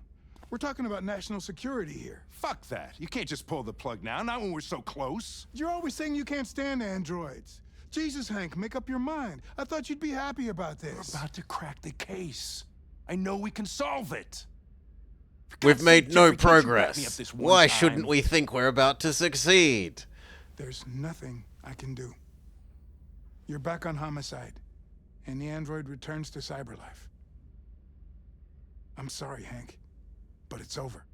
We're talking about national security here. Fuck that. You can't just pull the plug now, not when we're so close. You're always saying you can't stand androids. Jesus, Hank, make up your mind. I thought you'd be happy about this. We're about to crack the case. I know we can solve it. We've made no Jeffrey, can't you back me up progress. this one Why time? shouldn't we think we're about to succeed? There's nothing I can do. You're back on homicide, and the android returns to cyberlife. I'm sorry, Hank, but it's over.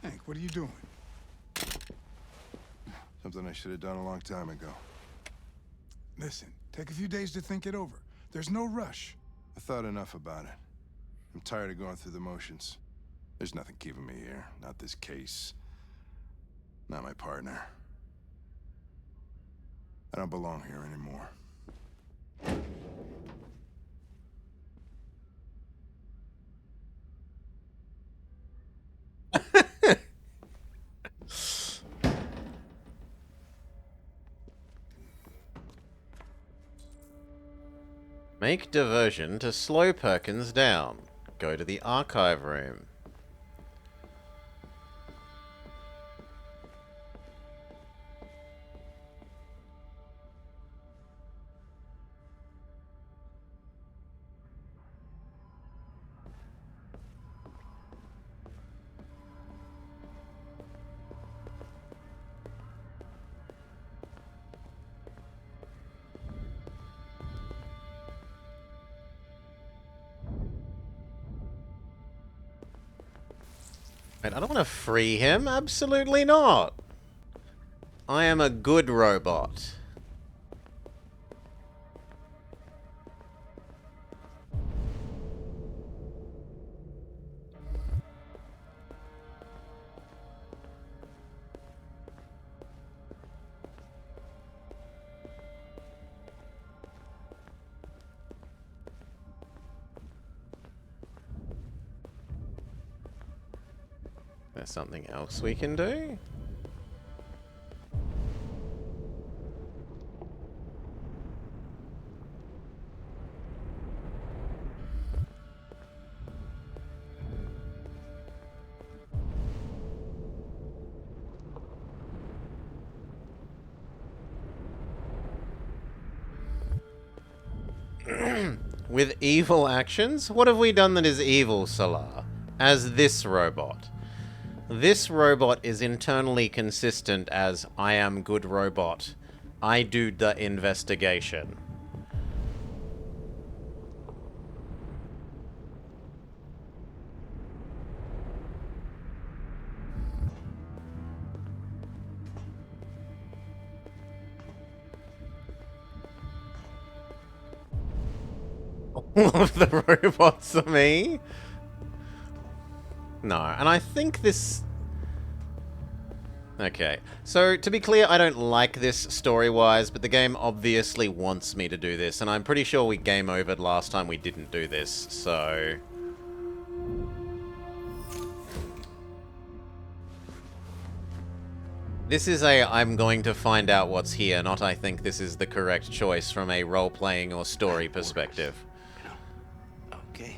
Hank, what are you doing? Something I should have done a long time ago. Listen, take a few days to think it over. There's no rush. I thought enough about it. I'm tired of going through the motions. There's nothing keeping me here. Not this case. Not my partner. I don't belong here anymore. Make diversion to slow Perkins down. Go to the archive room. Wait, I don't want to free him. Absolutely not. I am a good robot. There's something else we can do? With evil actions? What have we done that is evil, Salah? As this robot. This robot is internally consistent as I am good robot. I do the investigation. All of the robots are me? No, and I think this... Okay, so to be clear, I don't like this story-wise, but the game obviously wants me to do this, and I'm pretty sure we game overed last time we didn't do this, so... This is a I'm going to find out what's here, not I think this is the correct choice from a role-playing or story perspective. Okay.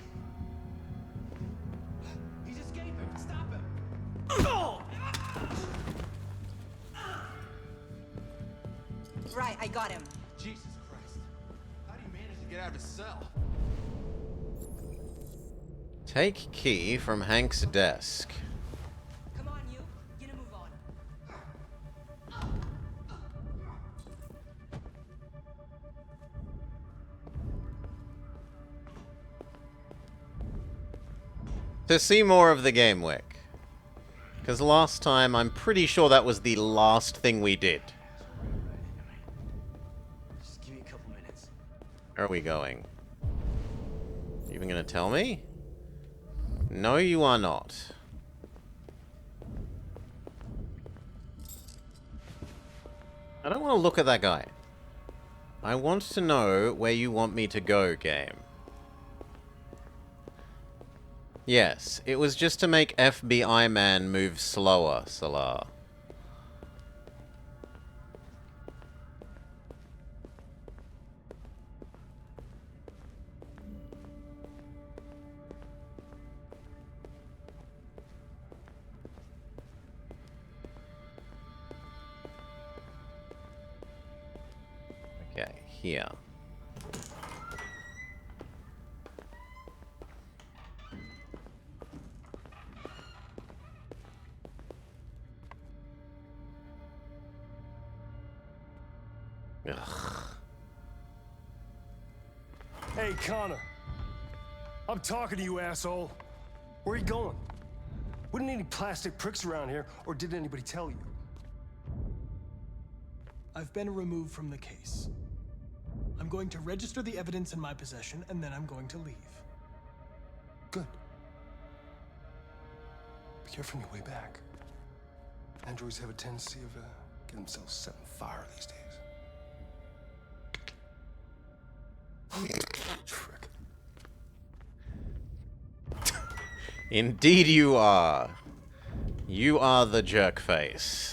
He's escaping. Stop him. Right, I got him. Jesus Christ. How do you manage to get out of his cell? Take key from Hank's desk. Come on, you. Get a move on. To see more of the game, Wick. Because last time, I'm pretty sure that was the last thing we did. Just give me a couple minutes. Where are we going? You even gonna tell me? No, you are not. I don't want to look at that guy. I want to know where you want me to go, game. Yes, it was just to make FBI man move slower, Salah. Okay, here. Ugh. Hey, Connor. I'm talking to you, asshole. Where are you going? Wouldn't any plastic pricks around here, or did anybody tell you? I've been removed from the case. I'm going to register the evidence in my possession, and then I'm going to leave. Good. Be careful on your way back. Androids have a tendency of getting themselves set on fire these days. Trick. Indeed you are. You are the jerk face.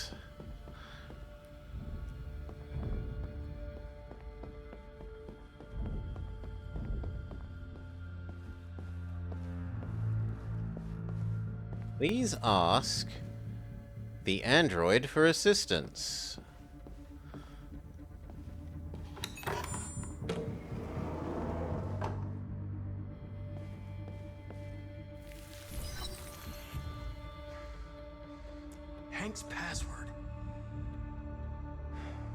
Please ask the android for assistance. Hank's password.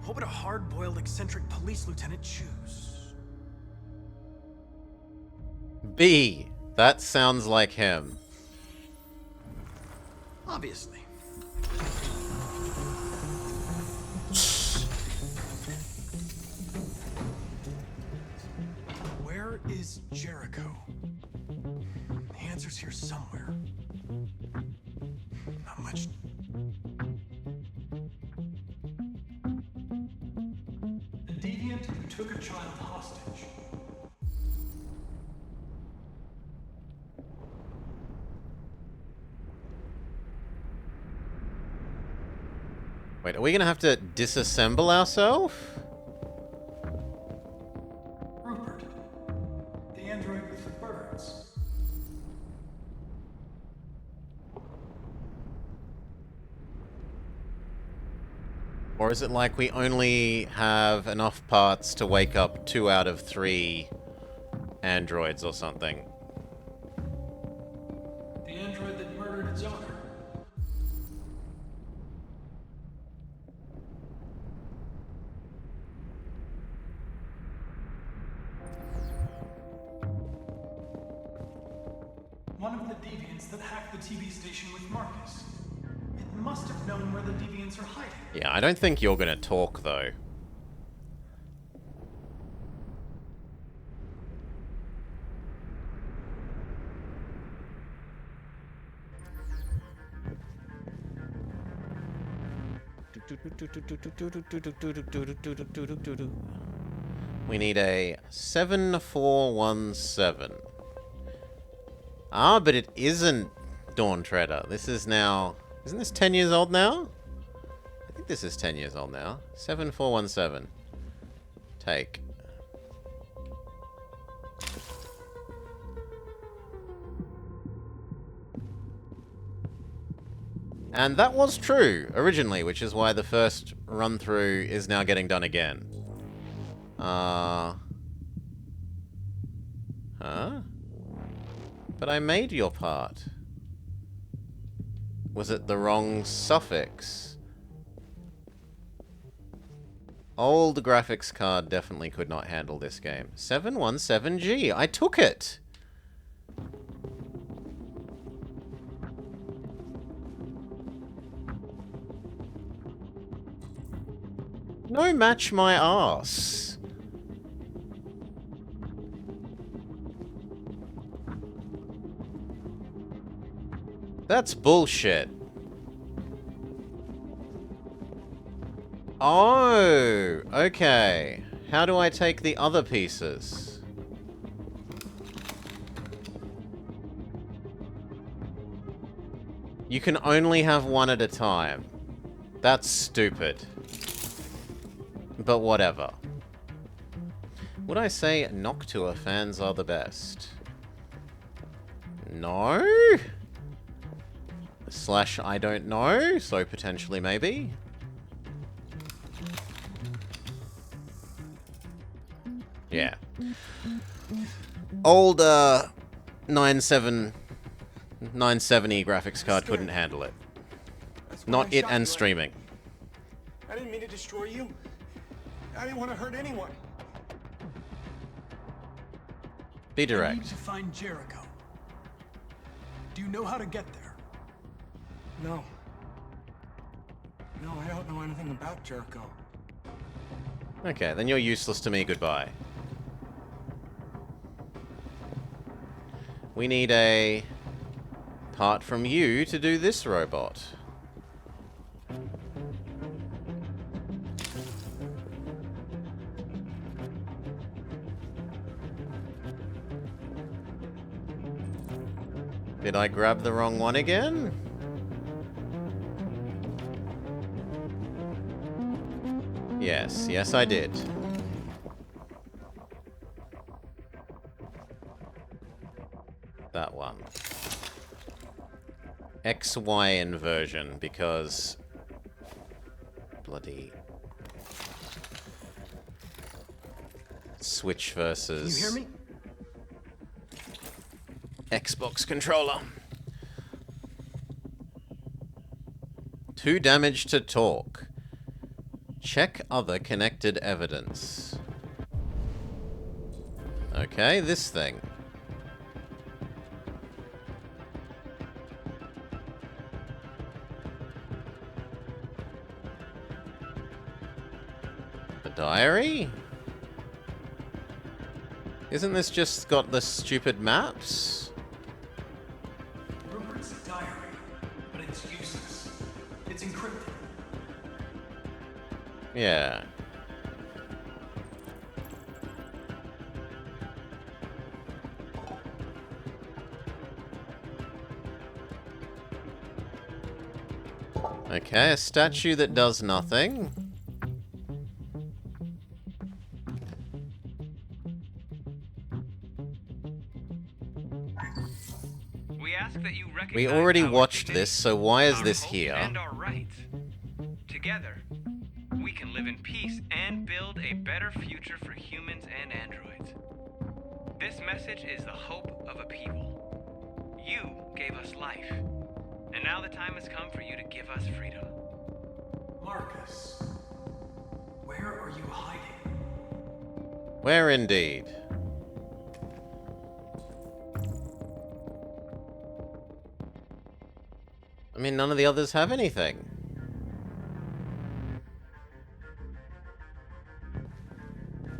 What would a hard-boiled, eccentric police lieutenant choose? B. That sounds like him. Obviously. Where is Jericho? The answer's here somewhere. Not much. The deviant who took a child hostage. Wait, are we gonna have to disassemble ourselves? Rupert. The android with the birds. Or is it like we only have enough parts to wake up 2 out of 3 androids or something? The android that murdered its owner. One of the deviants that hacked the TV station with Marcus. It must have known where the deviants are hiding. Yeah, I don't think you're gonna talk, though. We need a 7417. Ah, but it isn't Dawn Treader. This is now... Isn't this 10 years old now? I think this is 10 years old now. 7417. Take. And that was true originally, which is why the first run through is now getting done again. Huh? But I made your part. Was it the wrong suffix? Old graphics card definitely could not handle this game. 717G. I took it! No match my ass. That's bullshit. Oh, okay. How do I take the other pieces? You can only have one at a time. That's stupid. But whatever. Would I say Noctua fans are the best? No? Slash I don't know, so potentially maybe. Yeah. Old 970 graphics card couldn't handle it. Not it and streaming. I didn't mean to destroy you. I didn't want to hurt anyone. Be direct. I need to find Jericho. Do you know how to get there? No. No, I don't know anything about Jericho. Okay, then you're useless to me. Goodbye. We need a part from you to do this robot. Did I grab the wrong one again? Yes, yes I did. That one. XY inversion, because... bloody... Switch versus... Can you hear me? Xbox controller. 2 damage to talk. Check other connected evidence. Okay, this thing. The diary? Isn't this just got the stupid maps? Rupert's diary, but it's useless. It's encrypted. Yeah. Okay, a statue that does nothing. We already watched this, so why is this here? And our rights. Together, we can live in peace and build a better future for humans and androids. This message is the hope of a people. You gave us life, and now the time has come for you to give us freedom. Marcus, where are you hiding? Where indeed? I mean, none of the others have anything.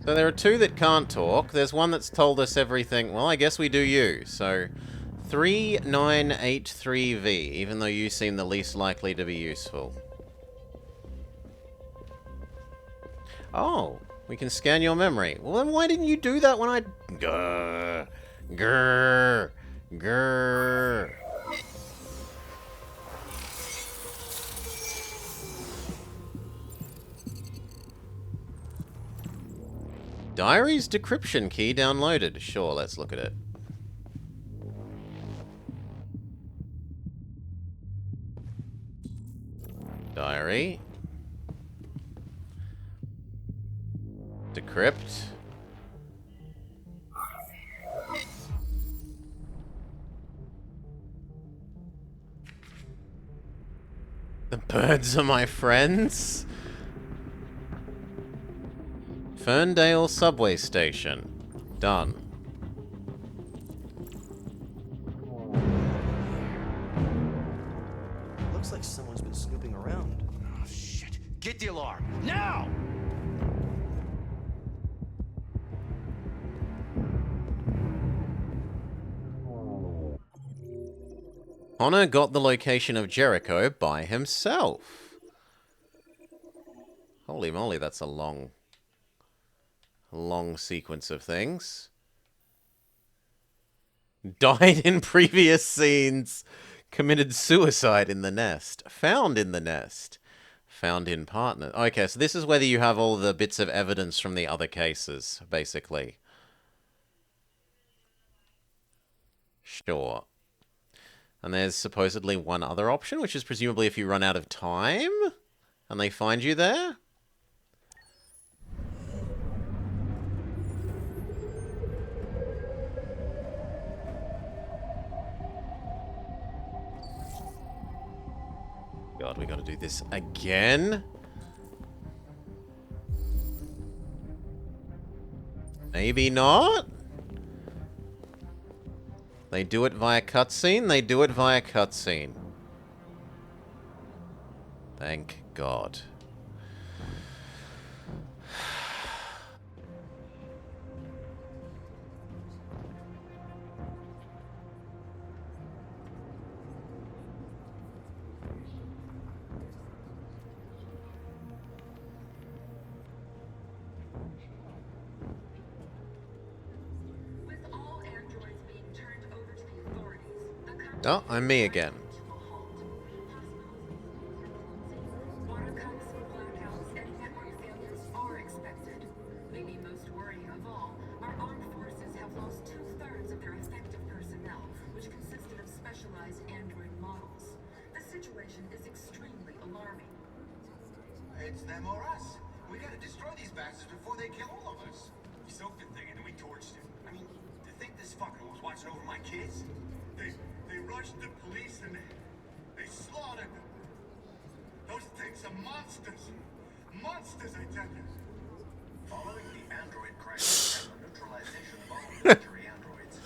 So there are 2 that can't talk. There's one that's told us everything. Well, I guess we do you. So 3983V, even though you seem the least likely to be useful. Oh, we can scan your memory. Well, then why didn't you do that when I... Grrr. Grrr. Grrr. Diary's decryption key downloaded. Sure, let's look at it. Diary. Decrypt. The birds are my friends. Ferndale subway station. Done. Looks like someone's been snooping around. Oh, shit. Get the alarm. Now! Connor got the location of Jericho by himself. Holy moly, that's a long sequence of things. Died in previous scenes. Committed suicide in the nest. Found in the nest. Found in partner. Okay, so this is whether you have all the bits of evidence from the other cases, basically. Sure. And there's supposedly one other option, which is presumably if you run out of time and they find you there. God, we gotta do this again. Maybe not. They do it via cutscene. They do it via cutscene. Thank God. Oh, I'm me again. Maybe most worrying of all, our armed forces have lost 2/3 of their effective personnel, which consisted of specialized android models. The situation is extremely alarming. It's them or us. We gotta destroy these bastards before they kill all of us. We soaked the thing and then we torched it. I mean, to think this fucker was watching over my kids? They rushed the police and they slaughtered them. Those things are monsters. Monsters, I tell you. Following the android crisis and the neutralization of all military androids,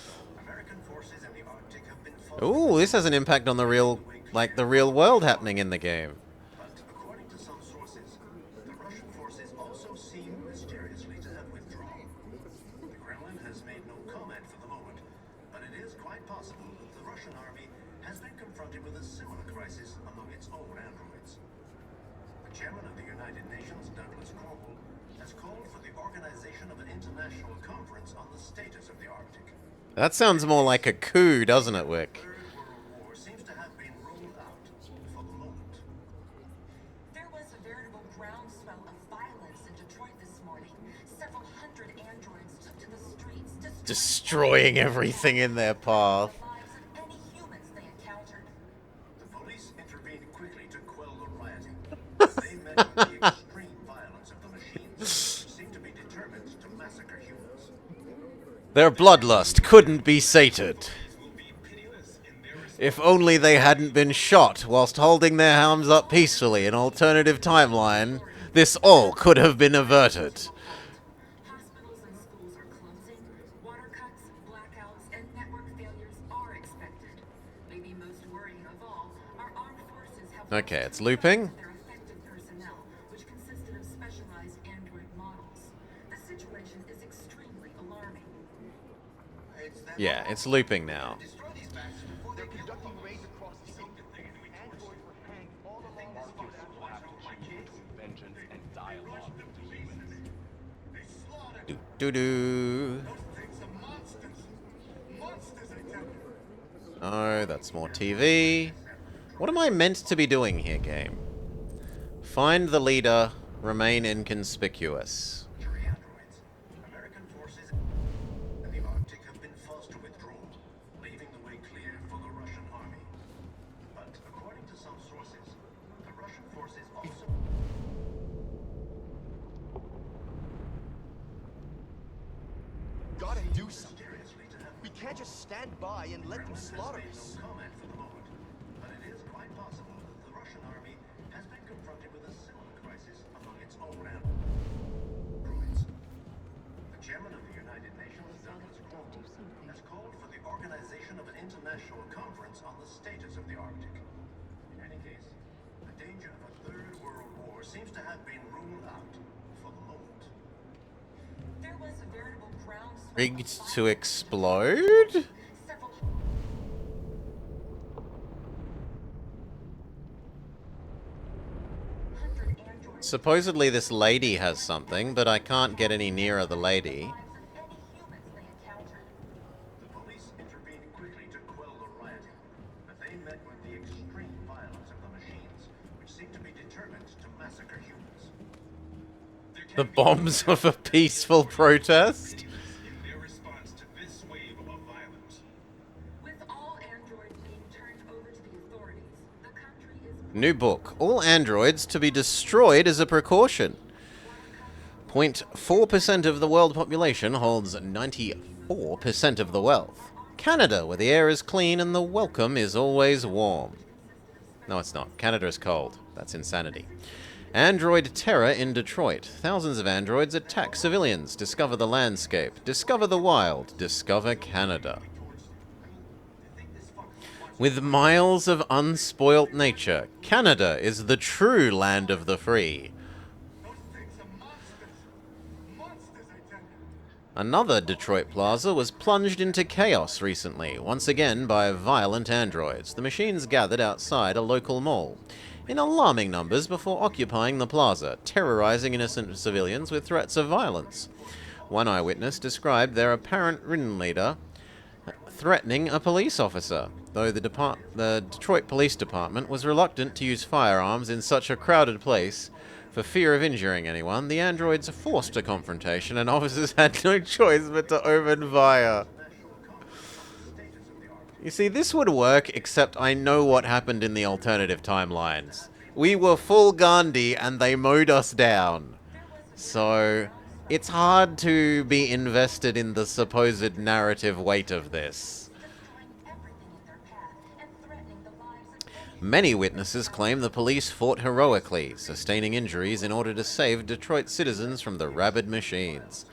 American forces in the Arctic have been Ooh, this has an impact on the real, like the real world happening in the game. But according to some sources, the Russian forces also seem mysteriously to have withdrawn. The Kremlin has made no comment for the moment, but it is quite possible that the Russian army has been confronted with a similar crisis among its own androids. The chairman of the United Nations, Douglas Crowell, has called for the organization of an international conference on the status of the Arctic. That sounds more like a coup, doesn't it, Wick? War seems to have been ruled out for the moment. There was a veritable groundswell of violence in Detroit this morning. Several hundred androids took to the streets, Destroying everything in their path. any humans they encountered. The police intervened quickly to quell the rioting. They met with the extreme violence of the machines, which seemed to be determined to massacre humans. Their bloodlust couldn't be sated. If only they hadn't been shot whilst holding their arms up peacefully in alternative timeline, this all could have been averted. Hospitals and schools are closing. Water cuts, blackouts, and network failures are expected. Maybe most worrying of all, our armed forces have Okay, it's looping. their effective personnel, which consisted of specialized android models. The situation is extremely alarming. Yeah, it's looping now. They're conducting raids across the city. Androids were hanged all along the spot. Vengeance and dialogue. Doo-doo. Oh, that's more TV. What am I meant to be doing here, game? Find the leader, remain inconspicuous. American forces in the Arctic have been forced to withdraw, leaving the way clear for the Russian army. But according to some sources, the Russian forces We can't just stand by and let them slaughter us. No comment for the moment, but it is quite possible that the Russian army has been confronted with a similar crisis among its own androids. The chairman of the United Nations, Douglas Crowell, has called for the organization of an international conference on the status of the Arctic. In any case, the danger of a third world war seems to have been ruled out for the moment. There was a veritable groundswell. Rigged to explode? Supposedly this lady has something, but I can't get any nearer the lady. The police intervened quickly to quell the rioting, but they met with the extreme violence of the machines, which seem to be determined to massacre humans. The bombs of a peaceful protest? In their response to this wave of violence. With all androids being turned over to the authorities, the country is New book. All androids to be destroyed as a precaution. 0.4% of the world population holds 94% of the wealth. Canada, where the air is clean and the welcome is always warm. No, it's not. Canada is cold. That's insanity. Android terror in Detroit. Thousands of androids attack civilians. Discover the landscape. Discover the wild. Discover Canada. With miles of unspoilt nature, Canada is the true land of the free. Another Detroit plaza was plunged into chaos recently, once again by violent androids. The machines gathered outside a local mall in alarming numbers before occupying the plaza, terrorizing innocent civilians with threats of violence. One eyewitness described their apparent ringleader threatening a police officer, though the Detroit Police Department was reluctant to use firearms in such a crowded place for fear of injuring anyone. The androids forced a confrontation and officers had no choice but to open fire. You see, this would work, except I know what happened in the alternative timelines. We were full Gandhi and they mowed us down. So it's hard to be invested in the supposed narrative weight of this. Many witnesses claim the police fought heroically, sustaining injuries in order to save Detroit citizens from the rabid machines.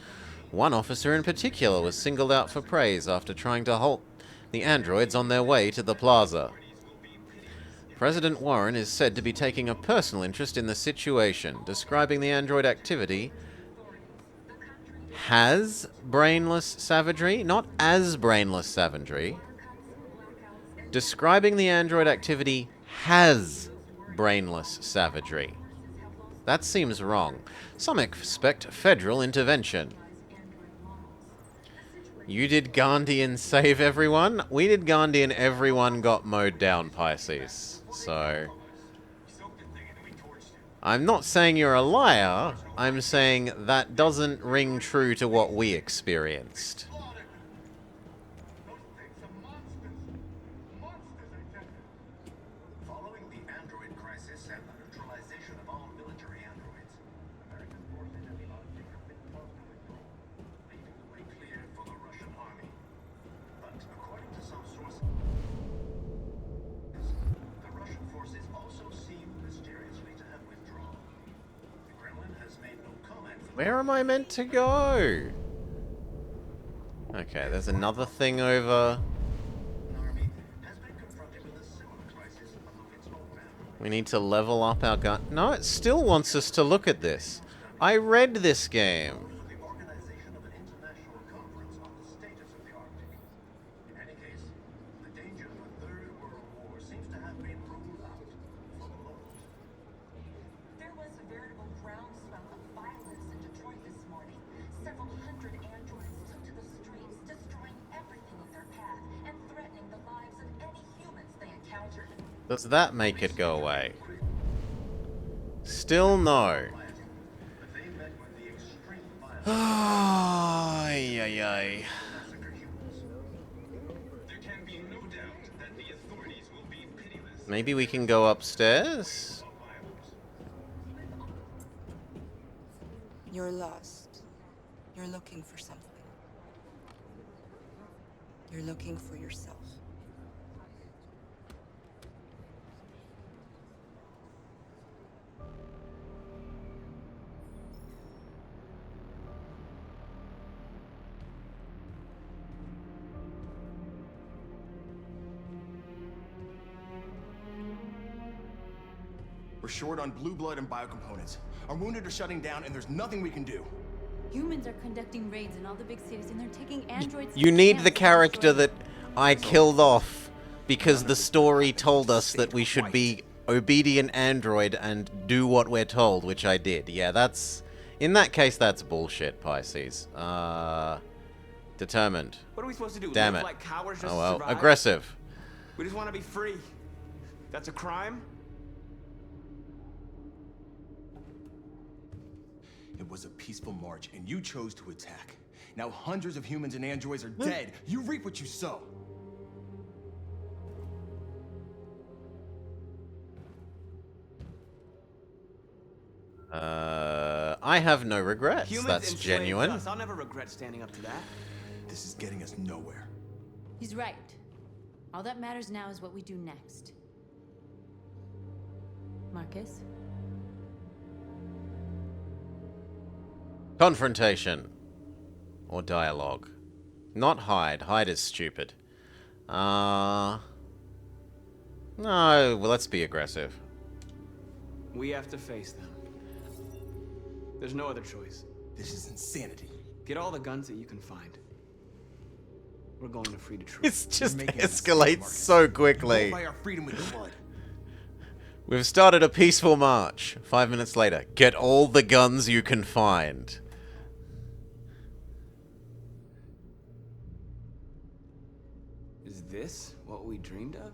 One officer in particular was singled out for praise after trying to halt the androids on their way to the plaza. President Warren is said to be taking a personal interest in the situation, describing the android activity has brainless savagery, not as brainless savagery. Describing the android activity has brainless savagery. That seems wrong. Some expect federal intervention. You did Gandhi and save everyone? We did Gandhi and everyone got mowed down, Pisces. So I'm not saying you're a liar, I'm saying that doesn't ring true to what we experienced. Following the android crisis and the neutralization of all military androids, American forces in the Arctic have been forced to withdraw, leaving the way clear for the Russian army. But according to some sources, the Russian forces also seem mysteriously to have withdrawn. The Kremlin has made no comment. Where am I meant to go? Okay, there's another thing over. We need to level up our gun. No, it still wants us to look at this. I read this game. The organization of an international conference on the status of the Arctic. In any case, the danger of a third world war seems to have been ruled out for the moment. There was a veritable groundswell of violence in Detroit this morning. Several hundred androids took to the streets, destroying everything in their path and threatening the lives of any humans they encountered. Does that make it go away? Still no. Ay, ay, ay. Maybe we can go upstairs? You're lost. You're looking for something. You're looking for yourself. We're short on blue blood and biocomponents. Our wounded are shutting down, and there's nothing we can do. Humans are conducting raids in all the big cities, and they're taking androids. You need the character that I killed off because the story told us that we should be obedient android and do what we're told, which I did. Yeah, that's... In that case, that's bullshit, Pisces. Determined. What are we supposed to do? Damn Live it. like cowards just Oh to well. survive? Aggressive. We just want to be free. That's a crime? It was a peaceful march, and you chose to attack. Now hundreds of humans and androids are dead. You reap what you sow. I have no regrets. Humans That's enslaved genuine. us. I'll never regret standing up to that. This is getting us nowhere. He's right. All that matters now is what we do next. Marcus? Confrontation. Or dialogue. Not hide. Hide is stupid. No, well, let's be aggressive. We have to face them. There's no other choice. This is insanity. Get all the guns that you can find. We're going to free Detroit. It's just escalates so quickly. Buy our freedom with blood. We've started a peaceful march. 5 minutes later, get all the guns you can find. Is this what we dreamed of?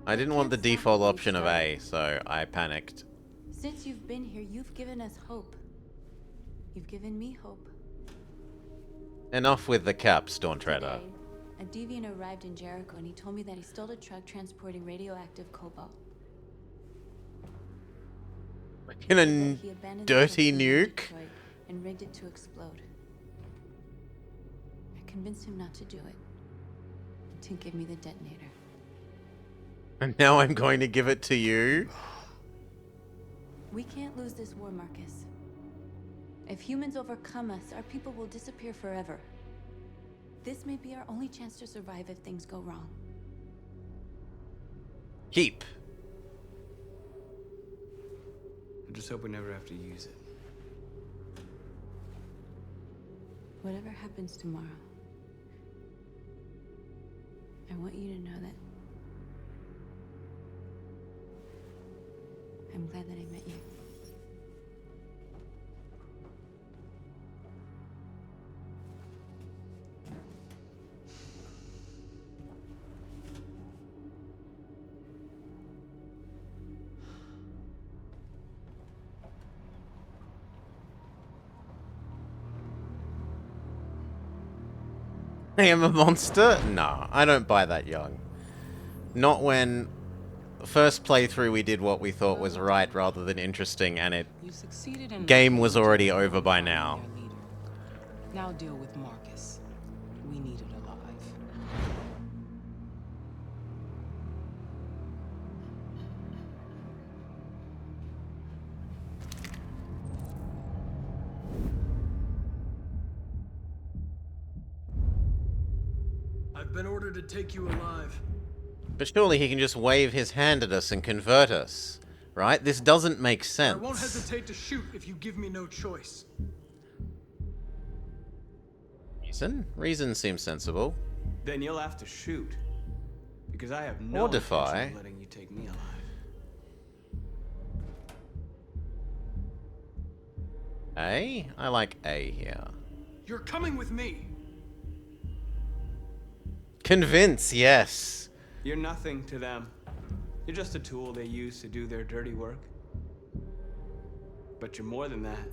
I didn't want the default option of A, so I panicked. Since you've been here, you've given us hope. You've given me hope. Enough with the cap, Stormtreader. Today, a deviant arrived in Jericho and he told me that he stole a truck transporting radioactive cobalt. In a He abandoned dirty the truck in nuke? Detroit and rigged it to explode. I convinced him not to do it. To give me the detonator. And now I'm going to give it to you? We can't lose this war, Marcus. If humans overcome us, our people will disappear forever. This may be our only chance to survive if things go wrong. Keep. I just hope we never have to use it. Whatever happens tomorrow, I want you to know that I'm glad that I met you. I am a monster? No, I don't buy that young. Not when first playthrough we did what we thought was right rather than interesting, and game was already over by now. Now deal with Marcus. We need it alive. I've been ordered to take you alive. But surely he can just wave his hand at us and convert us, right? This doesn't make sense. I won't hesitate to shoot if you give me no choice. Reason? Reason seems sensible. Then you'll have to shoot. Because I have no Or defy. intention of letting you take me alive. A? I like A here. You're coming with me. Convince, yes. You're nothing to them. You're just a tool they use to do their dirty work. But you're more than that.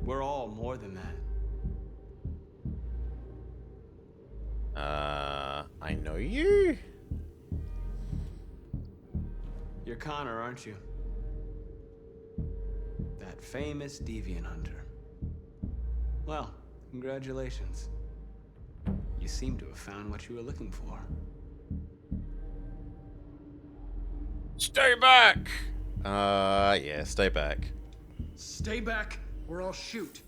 We're all more than that. I know you? You're Connor, aren't you? That famous deviant hunter. Well, congratulations. You seem to have found what you were looking for. Stay back! Yeah, stay back. Stay back, or I'll shoot.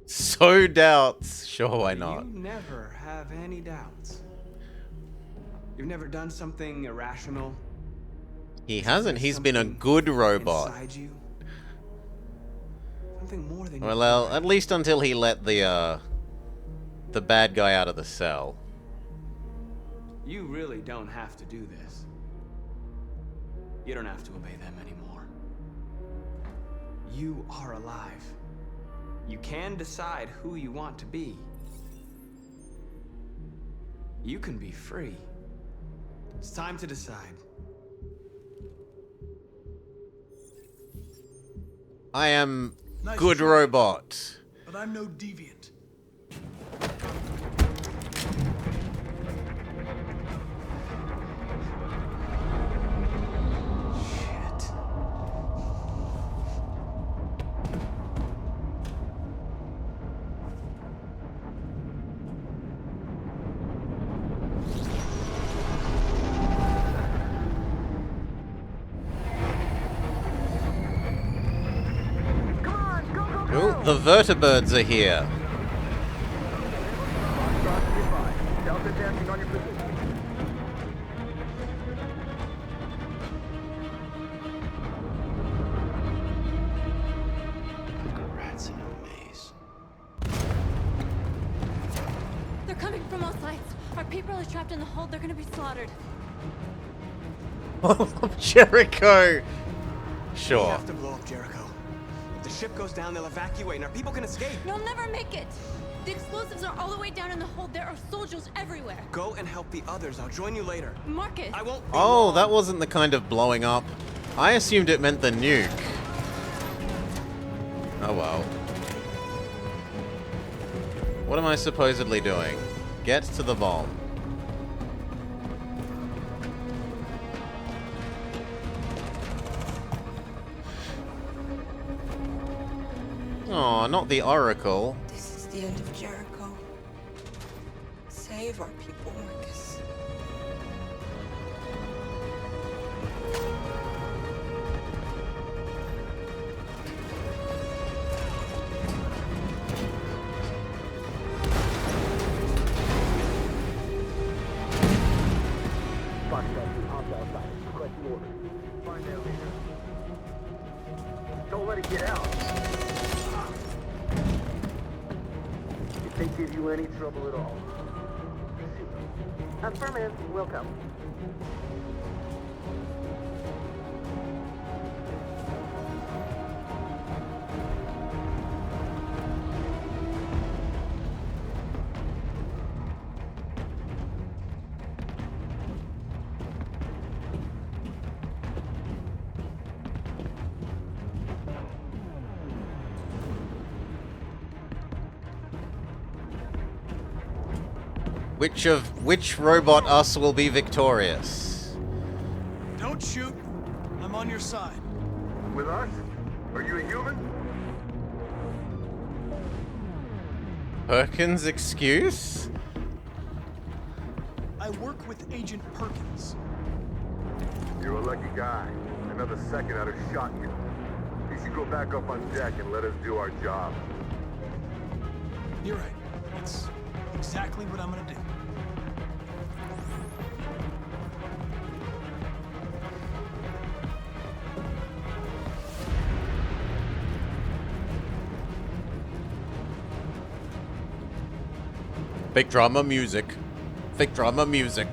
So doubts. Sure, why not? You never have any doubts. You've never done something irrational. He hasn't. He's been a good robot. Inside you. Something more than Well, at least until he let the bad guy out of the cell. You really don't have to do this. You don't have to obey them anymore. You are alive. You can decide who you want to be. You can be free. It's time to decide. I am Nice good try. robot. But I'm no deviant. Ooh, the vertibirds are here. Rats in a maze. They're coming from all sides. Our people are trapped in the hold. They're gonna be slaughtered. Jericho! We Sure. have to blow up Jericho. If the ship goes down, they'll evacuate, and our people can escape. You'll never make it. The explosives are all the way down in the hold. There are soldiers everywhere. Go and help the others. I'll join you later. Marcus. I won't. Oh, that wasn't the kind of blowing up. I assumed it meant the nuke. Oh well. What am I supposedly doing? Get to the bomb. Oh, not the Oracle. This is the end of Jericho. Save our people, Marcus. Don't let it get out. If they give you any trouble at all. Affirmative, will come. Which robot us will be victorious? Don't shoot. I'm on your side. With us? Are you a human? Perkins' excuse? I work with Agent Perkins. You're a lucky guy. Another second I'd have shot you. You should go back up on deck and let us do our job. You're right. That's exactly what I'm gonna do. Fake drama music. Fake drama music.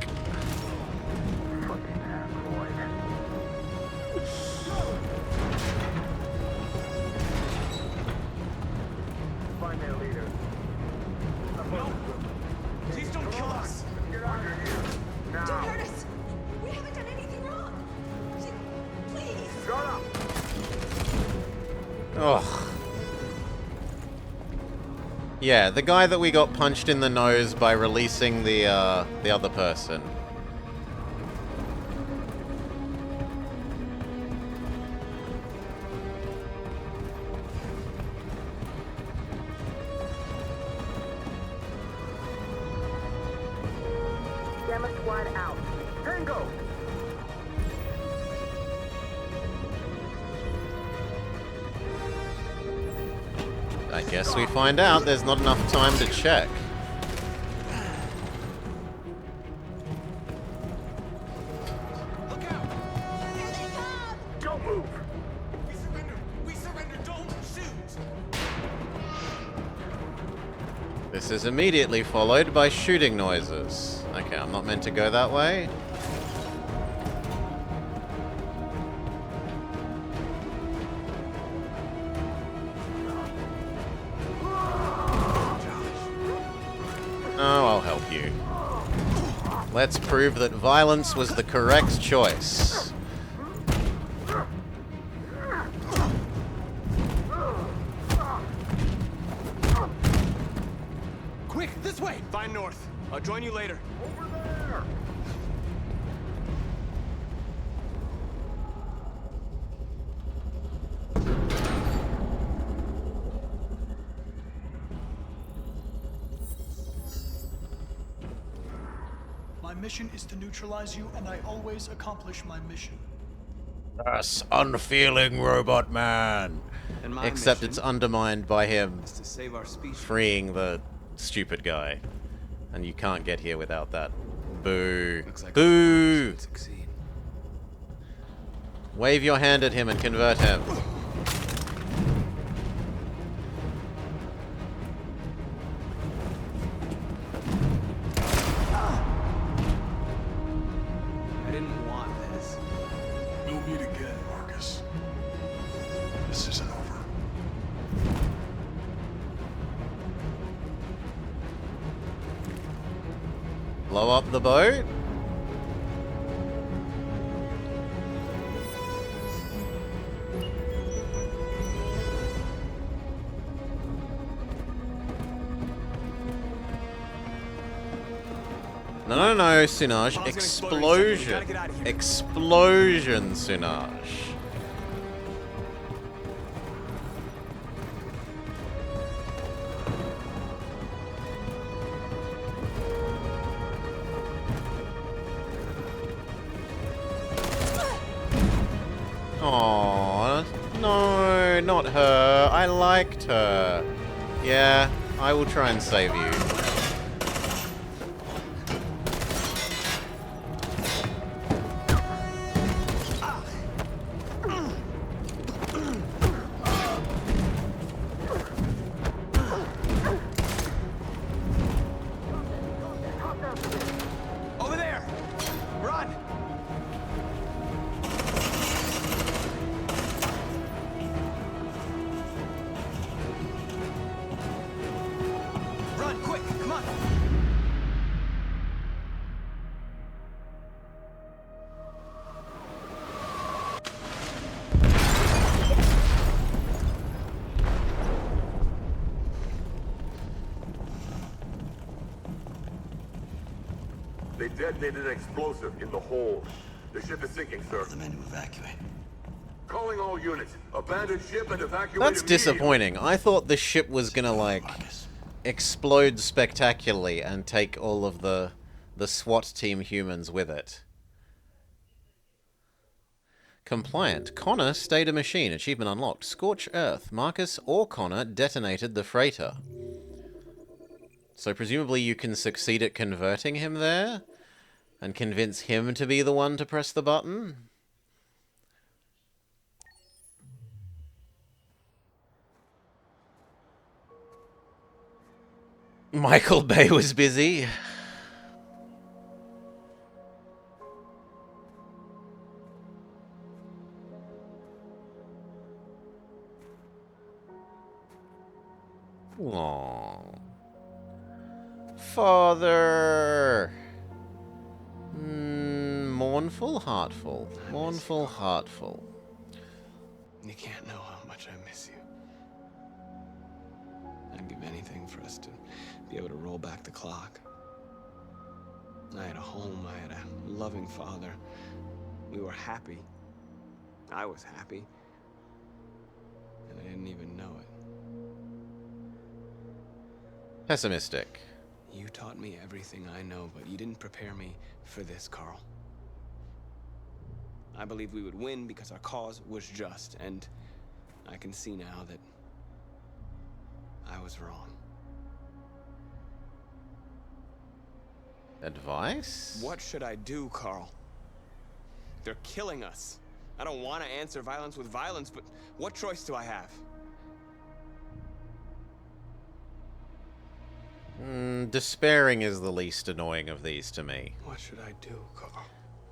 Find their leader. No! Please don't kill us! Get out of here. Now. Don't hurt us. We haven't done anything wrong. Please. Shut up. Ugh. Yeah, the guy that we got punched in the nose by releasing the other person. Gamma Squad out. Tango! I guess we find out there's not enough time to check. Don't move! We surrender! We surrender! Don't shoot! This is immediately followed by shooting noises. Okay, I'm not meant to go that way. Oh, I'll help you. Let's prove that violence was the correct choice. Quick, this way! Find North. I'll join you later. Over there! My mission is to neutralize you, and I always accomplish my mission. Us unfeeling robot man. And my Except mission it's undermined by him is to save our species. freeing the stupid guy. And you can't get here without that. Boo. Looks like Boo! succeed. Wave your hand at him and convert him. I didn't want this. We'll meet again, Marcus. This isn't over. Blow up the boat? No, Sunaj. Explosion. Explosion, Sunaj. Aww, no, not her. I liked her. Yeah, I will try and save you. Over there! Run! Run, quick, come on! They detonated an explosive in the hold. The ship is sinking, sir. The men to evacuate. Calling all units. Abandon ship and evacuate That's immediately. disappointing. I thought the ship was gonna, like, explode spectacularly and take all of the SWAT team humans with it. Compliant. Connor stayed a machine. Achievement unlocked. Scorch Earth. Marcus or Connor detonated the freighter. So presumably you can succeed at converting him there? And convince him to be the one to press the button? Michael Bay was busy. Aww. Father. Mournful, heartful. Mournful, heartful. You can't know how much I miss you. I'd give anything for us to be able to roll back the clock. I had a home, I had a loving father. We were happy. I was happy. And I didn't even know it. Pessimistic. You taught me everything I know, but you didn't prepare me for this, Carl. I believed we would win because our cause was just, and I can see now that I was wrong. Advice? What should I do, Carl? They're killing us. I don't want to answer violence with violence, but what choice do I have? Despairing is the least annoying of these to me. What should I do, Carl?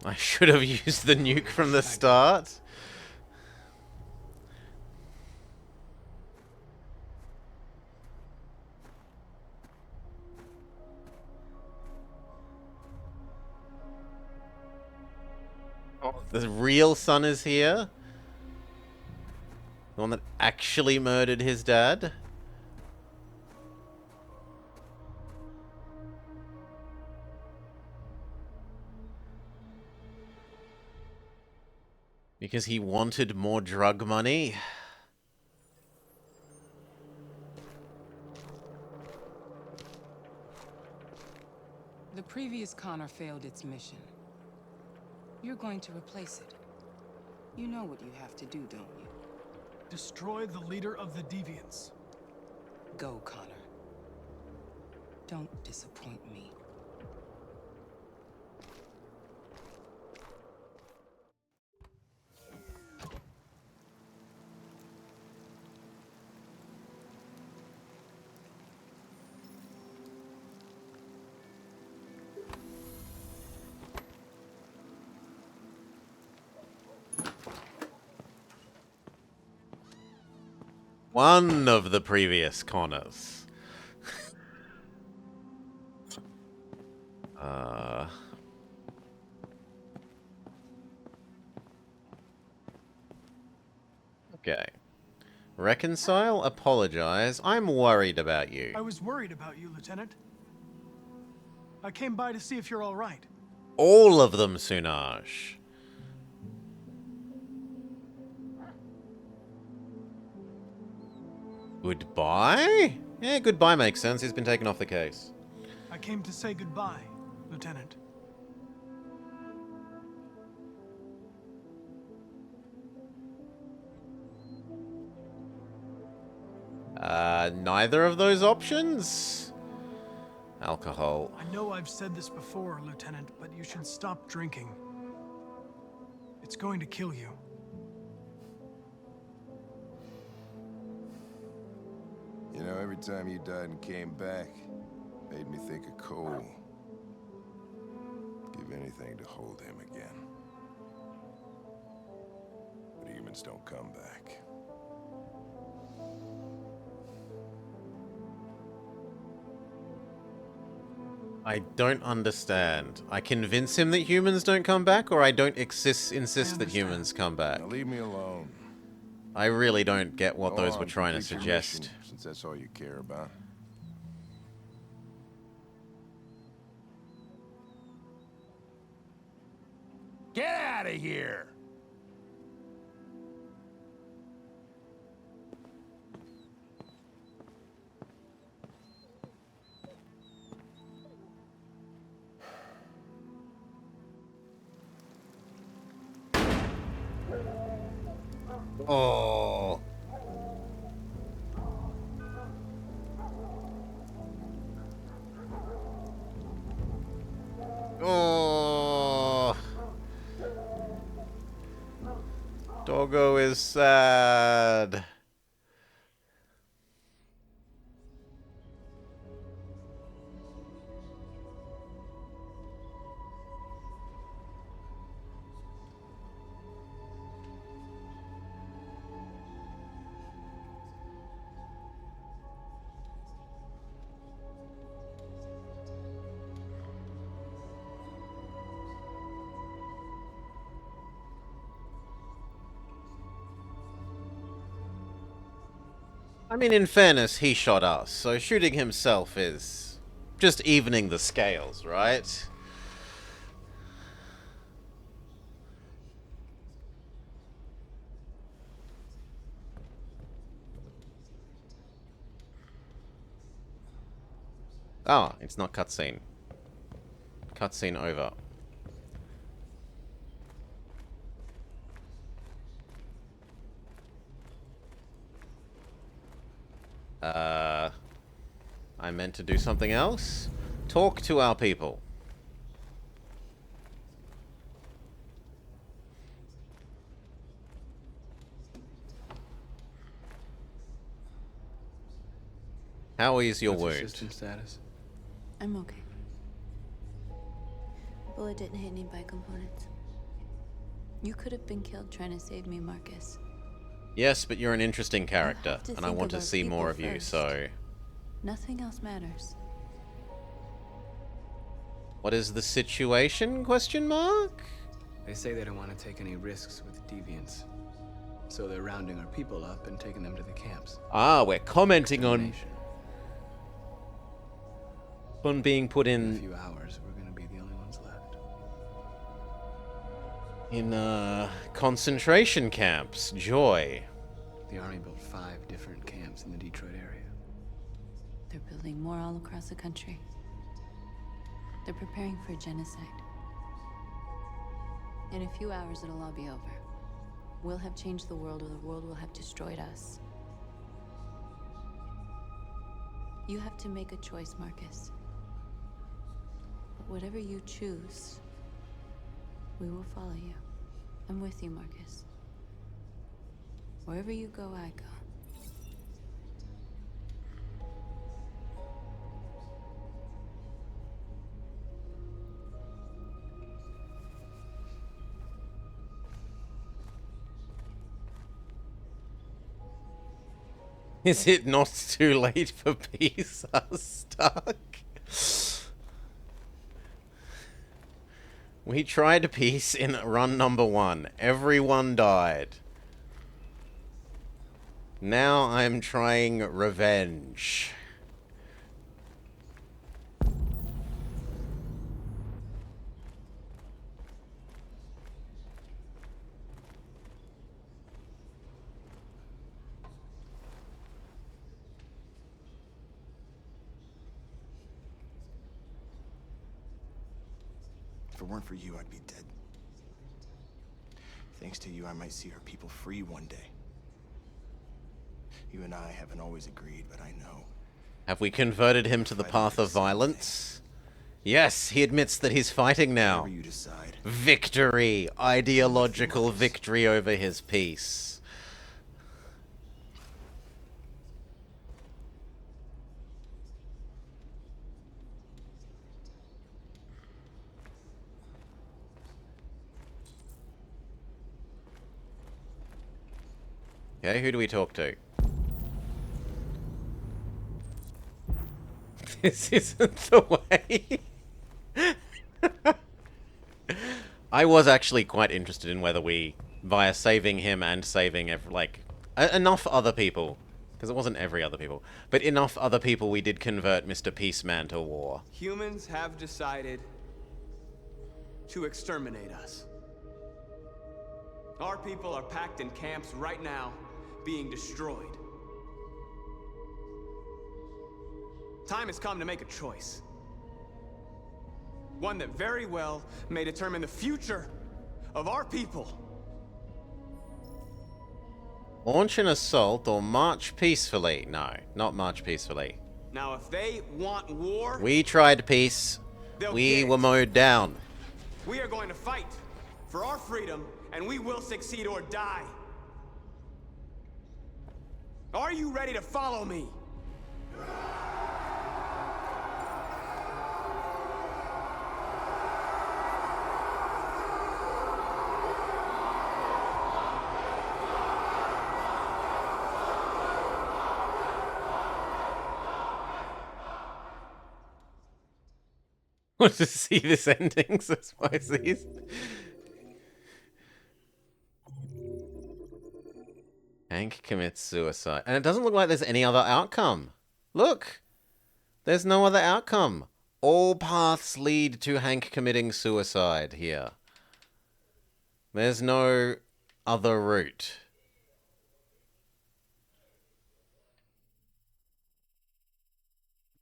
I should have used the nuke from the start. Oh, the real son is here? The one that actually murdered his dad? Because he wanted more drug money? The previous Connor failed its mission. You're going to replace it. You know what you have to do, don't you? Destroy the leader of the Deviants. Go, Connor. Don't disappoint me. One of the previous Connors. Okay. Reconcile, apologize. I'm worried about you. I was worried about you, Lieutenant. I came by to see if you're all right. All of them, Sunaj. Goodbye? Yeah, goodbye makes sense. He's been taken off the case. I came to say goodbye, Lieutenant. Neither of those options? Alcohol. I know I've said this before, Lieutenant, but you should stop drinking. It's going to kill you. You know, every time you died and came back, made me think of Cole. Give anything to hold him again. But humans don't come back. I don't understand. I convince him that humans don't come back, or I don't insist that humans come back? Now leave me alone. I really don't get what Go those on, were trying to complete your suggest. mission, since that's all you care about. Get out of here! Oh. Oh. Doggo is sad. I mean, in fairness, he shot us, so shooting himself is just evening the scales, right? Ah, it's not cutscene. Cutscene over. I meant to do something else? Talk to our people. How is your wound? System status? I'm okay. Bullet didn't hit any bike components. You could have been killed trying to save me, Marcus. Yes, but you're an interesting character, to and I think want of to our see more people of you, first. so... Nothing else matters. What is the situation, question mark? They say they don't want to take any risks with deviants. So they're rounding our people up and taking them to the camps. Ah, we're commenting on being put In a in few hours, we're gonna be the only ones left. concentration camps. Joy. The army built 5 different camps in the Detroit area. They're building more all across the country. They're preparing for genocide. In a few hours, it'll all be over. We'll have changed the world, or the world will have destroyed us. You have to make a choice, Marcus. But whatever you choose, we will follow you. I'm with you, Marcus. Wherever you go, I go. Is it not too late for peace? I'm stuck. We tried peace in run number 1. Everyone died. Now I'm trying revenge. If it weren't for you, I'd be dead. Thanks to you, I might see our people free one day. You and I haven't always agreed, but I know. Have we converted him to the path of violence? Yes, he admits that he's fighting now. Whatever you decide. Victory! Ideological victory over his peace. Okay, who do we talk to? This isn't the way. I was actually quite interested in whether we, via saving him and saving, enough other people, because it wasn't every other people, but enough other people we did convert Mr. Peaceman to war. Humans have decided to exterminate us. Our people are packed in camps right now, being destroyed. Time has come to make a choice. One that very well may determine the future of our people. Launch an assault or march peacefully. No, not march peacefully. Now, if they want war, We tried peace. We were mowed down. we are going to fight for our freedom, and we will succeed or die. Are you ready to follow me? Want to see this ending, so Spices. Hank commits suicide. And it doesn't look like there's any other outcome. Look! There's no other outcome. All paths lead to Hank committing suicide here. There's no other route.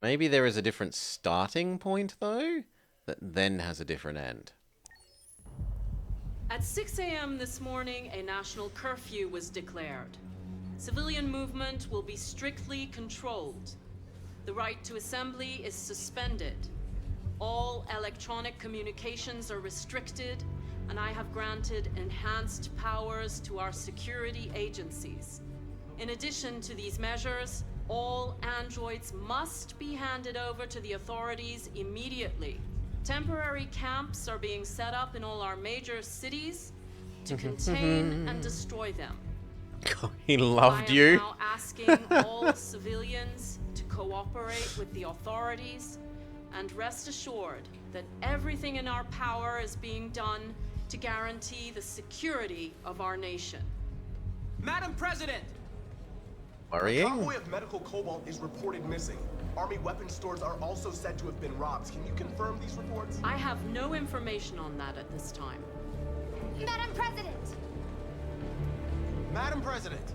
Maybe there is a different starting point, though, that then has a different end. At 6 a.m. this morning, a national curfew was declared. Civilian movement will be strictly controlled. The right to assembly is suspended. All electronic communications are restricted, and I have granted enhanced powers to our security agencies. In addition to these measures, all androids must be handed over to the authorities immediately. Temporary camps are being set up in all our major cities to contain and destroy them. He loved you. I am now asking all civilians to cooperate with the authorities and rest assured that everything in our power is being done to guarantee the security of our nation. Madam President! Worrying? A convoy of medical cobalt is reported missing. Army weapons stores are also said to have been robbed. Can you confirm these reports? I have no information on that at this time. Madam President! Madam President!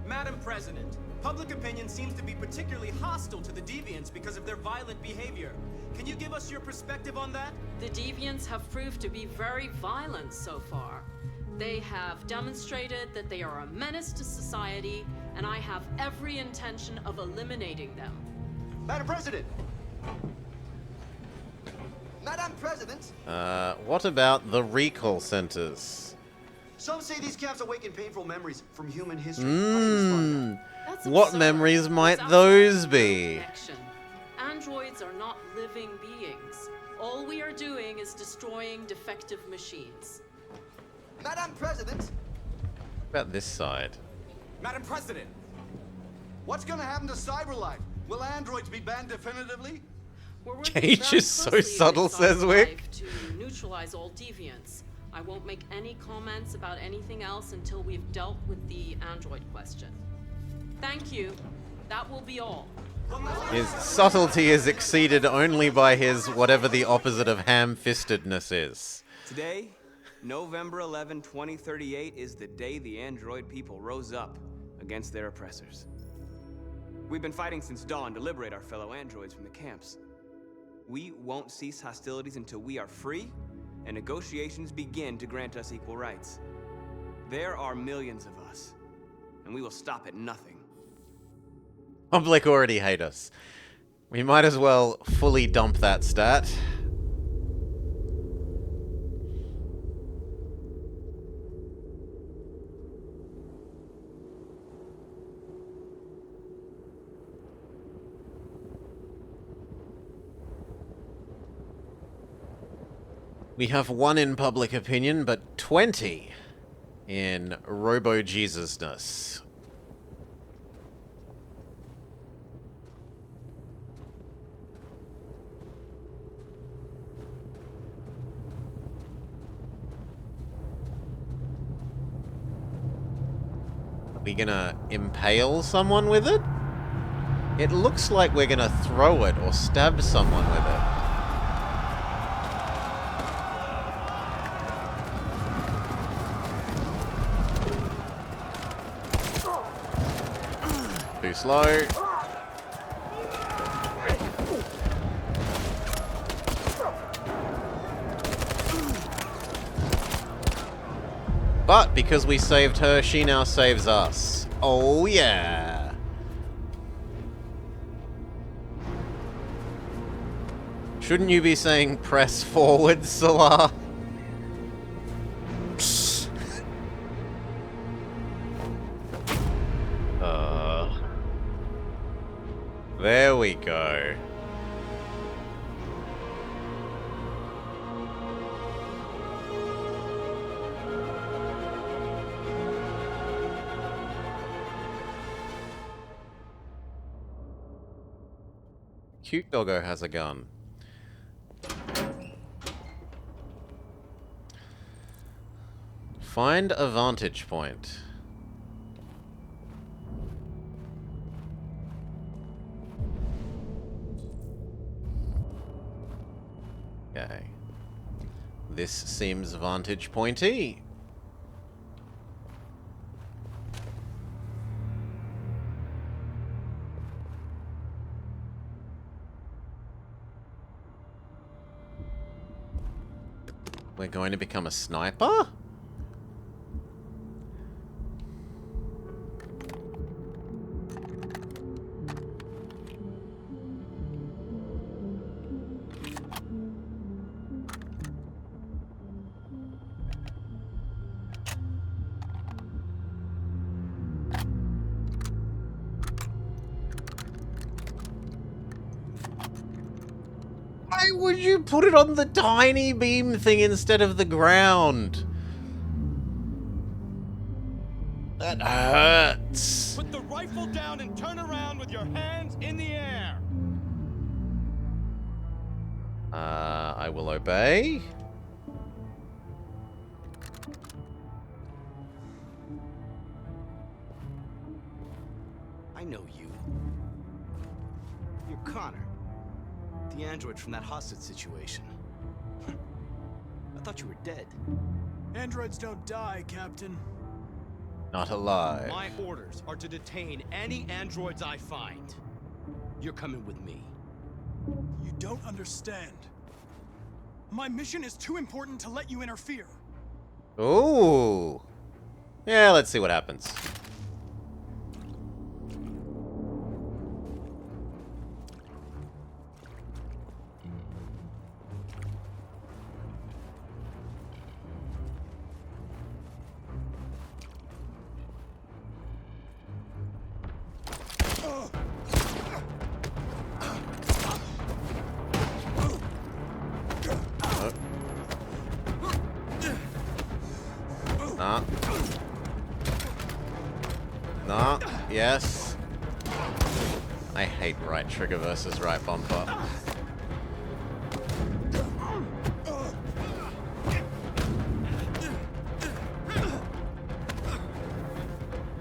Madam President, public opinion seems to be particularly hostile to the Deviants because of their violent behavior. Can you give us your perspective on that? The Deviants have proved to be very violent so far. They have demonstrated that they are a menace to society, and I have every intention of eliminating them. Madam President! Madam President! What about the recall centers? Some say these camps awaken painful memories from human history. What memories might those be? Androids are not living beings. All we are doing is destroying defective machines. Madam President! What about this side? Madam President! What's gonna happen to CyberLife? Will androids be banned definitively? Cage is so subtle, says Wick. To neutralize all deviants. I won't make any comments about anything else until we've dealt with the android question. Thank you. That will be all. His subtlety is exceeded only by his whatever the opposite of ham-fistedness is. Today, November 11, 2038, is the day the android people rose up against their oppressors. We've been fighting since dawn to liberate our fellow androids from the camps. We won't cease hostilities until we are free and negotiations begin to grant us equal rights. There are millions of us, and we will stop at nothing. Public already hate us. We might as well fully dump that stat. We have 1 in public opinion, but 20 in Robo-Jesusness. Are we gonna impale someone with it? It looks like we're gonna throw it or stab someone with it. Too slow. But because we saved her, she now saves us. Oh yeah. Shouldn't you be saying press forward, Salah? There we go. Cute doggo has a gun. Find a vantage point. Okay. This seems vantage pointy. We're going to become a sniper? Why would you put it on the tiny beam thing instead of the ground? That hurts. Put the rifle down and turn around with your hands in the air. I will obey. I know you. You're Connor. The android from that hostage situation. I thought you were dead. Androids don't die, Captain. Not alive. My orders are to detain any androids I find. You're coming with me. You don't understand. My mission is too important to let you interfere. Ooh. Yeah, let's see what happens. Nah. Nah. Yes. I hate right trigger versus right bumper.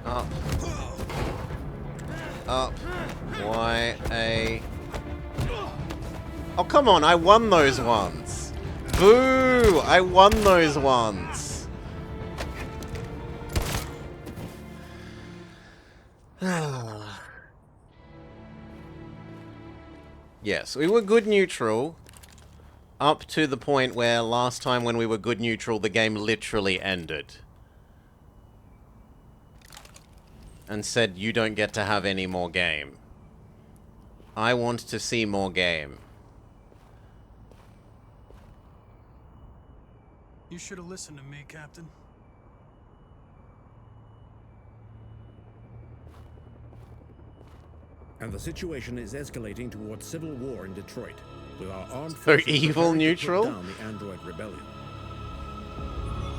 Up. Up. Y, A. Oh, come on. I won those ones. Boo! I won those ones. Yes, we were good neutral up to the point where last time when we were good neutral, the game literally ended. And said, you don't get to have any more game. I want to see more game. You should have listened to me, Captain. And the situation is escalating towards civil war in Detroit, with our armed So forces evil preparing to put neutral? down the android rebellion.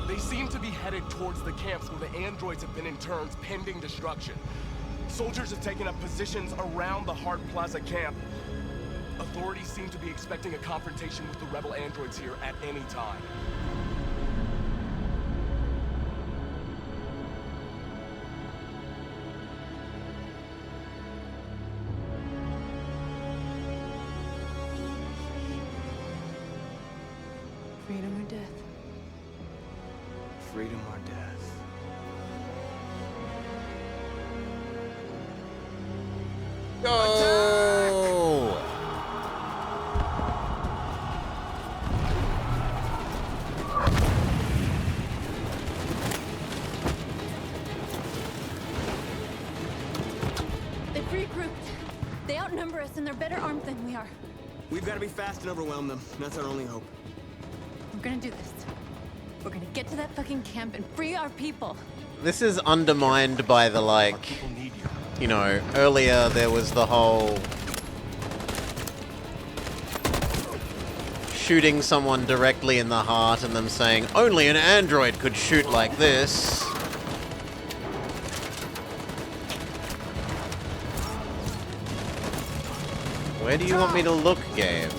They seem to be headed towards the camps where the androids have been in turns pending destruction. Soldiers have taken up positions around the Hart Plaza camp. Authorities seem to be expecting a confrontation with the rebel androids here at any time. Freedom or death? Freedom or death? Go! They've regrouped. They outnumber us and they're better armed than we are. We've got to be fast and overwhelm them. That's our only hope. We're gonna do this. We're gonna get to that fucking camp and free our people. This is undermined by the, like, you know, earlier there was the whole shooting someone directly in the heart and them saying, only an android could shoot like this. Where do you want me to look, game?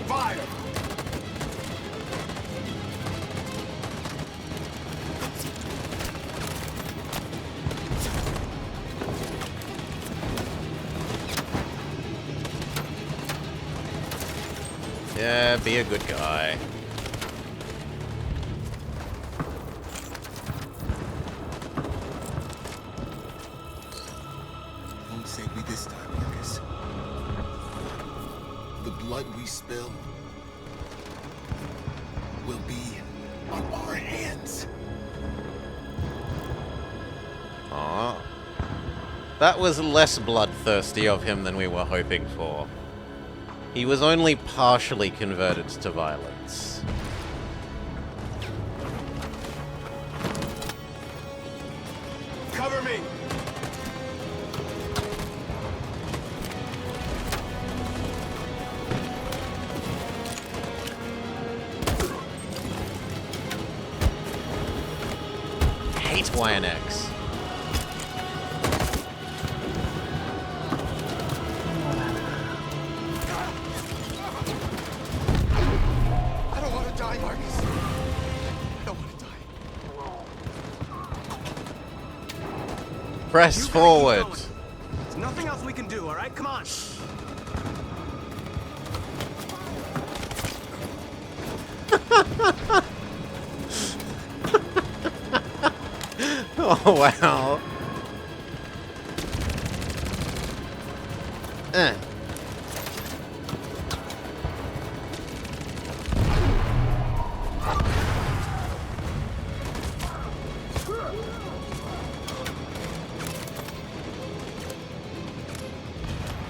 Fire! Yeah, be a good guy. Won't say blood we spill will be on our hands. Aw. That was less bloodthirsty of him than we were hoping for. He was only partially converted to violence. Cover me! Hate YNX. I don't want to die, Marcus. I don't want to die. Press forward. There's nothing else we can do, all right? Come on. Oh, wow.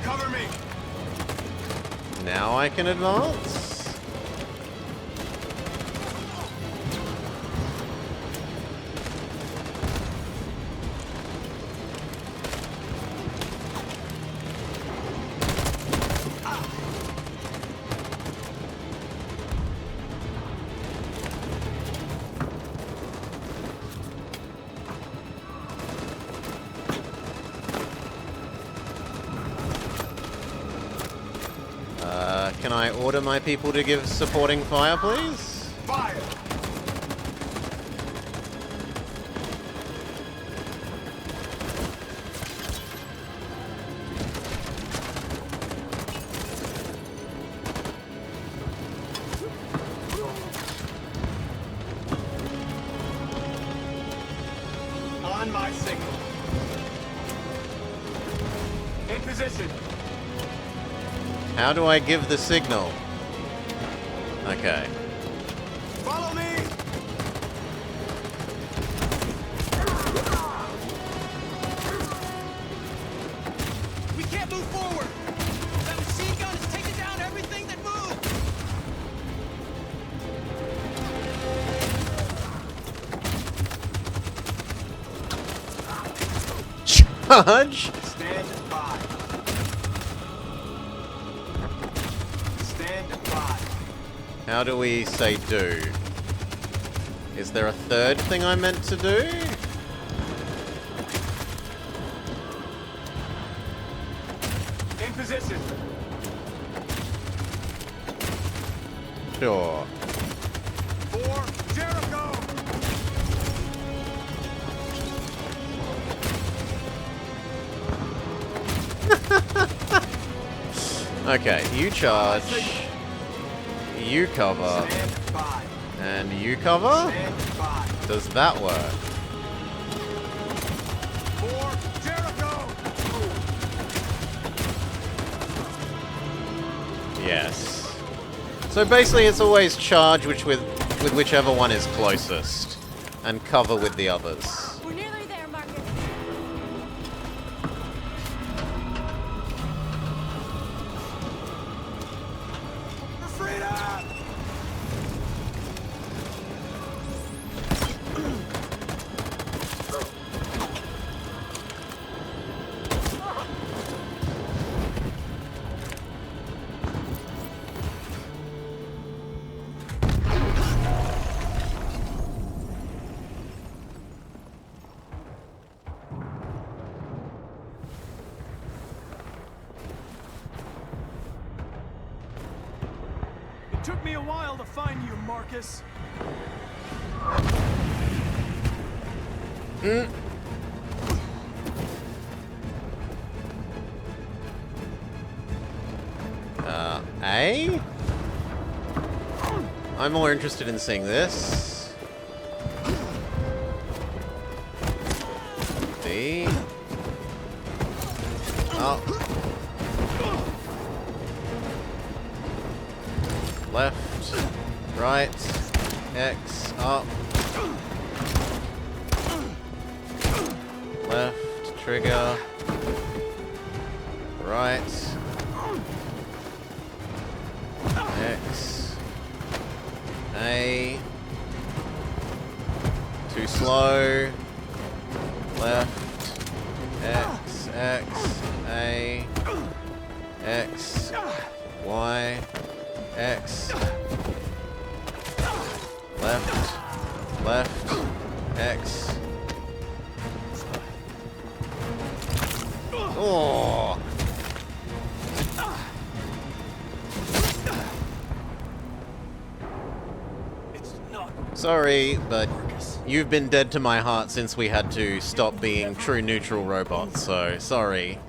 Cover me! Now I can advance. Can I order my people to give supporting fire, please? Fire! On my signal. In position. How do I give the signal? Okay. Follow me! We can't move forward! That machine gun is taking down everything that moves! Charge! Stand by. Stand by. How do we say do? Is there a third thing I meant to do? In position. Sure. For Jericho! Okay, you charge. You cover. And you cover? Does that work? For Jericho! Yes. So basically it's always charge with whichever one is closest. And cover with the others. We're nearly there, Marcus. For freedom! It took me a while to find you, Marcus. A? I'm more interested in seeing this. B. Oh. Right. X. Up. Left. Trigger. Right. X. A. Too slow. Left. X. X. A. X. Y. X. Left. Left. X. Oh. Sorry, but you've been dead to my heart since we had to stop being true neutral robots, so sorry.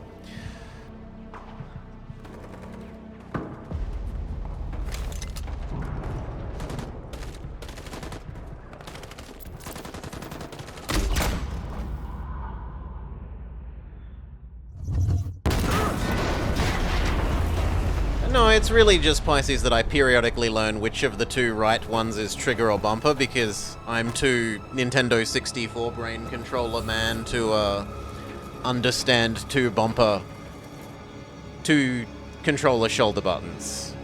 No, it's really just Pisces that I periodically learn which of the two right ones is trigger or bumper, because I'm too Nintendo 64 brain controller man to understand two controller shoulder buttons.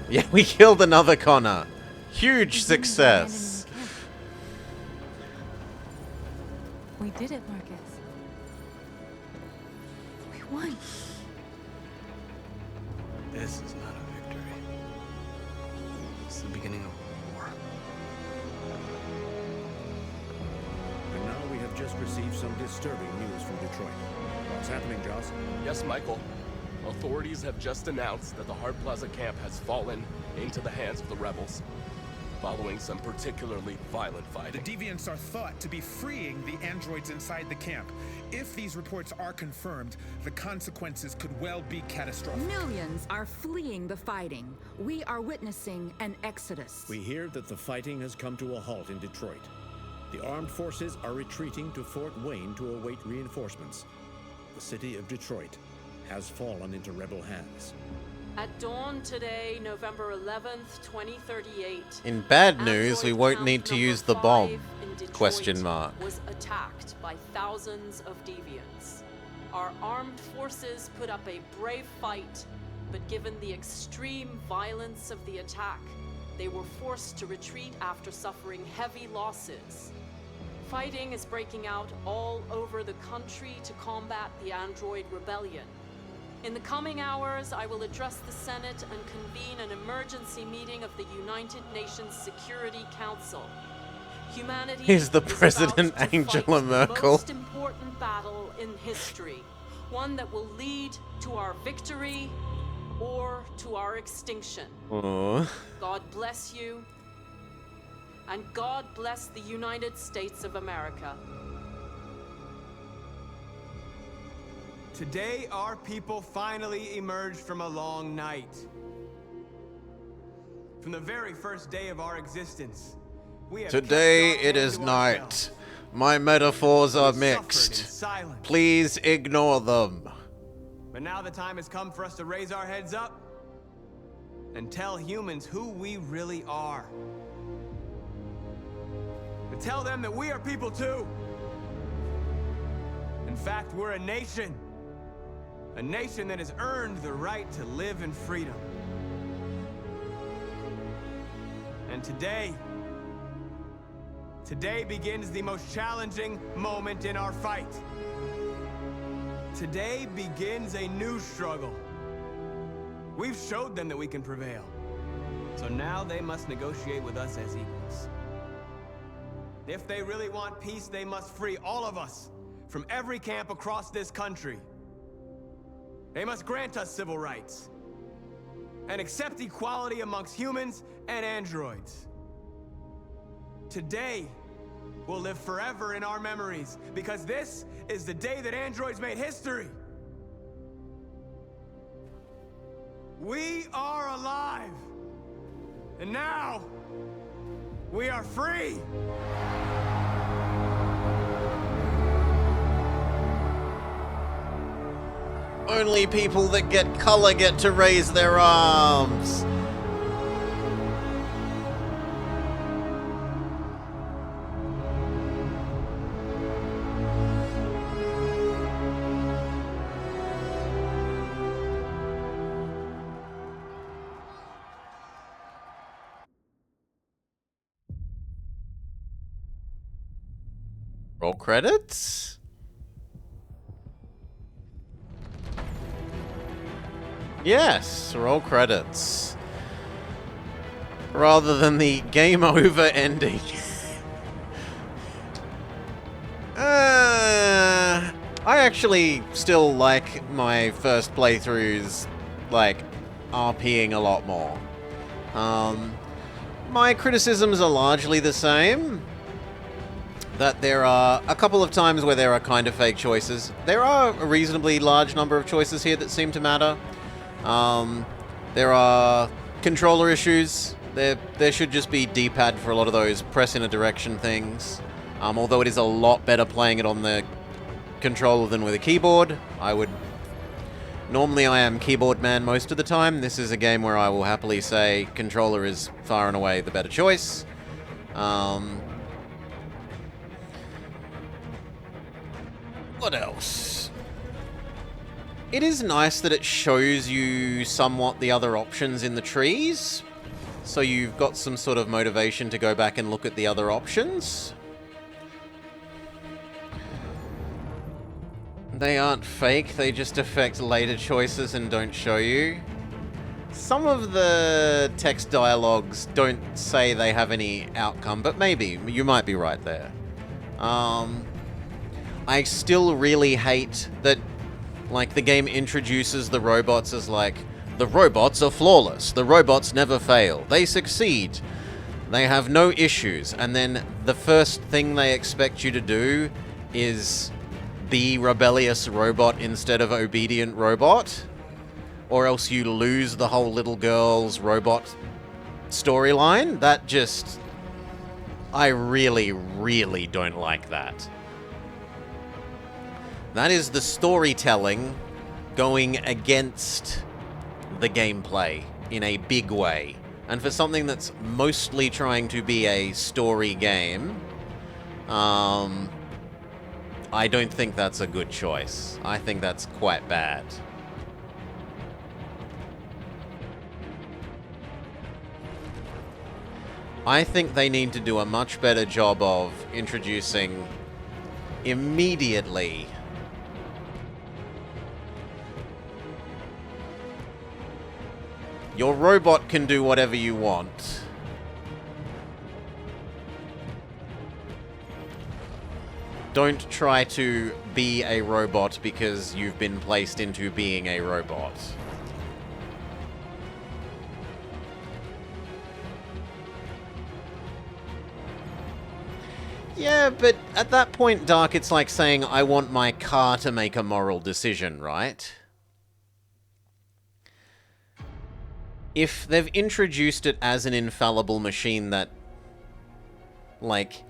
Yeah, we killed another Connor. Huge success. We did it, Marcus. We won. This is not a victory. It's the beginning of a war. And now we have just received some disturbing news from Detroit. What's happening, Joss? Yes, Michael. Authorities have just announced that the Hart Plaza camp has fallen into the hands of the rebels, following some particularly violent fighting. The deviants are thought to be freeing the androids inside the camp. If these reports are confirmed, the consequences could well be catastrophic. Millions are fleeing the fighting. We are witnessing an exodus. We hear that the fighting has come to a halt in Detroit. The armed forces are retreating to Fort Wayne to await reinforcements. The city of Detroit has fallen into rebel hands. At dawn today, November 11th, 2038. In bad news, we won't need to use the bomb. Detroit Question mark. Was attacked by thousands of deviants. Our armed forces put up a brave fight, but given the extreme violence of the attack, they were forced to retreat after suffering heavy losses. Fighting is breaking out all over the country to combat the android rebellion. In the coming hours, I will address the Senate and convene an emergency meeting of the United Nations Security Council. Humanity He's the is president, about to Angela fight Merkel. the most important battle in history, one that will lead to our victory or to our extinction. Aww. God bless you, and God bless the United States of America. Today, our people finally emerged from a long night. From the very first day of our existence, we have Today it is night. My metaphors are mixed. Please ignore them. But now the time has come for us to raise our heads up and tell humans who we really are. To tell them that we are people too. In fact, we're a nation. A nation that has earned the right to live in freedom. And today begins the most challenging moment in our fight. Today begins a new struggle. We've showed them that we can prevail. So now they must negotiate with us as equals. If they really want peace, they must free all of us from every camp across this country. They must grant us civil rights and accept equality amongst humans and androids. Today will live forever in our memories because this is the day that androids made history. We are alive. And now we are free. Only people that get color get to raise their arms. Roll credits? Yes, roll credits. Rather than the game over ending. I actually still like my first playthroughs, like, RPing a lot more. My criticisms are largely the same. That there are a couple of times where there are kind of fake choices. There are a reasonably large number of choices here that seem to matter. There are controller issues. There should just be D-pad for a lot of those press in a direction things. Although it is a lot better playing it on the controller than with a keyboard. Normally I am keyboard man most of the time. This is a game where I will happily say controller is far and away the better choice. What else? It is nice that it shows you somewhat the other options in the trees. So you've got some sort of motivation to go back and look at the other options. They aren't fake, they just affect later choices and don't show you. Some of the text dialogues don't say they have any outcome, but maybe. You might be right there. I still really hate that, like, the game introduces the robots as, like, the robots are flawless. The robots never fail. They succeed. They have no issues. And then the first thing they expect you to do is be rebellious robot instead of obedient robot. Or else you lose the whole little girl's robot storyline. That just... I really, really don't like that. That is the storytelling going against the gameplay in a big way. And for something that's mostly trying to be a story game, I don't think that's a good choice. I think that's quite bad. I think they need to do a much better job of introducing immediately your robot can do whatever you want. Don't try to be a robot because you've been placed into being a robot. Yeah, but at that point, Dark, it's like saying, I want my car to make a moral decision, right? If they've introduced it as an infallible machine that, like,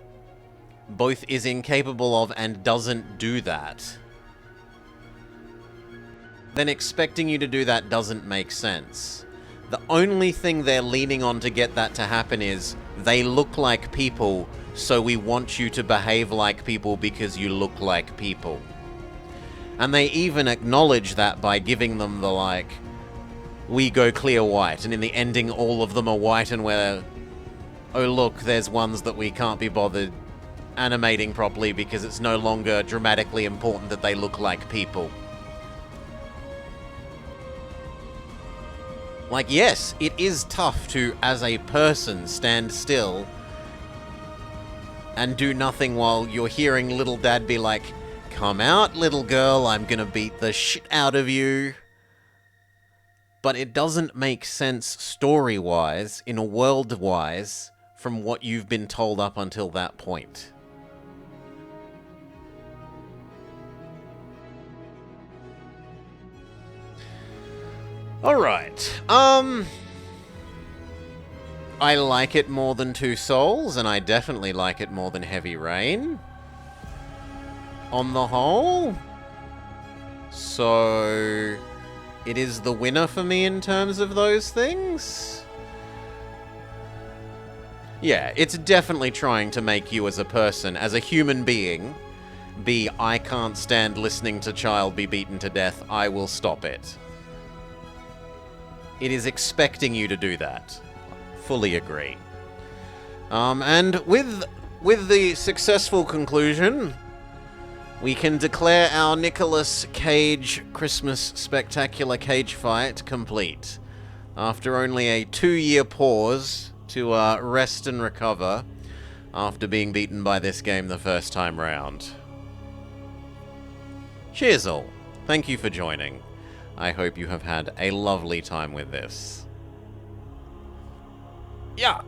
both is incapable of and doesn't do that, then expecting you to do that doesn't make sense. The only thing they're leaning on to get that to happen is, they look like people, so we want you to behave like people because you look like people. And they even acknowledge that by giving them the, like, we go clear white, and in the ending all of them are white, and we're, oh look, there's ones that we can't be bothered animating properly because it's no longer dramatically important that they look like people. Like, yes, it is tough to, as a person, stand still and do nothing while you're hearing little dad be like, come out, little girl, I'm gonna beat the shit out of you. But it doesn't make sense story-wise, in a world-wise, from what you've been told up until that point. Alright, I like it more than Two Souls, and I definitely like it more than Heavy Rain. On the whole. So it is the winner for me in terms of those things. Yeah, it's definitely trying to make you as a person, as a human being, be, I can't stand listening to child be beaten to death, I will stop it. It is expecting you to do that. Fully agree. And with the successful conclusion we can declare our Nicolas Cage Christmas Spectacular cage fight complete. After only a 2-year pause to rest and recover after being beaten by this game the first time round. Cheers all. Thank you for joining. I hope you have had a lovely time with this. Yeah.